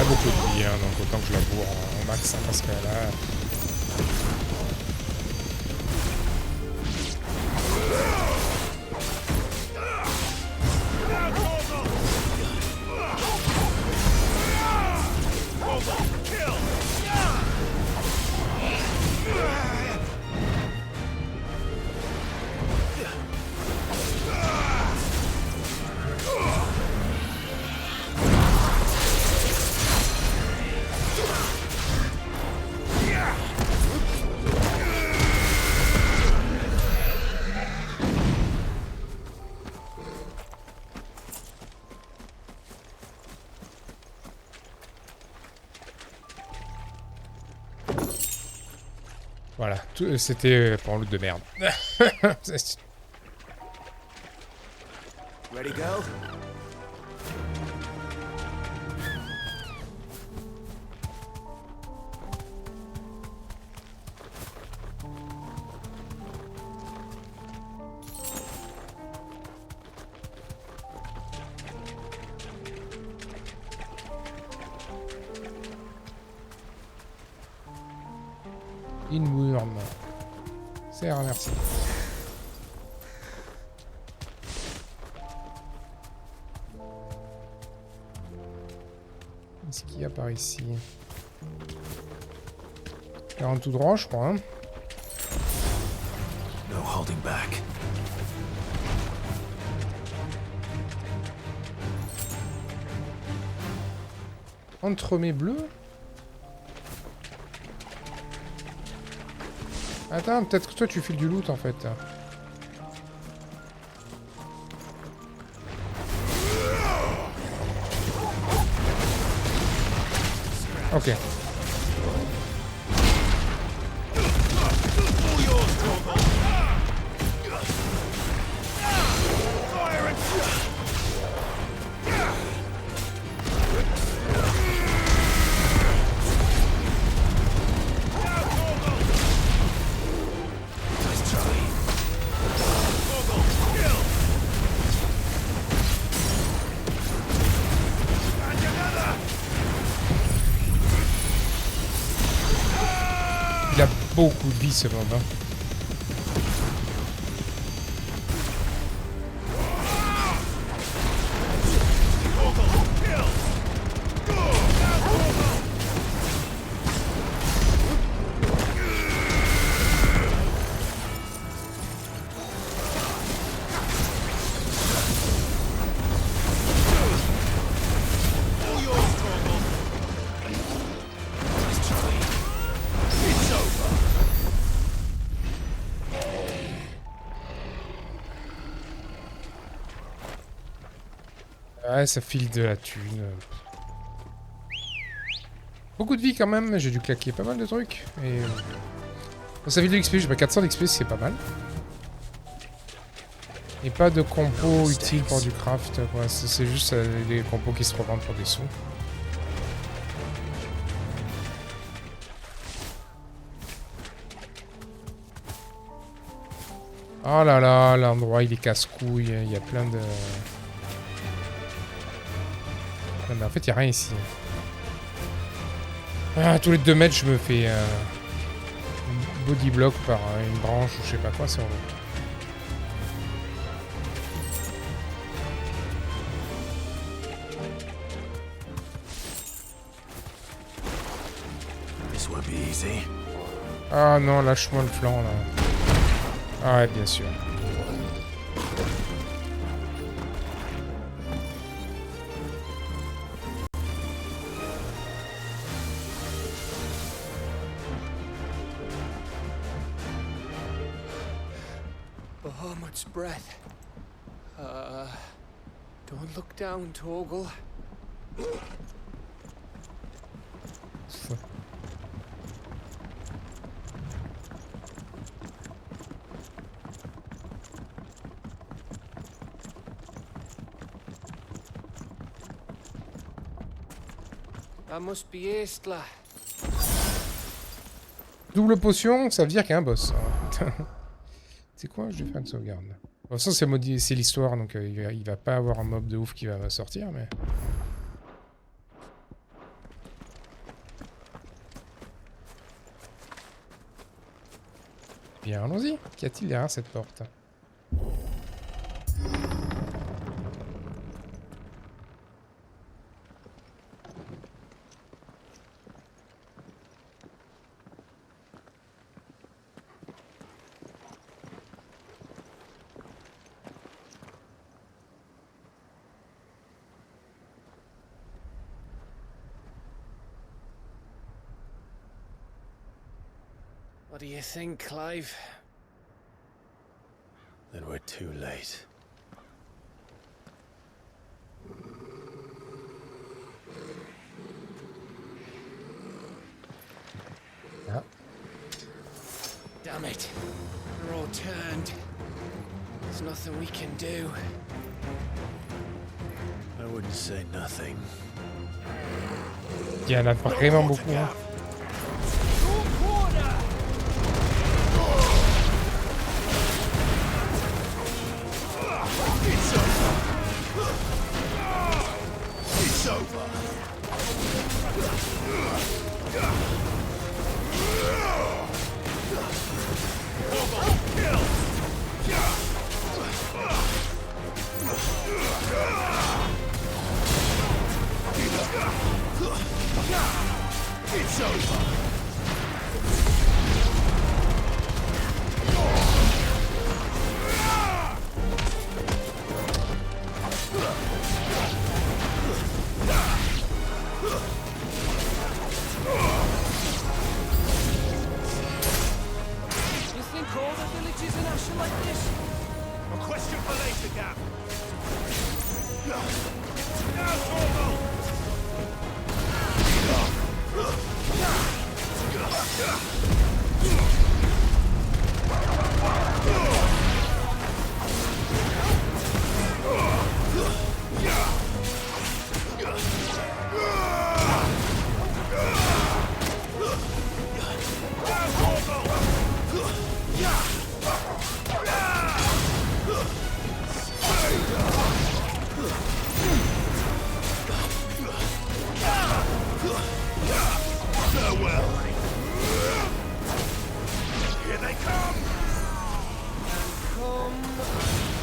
Elle a beaucoup de vie, hein, donc autant que je la bourre en max, hein, parce que là... Voilà, c'était pour un loot de merde. Ready, go? Inworm. C'est merci. Qu'est-ce qu'il y a par ici? 40 tout droit, je crois. Hein. No holding back. Entremets bleus? Attends, peut-être que toi tu files du loot en fait. Ok. Il a beaucoup de vie ce mob. Hein. Ouais, ça file de la thune. Beaucoup de vie quand même, j'ai dû claquer pas mal de trucs. Et ça fait de l'XP, j'ai pas 400 d'XP, c'est pas mal. Et pas de compos utiles pour du craft, quoi. C'est juste des compos qui se revendent pour des sous. Oh là là, l'endroit il est casse-couille, il y a plein de... Non mais en fait il n'y a rien ici. Ah, tous les 2 mètres je me fais body block par une branche ou je sais pas quoi, c'est horrible. This won't be easy. Ah non, lâche-moi le flanc là. Ah ouais, bien sûr. Bahamut's breath. Don't look down, Torgal. That must be Estla. Double potion, ça veut dire qu'il y a un boss. C'est quoi? Je vais faire une sauvegarde. De toute façon, c'est l'histoire, donc il va pas avoir un mob de ouf qui va sortir, mais... Bien, allons-y. Qu'y a-t-il derrière cette porte? What do you think, Clive? Then we're too late. Ah. Damn it. We're all turned. There's nothing we can do. I wouldn't say nothing. Il y en a vraiment beaucoup. Hein. It's over. You think all the villages in Ash are like this? A question for later, Gav. Now, Torvald! Farewell. Here they come! Come,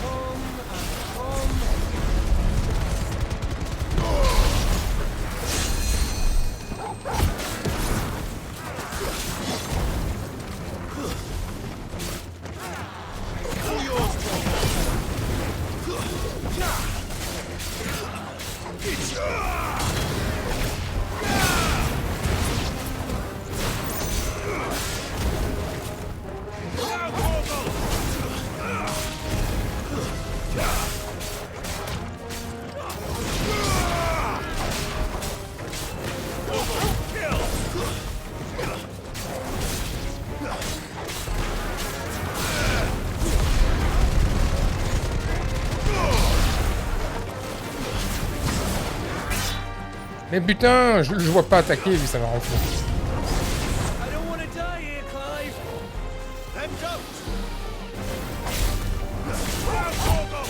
come. All yours, Mais putain, je le vois pas attaquer, lui, ça va rend fou. I don't want to die here, Clive. Then don't. Now, Torvald!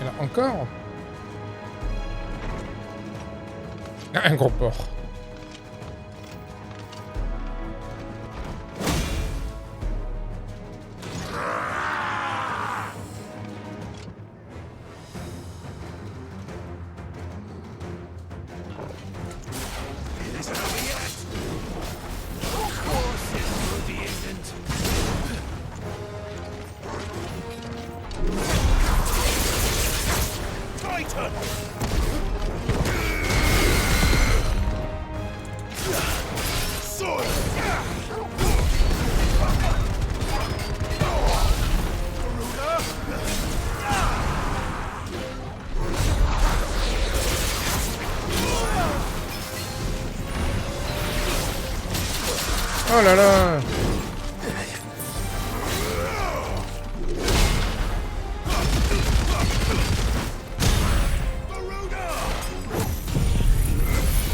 Et là, encore un gros porc. It isn't over yet. Of course it bloody isn't. Titan! Sword! Oh là là.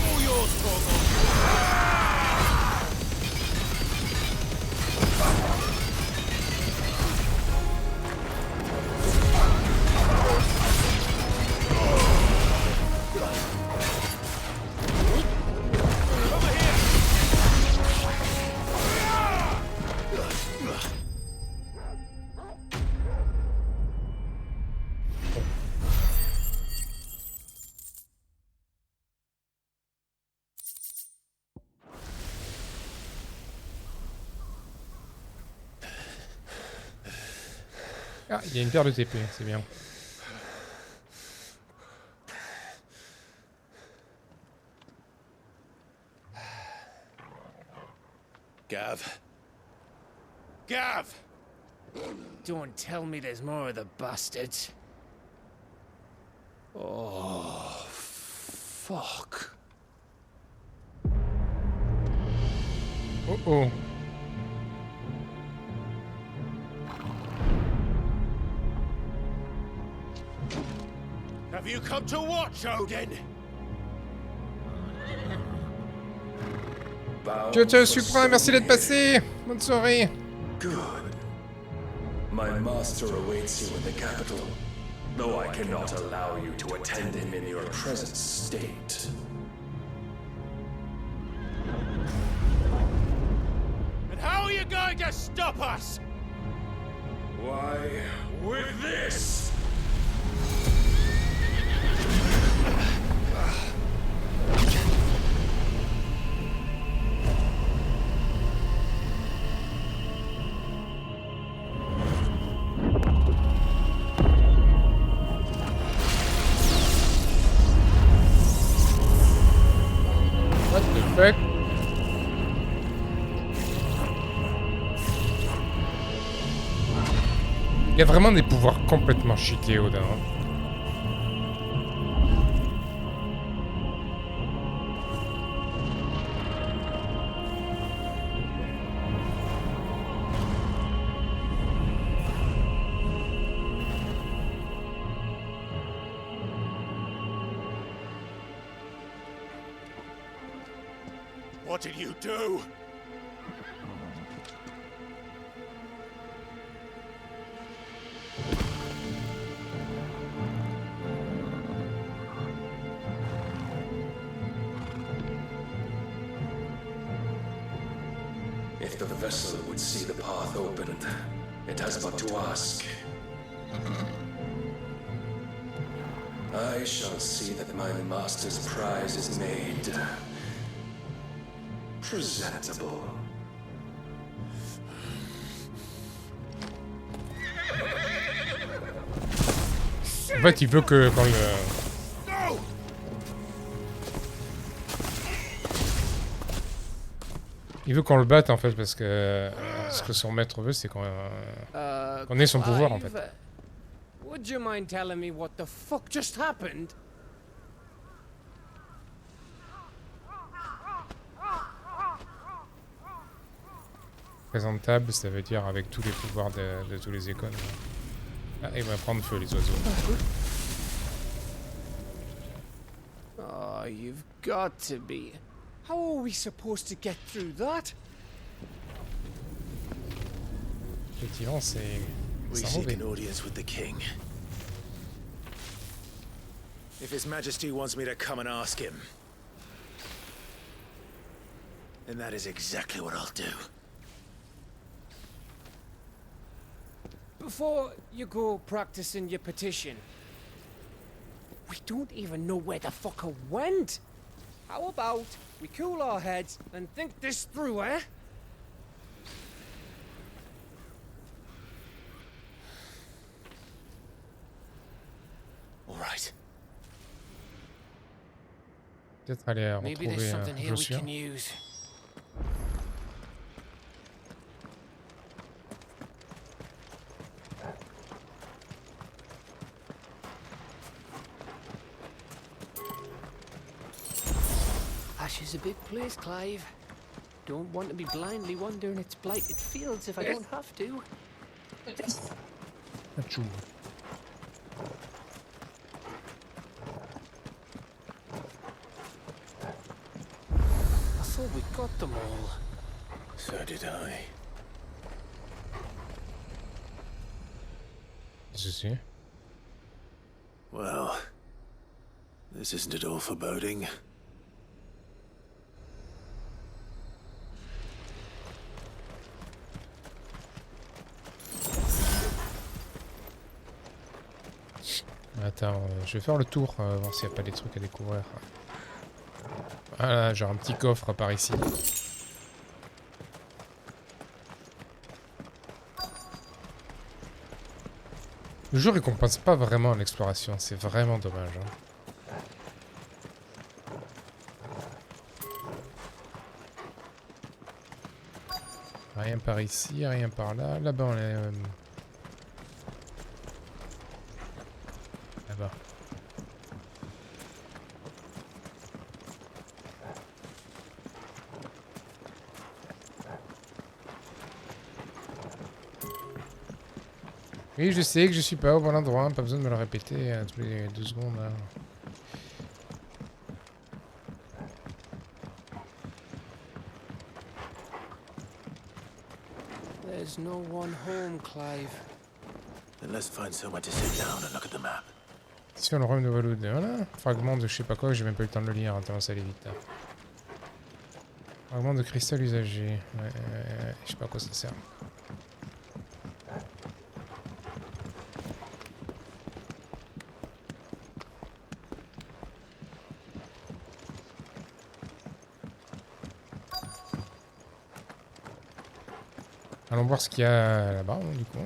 All yours, Torvald! Ah, il y a une paire de TP, c'est bien. Gav. Gav! Don't tell me there's more of the bastards. Oh, fuck. Oh oh. Have you come to watch, Odin? Dieu suprême, merci d'être passé. Bonne soirée. Good. My master awaits you in the capital, though I cannot allow you to attend him in your present state. And how are you going to stop us? Why, with this! What the fuck? Il y a vraiment des pouvoirs complètement cheatés, Odin. What did you do? If the vessel would see the path opened, it has but to ask. I shall see that my master's prize is made presentable. En fait, il veut que quand le... Il veut qu'on le batte en fait parce que ce que son maître veut c'est qu'on ait son pouvoir en fait. Would you mind telling me what the fuck just happened? Présentable, ça veut dire avec tous les pouvoirs de tous les icônes. Ah, il va prendre feu les oiseaux. Oh, you've got to be. How are we supposed to get through that? Effectivement, c'est... We seek an audience with the king. If His Majesty wants me to come and ask him, then that is exactly what I'll do. Before you go practicing your petition, we don't even know where the fucker went. How about we cool our heads and think this through, eh? All right. Peut-être aller Maybe there's retrouver something here we Joshua. can use. Ash is a big place, Clive. Don't want to be blindly wandering its blighted fields if I don't have to. Achou. I thought we got them all. So did I. Ceci. Well, this isn't at all foreboding. Attends, je vais faire le tour, voir s'il n'y a pas des trucs à découvrir. Voilà, genre un petit coffre par ici. Le jeu récompense pas vraiment l'exploration, c'est vraiment dommage. Hein. Rien par ici, rien par là. Là-bas on est... Là-bas. Oui, je sais que je suis pas au bon endroit, pas besoin de me le répéter tous les 2 secondes. Là. There's no one home, Clive. Then let's find somewhere to sit down and look at the map. Sur le royaume de Walloud, voilà. Fragment de je sais pas quoi, j'ai même pas eu le temps de le lire, tellement ça allait vite. Là. Fragment de cristal usagé. Je sais pas à quoi ça sert. Allons voir ce qu'il y a là-bas, du coup.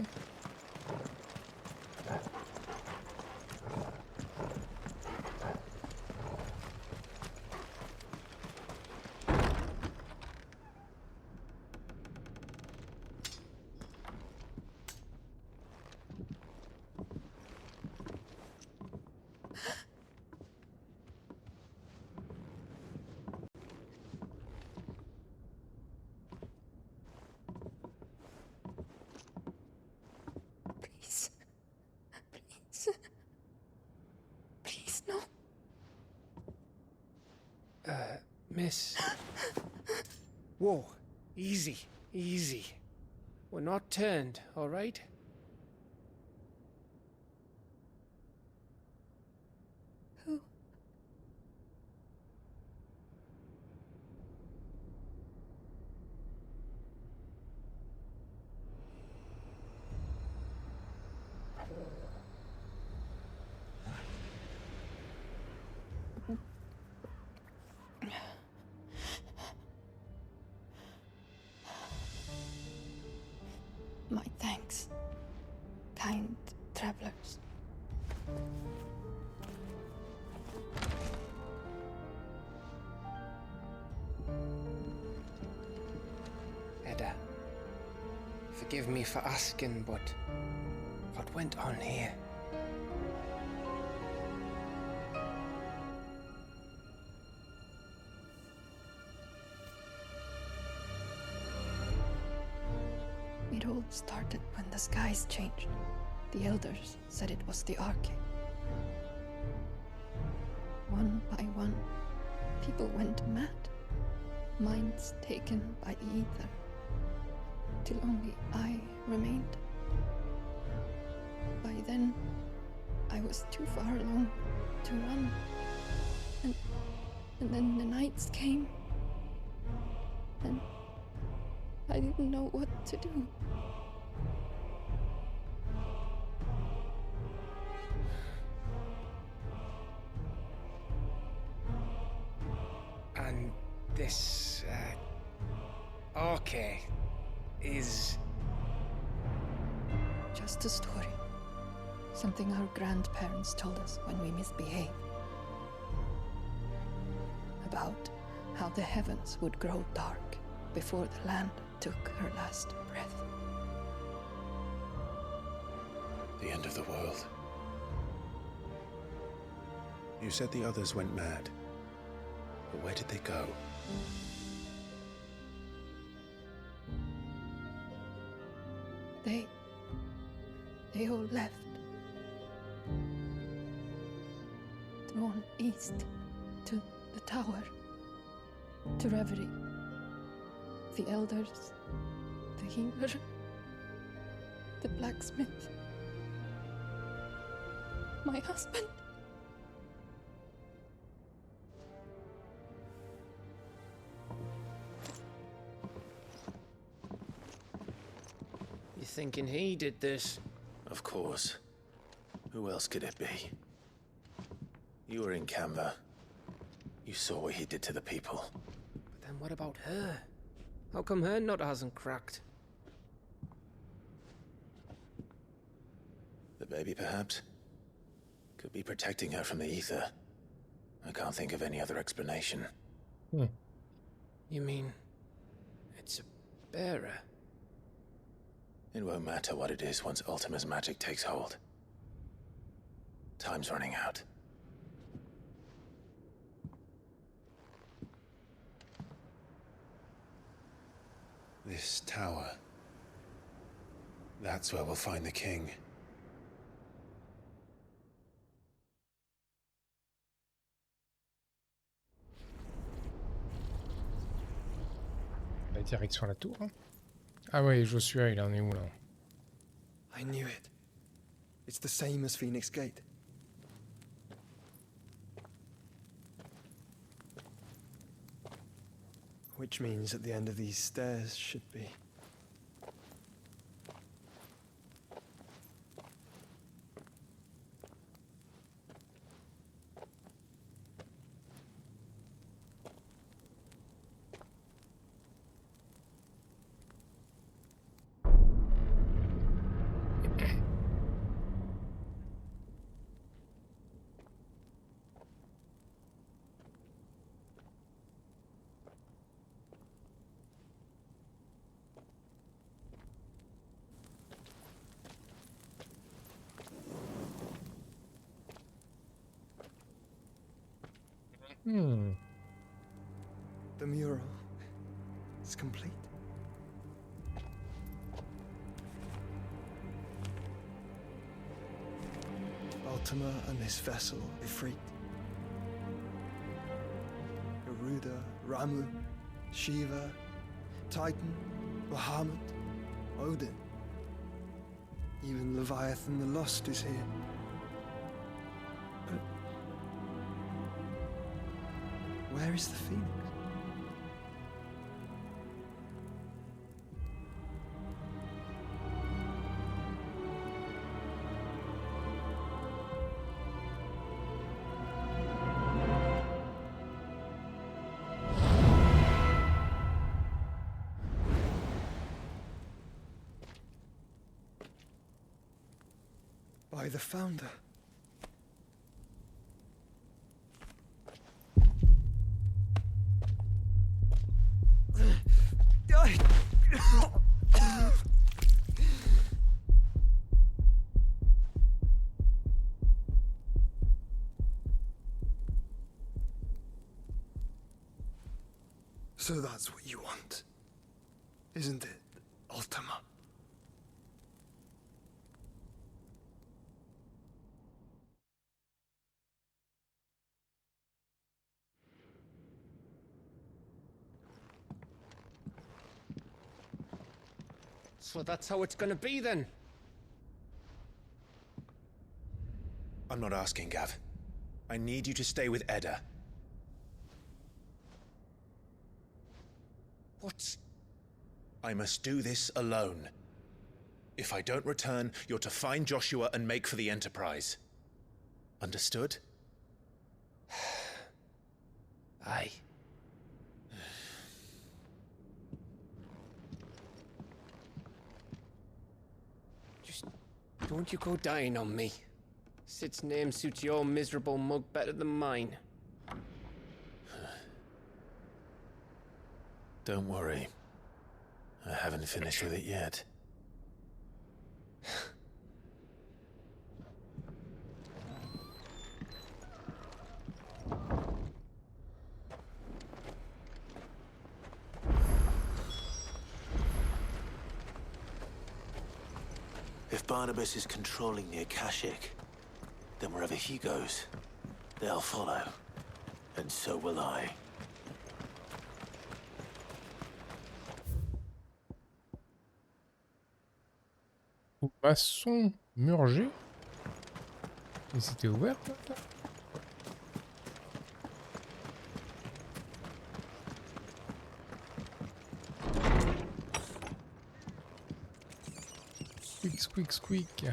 Please, no. Miss. Whoa, easy, easy. We're not turned, all right? Who? My thanks, kind travelers. Edda, forgive me for asking, but what went on here? It all started when the skies changed. The elders said it was the Arche. One by one, people went mad. Minds taken by the ether. Till only I remained. By then, I was too far along to run. And then the nights came. And I didn't know what to do. And this, Arche is... Just a story. Something our grandparents told us when we misbehaved. About how the heavens would grow dark before the land took her last breath. The end of the world. You said the others went mad. But where did they go? They all left. Drawn east to the tower, to Reverie. The elders, the healer, the blacksmith, my husband. You thinking he did this? Of course. Who else could it be? You were in Canva. You saw what he did to the people. But then what about her? How come her nut hasn't cracked? The baby, perhaps? Could be protecting her from the ether. I can't think of any other explanation. You mean... it's a bearer? It won't matter what it is once Ultima's magic takes hold. Time's running out. This tower. That's where we'll find the king. La direction à la tour. Hein. Ah ouais, Joshua, il en est où là? I knew it. It's the same as Phoenix Gate. Which means at the end of these stairs should be... The mural is complete. Ultima and this vessel, Ifrit. Garuda, Ramu, Shiva, Titan, Bahamut, Odin. Even Leviathan the Lost is here. But where is the Phoenix? By the Founder. So that's what you want, isn't it, Ultima? So that's how it's gonna be then? I'm not asking, Gav. I need you to stay with Edda. What? I must do this alone. If I don't return, you're to find Joshua and make for the Enterprise. Understood? Aye. Just don't you go dying on me. Sid's name suits your miserable mug better than mine. Don't worry. I haven't finished with it yet. If Barnabas is controlling the Akashic, then wherever he goes, they'll follow. And so will I. Maçon murgé. Et c'était ouvert là? Squeak, squeak, squeak.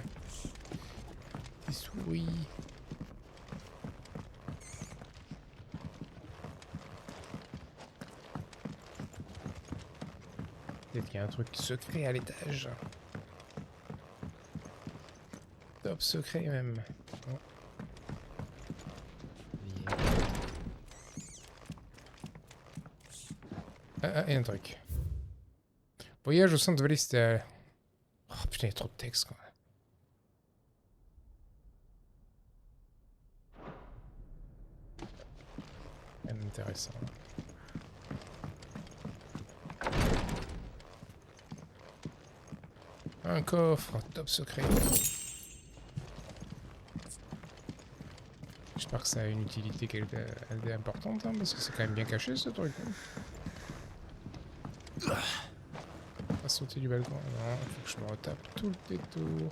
Des souris. Peut-être qu'il y a un truc secret à l'étage. Top secret même. Oh. Ah, et un truc. Voyage au centre de l'Est. Oh putain, il y a trop de texte quoi. Même intéressant. Un coffre, top secret. J'espère que ça a une utilité importante, hein, parce que c'est quand même bien caché ce truc. Hein. sauter du balcon. Non, il faut que je me retape tout le détour.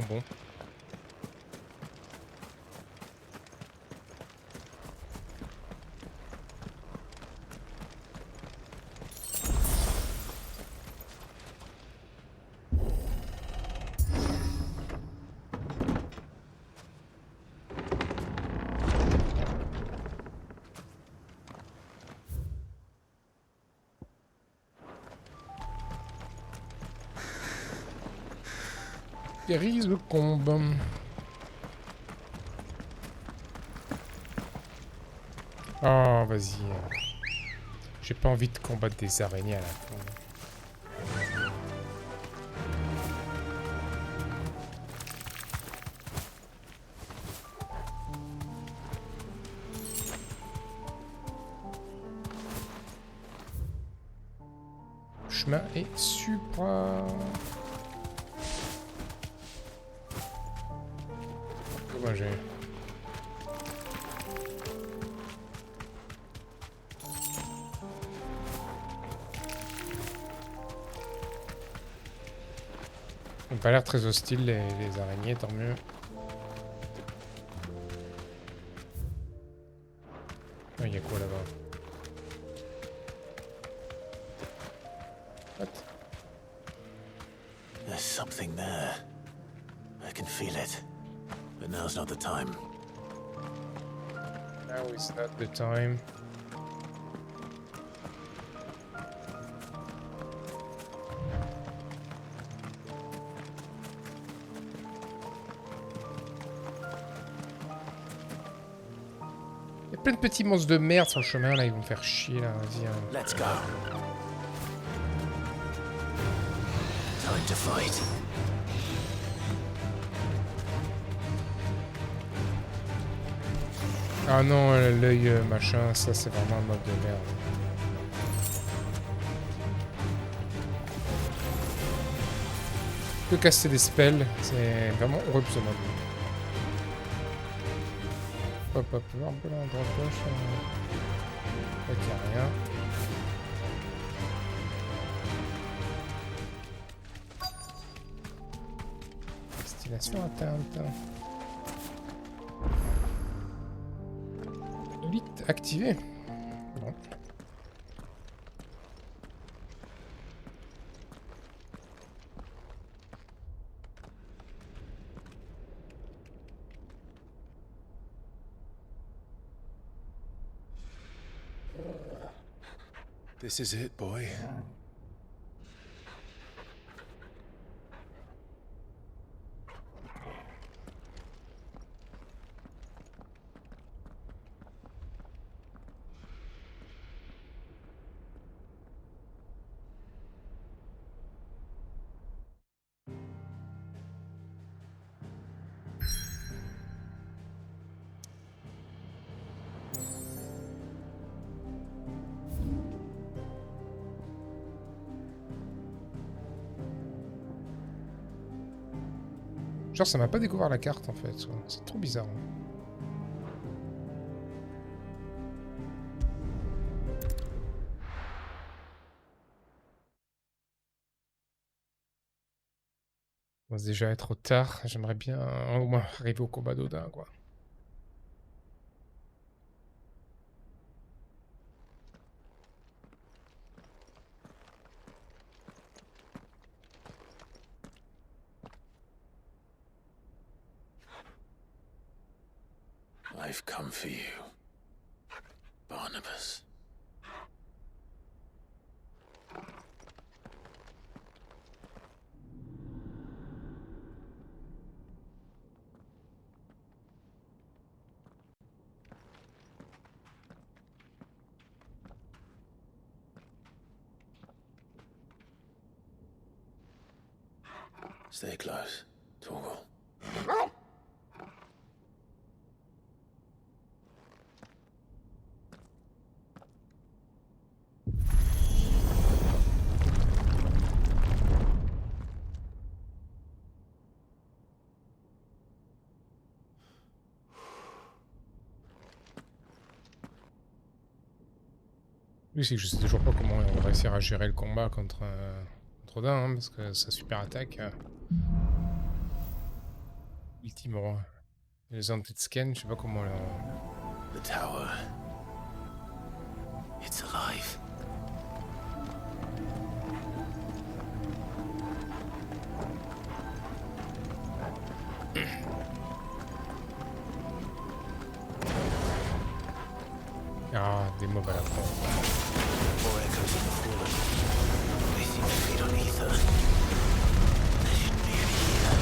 Bon. Périse le combe. Oh, vas-y. J'ai pas envie de combattre des araignées à la fin. Le chemin est super. Dommage. Ils ont pas l'air très hostiles les araignées, tant mieux. Ah, y a quoi là-bas? What? There's something there. I can feel it. But now's not the time. Now is not the time. Il y a plein de petits monstres de merde sur le chemin là, ils vont me faire chier là, vas-y. Let's go. Time to fight. Ah non, l'œil machin, ça c'est vraiment un mode de merde. Que casser des spells, c'est vraiment horrible ce mode. Hop hop, un peu là, droite gauche. Ok, rien. Destination atteinte. Vite activé. Bon. This is it, boy. Genre ça m'a pas découvert la carte en fait, c'est trop bizarre. Hein. On va déjà être trop tard, j'aimerais bien au moins arriver au combat d'Odin quoi. I've come for you, Barnabas. Stay close, Torgal. Oui, c'est que je sais toujours pas comment on va réussir à gérer le combat contre Odin, hein, parce que sa super attaque... ultime roi. Les anti-scan, je sais pas comment... The tower... It's alive. Ah, des mobs à la con. More echoes of the fallen. They seem to feed on ether. There shouldn't be any here.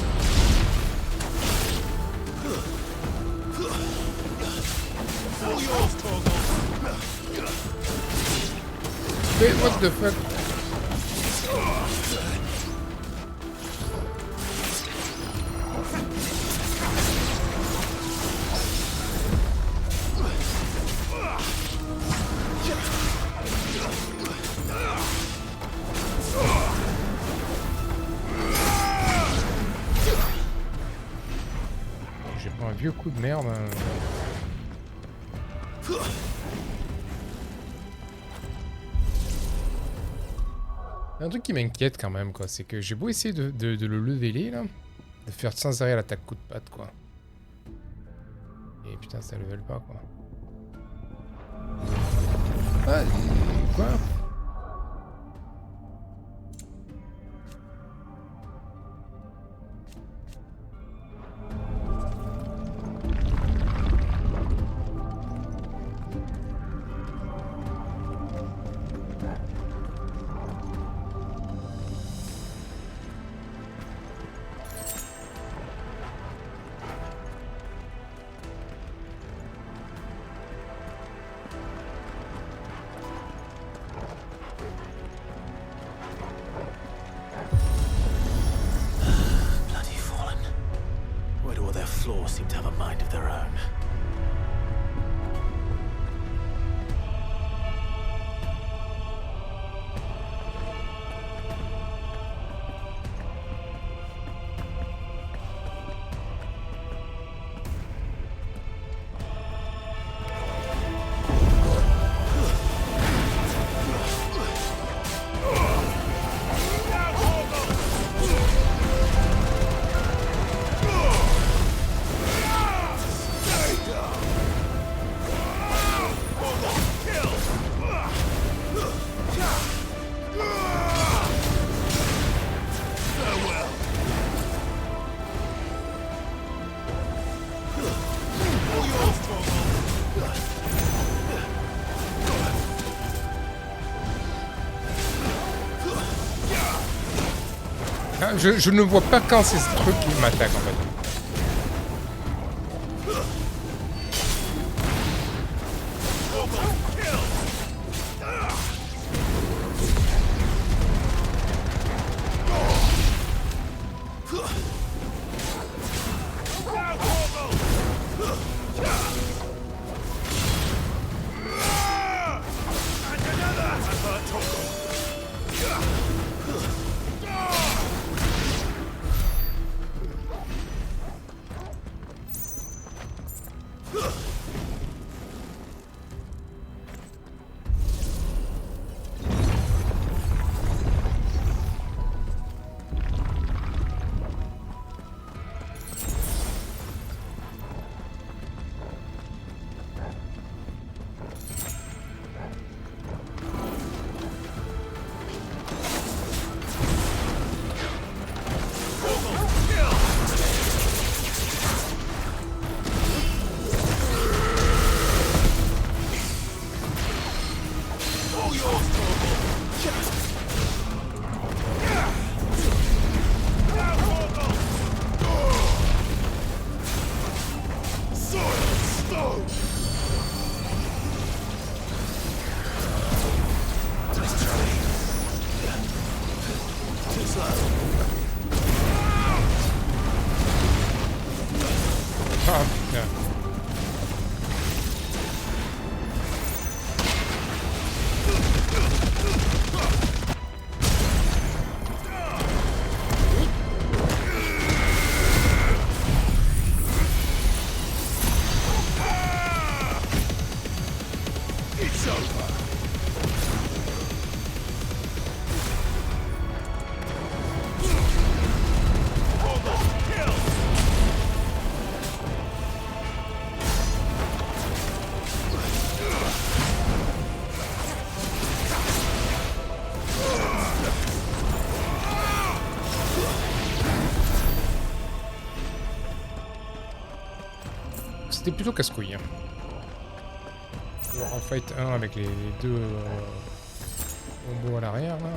All yours, Torgal. Wait, what the fuck? J'ai pris un vieux coup de merde. Un truc qui m'inquiète quand même, quoi, c'est que j'ai beau essayer de le leveler, là, de faire sans arrêt l'attaque coup de patte, quoi. Et putain, ça level pas, quoi. Ah, quoi? Floor seem to have a mind of their own. Ah, je ne vois pas quand c'est ce truc qui m'attaque en fait. Ah, putain. It's over. C'était plutôt casse-couille. Hein. En fight 1 avec les deux combos à l'arrière là.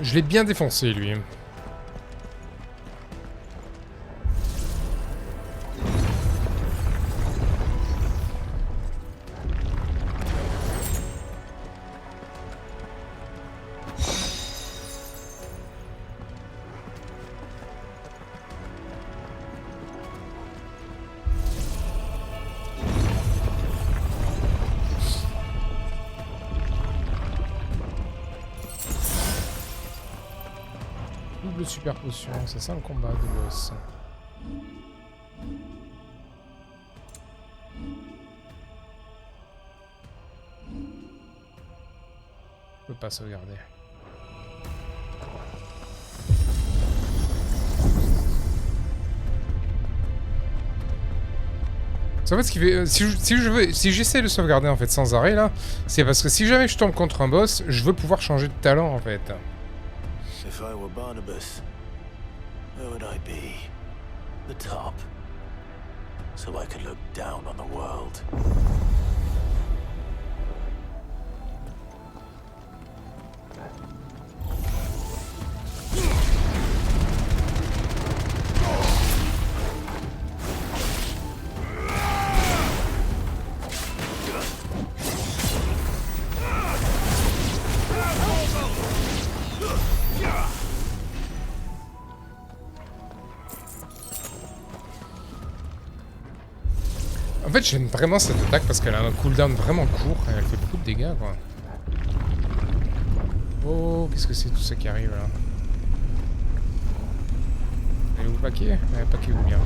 Je l'ai bien défoncé, lui. Double super potion, c'est ça le combat de boss. Je peux pas sauvegarder. En fait, ce qui fait, si j'essaie de sauvegarder en fait sans arrêt là, c'est parce que si jamais je tombe contre un boss, je veux pouvoir changer de talent en fait. If I were Barnabas, where would I be? The top. So I could look down on the world. En fait, j'aime vraiment cette attaque parce qu'elle a un cooldown vraiment court et elle fait beaucoup de dégâts, quoi. Oh, qu'est-ce que c'est tout ça qui arrive là? Elle est où le paquet? Le paquet où bien?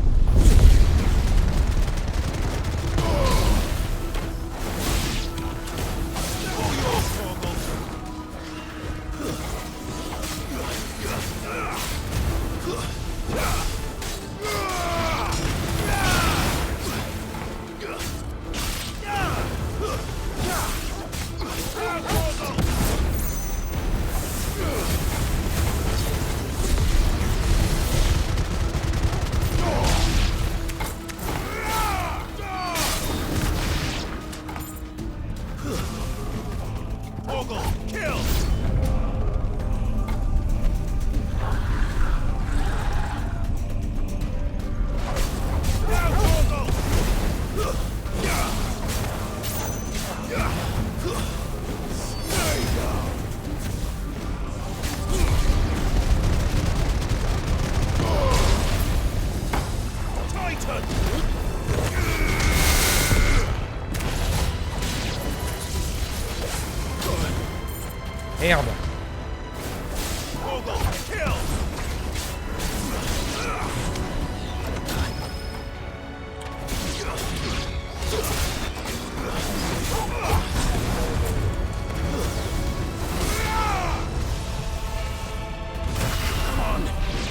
Merde.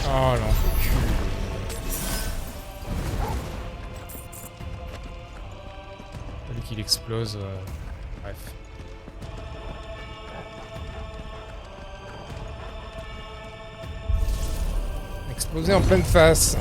Oh non. Fallait qu'il explose. Bref. Explosé en pleine face.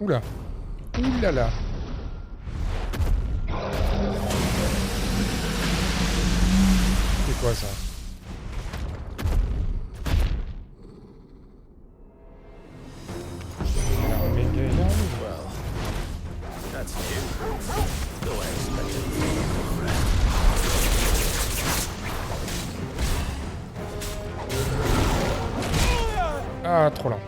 Oula. Oulala. C'est quoi ça? Well, that's new. Though I expected Ah, trop lent.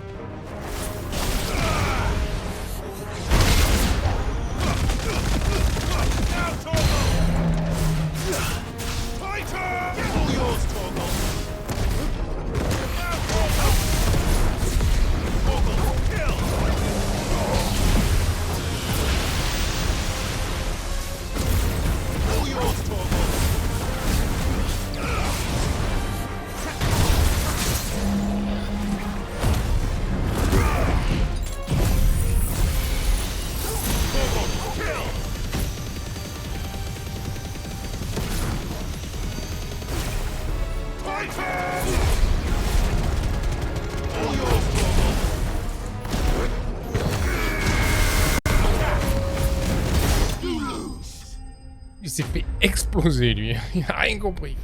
Il s'est fait exploser lui, il a rien compris.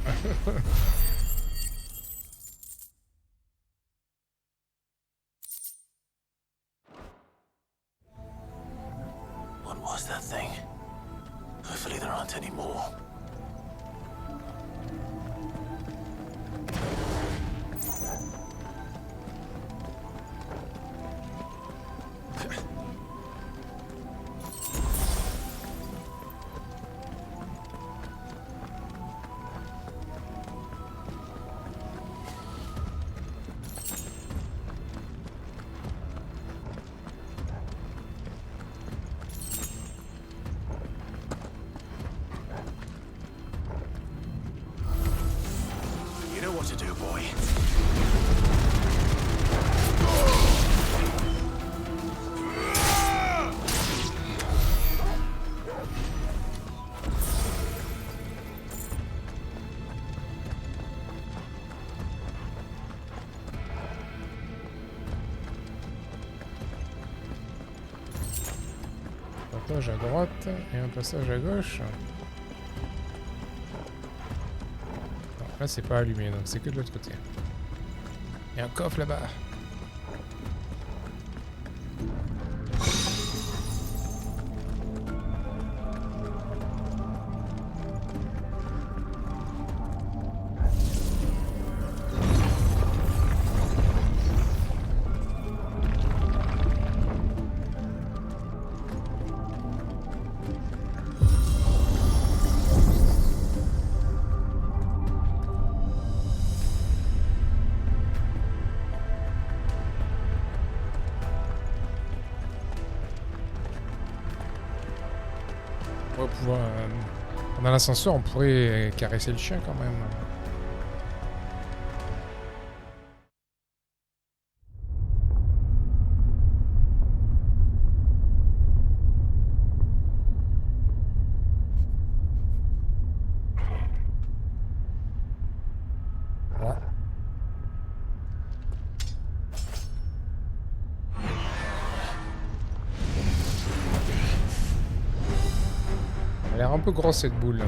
What was that thing? Hopefully there aren't any more. What to do, boy. Un passage à droite et un passage à gauche. Là c'est pas allumé donc c'est que de l'autre côté. Il y a un coffre là-bas. On va pouvoir... Pendant l'ascenseur, on pourrait caresser le chien quand même. Voilà. un peu grosse cette boule.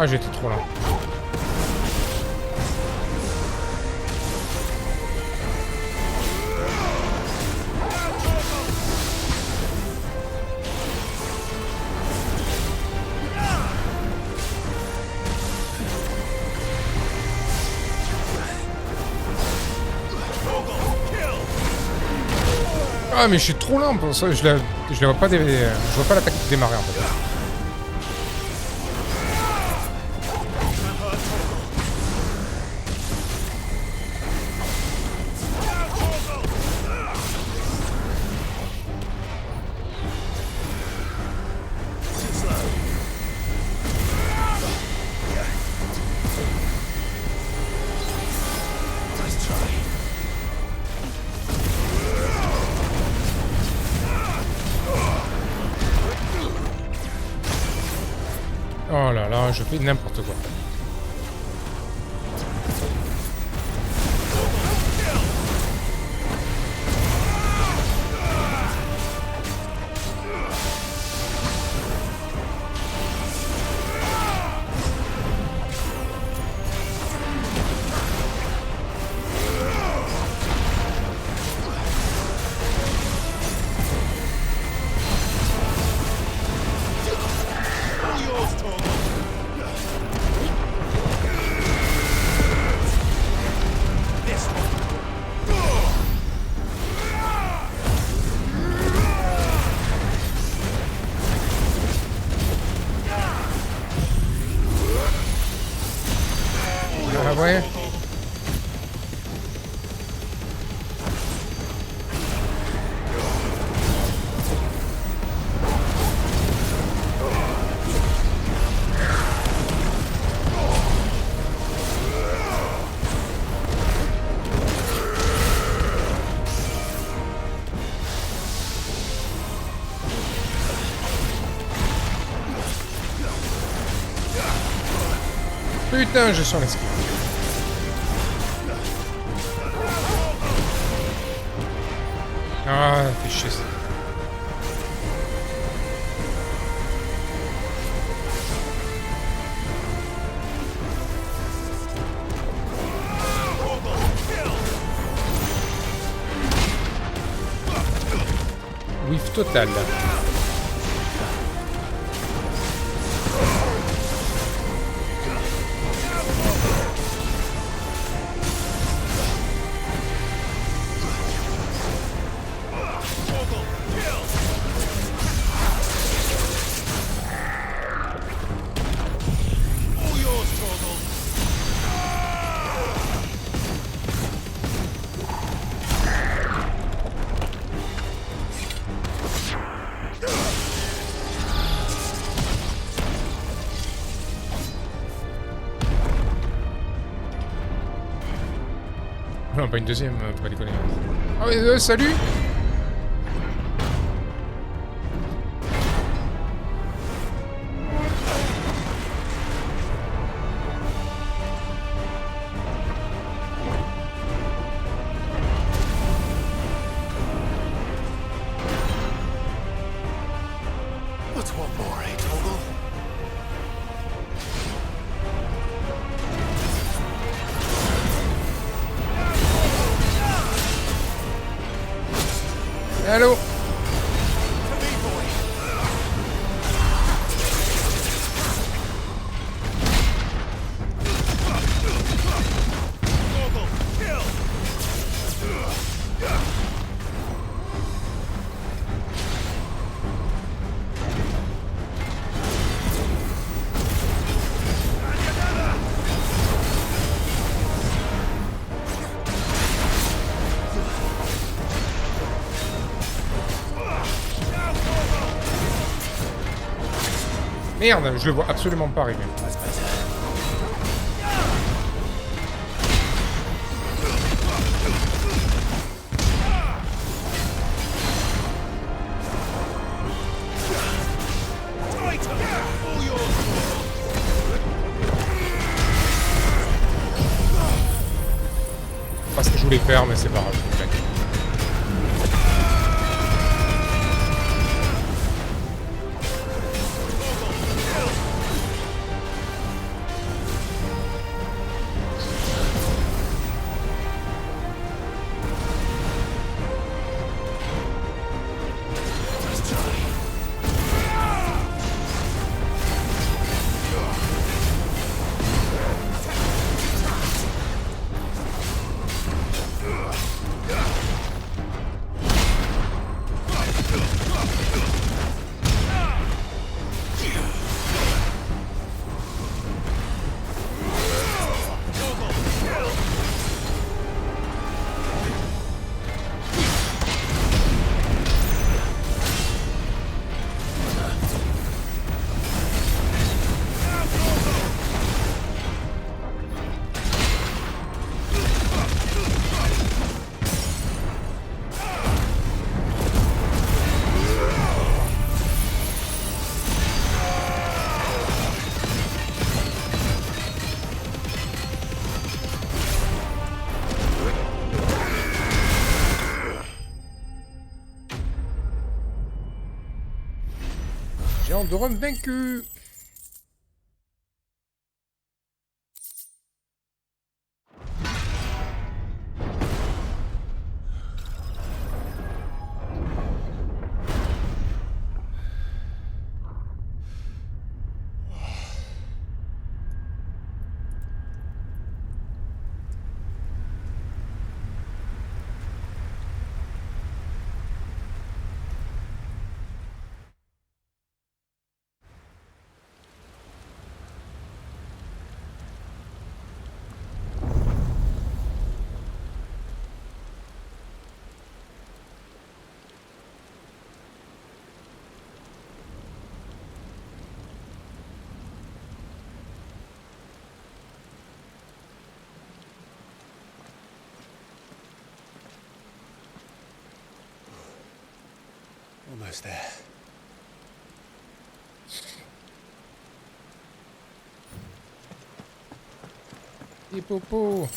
Ah, j'étais trop là. Ah, mais je suis trop lent pour ça, je la vois pas, je vois pas l'attaque démarrer en fait. Oh là là, je fais n'importe quoi. Ah ouais. Putain, je sens l'esquive. Ah, fait chier ça. Whiff total. Non, pas une deuxième, faut pas déconner. Ah ouais, salut! What's one more, eh, Toggle? Allô? Merde, je le vois absolument pas arriver. Pas ce que je voulais faire, mais c'est pas grave. Géant de Rome vaincu. Almost there. Et popo.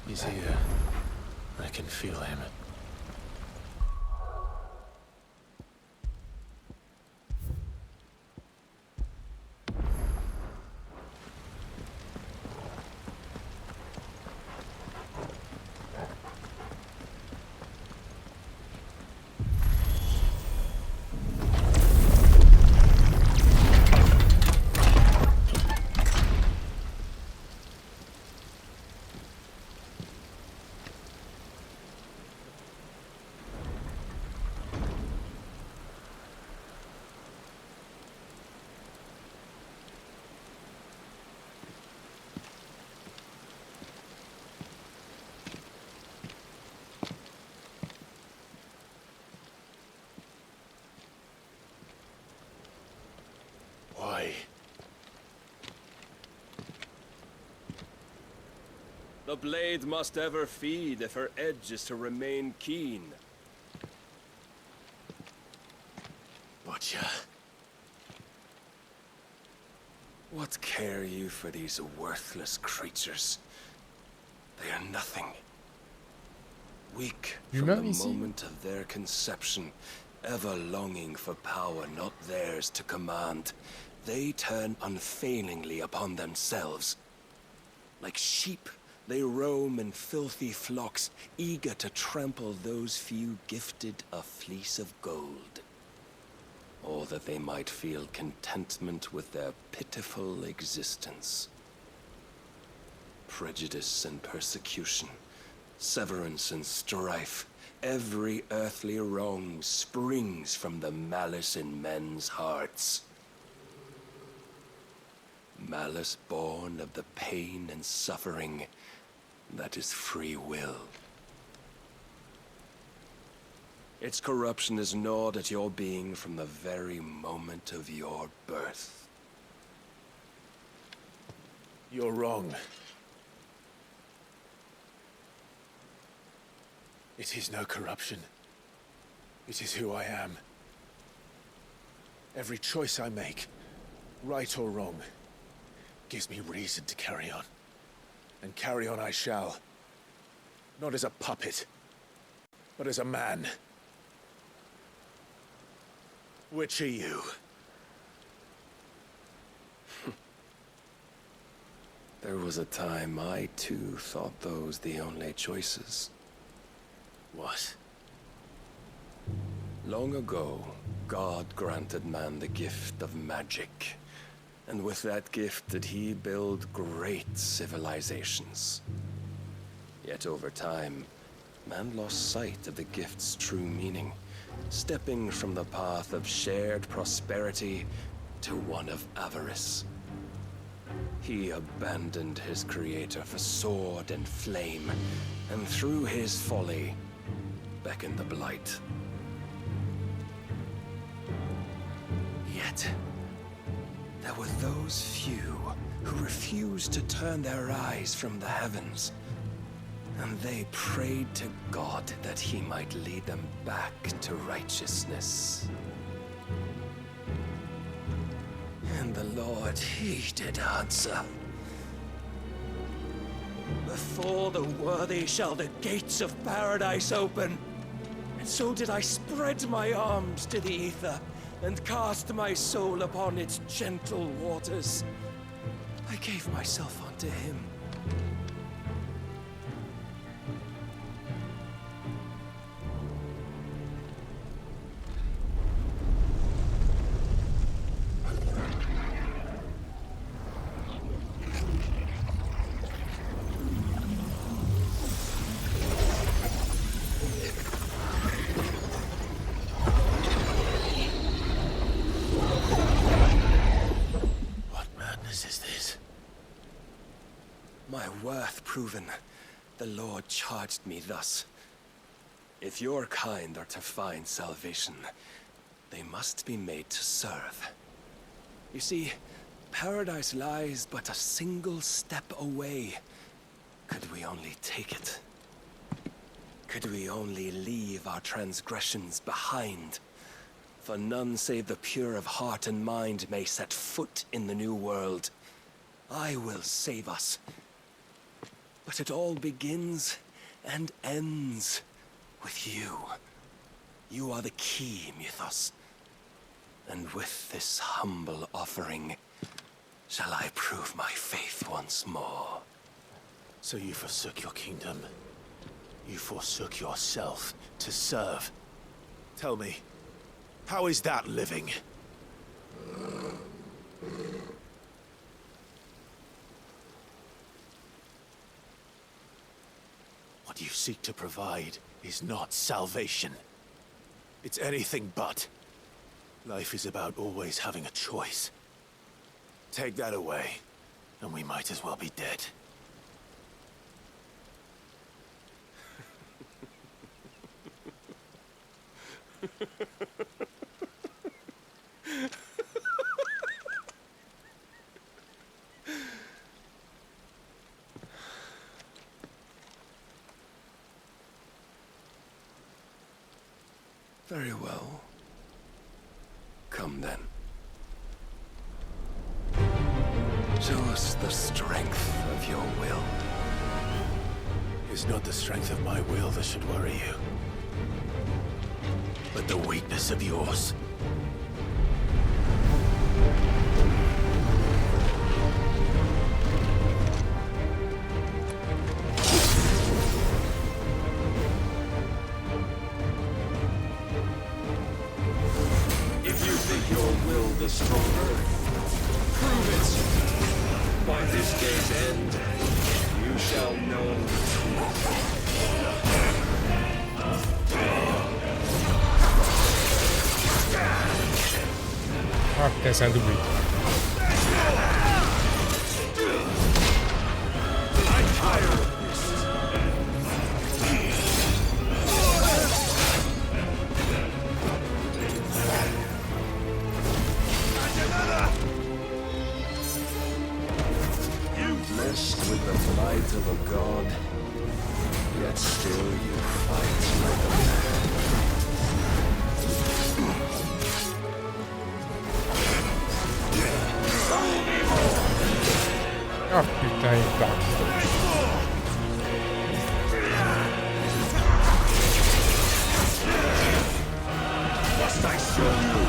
He's here. I can feel him. Why? The blade must ever feed if her edge is to remain keen. Butcher. What care you for these worthless creatures? They are nothing. Weak from the moment of their conception, ever longing for power not theirs to command, they turn unfailingly upon themselves. Like sheep, they roam in filthy flocks, eager to trample those few gifted a fleece of gold. Or that they might feel contentment with their pitiful existence. Prejudice and persecution, severance and strife. Every earthly wrong springs from the malice in men's hearts. Malice born of the pain and suffering that is free will. Its corruption is gnawed at your being from the very moment of your birth. You're wrong. It is no corruption. It is who I am. Every choice I make, right or wrong, gives me reason to carry on. And carry on I shall. Not as a puppet, but as a man. Which are you? There was a time I too thought those the only choices. What? Long ago, God granted man the gift of magic. And with that gift did he build great civilizations. Yet over time, man lost sight of the gift's true meaning, stepping from the path of shared prosperity to one of avarice. He abandoned his creator for sword and flame, and through his folly, beckoned the blight. Yet, there were those few who refused to turn their eyes from the heavens, and they prayed to God that he might lead them back to righteousness. And the Lord, he did answer. Before the worthy shall the gates of paradise open. And so did I spread my arms to the ether, and cast my soul upon its gentle waters. I gave myself unto him. Proven, the Lord charged me thus. If your kind are to find salvation, they must be made to serve. You see, paradise lies but a single step away. Could we only take it? Could we only leave our transgressions behind? For none save the pure of heart and mind may set foot in the new world. I will save us. But it all begins and ends with you. You are the key, Mythos. And with this humble offering, shall I prove my faith once more. So you forsook your kingdom. You forsook yourself to serve. Tell me, how is that living? What you seek to provide is not salvation. It's anything but. Life is about always having a choice. Take that away, and we might as well be dead. Very well. Come then. Show us the strength of your will. It's not the strength of my will that should worry you, but the weakness of yours. Stronger. Prove it. By this day's end, shall know the Ah putain, c'est un double hit. Blessed with the might of a god, yet still you fight like a man. Ah putain, il part. Must I show you?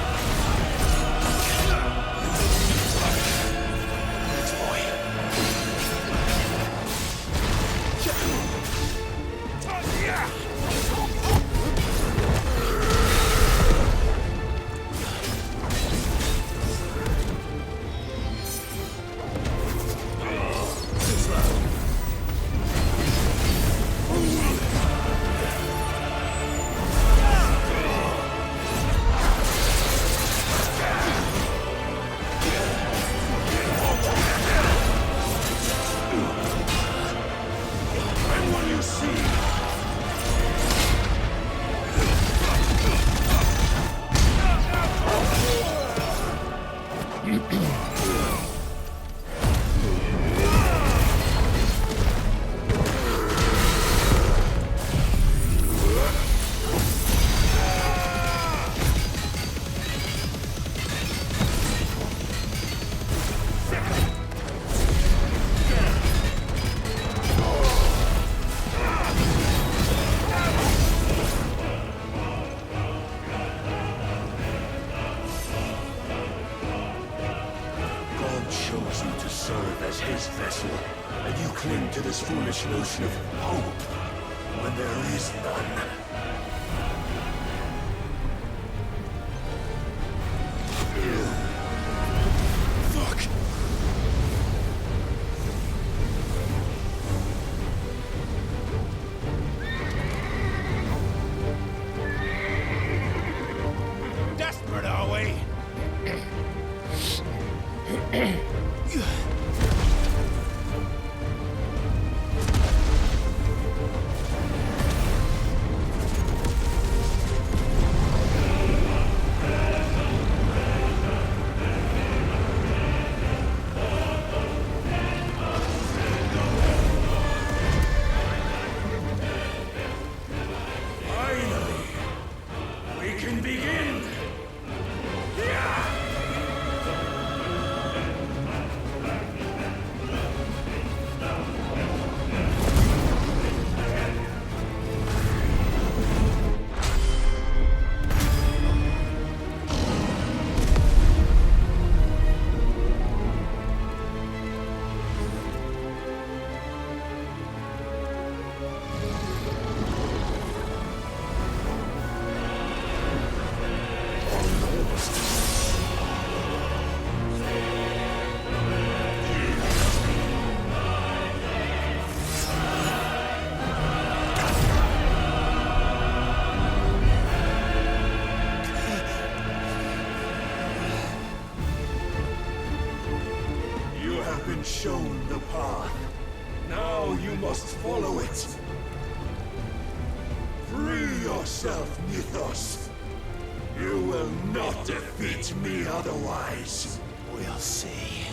Notion of hope when there is none. Fuck! Desperate, are we? Shown the path. Now you must follow it. Free yourself, Mythos. You will not defeat me otherwise. We'll see.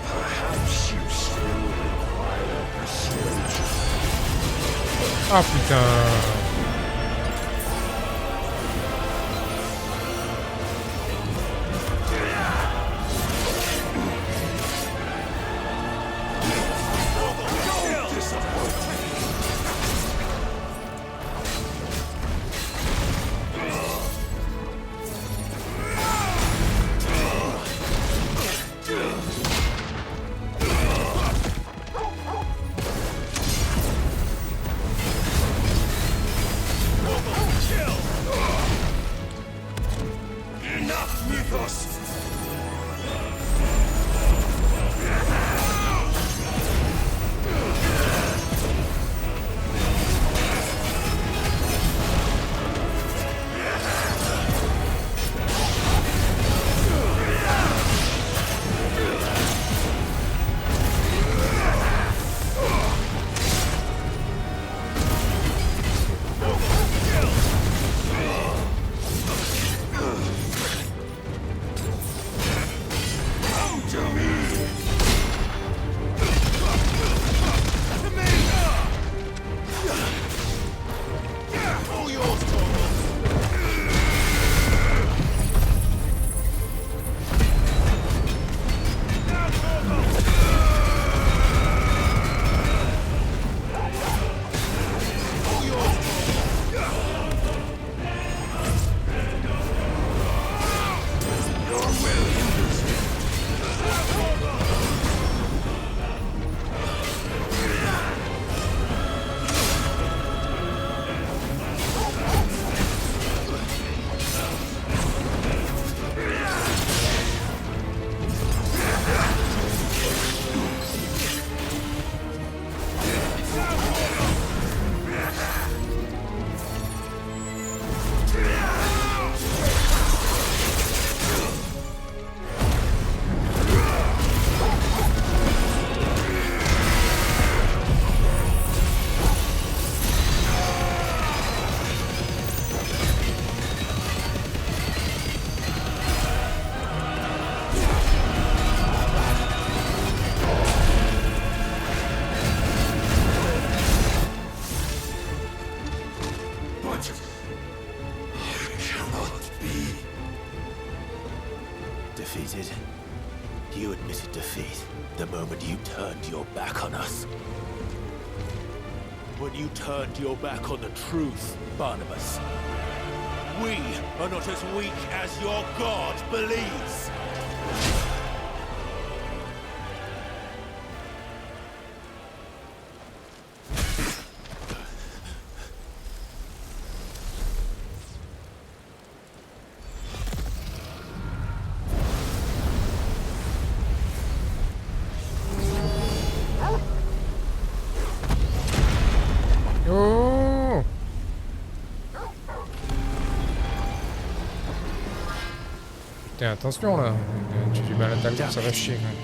Perhaps you still require persuasion. Ah putain. defeated. You admitted defeat the moment you turned your back on us. When you turned your back on the truth, Barnabas. We are not as weak as your God believes. Oh! Putain, attention là. Tu fais mal à ta gorge, ça va chier quand même.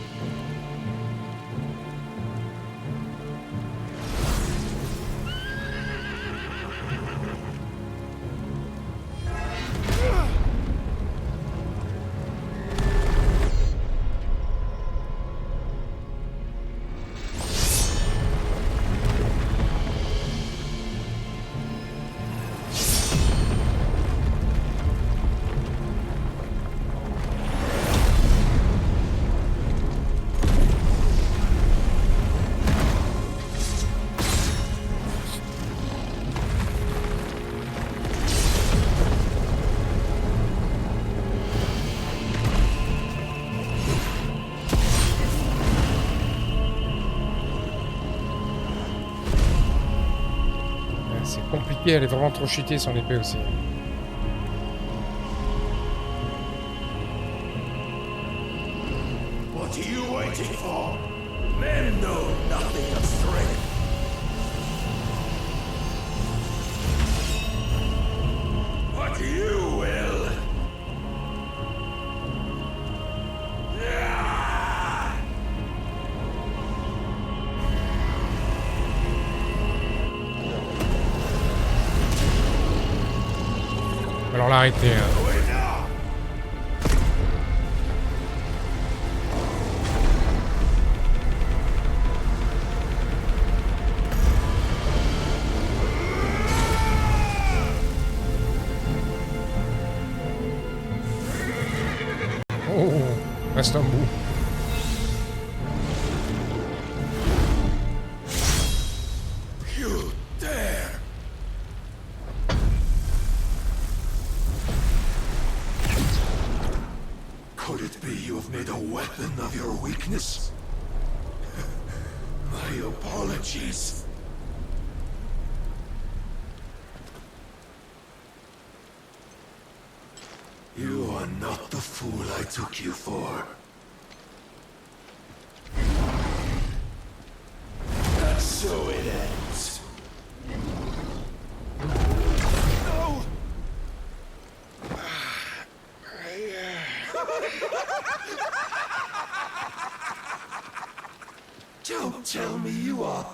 C'est compliqué, elle est vraiment trop cheatée son épée aussi. What are you waiting for? Men know nothing of strength. But you will. Alors l'arrêter. Hein. Oh, reste un bout. You dare! Could it be you have made a weapon of your weakness? My apologies. You are not the fool I took you for. And so it ends. No! Don't tell me you are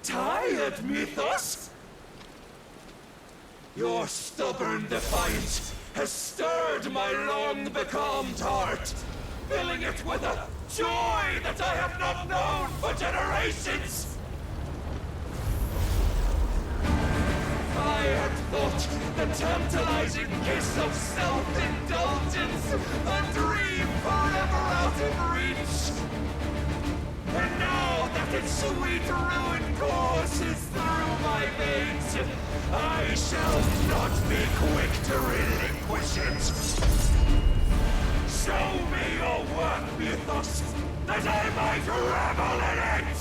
tired, Mythos! Your stubborn defiance has stirred my long-becalmed heart, filling it with a joy that I have not known for generations! I had thought the tantalizing kiss of self-indulgence a dream forever out of reach. And now that its sweet ruin courses through my veins, I shall not be quick to relinquish it. Show me your work, Mythos, that I might revel in it!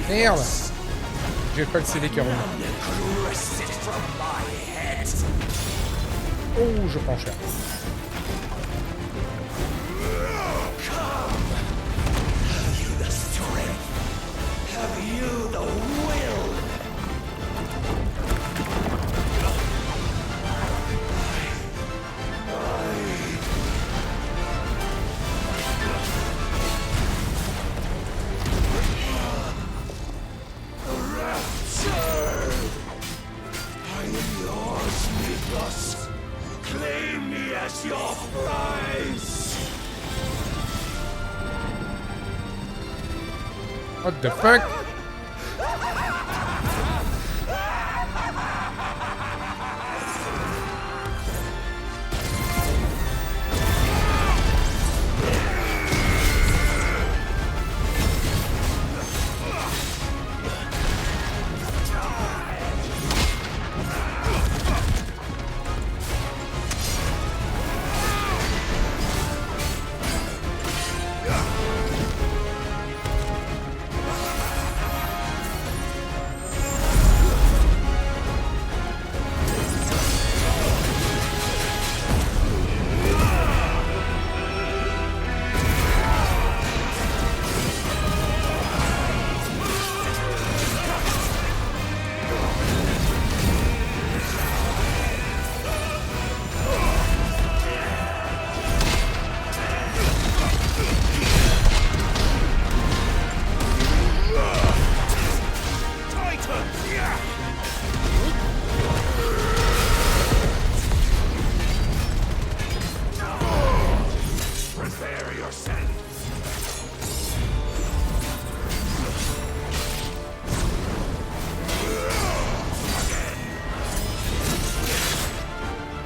Merde. J'ai pas le CD qui est revenu. Oh, je prends cher. Have you the will? I am yours, Mythos. Claim me as your prize. What the fuck?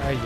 Aïe.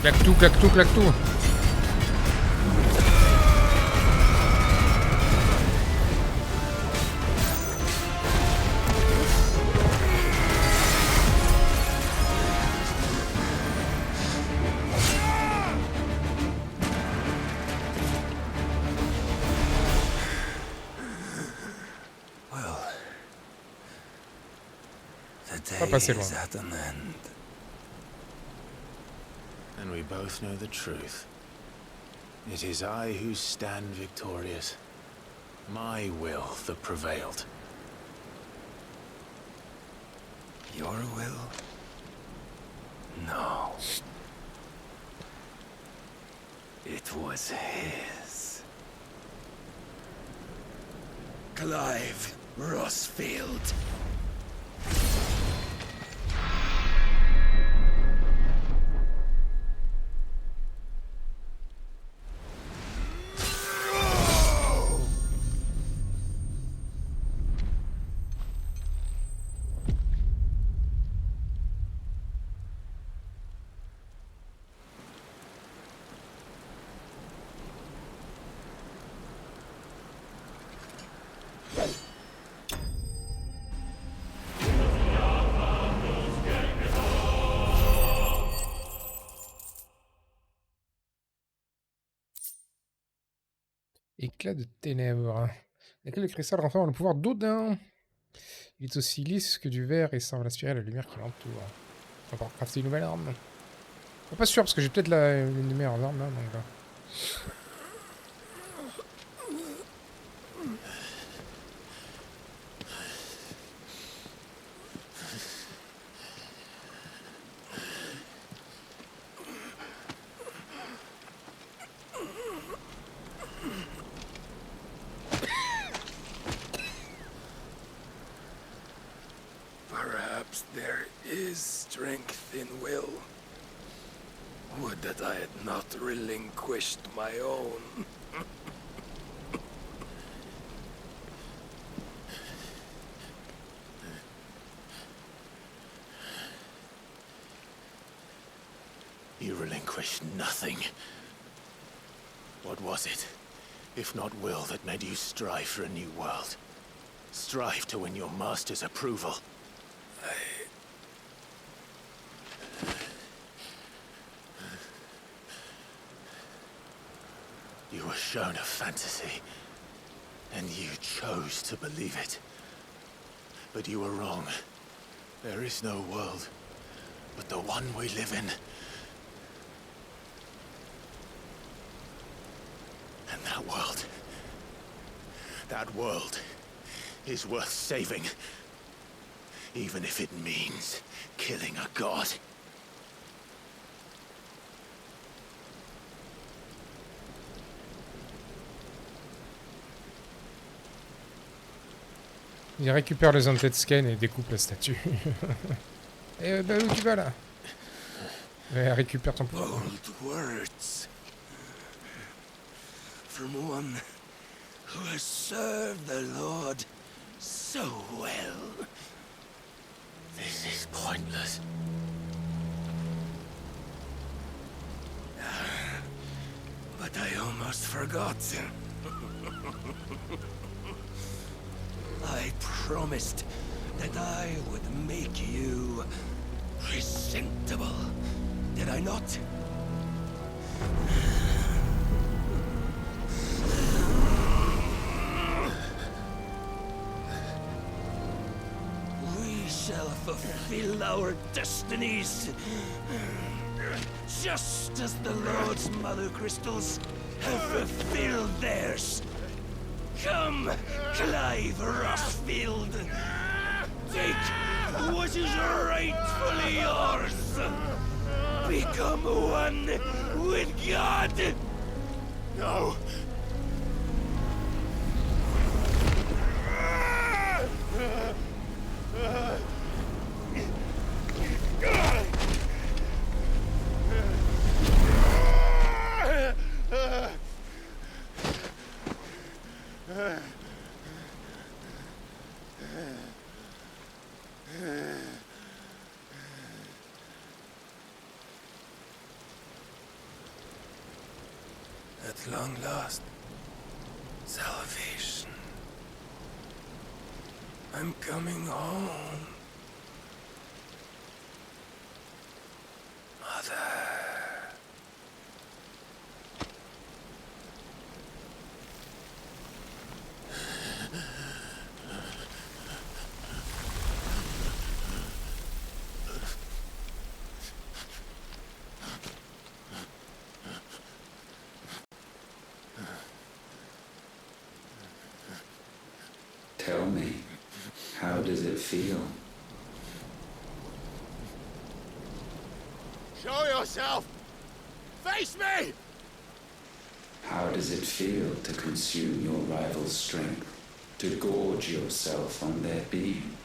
Claque tout, claque tout, claque tout. Pas passer loin. And we both know the truth. It is I who stand victorious. My will that prevailed. Your will? No. It was his. Clive Rossfield. éclat de ténèbres. L'éclat de cristal renferme le pouvoir d'Odin. Il est aussi lisse que du verre et semble aspirer la lumière qui l'entoure. On va pouvoir crafter une nouvelle arme. Pas sûr, parce que j'ai peut-être une des meilleures armes là, donc là. Perhaps there is strength in will. Would that I had not relinquished my own. You relinquished nothing. What was it, if not will, that made you strive for a new world? Strive to win your master's approval? You were shown a fantasy, and you chose to believe it. But you were wrong. There is no world, but the one we live in. And that world is worth saving, even if it means killing a god. Il récupère les Undead Scan et découpe la statue. Et bah où tu vas là? Récupère ton pouvoir. Bold words from one who has served the Lord so well. This is pointless. But I almost forgot. I promised that I would make you presentable. Did I not? We shall fulfill our destinies, just as the Lord's Mother Crystals have fulfilled theirs. Come, Clive Rossfield! Take what is rightfully yours! Become one with God! No! At long last, salvation. I'm coming home. Mother. Tell me, how does it feel? Show yourself! Face me! How does it feel to consume your rival's strength, to gorge yourself on their beam,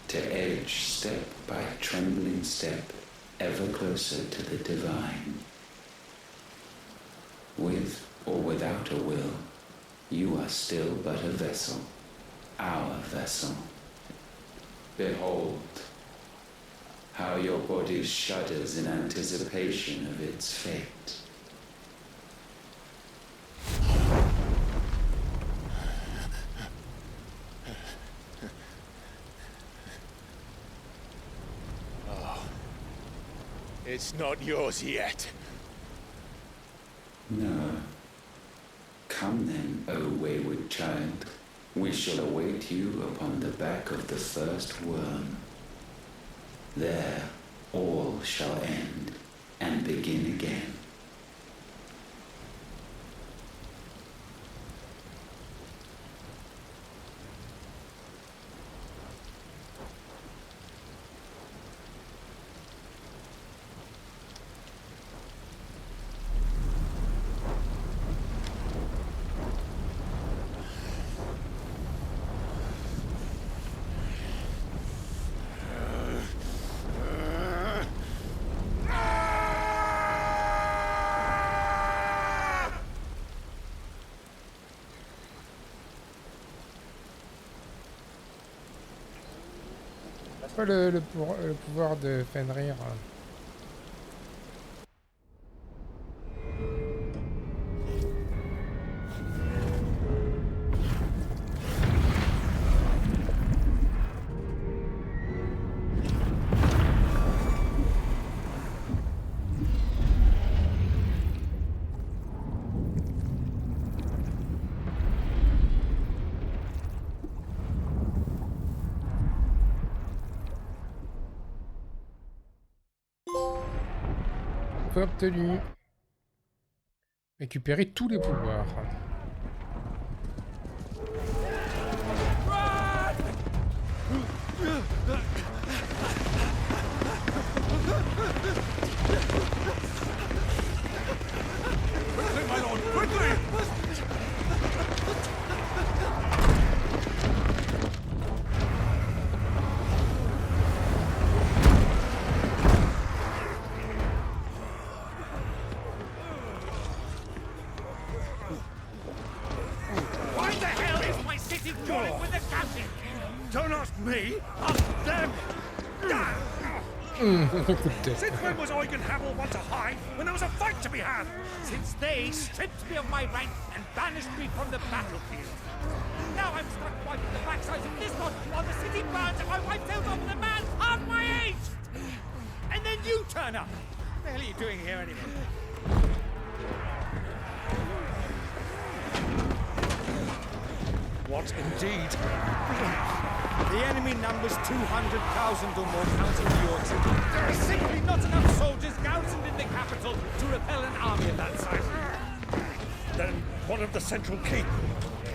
to edge step by trembling step ever closer to the divine? With or without a will, you are still but a vessel, our vessel. Behold, how your body shudders in anticipation of its fate. Oh. It's not yours yet. No. Come then, O We shall await you upon the back of the first worm. There, all shall end and begin again. Pas le pouvoir de Fenrir. Obtenu. Récupérer tous les pouvoirs. Quickly, my lord, quickly! Don't ask me, ask them! Since when was Eugen Havel one to hide when there was a fight to be had? Since they stripped me of my rank and banished me from the battlefield. Now I'm stuck wiping the backsides of this lot while the city burns and my wife tells off with a man half my age! And then you turn up! What the hell are you doing here anyway? What indeed? The enemy numbers 200,000 or more counting New York City. There are simply not enough soldiers garrisoned in the capital to repel an army of that size. Then what of the central keep?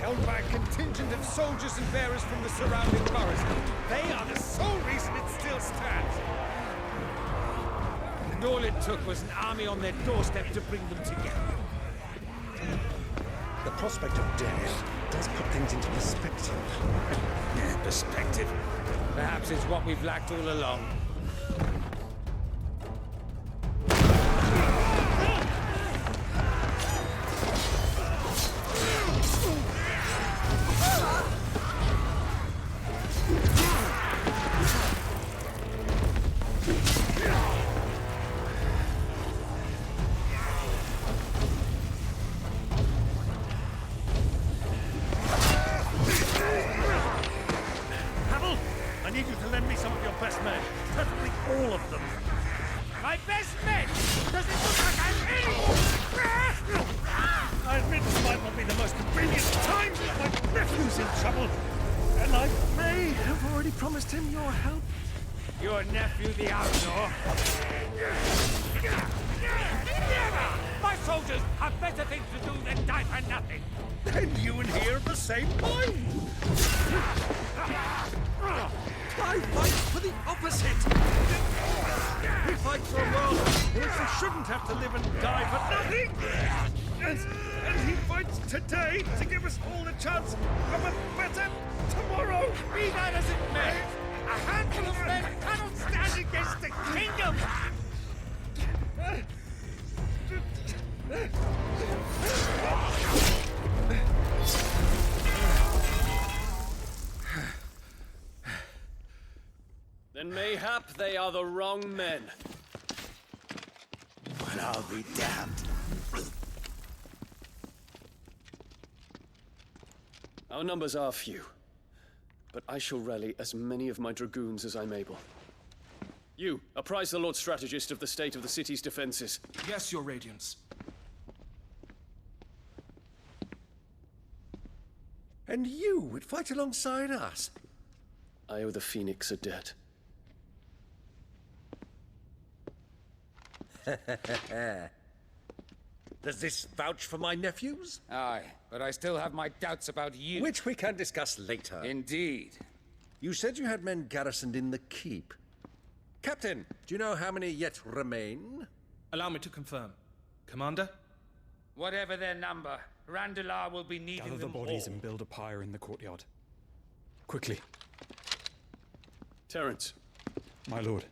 Held by a contingent of soldiers and bearers from the surrounding boroughs. They are the sole reason it still stands. And all it took was an army on their doorstep to bring them together. The prospect of death does put things into perspective. Perspective. Perhaps it's what we've lacked all along. Your nephew, the outlaw? Never! My soldiers have better things to do than die for nothing. Then you and he are of the same mind. I fight for the opposite. We fight for a world in which we shouldn't have to live and die for nothing. And he fights today to give us all a chance of a better tomorrow. Be that as it may. A handful of men cannot stand against the kingdom! Then mayhap they are the wrong men. Well, I'll be damned. Our numbers are few. But I shall rally as many of my dragoons as I'm able. You, apprise the Lord Strategist of the state of the city's defenses. Yes, Your Radiance. And you would fight alongside us? I owe the Phoenix a debt. Does this vouch for my nephews? Aye, but I still have my doubts about you. Which we can discuss later. Indeed. You said you had men garrisoned in the keep. Captain, do you know how many yet remain? Allow me to confirm. Commander? Whatever their number, Randalar will be needing Gather the them bodies all. and build a pyre in the courtyard. Quickly. Terence. My lord.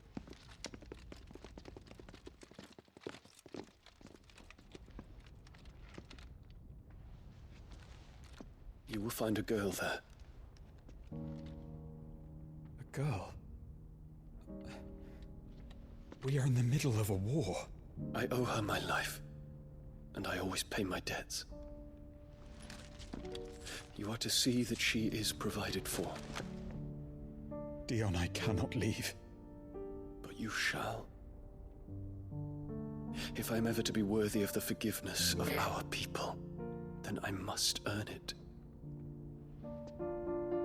You will find a girl there. A girl? We are in the middle of a war. I owe her my life, and I always pay my debts. You are to see that she is provided for. Dion, I cannot leave. But you shall. If I'm ever to be worthy of the forgiveness of our people, then I must earn it.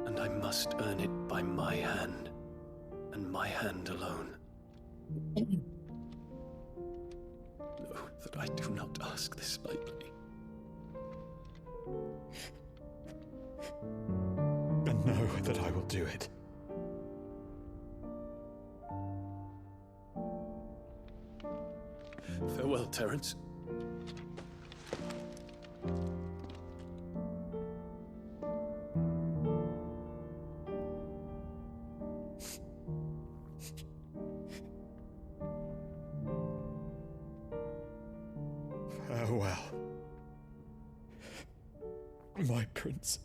And I must earn it by my hand, and my hand alone. Know that I do not ask this lightly. And know that I will do it. Farewell, Terence. Farewell, my prince.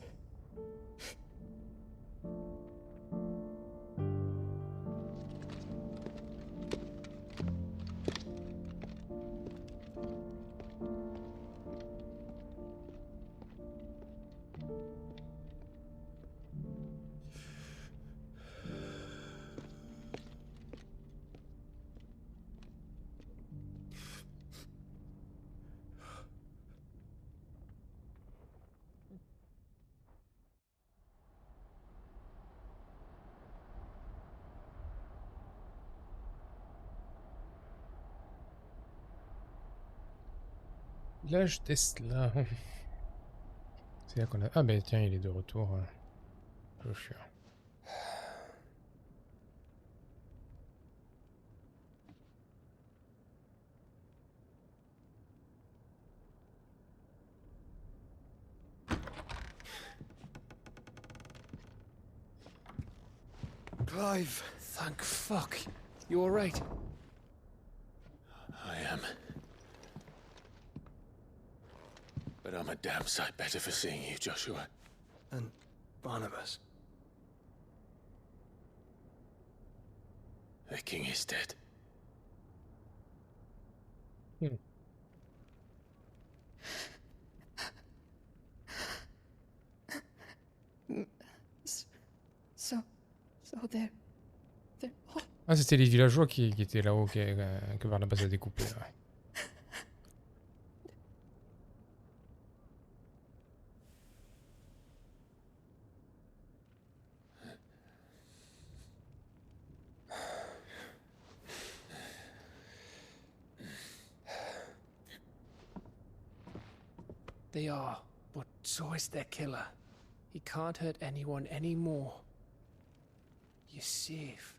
Village Tesla. C'est là qu'on a... Ah bah tiens, il est de retour. Joshua. Clive! Thank fuck. You alright? I am. But I'm a damn sight better for seeing you, Joshua. And Barnabas. The king is dead. So they're all... Ah, c'était les villageois qui étaient là-haut, que Barnabas a découpé. Ouais. They are, but so is their killer. He can't hurt anyone anymore. You're safe.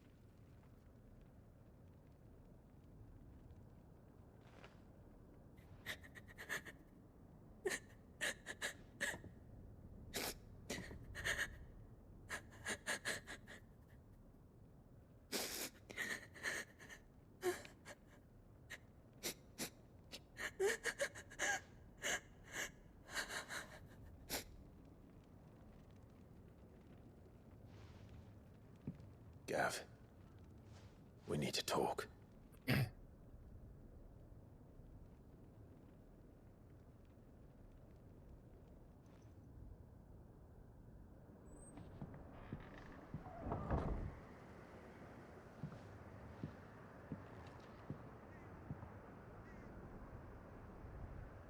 Gav, we need to talk.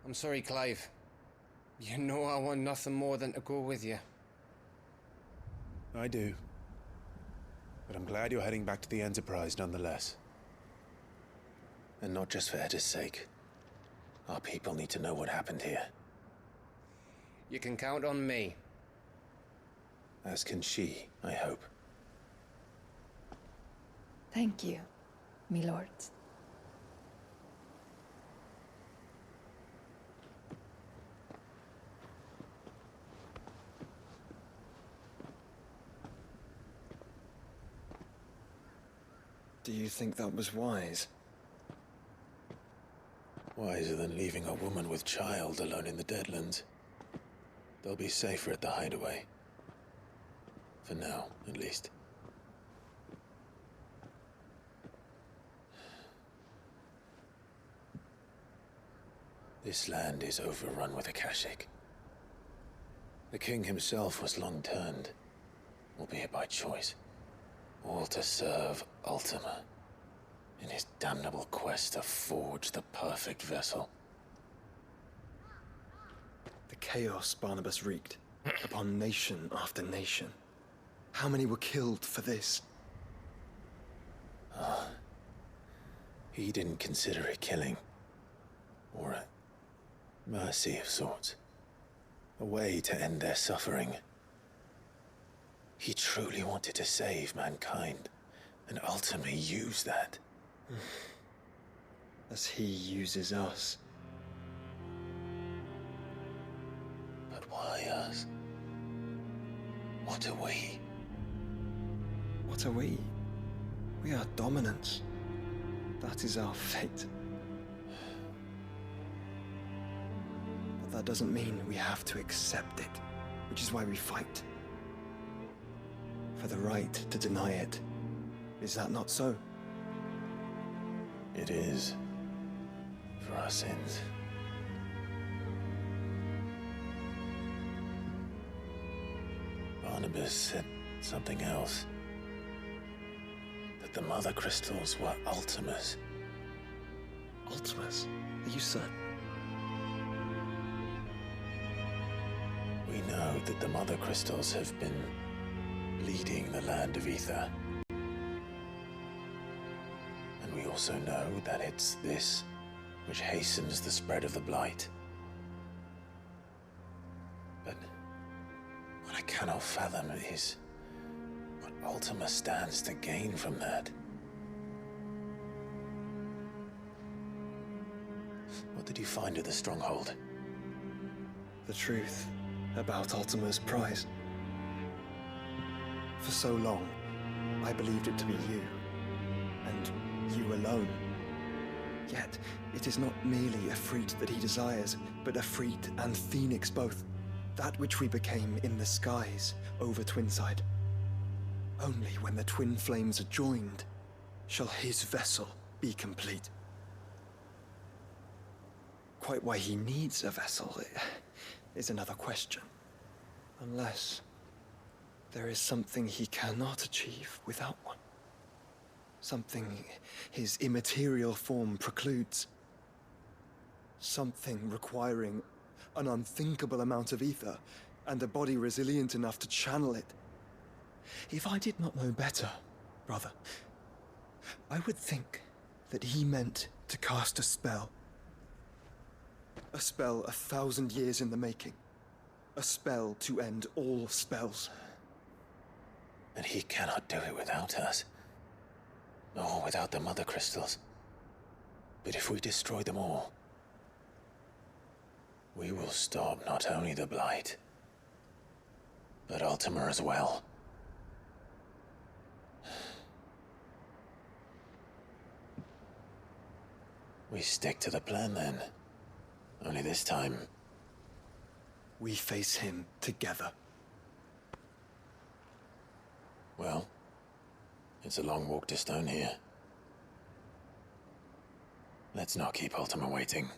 I'm sorry, Clive. You know I want nothing more than to go with you. I do. But I'm glad you're heading back to the Enterprise nonetheless. And not just for Edda's sake. Our people need to know what happened here. You can count on me. As can she, I hope. Thank you, me lords. Do you think that was wise? Wiser than leaving a woman with child alone in the Deadlands. They'll be safer at the hideaway. For now, at least. This land is overrun with Akashic. The king himself was long turned, albeit by choice, all to serve Ultima, in his damnable quest to forge the perfect vessel. The chaos Barnabas wreaked upon nation after nation. How many were killed for this? He didn't consider it killing, or a mercy of sorts. A way to end their suffering. He truly wanted to save mankind, and ultimately used that. As he uses us. But why us? What are we? What are we? We are dominance. That is our fate. But that doesn't mean we have to accept it, which is why we fight. For the right to deny it. Is that not so? It is. For our sins. Barnabas said something else. That the Mother Crystals were Ultimas. Ultimas? Are you certain? We know that the Mother Crystals have been leading the land of Ether. And we also know that it's this which hastens the spread of the Blight. But what I cannot fathom is what Ultima stands to gain from that. What did you find at the Stronghold? The truth about Ultima's prize. For so long, I believed it to be you, and you alone. Yet, it is not merely a freed that he desires, but a freed and phoenix both. That which we became in the skies over Twinside. Only when the twin flames are joined shall his vessel be complete. Quite why he needs a vessel is another question. Unless there is something he cannot achieve without one. Something his immaterial form precludes. Something requiring an unthinkable amount of ether and a body resilient enough to channel it. If I did not know better, brother, I would think that he meant to cast a spell. A spell 1,000 years in the making. A spell to end all spells. And he cannot do it without us. Nor without the Mother Crystals. But if we destroy them all, we will stop not only the Blight, but Ultima as well. We stick to the plan then. Only this time, we face him together. Well, it's a long walk to Stone here. Let's not keep Ultima waiting.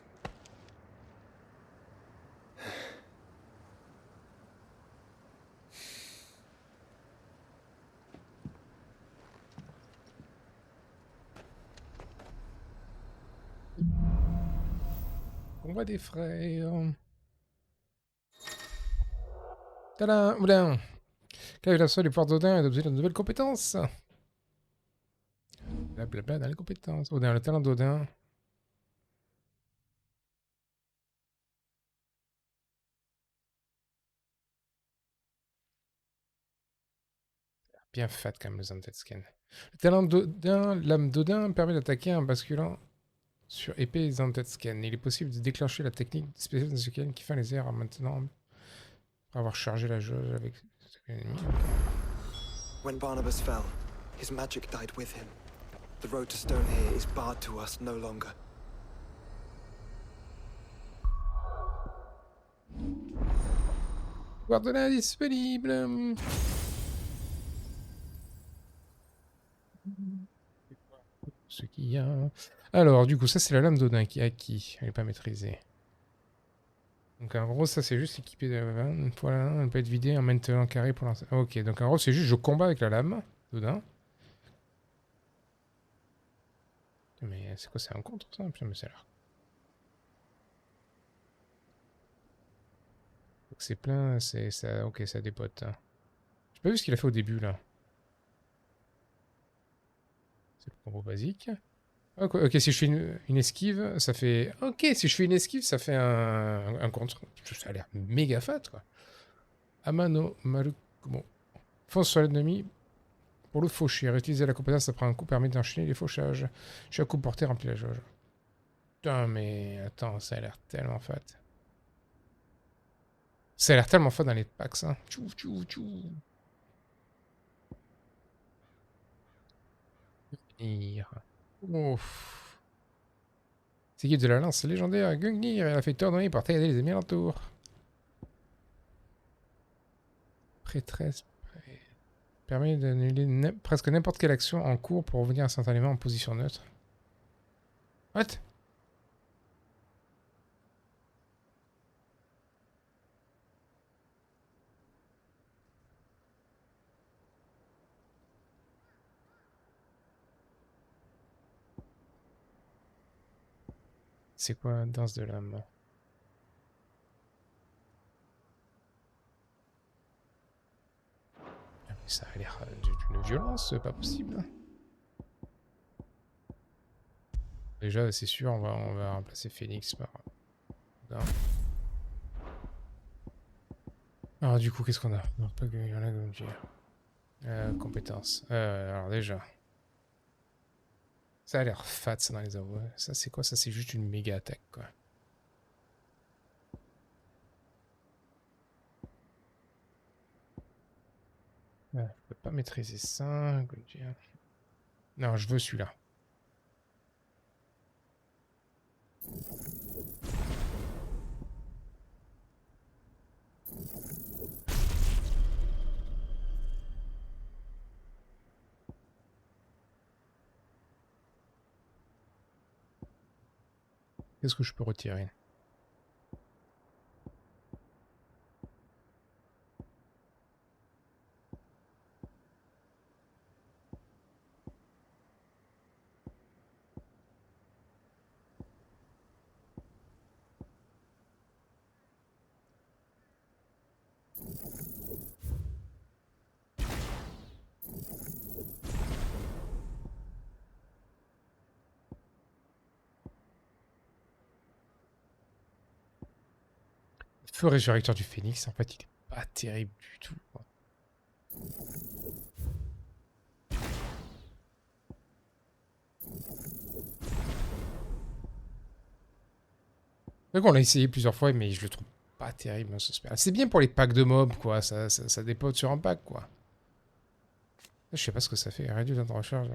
Combat des frères. Tadam! Oula. Quel est la seule des pouvoirs d'Odin et d'obtenir de nouvelles compétences? Blablabla dans les compétences. Odin, le talent d'Odin. Bien fat quand même le Undead Scan. Le talent d'Odin, l'âme d'Odin permet d'attaquer en basculant sur épée et Undead Scan. Il est possible de déclencher la technique spéciale de Scan qui fait les airs en maintenant après avoir chargé la jauge avec l'ennemi. When Barnabas fell, his magic died with him. The road to stone here is barred to us no longer. Pouvoir de disponible. Ce qu'il y a. Alors, du coup, ça c'est la lame d'Odin qui est acquis. Elle n'est pas maîtrisée. Donc en gros, ça c'est juste équipé de... Voilà, elle peut être vidée en maintenant carré pour l'instant. Ok, donc en gros, c'est juste je combats avec la lame d'Odin. Mais c'est quoi, c'est un contre ça? Putain, mais ça a l'air. Donc c'est plein, c'est ça. Ok, ça dépote. Hein. J'ai pas vu ce qu'il a fait au début là. C'est le combo basique. Ok, si je fais une esquive, ça fait... Ok, si je fais une esquive, ça fait un contre. Ça a l'air méga fat, quoi. Amano, Maru... Bon. Fonce sur l'ennemi pour le faucher. Réutiliser la compétence après un coup permet d'enchaîner les fauchages. Chaque coup porté remplit la jauge. Putain, mais... Attends, ça a l'air tellement fat. Ça a l'air tellement fat dans les packs, hein. Tchou, tchou, tchou. Ouf. C'est qui de la lance légendaire Gungnir. Elle a fait tourner par tailler les ennemis alentours. Prêtresse. Permet d'annuler presque n'importe quelle action en cours pour revenir instantanément en position neutre. What? C'est quoi danse de l'âme? Ça a l'air d'une violence pas possible. Déjà, c'est sûr, on va remplacer Phoenix par... Non. Alors du coup, qu'est-ce qu'on a? Non, pas que... Il y en a comme dire. Compétences. Alors déjà... Ça a l'air fat, ça, dans les avoirs. Ça, c'est quoi? Ça, c'est juste une méga attaque, quoi. Ouais, je peux pas maîtriser ça. Non, je veux celui-là. Qu'est-ce que je peux retirer? Feu résurrecteur du phénix, en fait, il est pas terrible du tout. Donc on l'a essayé plusieurs fois, mais je le trouve pas terrible. C'est bien pour les packs de mobs, quoi. Ça dépote sur un pack, quoi. Je sais pas ce que ça fait. Réduit le temps de recharge.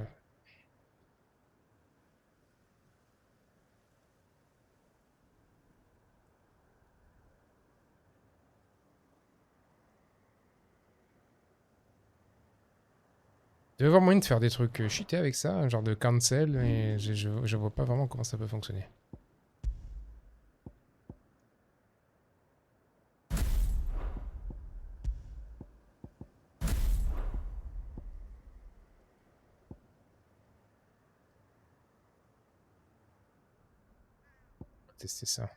Il doit y avoir moyen de faire des trucs cheatés avec ça, un genre de cancel, mais je vois pas vraiment comment ça peut fonctionner. On va tester ça.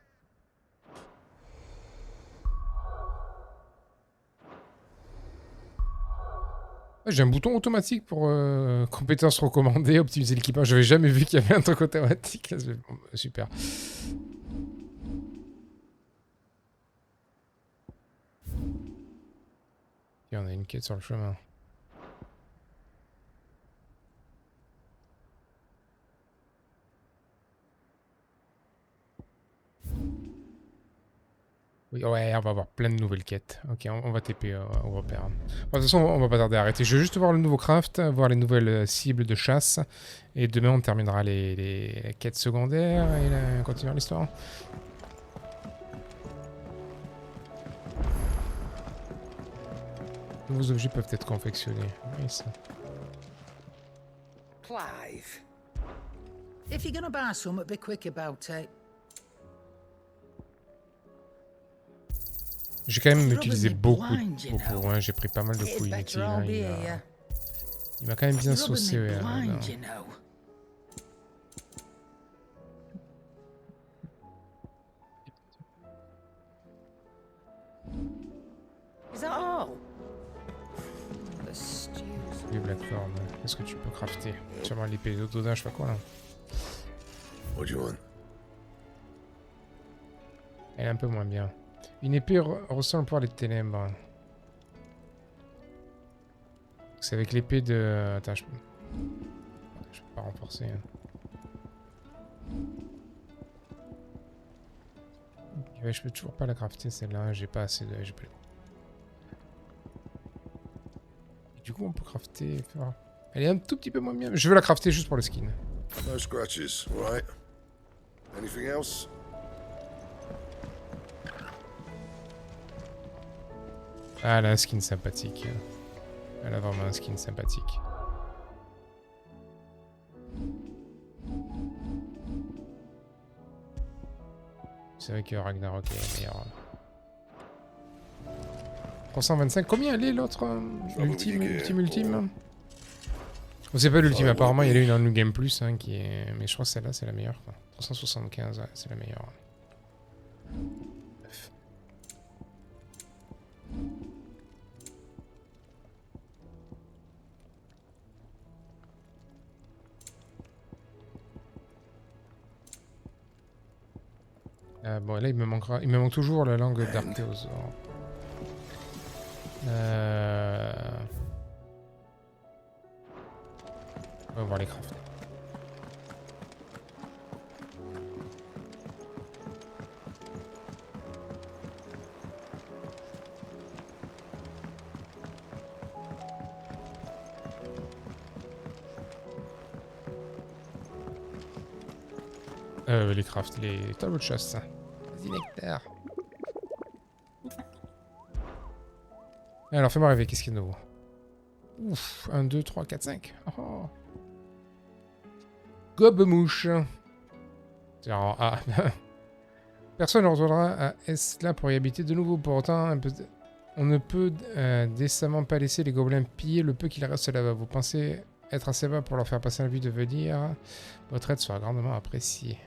J'ai un bouton automatique pour compétences recommandées, optimiser l'équipage. J'avais jamais vu qu'il y avait un truc automatique. Bon, super. Et on a une quête sur le chemin. Oui, ouais, on va avoir plein de nouvelles quêtes. Ok, on va TP au repère. Bon, de toute façon, on va pas tarder à arrêter. Je vais juste voir le nouveau craft, voir les nouvelles cibles de chasse. Et demain, on terminera les quêtes secondaires et on continuera l'histoire. Nouveaux objets peuvent être confectionnés. Oui, ça. Clive. If you're gonna buy some, be quick about it. J'ai quand même utilisé beaucoup. Hein. J'ai pris pas mal de coups inutiles. Hein. Il m'a quand même bien saucé. Les Blackthorn. Qu'est-ce que tu peux crafter? Sûrement l'épée d'Odin, je sais pas quoi là. Elle est un peu moins bien. Une épée ressent le pouvoir des ténèbres. C'est avec l'épée de... Attends, je peux pas renforcer. Hein. Ouais, je peux toujours pas la crafter celle-là. J'ai pas assez de... Du coup, on peut crafter... Elle est un tout petit peu moins bien. Je veux la crafter juste pour le skin. No scratches, right? Anything else? Ah, elle a un skin sympathique. Elle a vraiment un skin sympathique. C'est vrai que Ragnarok est meilleur. 325. Combien elle est l'autre? L'ultime Oh, c'est pas l'ultime, apparemment il y en a une en New Game Plus hein, qui est... Mais je crois que celle-là c'est la meilleure quoi. 375, ouais, c'est la meilleure. Bon là il me manque toujours la langue d'Archéosaure. On va voir les crafts. Les crafts, les tableaux de chasse. Vas-y, nectar. Alors, fais-moi rêver, qu'est-ce qu'il y a de nouveau? Ouf, 1, 2, 3, 4, 5. Oh. Gobe-mouche. Ah. Personne ne retournera à Esla pour y habiter de nouveau. Pour autant, on ne peut décemment pas laisser les gobelins piller le peu qu'il reste là-bas. Vous pensez être assez bas pour leur faire passer la vie de venir? Votre aide sera grandement appréciée.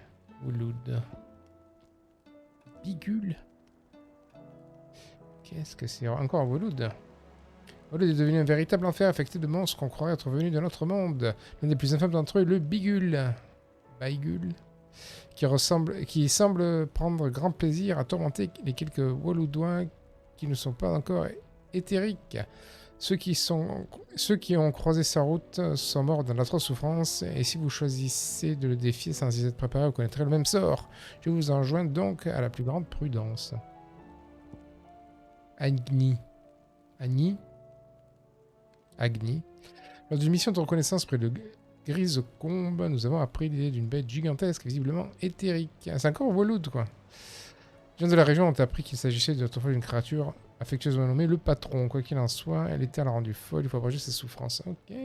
Ouloud. Bigule. Qu'est-ce que c'est encore Ouloud? Ouloud est devenu un véritable enfer affecté de monstres qu'on croirait être venus d'un autre monde. L'un des plus infâmes d'entre eux, le Bigule. Baigule. Qui semble prendre grand plaisir à tourmenter les quelques Waloudois qui ne sont pas encore éthériques. Ceux qui ont croisé sa route sont morts dans d'atroces souffrances, et si vous choisissez de le défier sans y être préparé, vous connaîtrez le même sort. Je vous enjoins donc à la plus grande prudence. Agni. Lors d'une mission de reconnaissance près de Grisecombe, nous avons appris l'idée d'une bête gigantesque, visiblement éthérique. C'est encore Wolood, quoi. Les gens de la région ont appris qu'il s'agissait d'une créature affectueusement nommée le patron. Quoi qu'il en soit, elle était à la rendue folle, il faut abréger ses souffrances. Ok.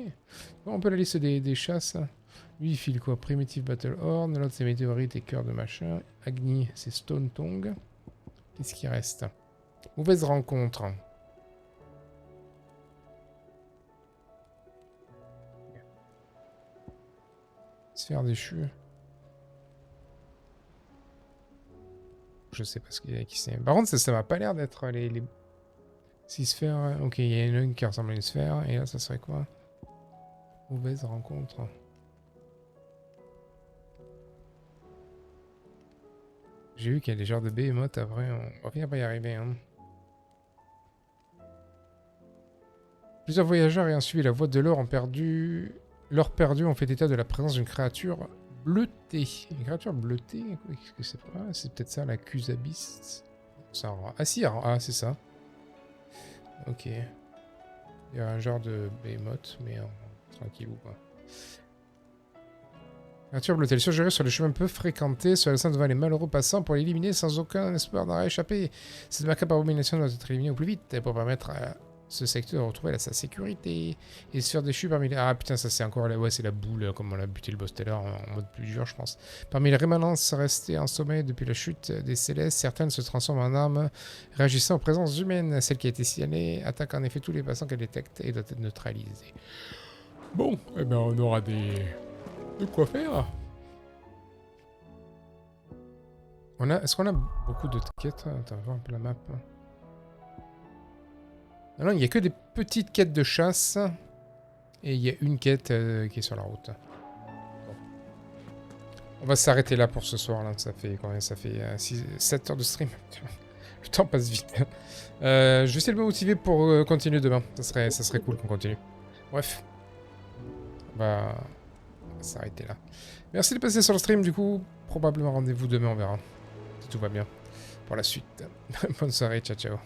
Bon, on peut la liste des chasses. Lui, il file quoi? Primitive Battle Horn, l'autre c'est météorite et cœur de machin. Agni, c'est Stone Tongue. Qu'est-ce qui reste? Mauvaise rencontre. Sphère déchue. Je sais pas qui c'est. Par contre, ça m'a pas l'air d'être les... 6 sphères. Ok, il y en a une qui ressemble à une sphère. Et là, ça serait quoi? Mauvaise rencontre. J'ai vu qu'il y a des genres de behemoths après. On va finir par y arriver. Hein. Plusieurs voyageurs ayant suivi la voie de l'or ont perdu. L'or perdu ont fait état de la présence d'une créature bleutée. Une créature bleutée? Qu'est-ce que c'est? Ah, c'est peut-être ça, la Cusabis. Ah si, ah, c'est ça. Ok. Il y a un genre de behemoth, mais tranquille ou pas. Créature bleutée. Elle surgirait sur les chemins peu fréquentés, se laissant devant les malheureux passants pour l'éliminer sans aucun espoir d'en échapper. Cette macabre abomination doit être éliminée au plus vite pour permettre à ce secteur de retrouver sa sécurité et se faire déchu parmi les... Ah putain, ça c'est encore... Ouais, c'est la boule, comme on a buté le boss tout à l'heure, en mode plus dur, je pense. Parmi les rémanences restées en sommeil depuis la chute des Célestes, certaines se transforment en armes réagissant aux présences humaines. Celle qui a été signalée attaque en effet tous les passants qu'elle détecte et doit être neutralisée. Bon, eh ben on aura de quoi faire. Est-ce qu'on a beaucoup de quêtes? Attends, voir un peu la map. Ah non, il n'y a que des petites quêtes de chasse. Et il y a une quête qui est sur la route. Bon. On va s'arrêter là pour ce soir. Là. Ça fait combien? Ça fait 7 heures de stream. Le temps passe vite. Je vais essayer de me motiver pour continuer demain. Ça serait cool qu'on continue. Bref. On va s'arrêter là. Merci de passer sur le stream. Du coup, probablement rendez-vous demain. On verra. Si tout va bien. Pour la suite. Bonne soirée. Ciao, ciao.